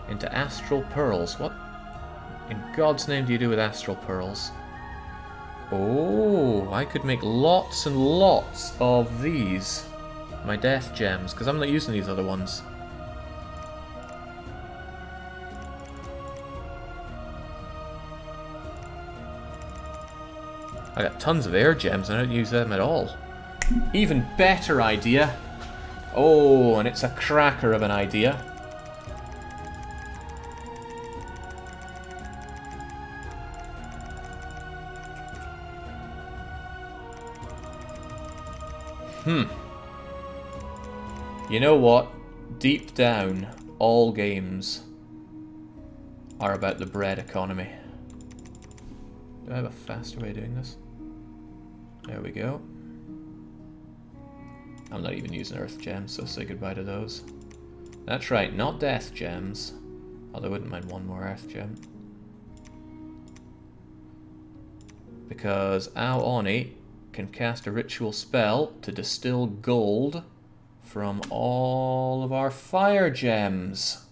Into astral pearls. What in God's name do you do with astral pearls? Oh, I could make lots and lots of these. My death gems, because I'm not using these other ones. I got tons of air gems and I don't use them at all. Even better idea. Oh, and it's a cracker of an idea. You know what? Deep down, all games are about the bread economy. Do I have a faster way of doing this? There we go. I'm not even using earth gems, so say goodbye to those. That's right, not death gems. Although I wouldn't mind one more earth gem. Because Ao Oni can cast a ritual spell to distill gold from all of our fire gems.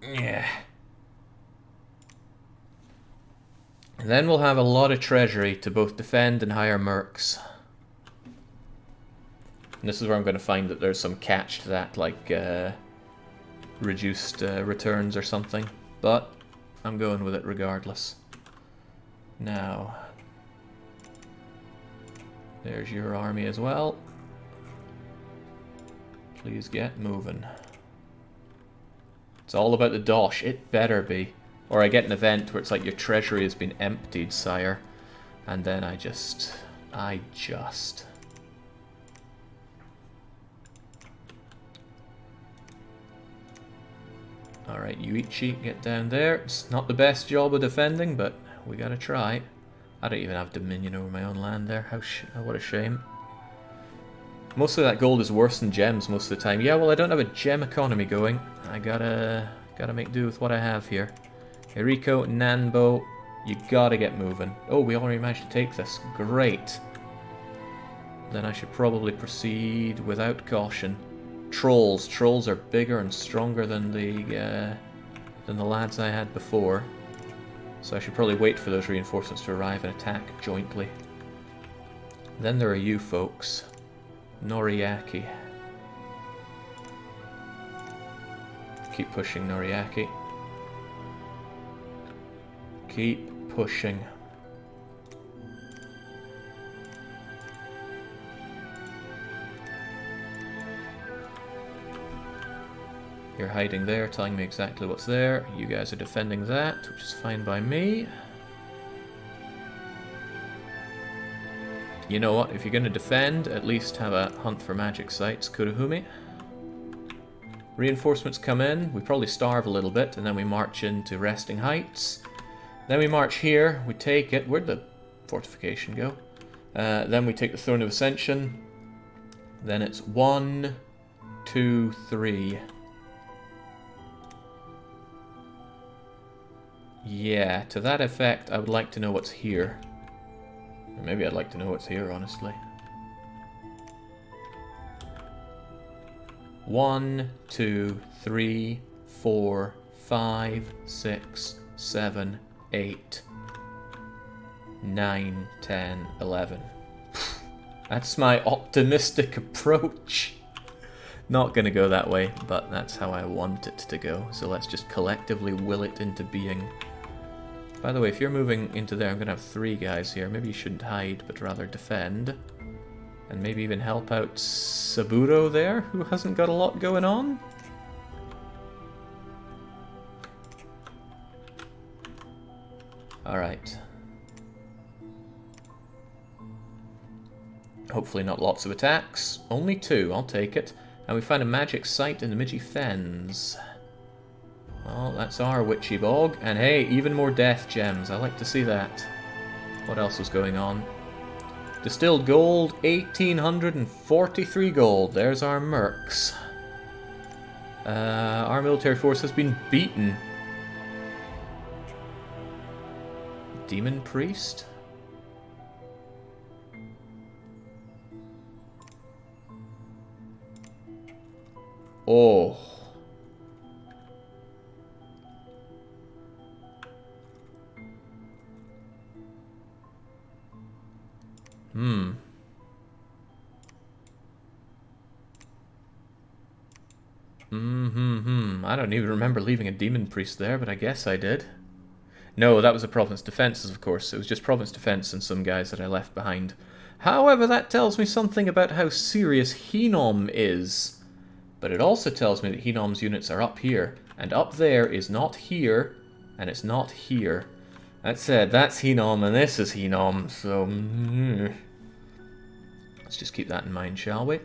Yeah. And then we'll have a lot of treasury to both defend and hire mercs. And this is where I'm going to find that there's some catch to that, like reduced returns or something. But I'm going with it regardless. Now, there's your army as well. Please get moving. It's all about the dosh. It better be. Or I get an event where it's like your treasury has been emptied, sire. And then I just... Alright, Yuichi, get down there. It's not the best job of defending, but we gotta try. I don't even have dominion over my own land there. What a shame. Most of that gold is worse than gems most of the time. Yeah, well, I don't have a gem economy going. I gotta make do with what I have here. Eriko, Nanbo, you gotta get moving. Oh, we already managed to take this. Great. Then I should probably proceed without caution. Trolls. Trolls are bigger and stronger than the lads I had before. So I should probably wait for those reinforcements to arrive and attack jointly. Then there are you folks. Noriaki. Keep pushing, Noriaki. Keep pushing. You're hiding there, telling me exactly what's there. You guys are defending that, which is fine by me. You know what, if you're going to defend, at least have a hunt for magic sites, Kuruhumi. Reinforcements come in, we probably starve a little bit, and then we march into Resting Heights. Then we march here, we take it. Where'd the fortification go? Then we take the Throne of Ascension. Then it's 1, 2, 3. Yeah, to that effect, I would like to know what's here. Or maybe I'd like to know what's here, honestly. 1, 2, 3, 4, 5, 6, 7, 8, 9, 10, 11. That's my optimistic approach. Not gonna go that way, but that's how I want it to go. So let's just collectively will it into being. By the way, if you're moving into there, I'm gonna have 3 guys here. Maybe you shouldn't hide, but rather defend. And maybe even help out Saburo there, who hasn't got a lot going on. Alright. Hopefully not lots of attacks. Only 2, I'll take it. And we find a magic site in the Midgey Fens. Well, that's our Witchy Bog. And hey, even more death gems. I like to see that. What else was going on? Distilled gold, 1,843 gold. There's our mercs. Our military force has been beaten. Demon Priest? Oh. I don't even remember leaving a Demon Priest there, but I guess I did. No, that was a Province Defences, of course. It was just Province Defence and some guys that I left behind. However, that tells me something about how serious Henom is. But it also tells me that Henom's units are up here. And up there is not here, and it's not here. That said, that's Henom and this is Henom, so... Let's just keep that in mind, shall we?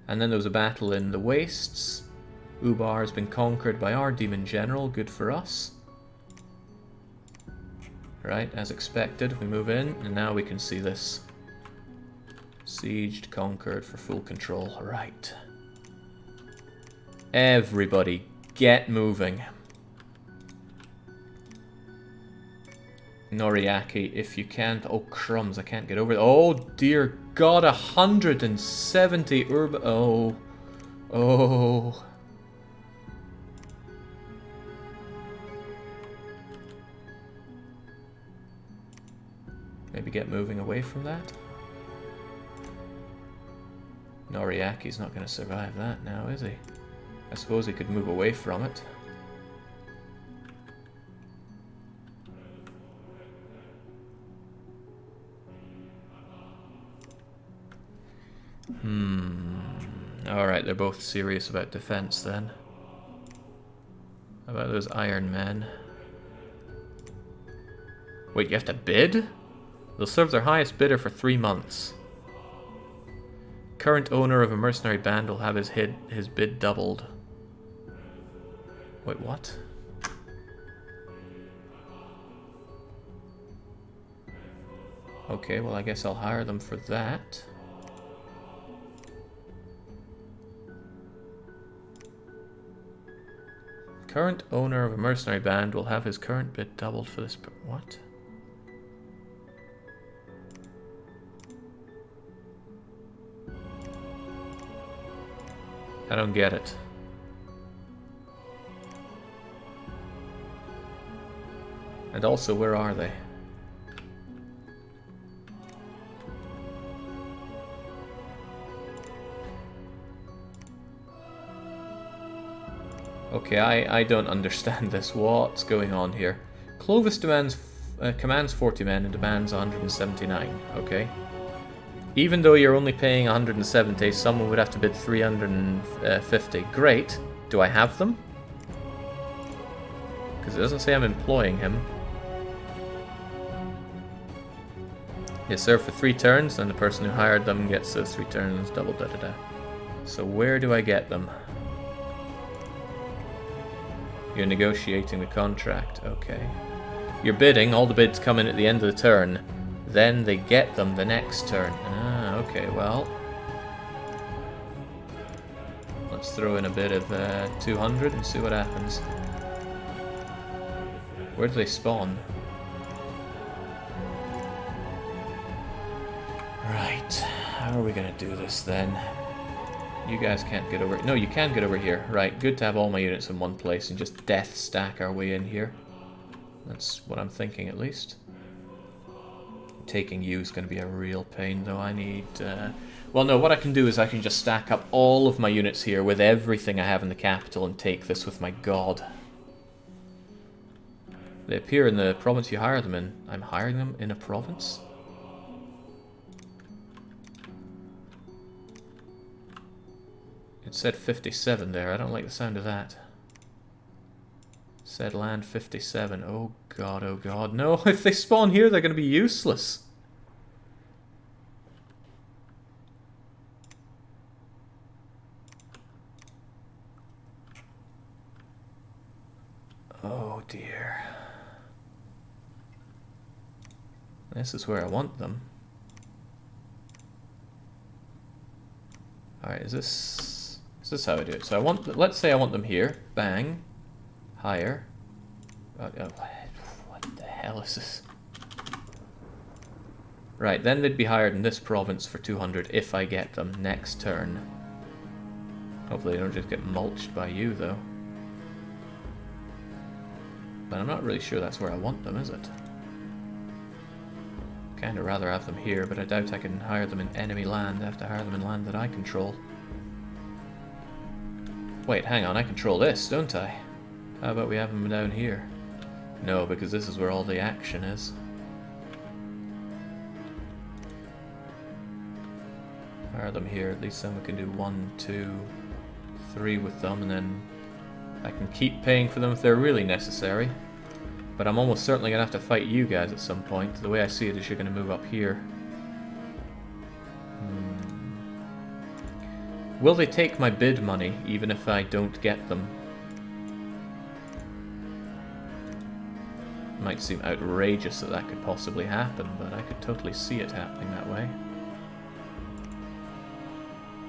And then there was a battle in the Wastes. Ubar has been conquered by our Demon General, good for us. Right, as expected, we move in, and now we can see this. Sieged, conquered for full control. Right. Everybody, get moving. Noriaki, if you can't... Oh, crumbs, I can't get over it. Oh, dear God, 170 urban... Oh. Oh. Maybe get moving away from that. Noriaki's not going to survive that now, is he? I suppose he could move away from it. Alright, they're both serious about defense then. How about those Iron Men? Wait, you have to bid? They'll serve their highest bidder for 3 months. Current owner of a mercenary band will have his bid doubled. Wait, what? Okay, well I guess I'll hire them for that. Current owner of a mercenary band will have his current bid doubled for this... What? I don't get it. And also, where are they? Okay, I don't understand this. What's going on here? Clovis commands 40 men and demands 179. Okay. Even though you're only paying 170, someone would have to bid 350. Great. Do I have them? Because it doesn't say I'm employing him. They serve for 3 turns, and the person who hired them gets those 3 turns, double da-da-da. So where do I get them? You're negotiating the contract, okay. You're bidding, all the bids come in at the end of the turn. Then they get them the next turn. Ah, okay, well. Let's throw in a bit of 200 and see what happens. Where do they spawn? Right, how are we gonna do this then? You guys can't get over... No, you can get over here. Right, good to have all my units in one place and just death stack our way in here. That's what I'm thinking, at least. Taking you is going to be a real pain, though. I need... Well, no, what I can do is I can just stack up all of my units here with everything I have in the capital and take this with my god. They appear in the province you hire them in. I'm hiring them in a province? It said 57 there. I don't like the sound of that. Said land 57. Oh god, oh god. No, if they spawn here, they're going to be useless. Oh dear. This is where I want them. Alright, is this how I do it? So I want, let's say I want them here. Bang. Hire. Oh, what the hell is this? Right, then they'd be hired in this province for 200 if I get them next turn. Hopefully they don't just get mulched by you, though. But I'm not really sure that's where I want them, is it? Kinda rather have them here, but I doubt I can hire them in enemy land. I have to hire them in land that I control. Wait, hang on, I control this, don't I? How about we have them down here? No, because this is where all the action is. Hire them here, at least then we can do 1, 2, 3 with them, and then I can keep paying for them if they're really necessary. But I'm almost certainly going to have to fight you guys at some point. The way I see it is you're going to move up here. Will they take my bid money, even if I don't get them? Might seem outrageous that that could possibly happen, but I could totally see it happening that way.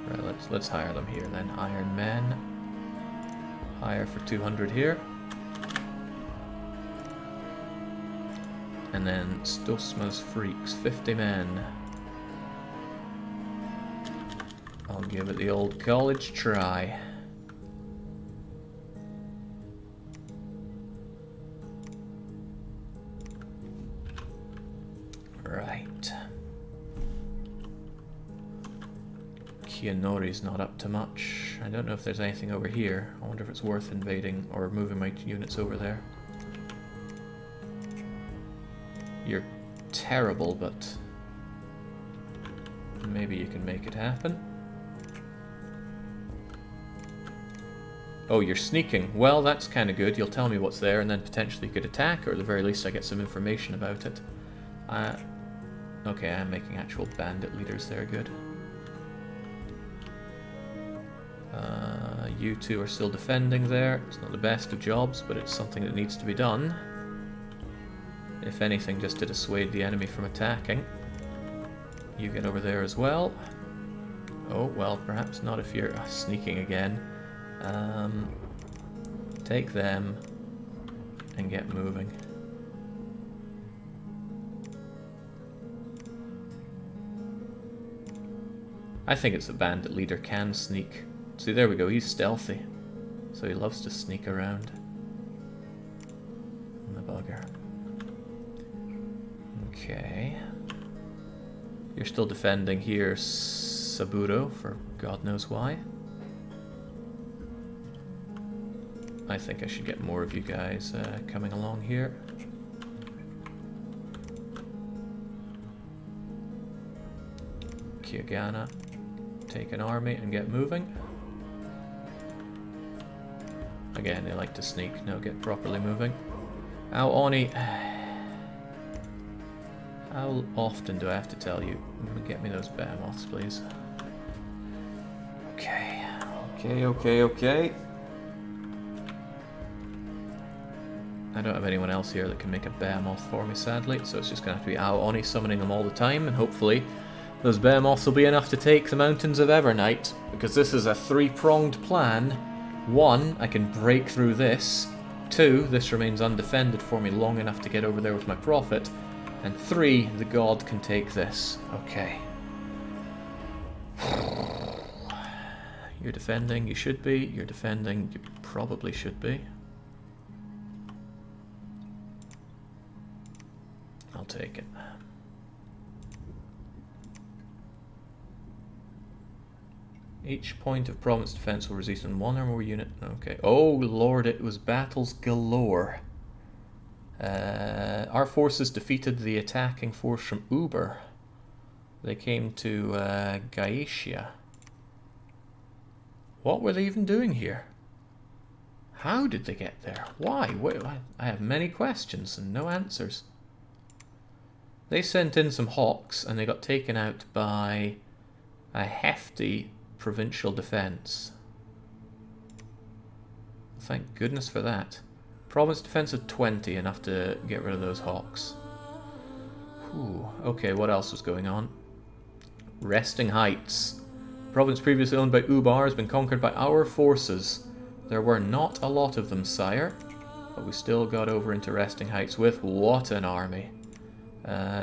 Right, let's hire them here then. Iron Men. Hire for 200 here. And then Stosma's Freaks, 50 men. I'll give it the old college try. Right. Kianori's not up to much. I don't know if there's anything over here. I wonder if it's worth invading or moving my units over there. You're terrible, but maybe you can make it happen. Oh, you're sneaking. Well, that's kind of good. You'll tell me what's there and then potentially could attack, or at the very least I get some information about it. Okay, I'm making actual bandit leaders there. Good. You two are still defending there. It's not the best of jobs, but it's something that needs to be done. If anything, just to dissuade the enemy from attacking. You get over there as well. Oh, well, perhaps not if you're sneaking again. Take them and get moving. I think it's a bandit leader can sneak. See, there we go, he's stealthy. So he loves to sneak around. The bugger. Okay. You're still defending here, Saburo, for God knows why. I think I should get more of you guys coming along here. Kyogana, take an army and get moving. Again, they like to sneak. No, get properly moving. Ow, Oni. How often do I have to tell you? Get me those behemoths, please. Okay. Okay. I don't have anyone else here that can make a behemoth for me, sadly, so it's just going to have to be Ao Oni summoning them all the time, and hopefully those behemoths will be enough to take the Mountains of Evernight, because this is a three-pronged plan. 1, I can break through this. 2, this remains undefended for me long enough to get over there with my Prophet. And 3, the god can take this. Okay. You're defending, you should be. You're defending, you probably should be. I'll take it. Each point of province defense will resist on one or more unit. Okay. Oh lord, it was battles galore. Our forces defeated the attacking force from Uber. They came to Gaetia. What were they even doing here? How did they get there? Why? Wait, I have many questions and no answers. They sent in some hawks and they got taken out by a hefty provincial defense. Thank goodness for that. Province defense of 20, enough to get rid of those hawks. Whew. Okay, what else was going on? Resting Heights. Province previously owned by Ubar has been conquered by our forces. There were not a lot of them, sire, but we still got over into Resting Heights with what an army.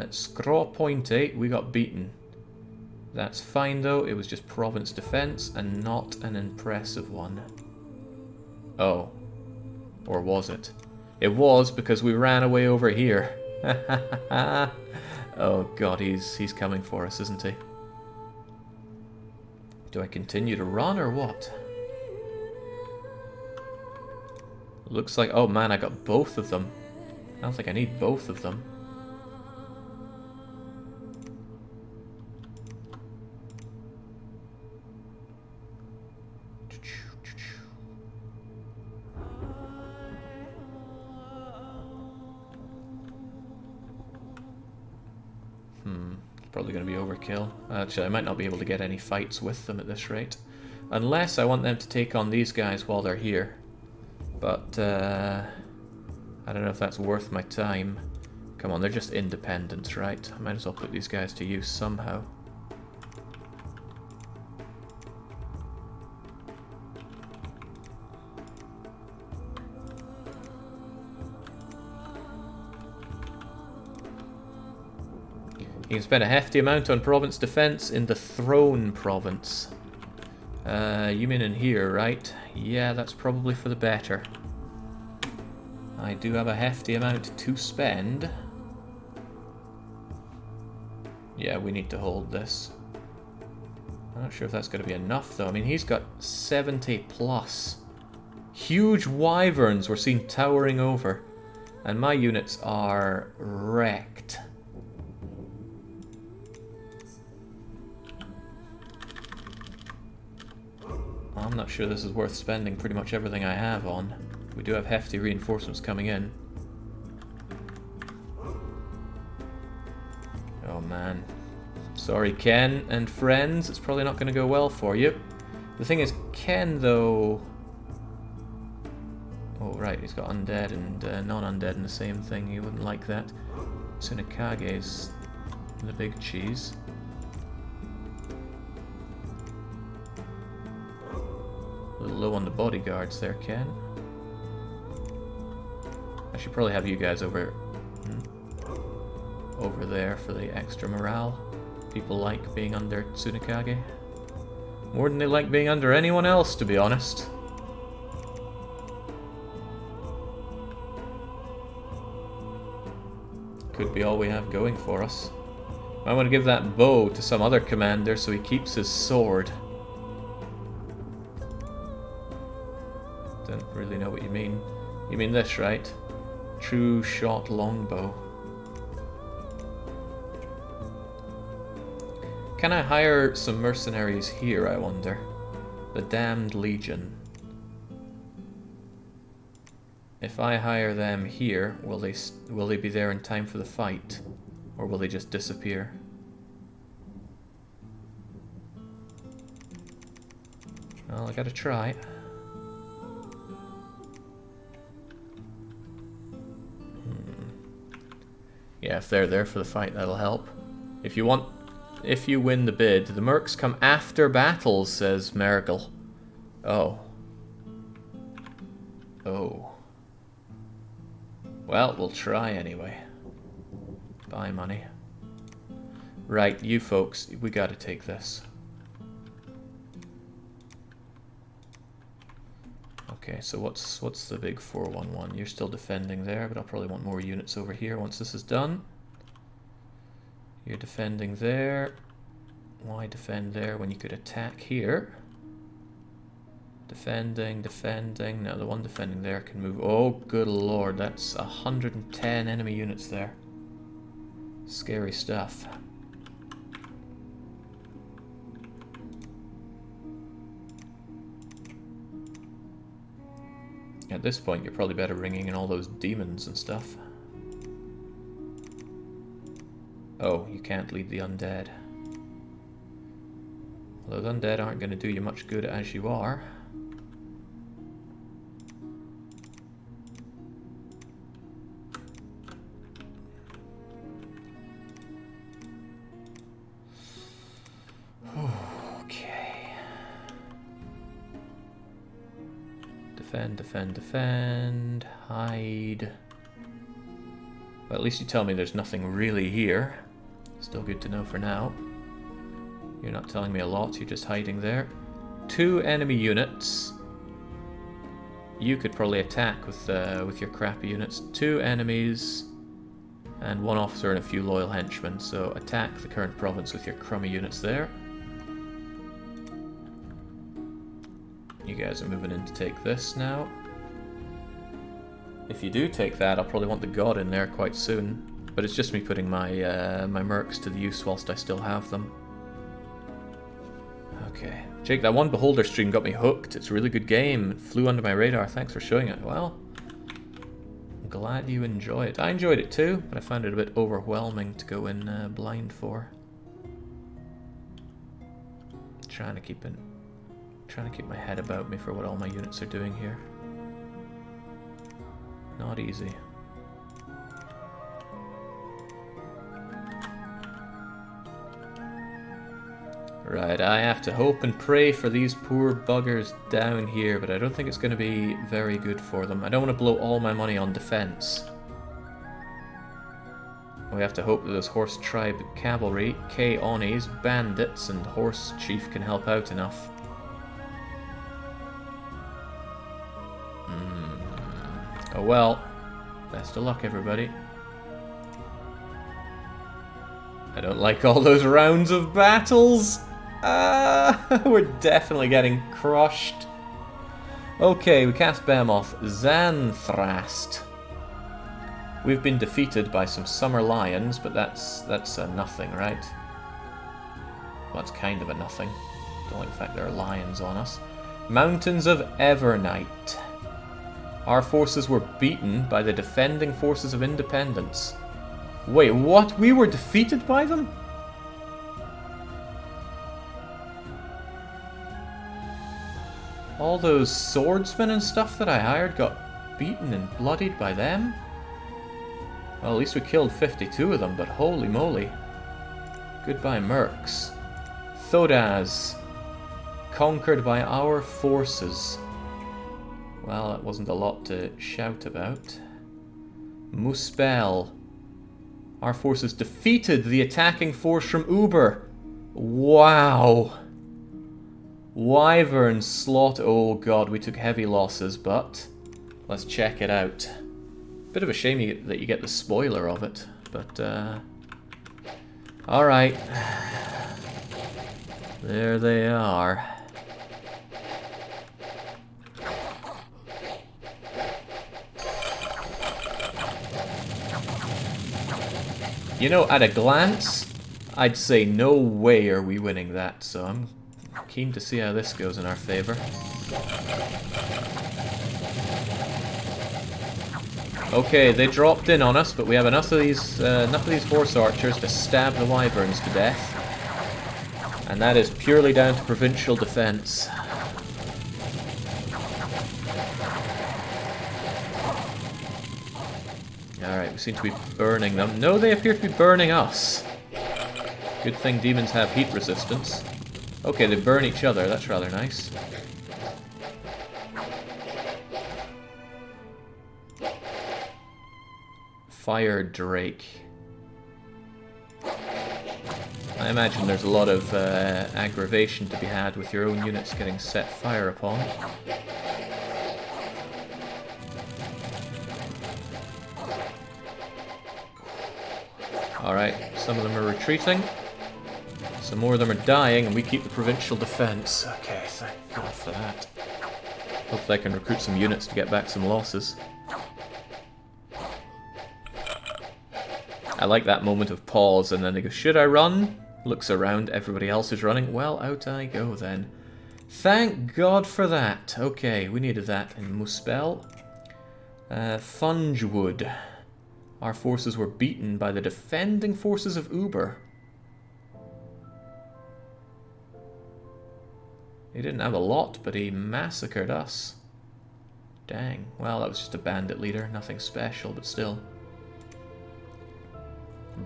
Scraw Point 8, we got beaten. That's fine though, it was just province defense and not an impressive one. Oh. Or was it? It was, because we ran away over here. Oh god, he's coming for us, isn't he? Do I continue to run or what? Looks like... oh man, I got both of them. I don't think I need both of them. Probably going to be overkill. Actually, I might not be able to get any fights with them at this rate. Unless I want them to take on these guys while they're here. But, I don't know if that's worth my time. Come on, they're just independents, right? I might as well put these guys to use somehow. You can spend a hefty amount on province defense in the Throne province. You mean in here, right? Yeah, that's probably for the better. I do have a hefty amount to spend. Yeah, we need to hold this. I'm not sure if that's going to be enough, though. I mean, he's got 70 plus. Huge wyverns were seen towering over. And my units are wrecked. I'm not sure this is worth spending pretty much everything I have on. We do have hefty reinforcements coming in. Oh man. Sorry Ken and friends, it's probably not going to go well for you. The thing is, Ken though... oh right, he's got undead and non-undead in the same thing, he wouldn't like that. Tsunekage's the big cheese. A little low on the bodyguards there, Ken. I should probably have you guys over there for the extra morale. People like being under Tsunekage. More than they like being under anyone else, to be honest. Could be all we have going for us. I want to give that bow to some other commander so he keeps his sword. Don't really know what you mean. You mean this, right? True shot longbow. Can I hire some mercenaries here, I wonder? The Damned Legion. If I hire them here, will they be there in time for the fight? Or will they just disappear? Well, I gotta try. if they're there for the fight, that'll help. If you win the bid, the mercs come after battles, says Mergel. Oh. Oh. Well, we'll try anyway. Buy money. Right, you folks, we gotta take this. Okay, so what's the big 411? You're still defending there, but I'll probably want more units over here once this is done. You're defending there. Why defend there when you could attack here? Defending, defending. No, the one defending there can move. Oh, good lord, that's 110 enemy units there. Scary stuff. At this point, you're probably better ringing in all those demons and stuff. Oh, you can't lead the undead. Well, those undead aren't going to do you much good as you are. Okay. Defend, defend, defend. Hide. Well, at least you tell me there's nothing really here. Still good to know for now. You're not telling me a lot, you're just hiding there. 2 enemy units. You could probably attack with your crappy units. 2 enemies and 1 officer and a few loyal henchmen. So attack the current province with your crummy units there. You guys are moving in to take this now. If you do take that, I'll probably want the god in there quite soon. But it's just me putting my my mercs to the use whilst I still have them. Okay. Jake, that one Beholder stream got me hooked. It's a really good game. It flew under my radar. Thanks for showing it. Well, I'm glad you enjoy it. I enjoyed it too, but I found it a bit overwhelming to go in blind for. Trying to keep my head about me for what all my units are doing here. Not easy. Right, I have to hope and pray for these poor buggers down here, but I don't think it's going to be very good for them. I don't want to blow all my money on defense. We have to hope that those Horse Tribe cavalry, K-Onis, bandits, and Horse Chief can help out enough. Oh well, best of luck everybody. I don't like all those rounds of battles. We're definitely getting crushed. Okay, we cast Behemoth. Xanthrast. We've been defeated by some summer lions, but that's a nothing, right? Well, it's kind of a nothing. Don't like the fact there are lions on us. Mountains of Evernight. Our forces were beaten by the defending forces of independence. Wait, what? We were defeated by them? All those swordsmen and stuff that I hired got beaten and bloodied by them? Well, at least we killed 52 of them, but holy moly. Goodbye, mercs. Thodaz. Conquered by our forces. Well, that wasn't a lot to shout about. Muspel. Our forces defeated the attacking force from Uber. Wow. Wyvern Slot. Oh god, we took heavy losses, but let's check it out. Bit of a shame that you get the spoiler of it, but alright. There they are. You know, at a glance, I'd say no way are we winning that, so I'm keen to see how this goes in our favor. Okay, they dropped in on us, but we have enough of these horse archers to stab the wyverns to death. And that is purely down to provincial defense. Alright, we seem to be burning them. No, they appear to be burning us. Good thing demons have heat resistance. Okay, they burn each other. That's rather nice. Fire Drake. I imagine there's a lot of aggravation to be had with your own units getting set fire upon. Alright, some of them are retreating. Some more of them are dying, and we keep the provincial defense. Okay, thank God for that. Hopefully I can recruit some units to get back some losses. I like that moment of pause, and then they go, should I run? Looks around, everybody else is running. Well, out I go then. Thank God for that. Okay, we needed that in Muspel. Fungewood. Our forces were beaten by the defending forces of Uber. He didn't have a lot, but he massacred us. Dang. Well, that was just a bandit leader. Nothing special, but still.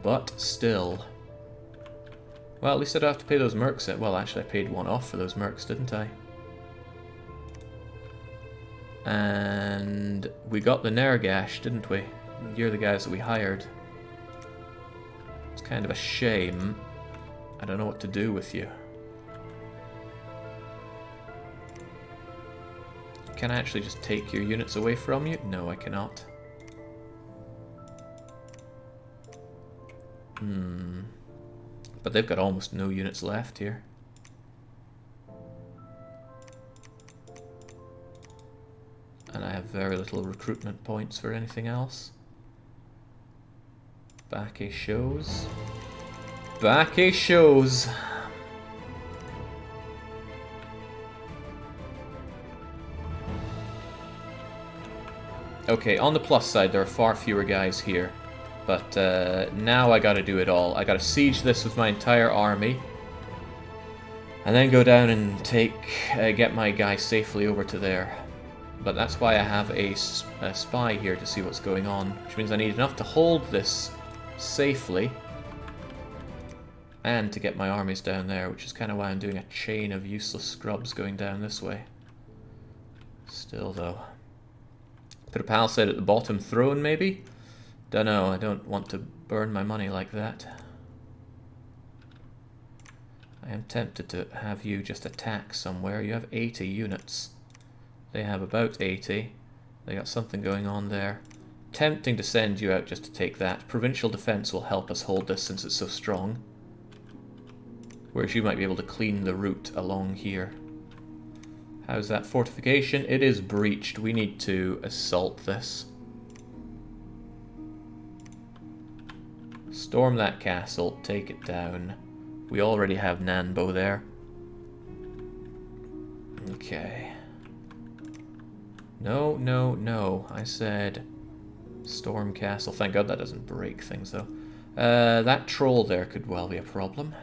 But still. Well, at least I don't have to pay those mercs. Well, actually, I paid one off for those mercs, didn't I? And we got the Nergash, didn't we? You're the guys that we hired. It's kind of a shame. I don't know what to do with you. Can I actually just take your units away from you? No, I cannot. But they've got almost no units left here. And I have very little recruitment points for anything else. Bakke shows. Bakke shows. Okay, on the plus side, there are far fewer guys here. But now I gotta do it all. I gotta siege this with my entire army. And then go down and get my guy safely over to there. But that's why I have a spy here to see what's going on. Which means I need enough to hold this safely. And to get my armies down there, which is kind of why I'm doing a chain of useless scrubs going down this way. Still though. Put a palisade at the bottom throne maybe? Dunno, I don't want to burn my money like that. I am tempted to have you just attack somewhere. You have 80 units. They have about 80. They got something going on there. Tempting to send you out just to take that. Provincial defense will help us hold this since it's so strong. Whereas you might be able to clean the route along here. How's that fortification? It is breached. We need to assault this. Storm that castle, take it down. We already have Nanbo there. Okay. No, no, no. I said storm castle. Thank God that doesn't break things, though. That troll there could well be a problem.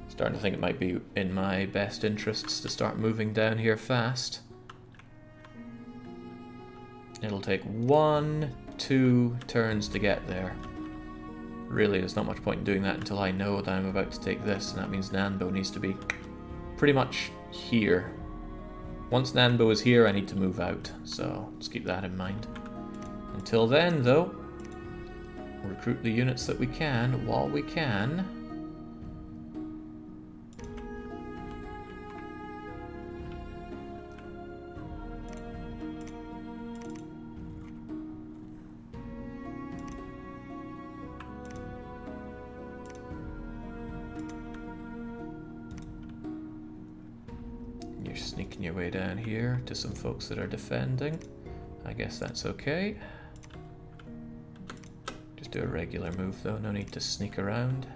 Starting to think it might be in my best interests to start moving down here fast. It'll take 1, 2 turns to get there. Really, there's not much point in doing that until I know that I'm about to take this, and that means Nanbo needs to be pretty much here. Once Nanbo is here, I need to move out, so let's keep that in mind. Until then, though, recruit the units that we can while we can. Sneaking your way down here to some folks that are defending. I guess that's okay. Just do a regular move though, no need to sneak around.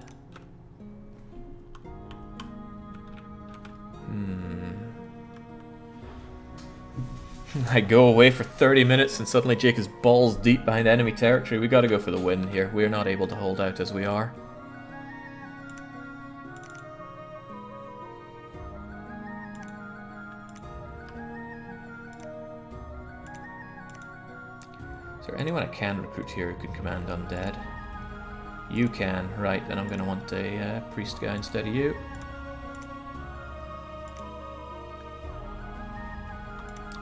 I go away for 30 minutes and suddenly Jake is balls deep behind enemy territory. We gotta go for the win here. We're not able to hold out as we are. Is there anyone I can recruit here who can command undead? You can. Right, then I'm going to want a priest guy instead of you.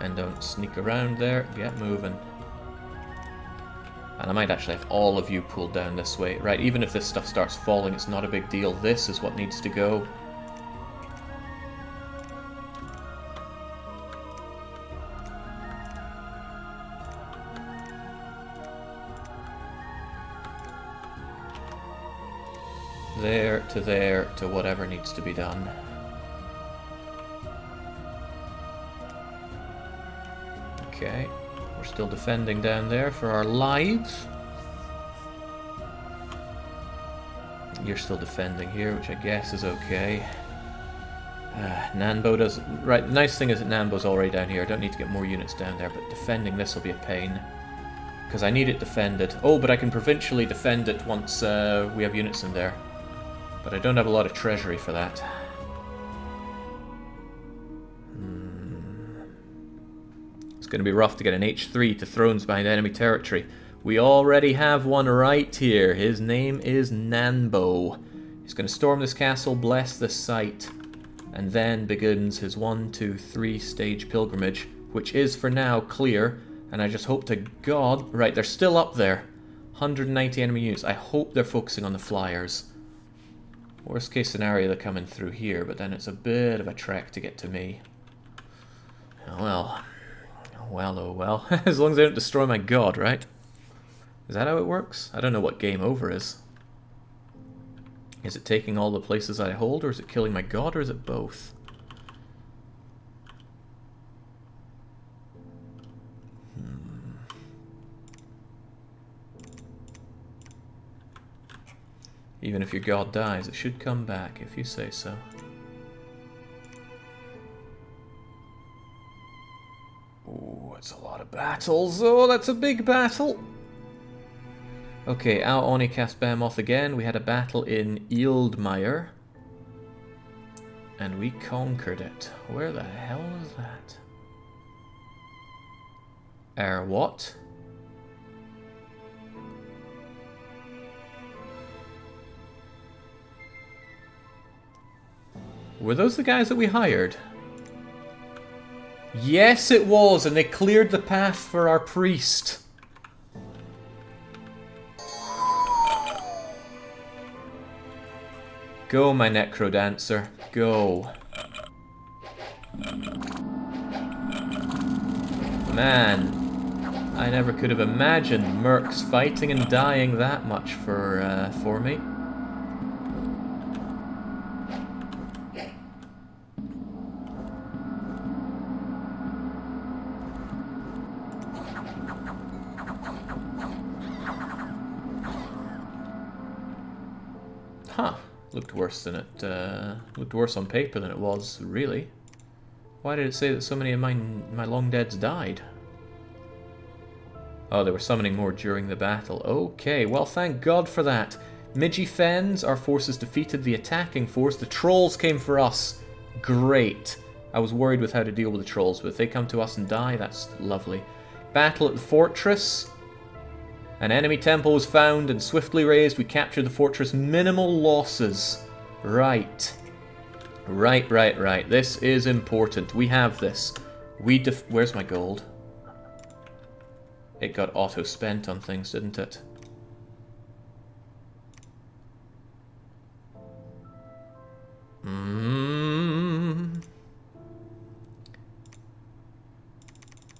And don't sneak around there. Get moving. And I might actually have all of you pulled down this way. Right, even if this stuff starts falling, it's not a big deal. This is what needs to go. There to whatever needs to be done. Okay, we're still defending down there for our lives. You're still defending here, which I guess is okay. Nanbo does... Right, the nice thing is that Nanbo's already down here. I don't need to get more units down there, but defending this will be a pain. Because I need it defended. Oh, but I can provincially defend it once we have units in there. But I don't have a lot of treasury for that. It's going to be rough to get an H3 to thrones behind enemy territory. We already have one right here. His name is Nanbo. He's going to storm this castle, bless this site, and then begins his 1, 2, 3 stage pilgrimage, which is for now clear. And I just hope to God... Right, they're still up there. 190 enemy units. I hope they're focusing on the flyers. Worst case scenario, they're coming through here, but then it's a bit of a trek to get to me. Oh well. Oh well, oh well. As long as they don't destroy my god, right? Is that how it works? I don't know what game over is. Is it taking all the places I hold, or is it killing my god, or is it both? Even if your god dies, it should come back, if you say so. Oh, it's a lot of battles. Oh, that's a big battle. Okay, our Oni cast Behemoth again. We had a battle in Ealdmire. And we conquered it. Where the hell is that? What? Were those the guys that we hired? Yes, it was, and they cleared the path for our priest. Go, my Necrodancer. Go. Man, I never could have imagined mercs fighting and dying that much for me. Huh. Looked worse than it, looked worse on paper than it was, really. Why did it say that so many of my long deads died? Oh, they were summoning more during the battle. Okay, well thank God for that. Midgie Fens, our forces defeated the attacking force. The trolls came for us. Great. I was worried with how to deal with the trolls, but if they come to us and die, that's lovely. Battle at the fortress. An enemy temple was found and swiftly razed. We captured the fortress. Minimal losses. Right. Right. This is important. We have this. Where's my gold? It got auto-spent on things, didn't it?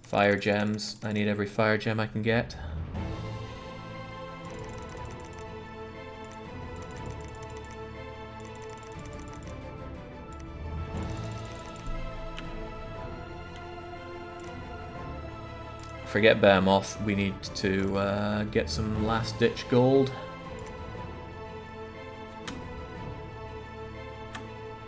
Fire gems. I need every fire gem I can get. Forget Behemoth, we need to get some last-ditch gold.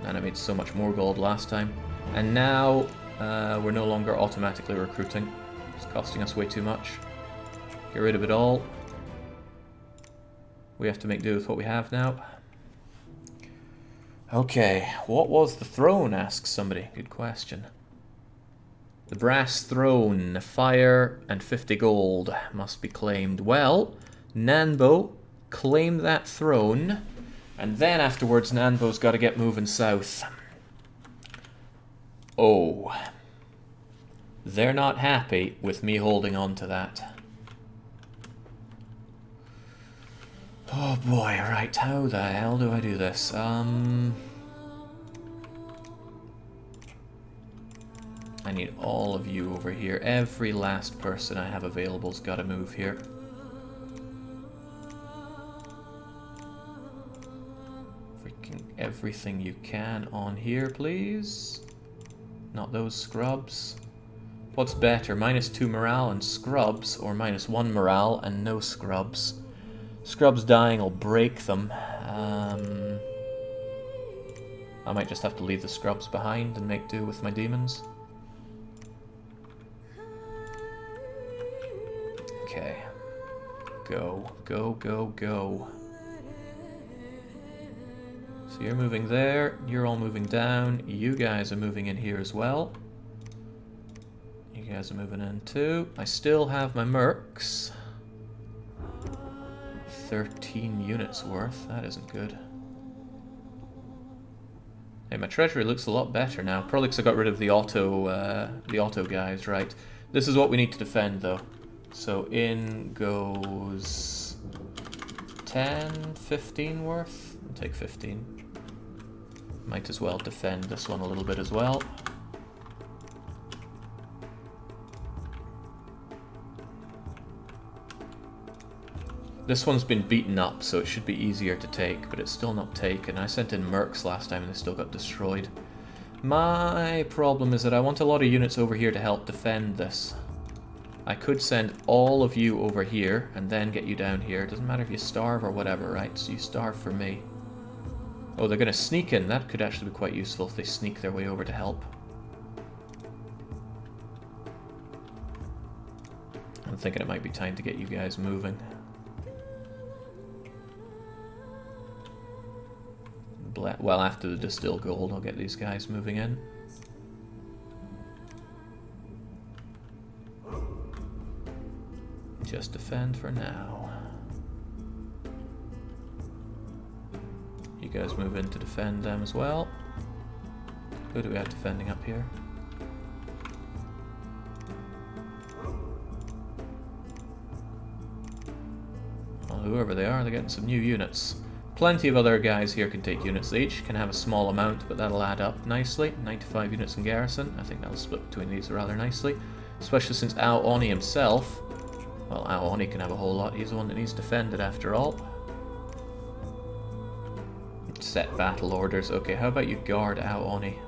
And I made so much more gold last time. And now we're no longer automatically recruiting. It's costing us way too much. Get rid of it all. We have to make do with what we have now. Okay, what was the throne, asks somebody. Good question. The brass throne, fire and 50 gold must be claimed. Well, Nanbo, claim that throne, and then afterwards Nanbo's got to get moving south. Oh. They're not happy with me holding on to that. Oh boy, right, how the hell do I do this? I need all of you over here. Every last person I have available's got to move here. Freaking everything you can on here, please. Not those scrubs. What's better, -2 morale and scrubs, or -1 morale and no scrubs? Scrubs dying will break them. I might just have to leave the scrubs behind and make do with my demons. Okay. Go, go, go, go. So you're moving there, you're all moving down, you guys are moving in here as well. You guys are moving in too. I still have my mercs. 13 units worth, that isn't good. Hey, my treasury looks a lot better now. Probably because I got rid of the auto guys, right. This is what we need to defend though. So in goes 10, 15 worth. I'll take 15. Might as well defend this one a little bit as well. This one's been beaten up, so it should be easier to take, but it's still not taken. I sent in mercs last time and they still got destroyed. My problem is that I want a lot of units over here to help defend this. I could send all of you over here and then get you down here. It doesn't matter if you starve or whatever, right? So you starve for me. Oh, they're going to sneak in. That could actually be quite useful if they sneak their way over to help. I'm thinking it might be time to get you guys moving. Well, after the distill gold, I'll get these guys moving in. Just defend for now. You guys move in to defend them as well. Who do we have defending up here? Well, whoever they are, they're getting some new units. Plenty of other guys here can take units. They each can have a small amount, but that'll add up nicely. 95 units in garrison. I think that'll split between these rather nicely. Especially since Ao Oni himself... Well, Ao Oni can have a whole lot. He's the one that needs defended after all. Set battle orders. Okay, how about you guard Ao Oni?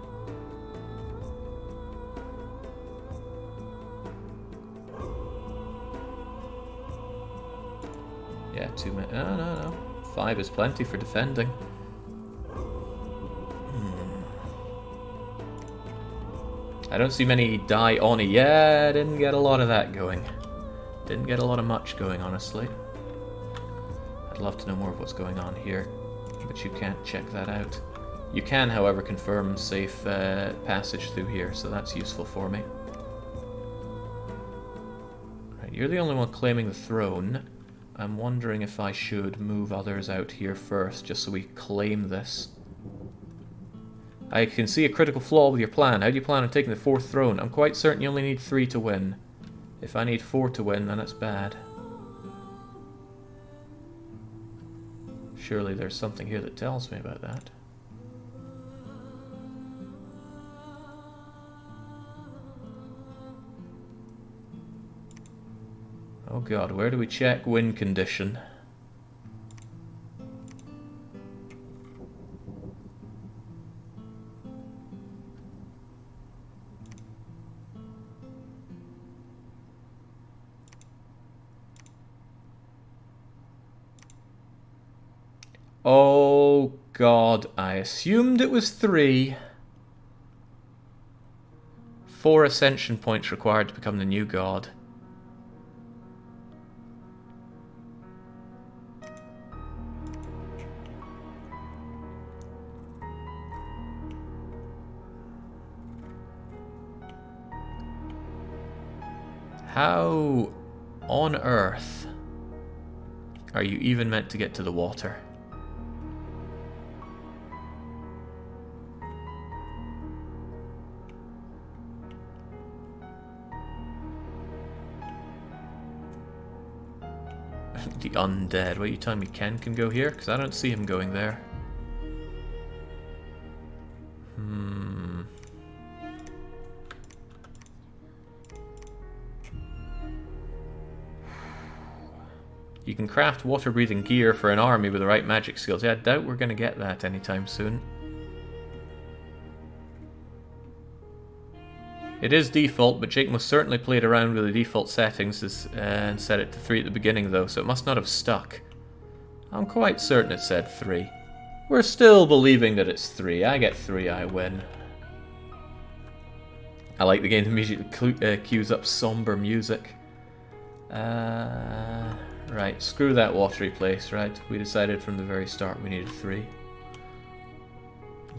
Yeah, 2 minutes. No. 5 is plenty for defending. I don't see many die Oni. Yeah, didn't get a lot of that going. Didn't get a lot of much going, honestly. I'd love to know more of what's going on here, but you can't check that out. You can, however, confirm safe passage through here, so that's useful for me. Right, you're the only one claiming the throne. I'm wondering if I should move others out here first, just so we claim this. I can see a critical flaw with your plan. How do you plan on taking the 4th throne? I'm quite certain you only need 3 to win. If I need 4 to win, then it's bad. Surely there's something here that tells me about that. Oh god, where do we check win condition? Oh god, I assumed it was 3. 4 ascension points required to become the new god. How on earth are you even meant to get to the water? The undead. What are you telling me Ken can go here? Because I don't see him going there. You can craft water-breathing gear for an army with the right magic skills. Yeah, I doubt we're going to get that anytime soon. It is default, but Jake most certainly played around with the default settings and set it to 3 at the beginning though, so it must not have stuck. I'm quite certain it said 3. We're still believing that it's 3. I get 3, I win. I like the game that immediately cues up somber music. Right, screw that watery place, right? We decided from the very start we needed 3.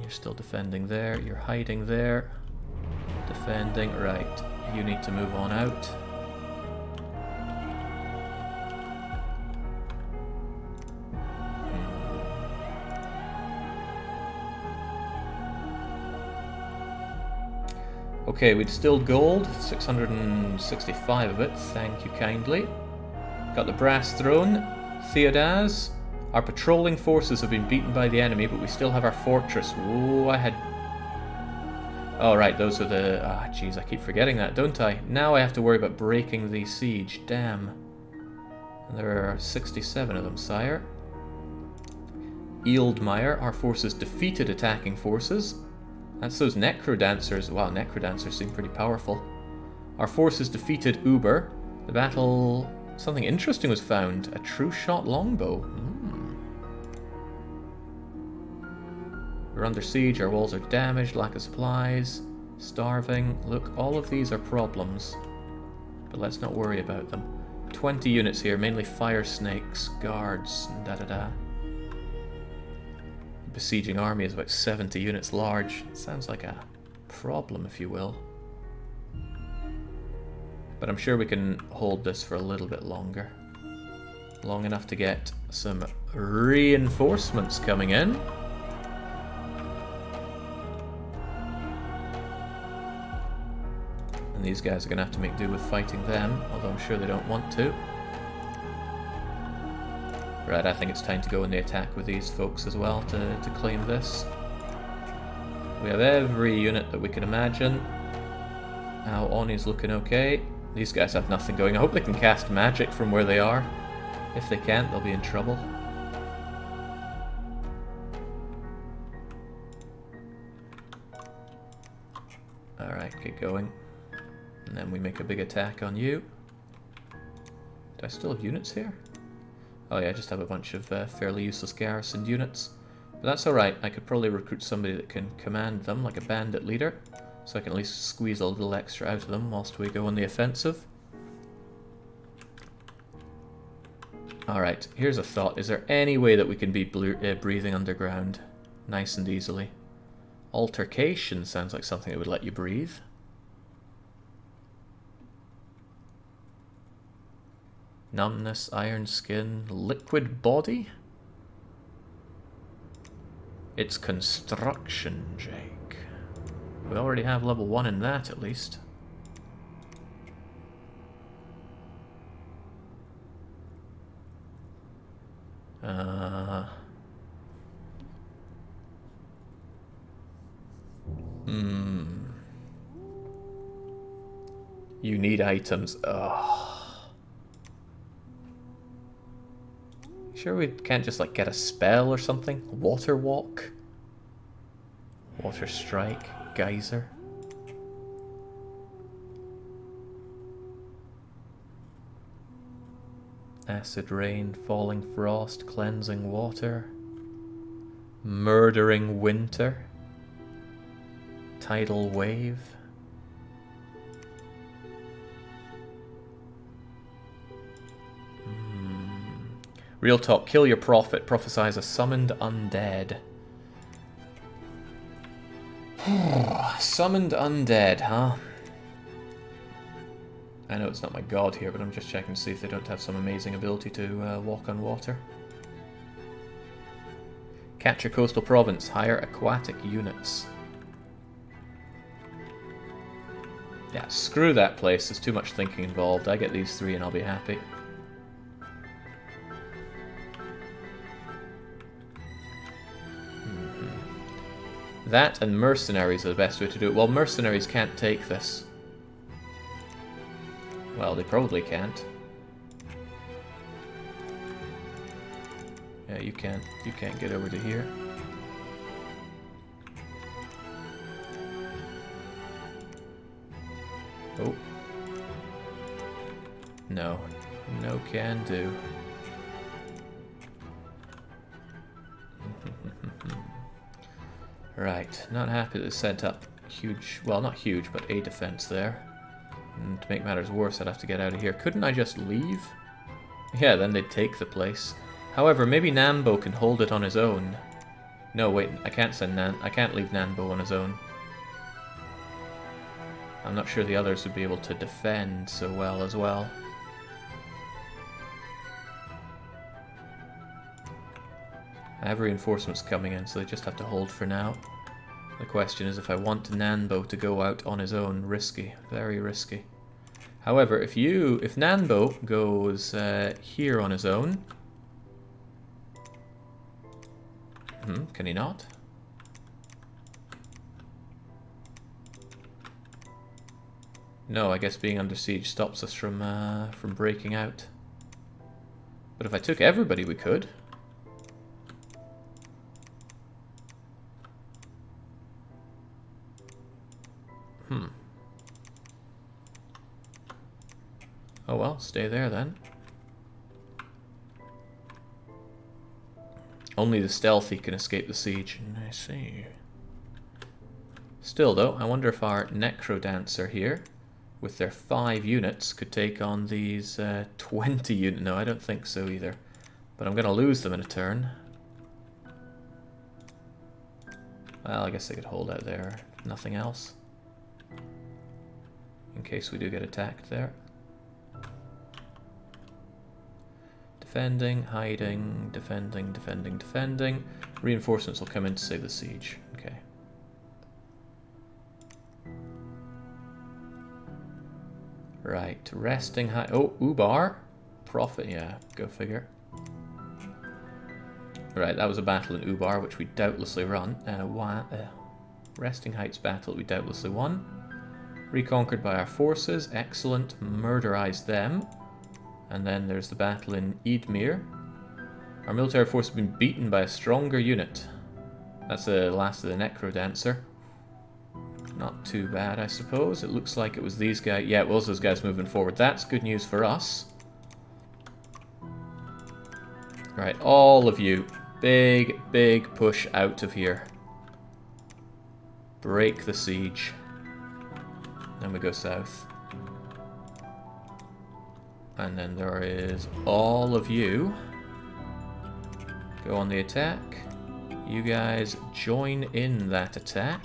You're still defending there, you're hiding there. Defending, right. You need to move on out. Okay, we distilled gold, 665 of it, thank you kindly. Got the brass throne, Theodaz. Our patrolling forces have been beaten by the enemy, but we still have our fortress. Whoa, I had... Oh, right, those are the... Ah, jeez, I keep forgetting that, don't I? Now I have to worry about breaking the siege, damn. And there are 67 of them, sire. Ealdmeyer, our forces defeated attacking forces. That's those Necrodancers. Wow, Necrodancers seem pretty powerful. Our forces defeated Uber. The battle... Something interesting was found. A true shot longbow. We're under siege, our walls are damaged, lack of supplies, starving. Look, all of these are problems. But let's not worry about them. 20 units here, mainly fire snakes, guards, and da-da-da. The besieging army is about 70 units large. It sounds like a problem, if you will. But I'm sure we can hold this for a little bit longer. Long enough to get some reinforcements coming in. And these guys are going to have to make do with fighting them, although I'm sure they don't want to. Right, I think it's time to go in the attack with these folks as well to claim this. We have every unit that we can imagine. Now Oni's looking okay. These guys have nothing going. I hope they can cast magic from where they are. If they can't, they'll be in trouble. Alright, get going. And then we make a big attack on you. Do I still have units here? Oh yeah, I just have a bunch of fairly useless garrisoned units. But that's alright, I could probably recruit somebody that can command them, like a bandit leader. So I can at least squeeze a little extra out of them whilst we go on the offensive. Alright, here's a thought. Is there any way that we can be breathing underground nice and easily? Altercation sounds like something that would let you breathe. Numbness, iron skin, liquid body? It's construction, Jake. We already have level 1 in that, at least. You need items. Ugh. Sure we can't just, like, get a spell or something? Water walk? Water strike? Geyser? Acid rain, falling frost, cleansing water, murdering winter, tidal wave. Real talk, kill your prophet, prophesize a summoned undead. Summoned undead, huh? I know it's not my god here, but I'm just checking to see if they don't have some amazing ability to walk on water. Capture coastal province. Hire aquatic units. Yeah, screw that place. There's too much thinking involved. I get these 3 and I'll be happy. That and mercenaries are the best way to do it. Well, mercenaries can't take this. Well, they probably can't. Yeah, you can't get over to here. Oh. No. No can do. Right, not happy to set up huge, well not huge, but a defense there. And to make matters worse, I'd have to get out of here. Couldn't I just leave? Yeah, then they'd take the place. However, maybe Nambo can hold it on his own. No, wait, I can't leave Nambo on his own. I'm not sure the others would be able to defend so well as well. I have reinforcements coming in, so they just have to hold for now. The question is if I want Nanbo to go out on his own. Risky. Very risky. However, if Nanbo goes here on his own... can he not? No, I guess being under siege stops us from breaking out. But if I took everybody, we could. Oh well, stay there then. Only the stealthy can escape the siege. I see. Still though, I wonder if our Necrodancer here, with their 5 units, could take on these 20 units. No, I don't think so either. But I'm going to lose them in a turn. Well, I guess they could hold out there. Nothing else. In case we do get attacked there. Defending, hiding, defending, defending, defending. Reinforcements will come in to save the siege. Okay. Right, resting high. Oh, Ubar. Profit, yeah, go figure. Right, that was a battle in Ubar, which we doubtlessly run. Resting Heights battle we doubtlessly won. Reconquered by our forces, excellent. Murderized them. And then there's the battle in Eadmere. Our military force has been beaten by a stronger unit. That's the last of the Necrodancer. Not too bad, I suppose. It looks like it was these guys. Yeah, it was those guys moving forward. That's good news for us. Right, all of you. Big, big push out of here. Break the siege. Then we go south. And then there is all of you. Go on the attack. You guys join in that attack.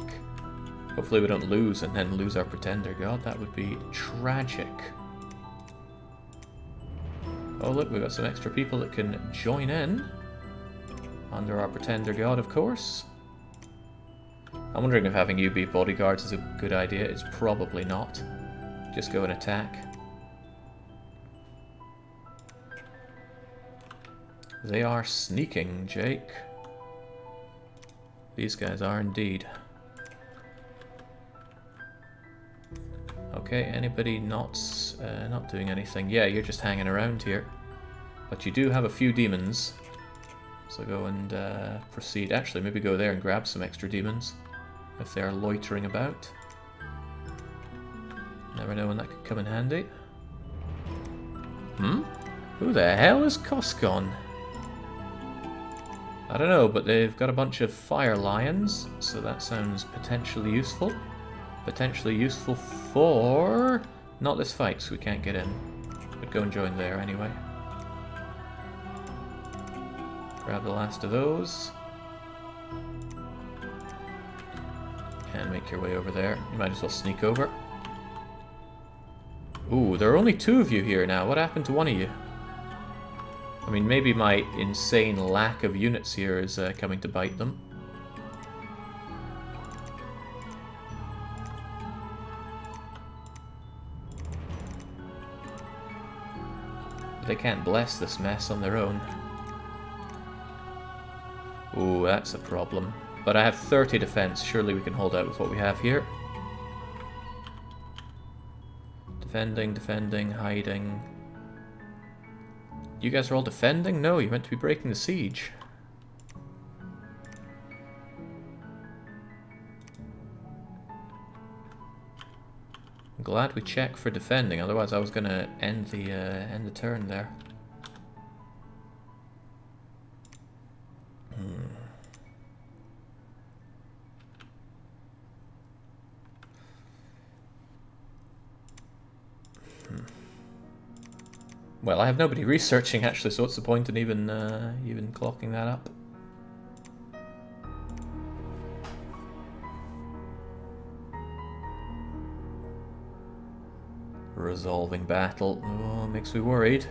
Hopefully we don't lose and then lose our Pretender God. That would be tragic. Oh look, we've got some extra people that can join in. Under our Pretender God, of course. I'm wondering if having you be bodyguards is a good idea. It's probably not. Just go and attack. They are sneaking, Jake. These guys are indeed. Okay, anybody not doing anything? Yeah, you're just hanging around here. But you do have a few demons. So go and proceed. Actually, maybe go there and grab some extra demons. If they are loitering about. Never know when that could come in handy. Who the hell is Koskon? I don't know, but they've got a bunch of fire lions, so that sounds potentially useful. Potentially useful for... not this fight, so we can't get in. But go and join there anyway. Grab the last of those. And make your way over there. You might as well sneak over. Ooh, there are only 2 of you here now. What happened to one of you? I mean, maybe my insane lack of units here is coming to bite them. But they can't bless this mess on their own. Ooh, that's a problem. But I have 30 defense. Surely we can hold out with what we have here. Defending, defending, hiding. You guys are all defending? No, you're meant to be breaking the siege. I'm glad we checked for defending, otherwise I was gonna end the turn there. Well, I have nobody researching actually, so what's the point in even clocking that up? Resolving battle. Oh, makes me worried.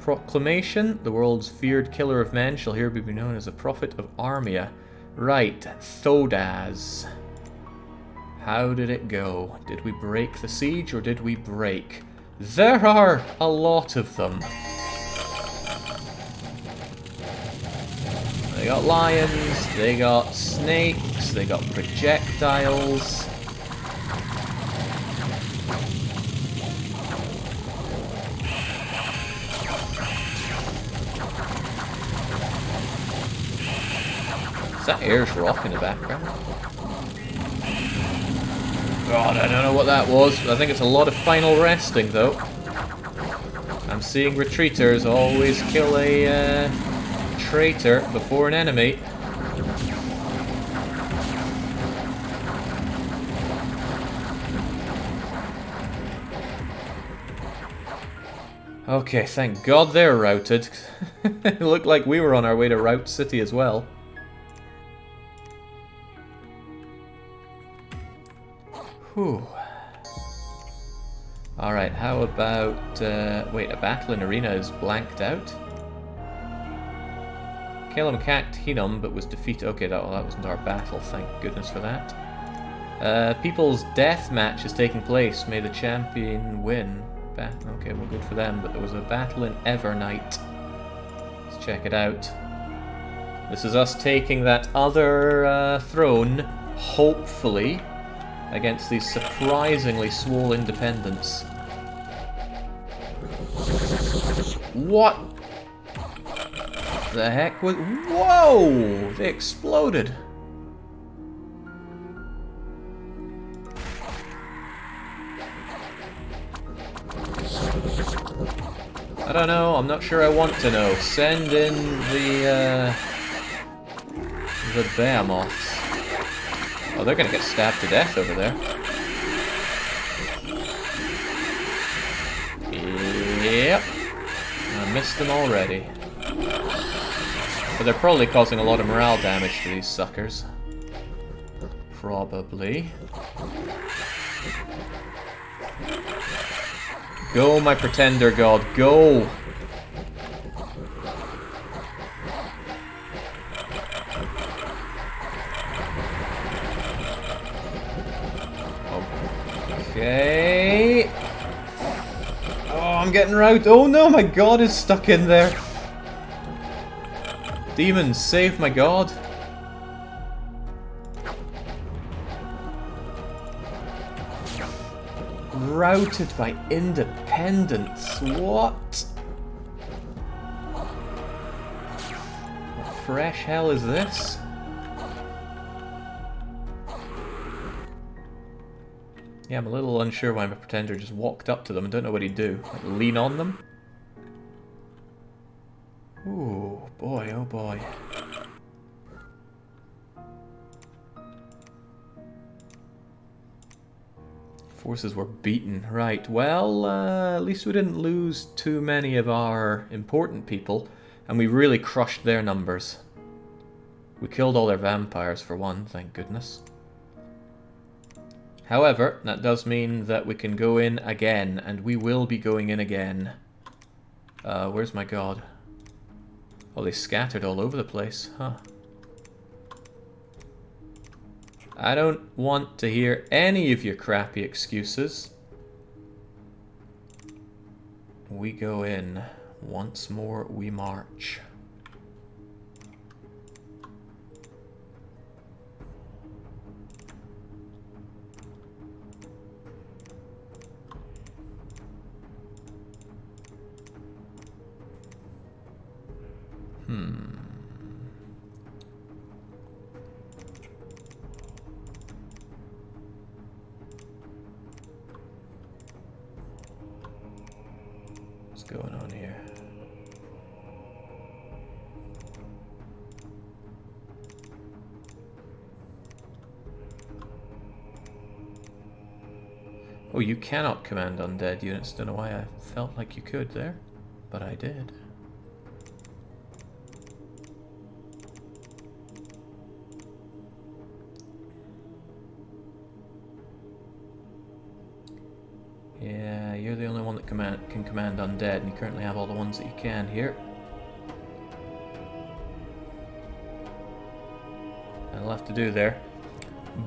Proclamation. The world's feared killer of men shall here be known as a prophet of Armia. Right, Thodaz. How did it go? Did we break the siege or did we break? There are a lot of them. They got lions, they got snakes, they got projectiles. Is that Ayers Rock in the background? God, I don't know what that was. I think it's a lot of final resting, though. I'm seeing retreaters always kill a traitor before an enemy. Okay, thank God they're routed. It looked like we were on our way to rout city as well. Whew. Alright, how about... wait, a battle in arena is blanked out? Calum attacked Hinnom, but was defeated. Okay, that wasn't our battle, thank goodness for that. People's death match is taking place. May the champion win. Okay, well, good for them, but there was a battle in Evernight. Let's check it out. This is us taking that other throne, hopefully, against these surprisingly small independents. What the heck was... Whoa! They exploded. I don't know, I'm not sure I want to know. Send in the behemoths. Oh, they're gonna get stabbed to death over there. Yep. I missed them already. But they're probably causing a lot of morale damage to these suckers. Probably. Go, my pretender god, go! Okay. Oh, I'm getting routed. Oh no, my god is stuck in there. Demons, save my god. Routed by independents. What? What fresh hell is this? Yeah, I'm a little unsure why my pretender just walked up to them and don't know what he'd do. Like, lean on them? Ooh, boy, oh boy. Forces were beaten. Right, well, at least we didn't lose too many of our important people, and we really crushed their numbers. We killed all their vampires for one, thank goodness. However, that does mean that we can go in again, and we will be going in again. Where's my god? Oh, they scattered all over the place, huh? I don't want to hear any of your crappy excuses. We go in. Once more, we march. What's going on here? Oh, you cannot command undead units. Don't know why I felt like you could there, but I did. Yeah, you're the only one that can command undead, and you currently have all the ones that you can here. That'll have to do there.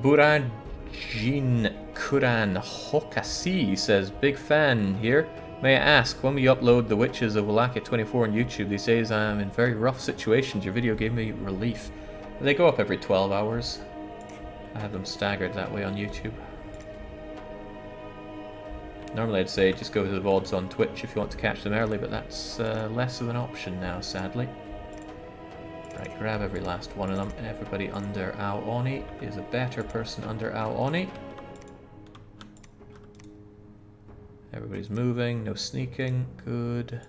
Burajin Kuran Hokasi says, big fan here. May I ask, when we upload the Witches of Wallachia 24 on YouTube these days, I'm in very rough situations. Your video gave me relief. They go up every 12 hours. I have them staggered that way on YouTube. Normally I'd say just go to the VODs on Twitch if you want to catch them early, but that's less of an option now, sadly. Right, grab every last one of them. Everybody under Ao-Oni is a better person under Ao-Oni. Everybody's moving, no sneaking, good.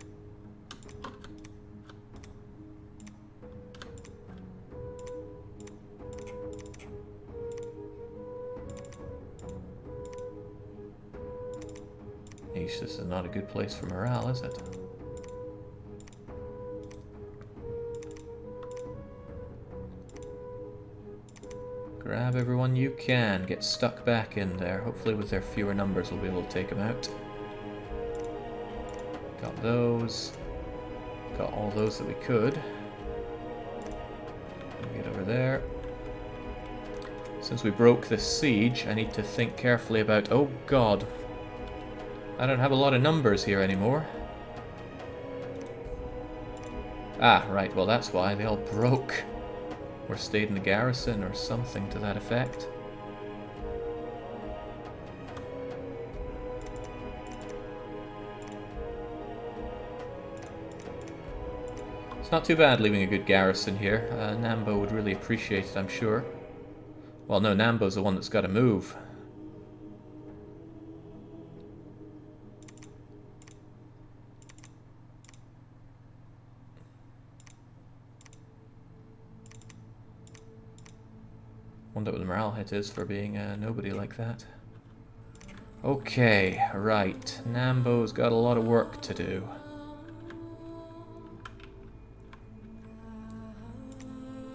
Eesh, this is not a good place for morale, is it? Grab everyone you can, get stuck back in there. Hopefully with their fewer numbers we'll be able to take them out. Got those. Got all those that we could. Get over there. Since we broke this siege, I need to think carefully about... Oh god. I don't have a lot of numbers here anymore. Ah, right, well that's why. They all broke. Or stayed in the garrison, or something to that effect. It's not too bad leaving a good garrison here. Nambo would really appreciate it, I'm sure. Well, no, Nambo's the one that's got to move. Wonder what the morale hit is for being nobody like that. Okay, right. Nambo's got a lot of work to do.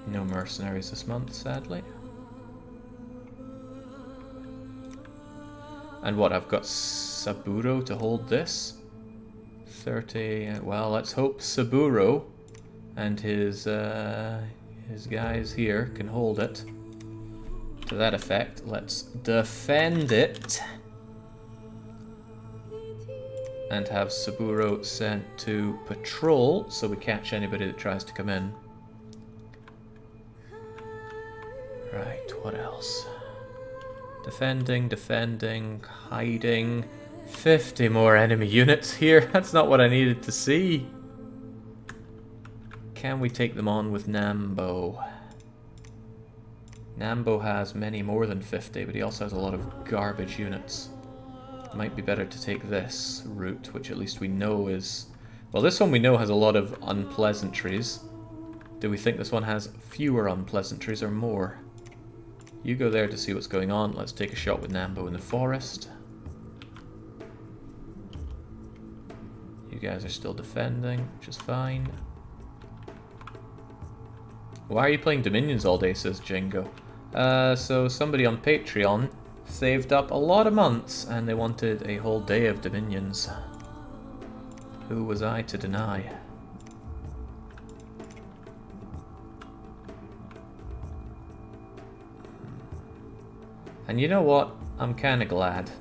No mercenaries this month, sadly. And what, I've got Saburo to hold this? 30, well, let's hope Saburo and his guys here can hold it. To that effect, let's defend it. And have Saburo sent to patrol so we catch anybody that tries to come in. Right, what else? Defending, defending, hiding. 50 more enemy units here. That's not what I needed to see. Can we take them on with Nambo? Nambo has many more than 50, but he also has a lot of garbage units. It might be better to take this route, which at least we know is... Well, this one we know has a lot of unpleasantries. Do we think this one has fewer unpleasantries or more? You go there to see what's going on. Let's take a shot with Nambo in the forest. You guys are still defending, which is fine. Why are you playing Dominions all day, says Jingo. So somebody on Patreon Saved up a lot of months, and they wanted a whole day of dominions. Who was I to deny? And you know what? I'm kind of glad.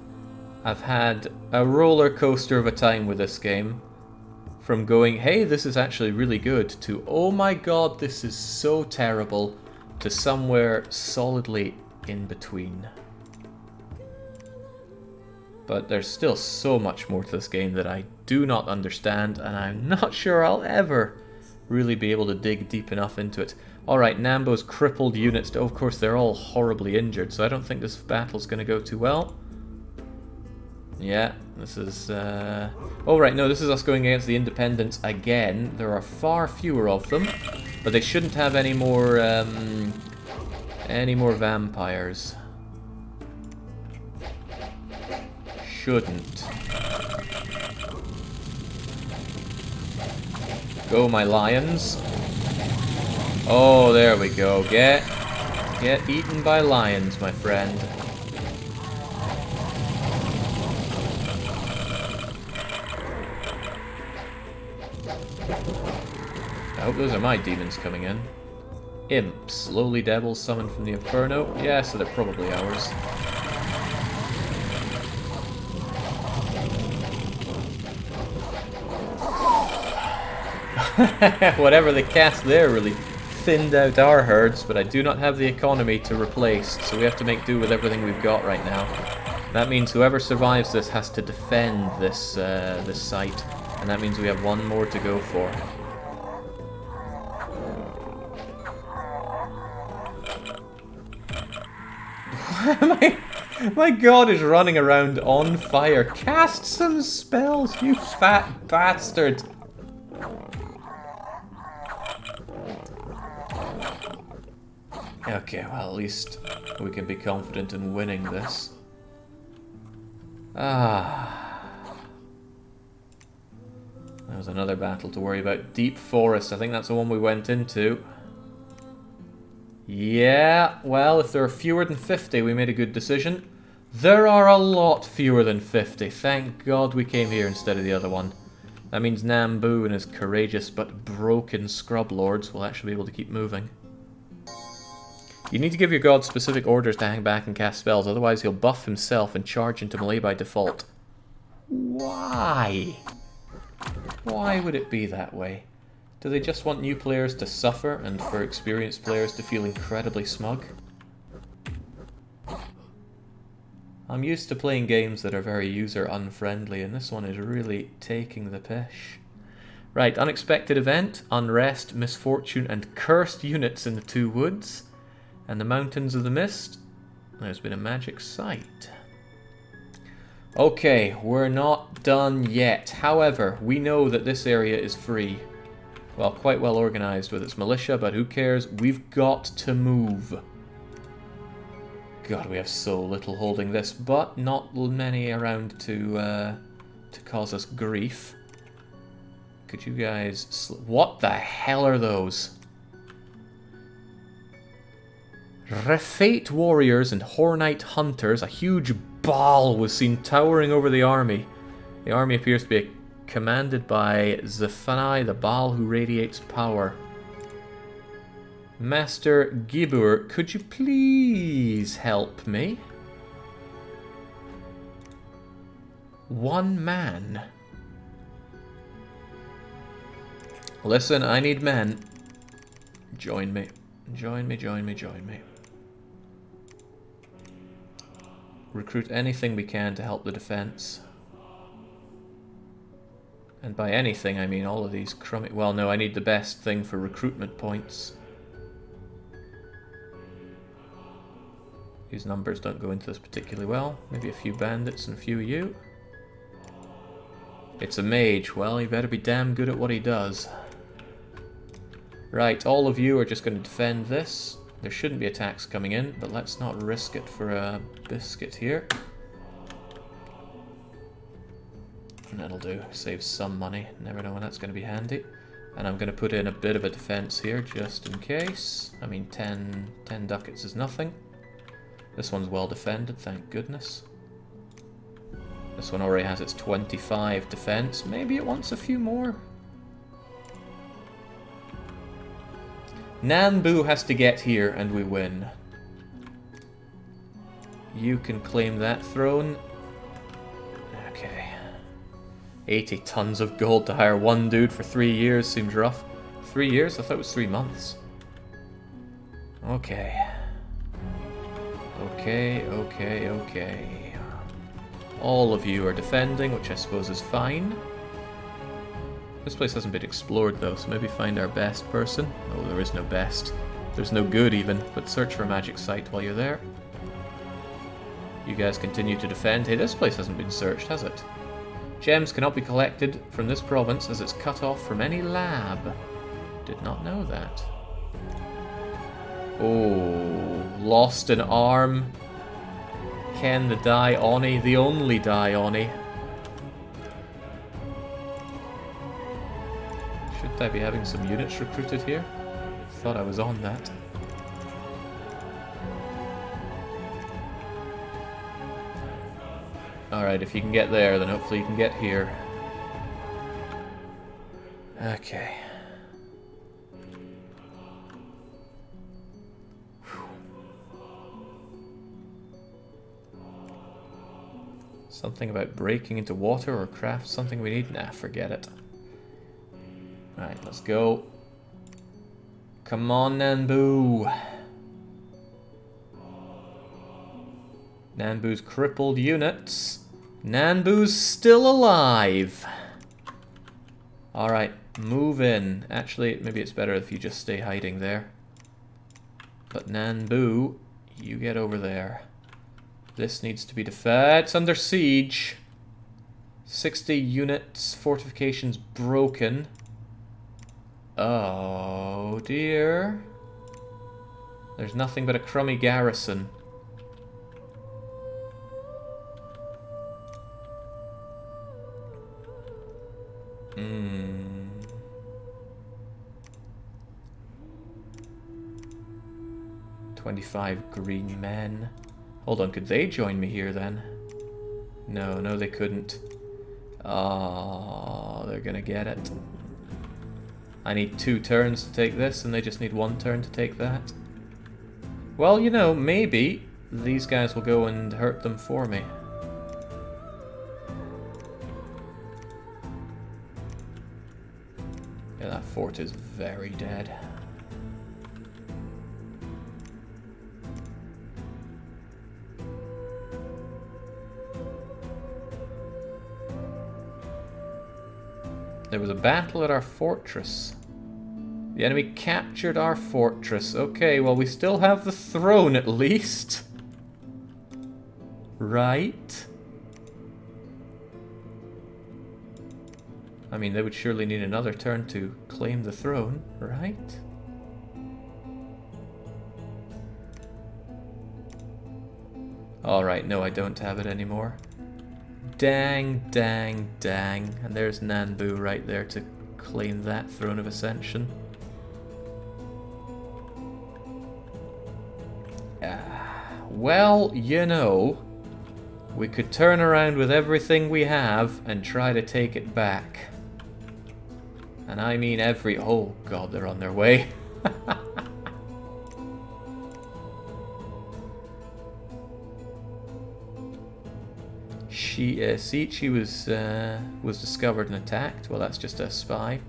I've had a roller coaster of a time with this game. From going, hey, this is actually really good, to, oh my god, this is so terrible, to somewhere solidly in between. But there's still so much more to this game that I do not understand, and I'm not sure I'll ever really be able to dig deep enough into it. Alright, Nambo's crippled units, of course they're all horribly injured, so I don't think this battle's going to go too well. Yeah, this is... Oh right, no, this is us going against the Independents again. There are far fewer of them, but they shouldn't have any more vampires. Shouldn't. Go, my lions. Oh, there we go. Get eaten by lions, my friend. I hope those are my demons coming in. Imps, lowly devils summoned from the Inferno. Yeah, so they're probably ours. Whatever they cast there really thinned out our herds, but I do not have the economy to replace, so we have to make do with everything we've got right now. That means whoever survives this has to defend this this site, and that means we have one more to go for. My god is running around on fire. Cast some spells, you fat bastard! Okay, well, at least we can be confident in winning this. Ah. There was another battle to worry about. Deep Forest, I think that's the one we went into. Yeah, well, if there are fewer than 50, we made a good decision. There are a lot fewer than 50. Thank God we came here instead of the other one. That means Nambu and his courageous but broken scrub lords will actually be able to keep moving. You need to give your god specific orders to hang back and cast spells, otherwise he'll buff himself and charge into melee by default. Why? Why would it be that way? Do they just want new players to suffer and for experienced players to feel incredibly smug? I'm used to playing games that are very user-unfriendly, and this one is really taking the pish. Right, unexpected event, unrest, misfortune, and cursed units in the Two Woods. And the Mountains of the Mist. There's been a magic site. Okay, we're not done yet. However, we know that this area is free. Well, quite well organized with its militia, but who cares? We've got to move. God, we have so little holding this, but not many around to cause us grief. Could you guys... What the hell are those? Refate warriors and Hornite hunters. A huge ball was seen towering over the army. The army appears to be commanded by Zephani, the Baal who radiates power. Master Gibur, could you please help me? One man. Listen, I need men. Join me. Join me, join me, join me. Recruit anything we can to help the defense. And by anything, I mean all of these crummy... Well, no, I need the best thing for recruitment points. These numbers don't go into this particularly well. Maybe a few bandits and a few of you. It's a mage. Well, he better be damn good at what he does. Right, all of you are just going to defend this. There shouldn't be attacks coming in, but let's not risk it for a biscuit here. And that'll do. Save some money. Never know when that's going to be handy. And I'm going to put in a bit of a defense here, just in case. I mean, 10 ducats is nothing. This one's well defended, thank goodness. This one already has its 25 defense. Maybe it wants a few more. Nanbu has to get here and we win. You can claim that throne. Okay. 80 tons of gold to hire one dude for 3 years seems rough. 3 years? I thought it was 3 months. Okay. Okay. All of you are defending, which I suppose is fine. This place hasn't been explored though, so maybe find our best person. Oh, there is no best. There's no good even, but search for a magic site while you're there. You guys continue to defend. Hey, this place hasn't been searched, has it? Gems cannot be collected from this province as it's cut off from any lab. Did not know that. Oh, lost an arm. Ken the Dai Oni, the only Dai Oni. Should I be having some units recruited here? Thought I was on that. Alright, if you can get there, then hopefully you can get here. Okay. Something about breaking into water or craft something we need? Nah, forget it. Alright, let's go. Come on, Nanbu. Nanbu's crippled units. Nanbu's still alive. Alright, move in. Actually, maybe it's better if you just stay hiding there. But Nanbu, you get over there. This needs to be defended. It's under siege. 60 units. Fortifications broken. Oh dear. There's nothing but a crummy garrison. Hmm. "25 green men. Hold on, could they join me here then? No, they couldn't. Oh, they're gonna get it. I need 2 turns to take this, and they just need 1 turn to take that. Well, you know, maybe these guys will go and hurt them for me. Yeah, that fort is very dead. There was a battle at our fortress. The enemy captured our fortress. Okay, well, we still have the throne at least. Right? I mean, they would surely need another turn to claim the throne, right? Alright, no, I don't have it anymore. Dang. And there's Nanbu right there to claim that throne of ascension. Well, you know, we could turn around with everything we have and try to take it back. And I mean every... Oh god, they're on their way. Sichi was discovered and attacked. Well, that's just a spy.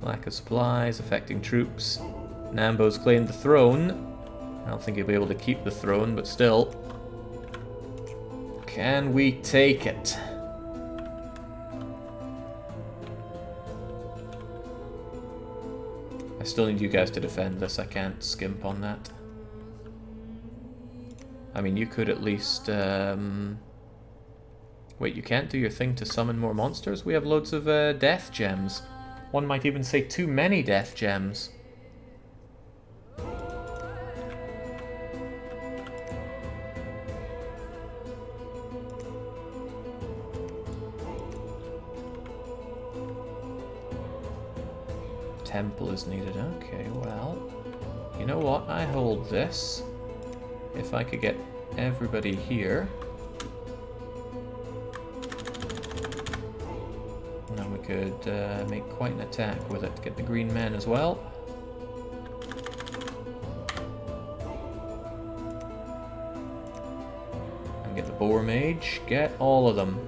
Lack of supplies, affecting troops. Nambo's claimed the throne. I don't think he'll be able to keep the throne, but still. Can we take it? I still need you guys to defend this. I can't skimp on that. I mean, you could at least... Wait, you can't do your thing to summon more monsters? We have loads of death gems. One might even say too many death gems. Temple is needed. Okay, well, you know what? I hold this. If I could get everybody here, then we could make quite an attack with it. Get the green men as well. And get the boar mage. Get all of them.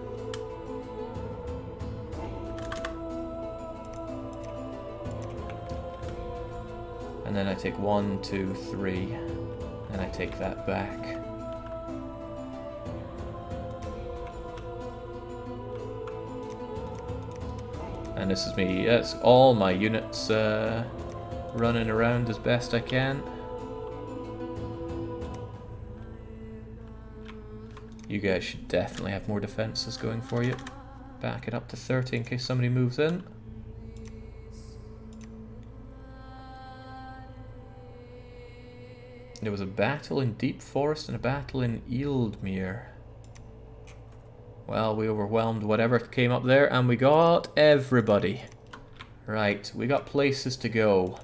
And then I take 1, 2, 3, and I take that back. And this is me, that's all my units running around as best I can. You guys should definitely have more defenses going for you. Back it up to 30 in case somebody moves in. There was a battle in Deep Forest and a battle in Ealdmere. Well, we overwhelmed whatever came up there and we got everybody. Right, we got places to go.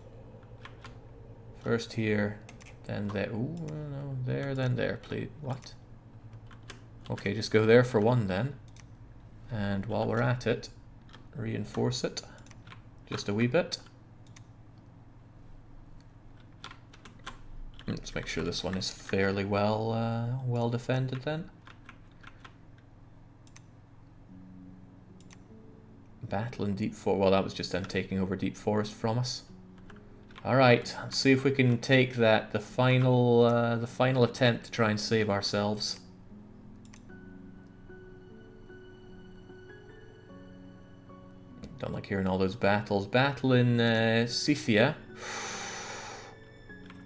First here, then there. Ooh, no, there, then there, please. What? Okay, just go there for one then. And while we're at it, reinforce it. Just a wee bit. Let's make sure this one is fairly well defended then. Battle in Deep Forest. Well, that was just them taking over Deep Forest from us. All right, let's see if we can take that. The final attempt to try and save ourselves. Don't like hearing all those battles. Battle in Scythia.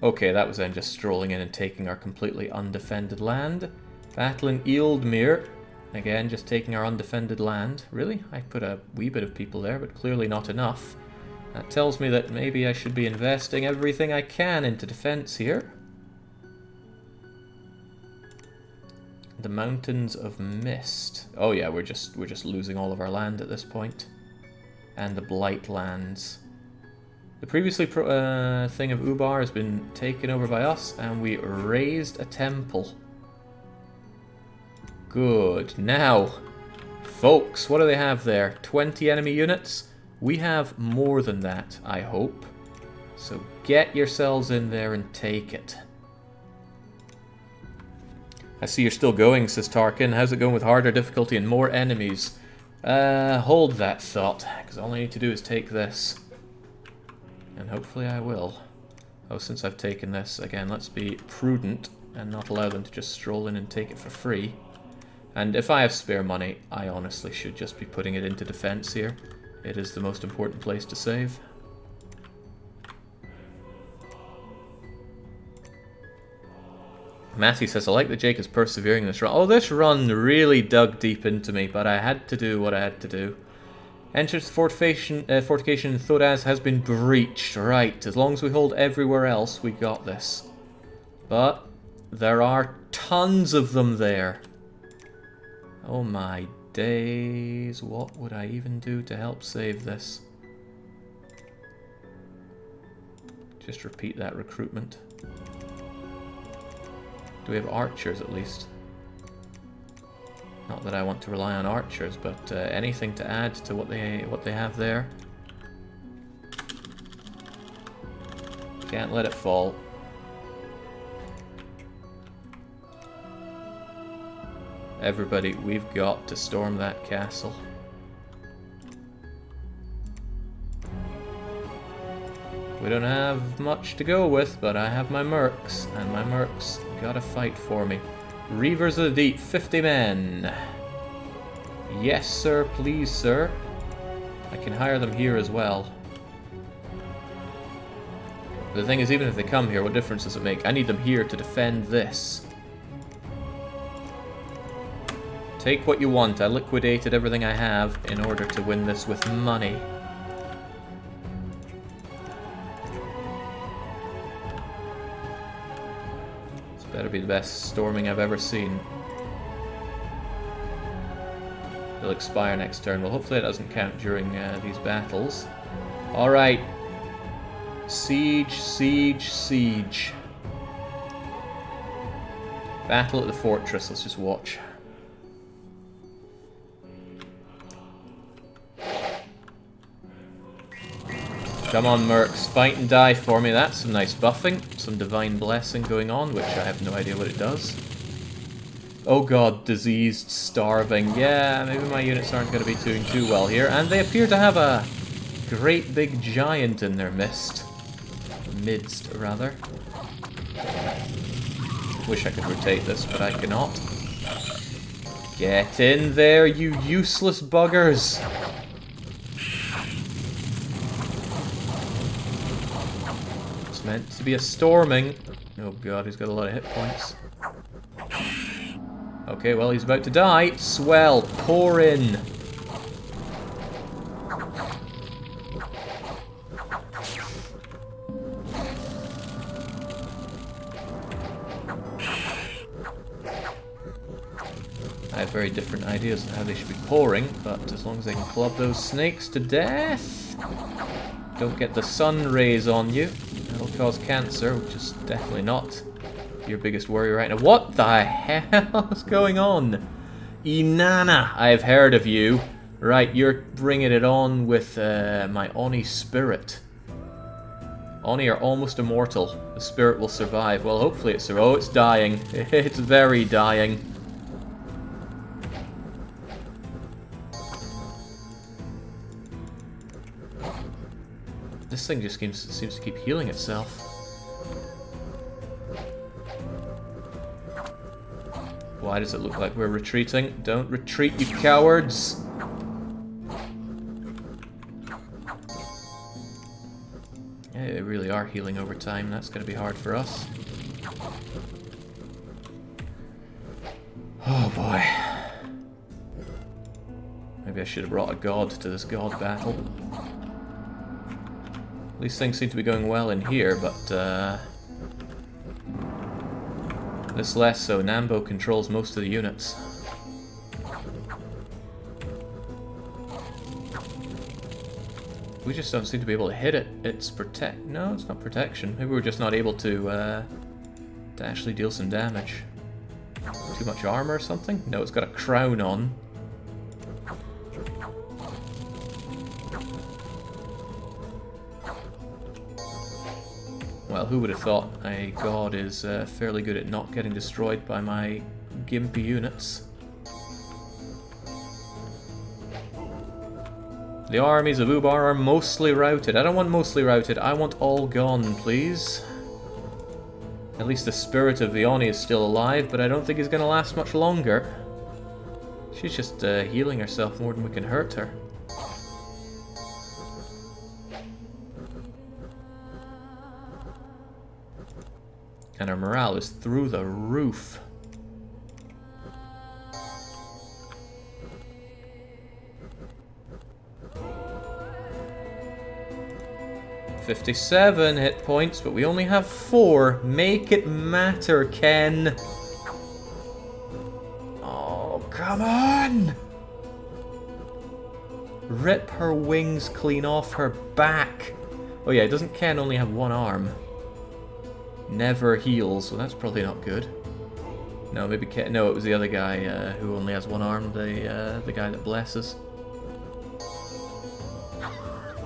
Okay, that was then just strolling in and taking our completely undefended land. Battle in Ealdmere. Again, just taking our undefended land. Really? I put a wee bit of people there, but clearly not enough. That tells me that maybe I should be investing everything I can into defense here. The Mountains of Mist. Oh yeah, we're just losing all of our land at this point. And the Blight lands. The previously thing of Ubar has been taken over by us, and we raised a temple. Good. Now, folks, what do they have there? 20 enemy units? We have more than that, I hope. So get yourselves in there and take it. I see you're still going, says Tarkin. How's it going with harder difficulty and more enemies? Hold that thought, because all I need to do is take this. And hopefully I will. Oh, since I've taken this, again, let's be prudent and not allow them to just stroll in and take it for free. And if I have spare money, I honestly should just be putting it into defense here. It is the most important place to save. Matty says, I like that Jake is persevering this run. Oh, this run really dug deep into me, but I had to do what I had to do. Enters fortification in Thodaz has been breached. Right, as long as we hold everywhere else, we got this. But there are tons of them there. Oh my days, what would I even do to help save this? Just repeat that recruitment. Do we have archers at least? Not that I want to rely on archers, but anything to add to what they have there. Can't let it fall. Everybody, we've got to storm that castle. We don't have much to go with, but I have my mercs, and my mercs gotta fight for me. Reavers of the Deep, 50 men. Yes, sir, please, sir. I can hire them here as well. The thing is, even if they come here, what difference does it make? I need them here to defend this. Take what you want. I liquidated everything I have in order to win this with money. This better be the best storming I've ever seen. It'll expire next turn. Well, hopefully it doesn't count during these battles. Alright. Siege, siege, siege. Battle at the fortress, let's just watch. Come on, mercs, fight and die for me. That's some nice buffing. Some divine blessing going on, which I have no idea what it does. Oh god, diseased, starving. Yeah, maybe my units aren't going to be doing too well here. And they appear to have a great big giant in their midst. Midst, rather. Wish I could rotate this, but I cannot. Get in there, you useless buggers! It's meant to be a storming. Oh god, he's got a lot of hit points. Okay, well, he's about to die. Swell, pour in. I have very different ideas on how they should be pouring, but as long as they can club those snakes to death, don't get the sun rays on you. That'll cause cancer, which is definitely not your biggest worry right now. What the hell is going on? Inanna, I've heard of you. Right, you're bringing it on with my Oni spirit. Oni are almost immortal. The spirit will survive. Well, hopefully it's... Oh, it's dying. It's very dying. This thing just seems to keep healing itself. Why does it look like we're retreating? Don't retreat, you cowards! Yeah, they really are healing over time. That's going to be hard for us. Oh boy. Maybe I should have brought a god to this god battle. These things seem to be going well in here, but this less so. Nambo controls most of the units. We just don't seem to be able to hit it. It's protect. No, it's not protection. Maybe we're just not able to actually deal some damage. Too much armor or something? No, it's got a crown on. Well, who would have thought a god is fairly good at not getting destroyed by my gimpy units. The armies of Ubar are mostly routed. I don't want mostly routed, I want all gone, please. At least the spirit of the Oni is still alive, but I don't think he's going to last much longer. She's just healing herself more than we can hurt her. And our morale is through the roof. $57 hit points, but we only have 4. Make it matter, Ken. Oh, come on! Rip her wings clean off her back. Oh yeah, doesn't Ken only have 1 arm? Never heals, so that's probably not good. No, maybe Ken. No, it was the other guy who only has 1 arm. The guy that blesses.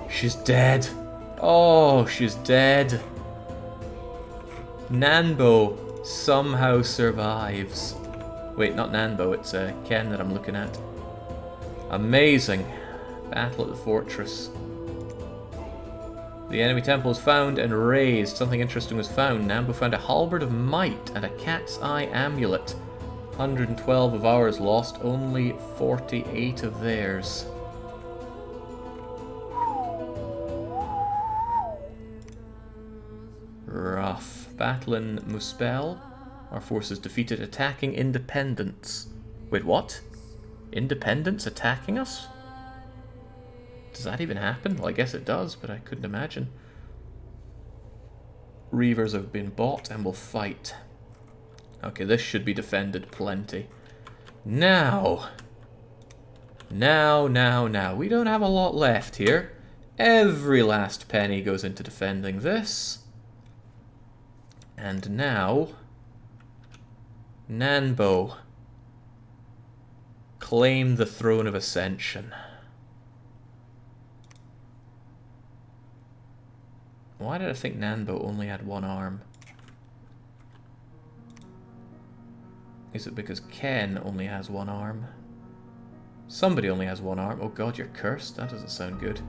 She's dead. Oh, she's dead. Nanbo somehow survives. Wait, not Nanbo. It's Ken that I'm looking at. Amazing. Battle at the fortress. The enemy temple was found and razed. Something interesting was found. Nambo found a halberd of might and a cat's eye amulet. 112 of ours lost, only 48 of theirs. Rough. Battle in Muspel. Our forces defeated attacking independents. Wait, what? Independents attacking us? Does that even happen? Well, I guess it does, but I couldn't imagine. Reavers have been bought and will fight. Okay, this should be defended plenty. Now. Now. We don't have a lot left here. Every last penny goes into defending this. And now... Nanbo. Claim the Throne of Ascension. Why did I think Nanbo only had one arm? Is it because Ken only has one arm? Somebody only has one arm. Oh god, you're cursed. That doesn't sound good.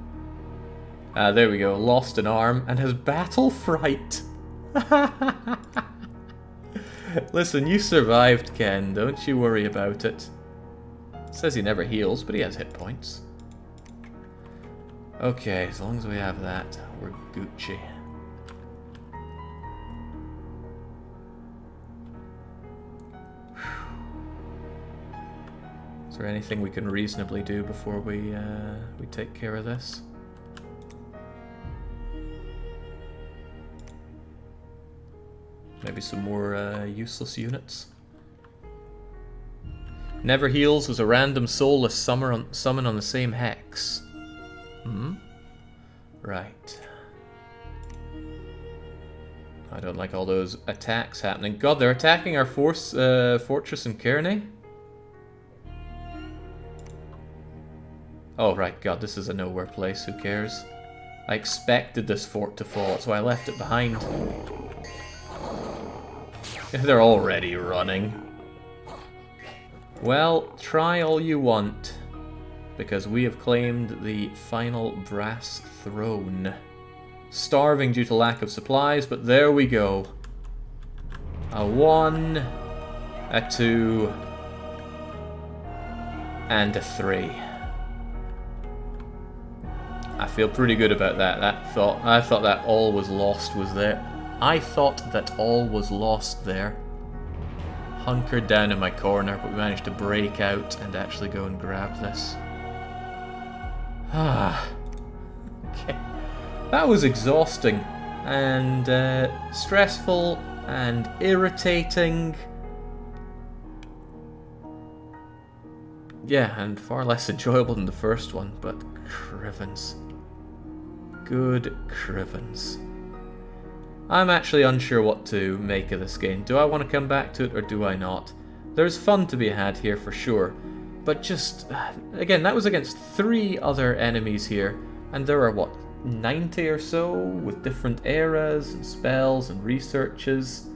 There we go. Lost an arm and has battle fright. Listen, you survived, Ken. Don't you worry about it. Says he never heals, but he has hit points. Okay, as long as we have that, we're Gucci. Is there anything we can reasonably do before we take care of this? Maybe some more useless units. Never heals was a random soulless summon on the same hex. Hmm? Right. I don't like all those attacks happening. God, they're attacking our fortress in Kearney? Oh, right. God, this is a nowhere place. Who cares? I expected this fort to fall, so I left it behind. They're already running. Well, try all you want, because we have claimed the final brass throne. Starving due to lack of supplies, but there we go. A 1, a 2, and a 3. I feel pretty good about that. I thought that all was lost was there. I thought that all was lost there. Hunkered down in my corner, but we managed to break out and actually go and grab this. Ah. Okay. That was exhausting and stressful and irritating. Yeah, and far less enjoyable than the first one, but crivens. Good crivens. I'm actually unsure what to make of this game. Do I want to come back to it or do I not? There's fun to be had here for sure, but just, again, that was against 3 other enemies here, and there are, what, 90 or so with different eras and spells and researches.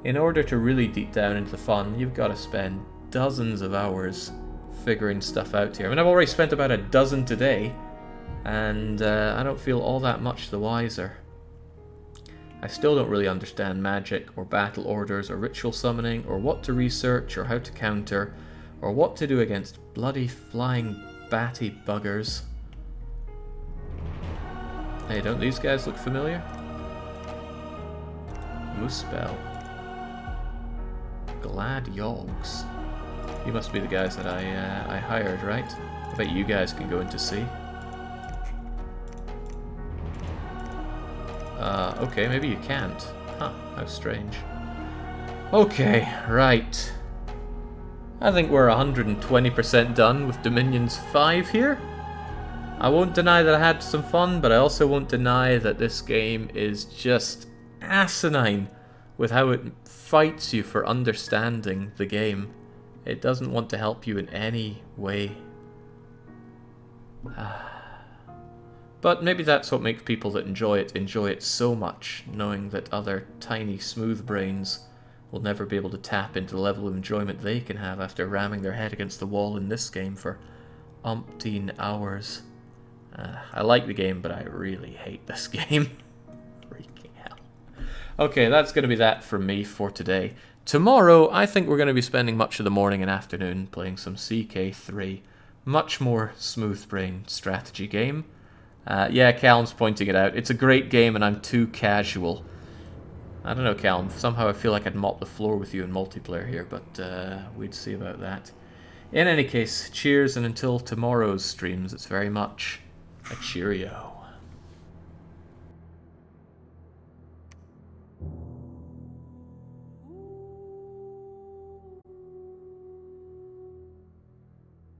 In order to really deep down into the fun, you've got to spend dozens of hours figuring stuff out here. I mean, I've already spent about a dozen today, and I don't feel all that much the wiser. I still don't really understand magic, or battle orders, or ritual summoning, or what to research, or how to counter, or what to do against bloody flying batty buggers. Hey, don't these guys look familiar? Muspel. Glad Yogs. You must be the guys that I hired, right? I bet you guys can go into sea. Okay, maybe you can't. Huh, how strange. Okay, right. I think we're 120% done with Dominions 5 here. I won't deny that I had some fun, but I also won't deny that this game is just asinine with how it fights you for understanding the game. It doesn't want to help you in any way. But maybe that's what makes people that enjoy it so much, knowing that other tiny smooth brains will never be able to tap into the level of enjoyment they can have after ramming their head against the wall in this game for umpteen hours. I like the game, but I really hate this game. Freaking hell. Okay, that's going to be that from me for today. Tomorrow, I think we're going to be spending much of the morning and afternoon playing some CK3. Much more smooth-brained strategy game. Yeah, Callum's pointing it out. It's a great game and I'm too casual. I don't know, Callum. Somehow I feel like I'd mop the floor with you in multiplayer here, but we'd see about that. In any case, cheers, and until tomorrow's streams, it's very much a cheerio.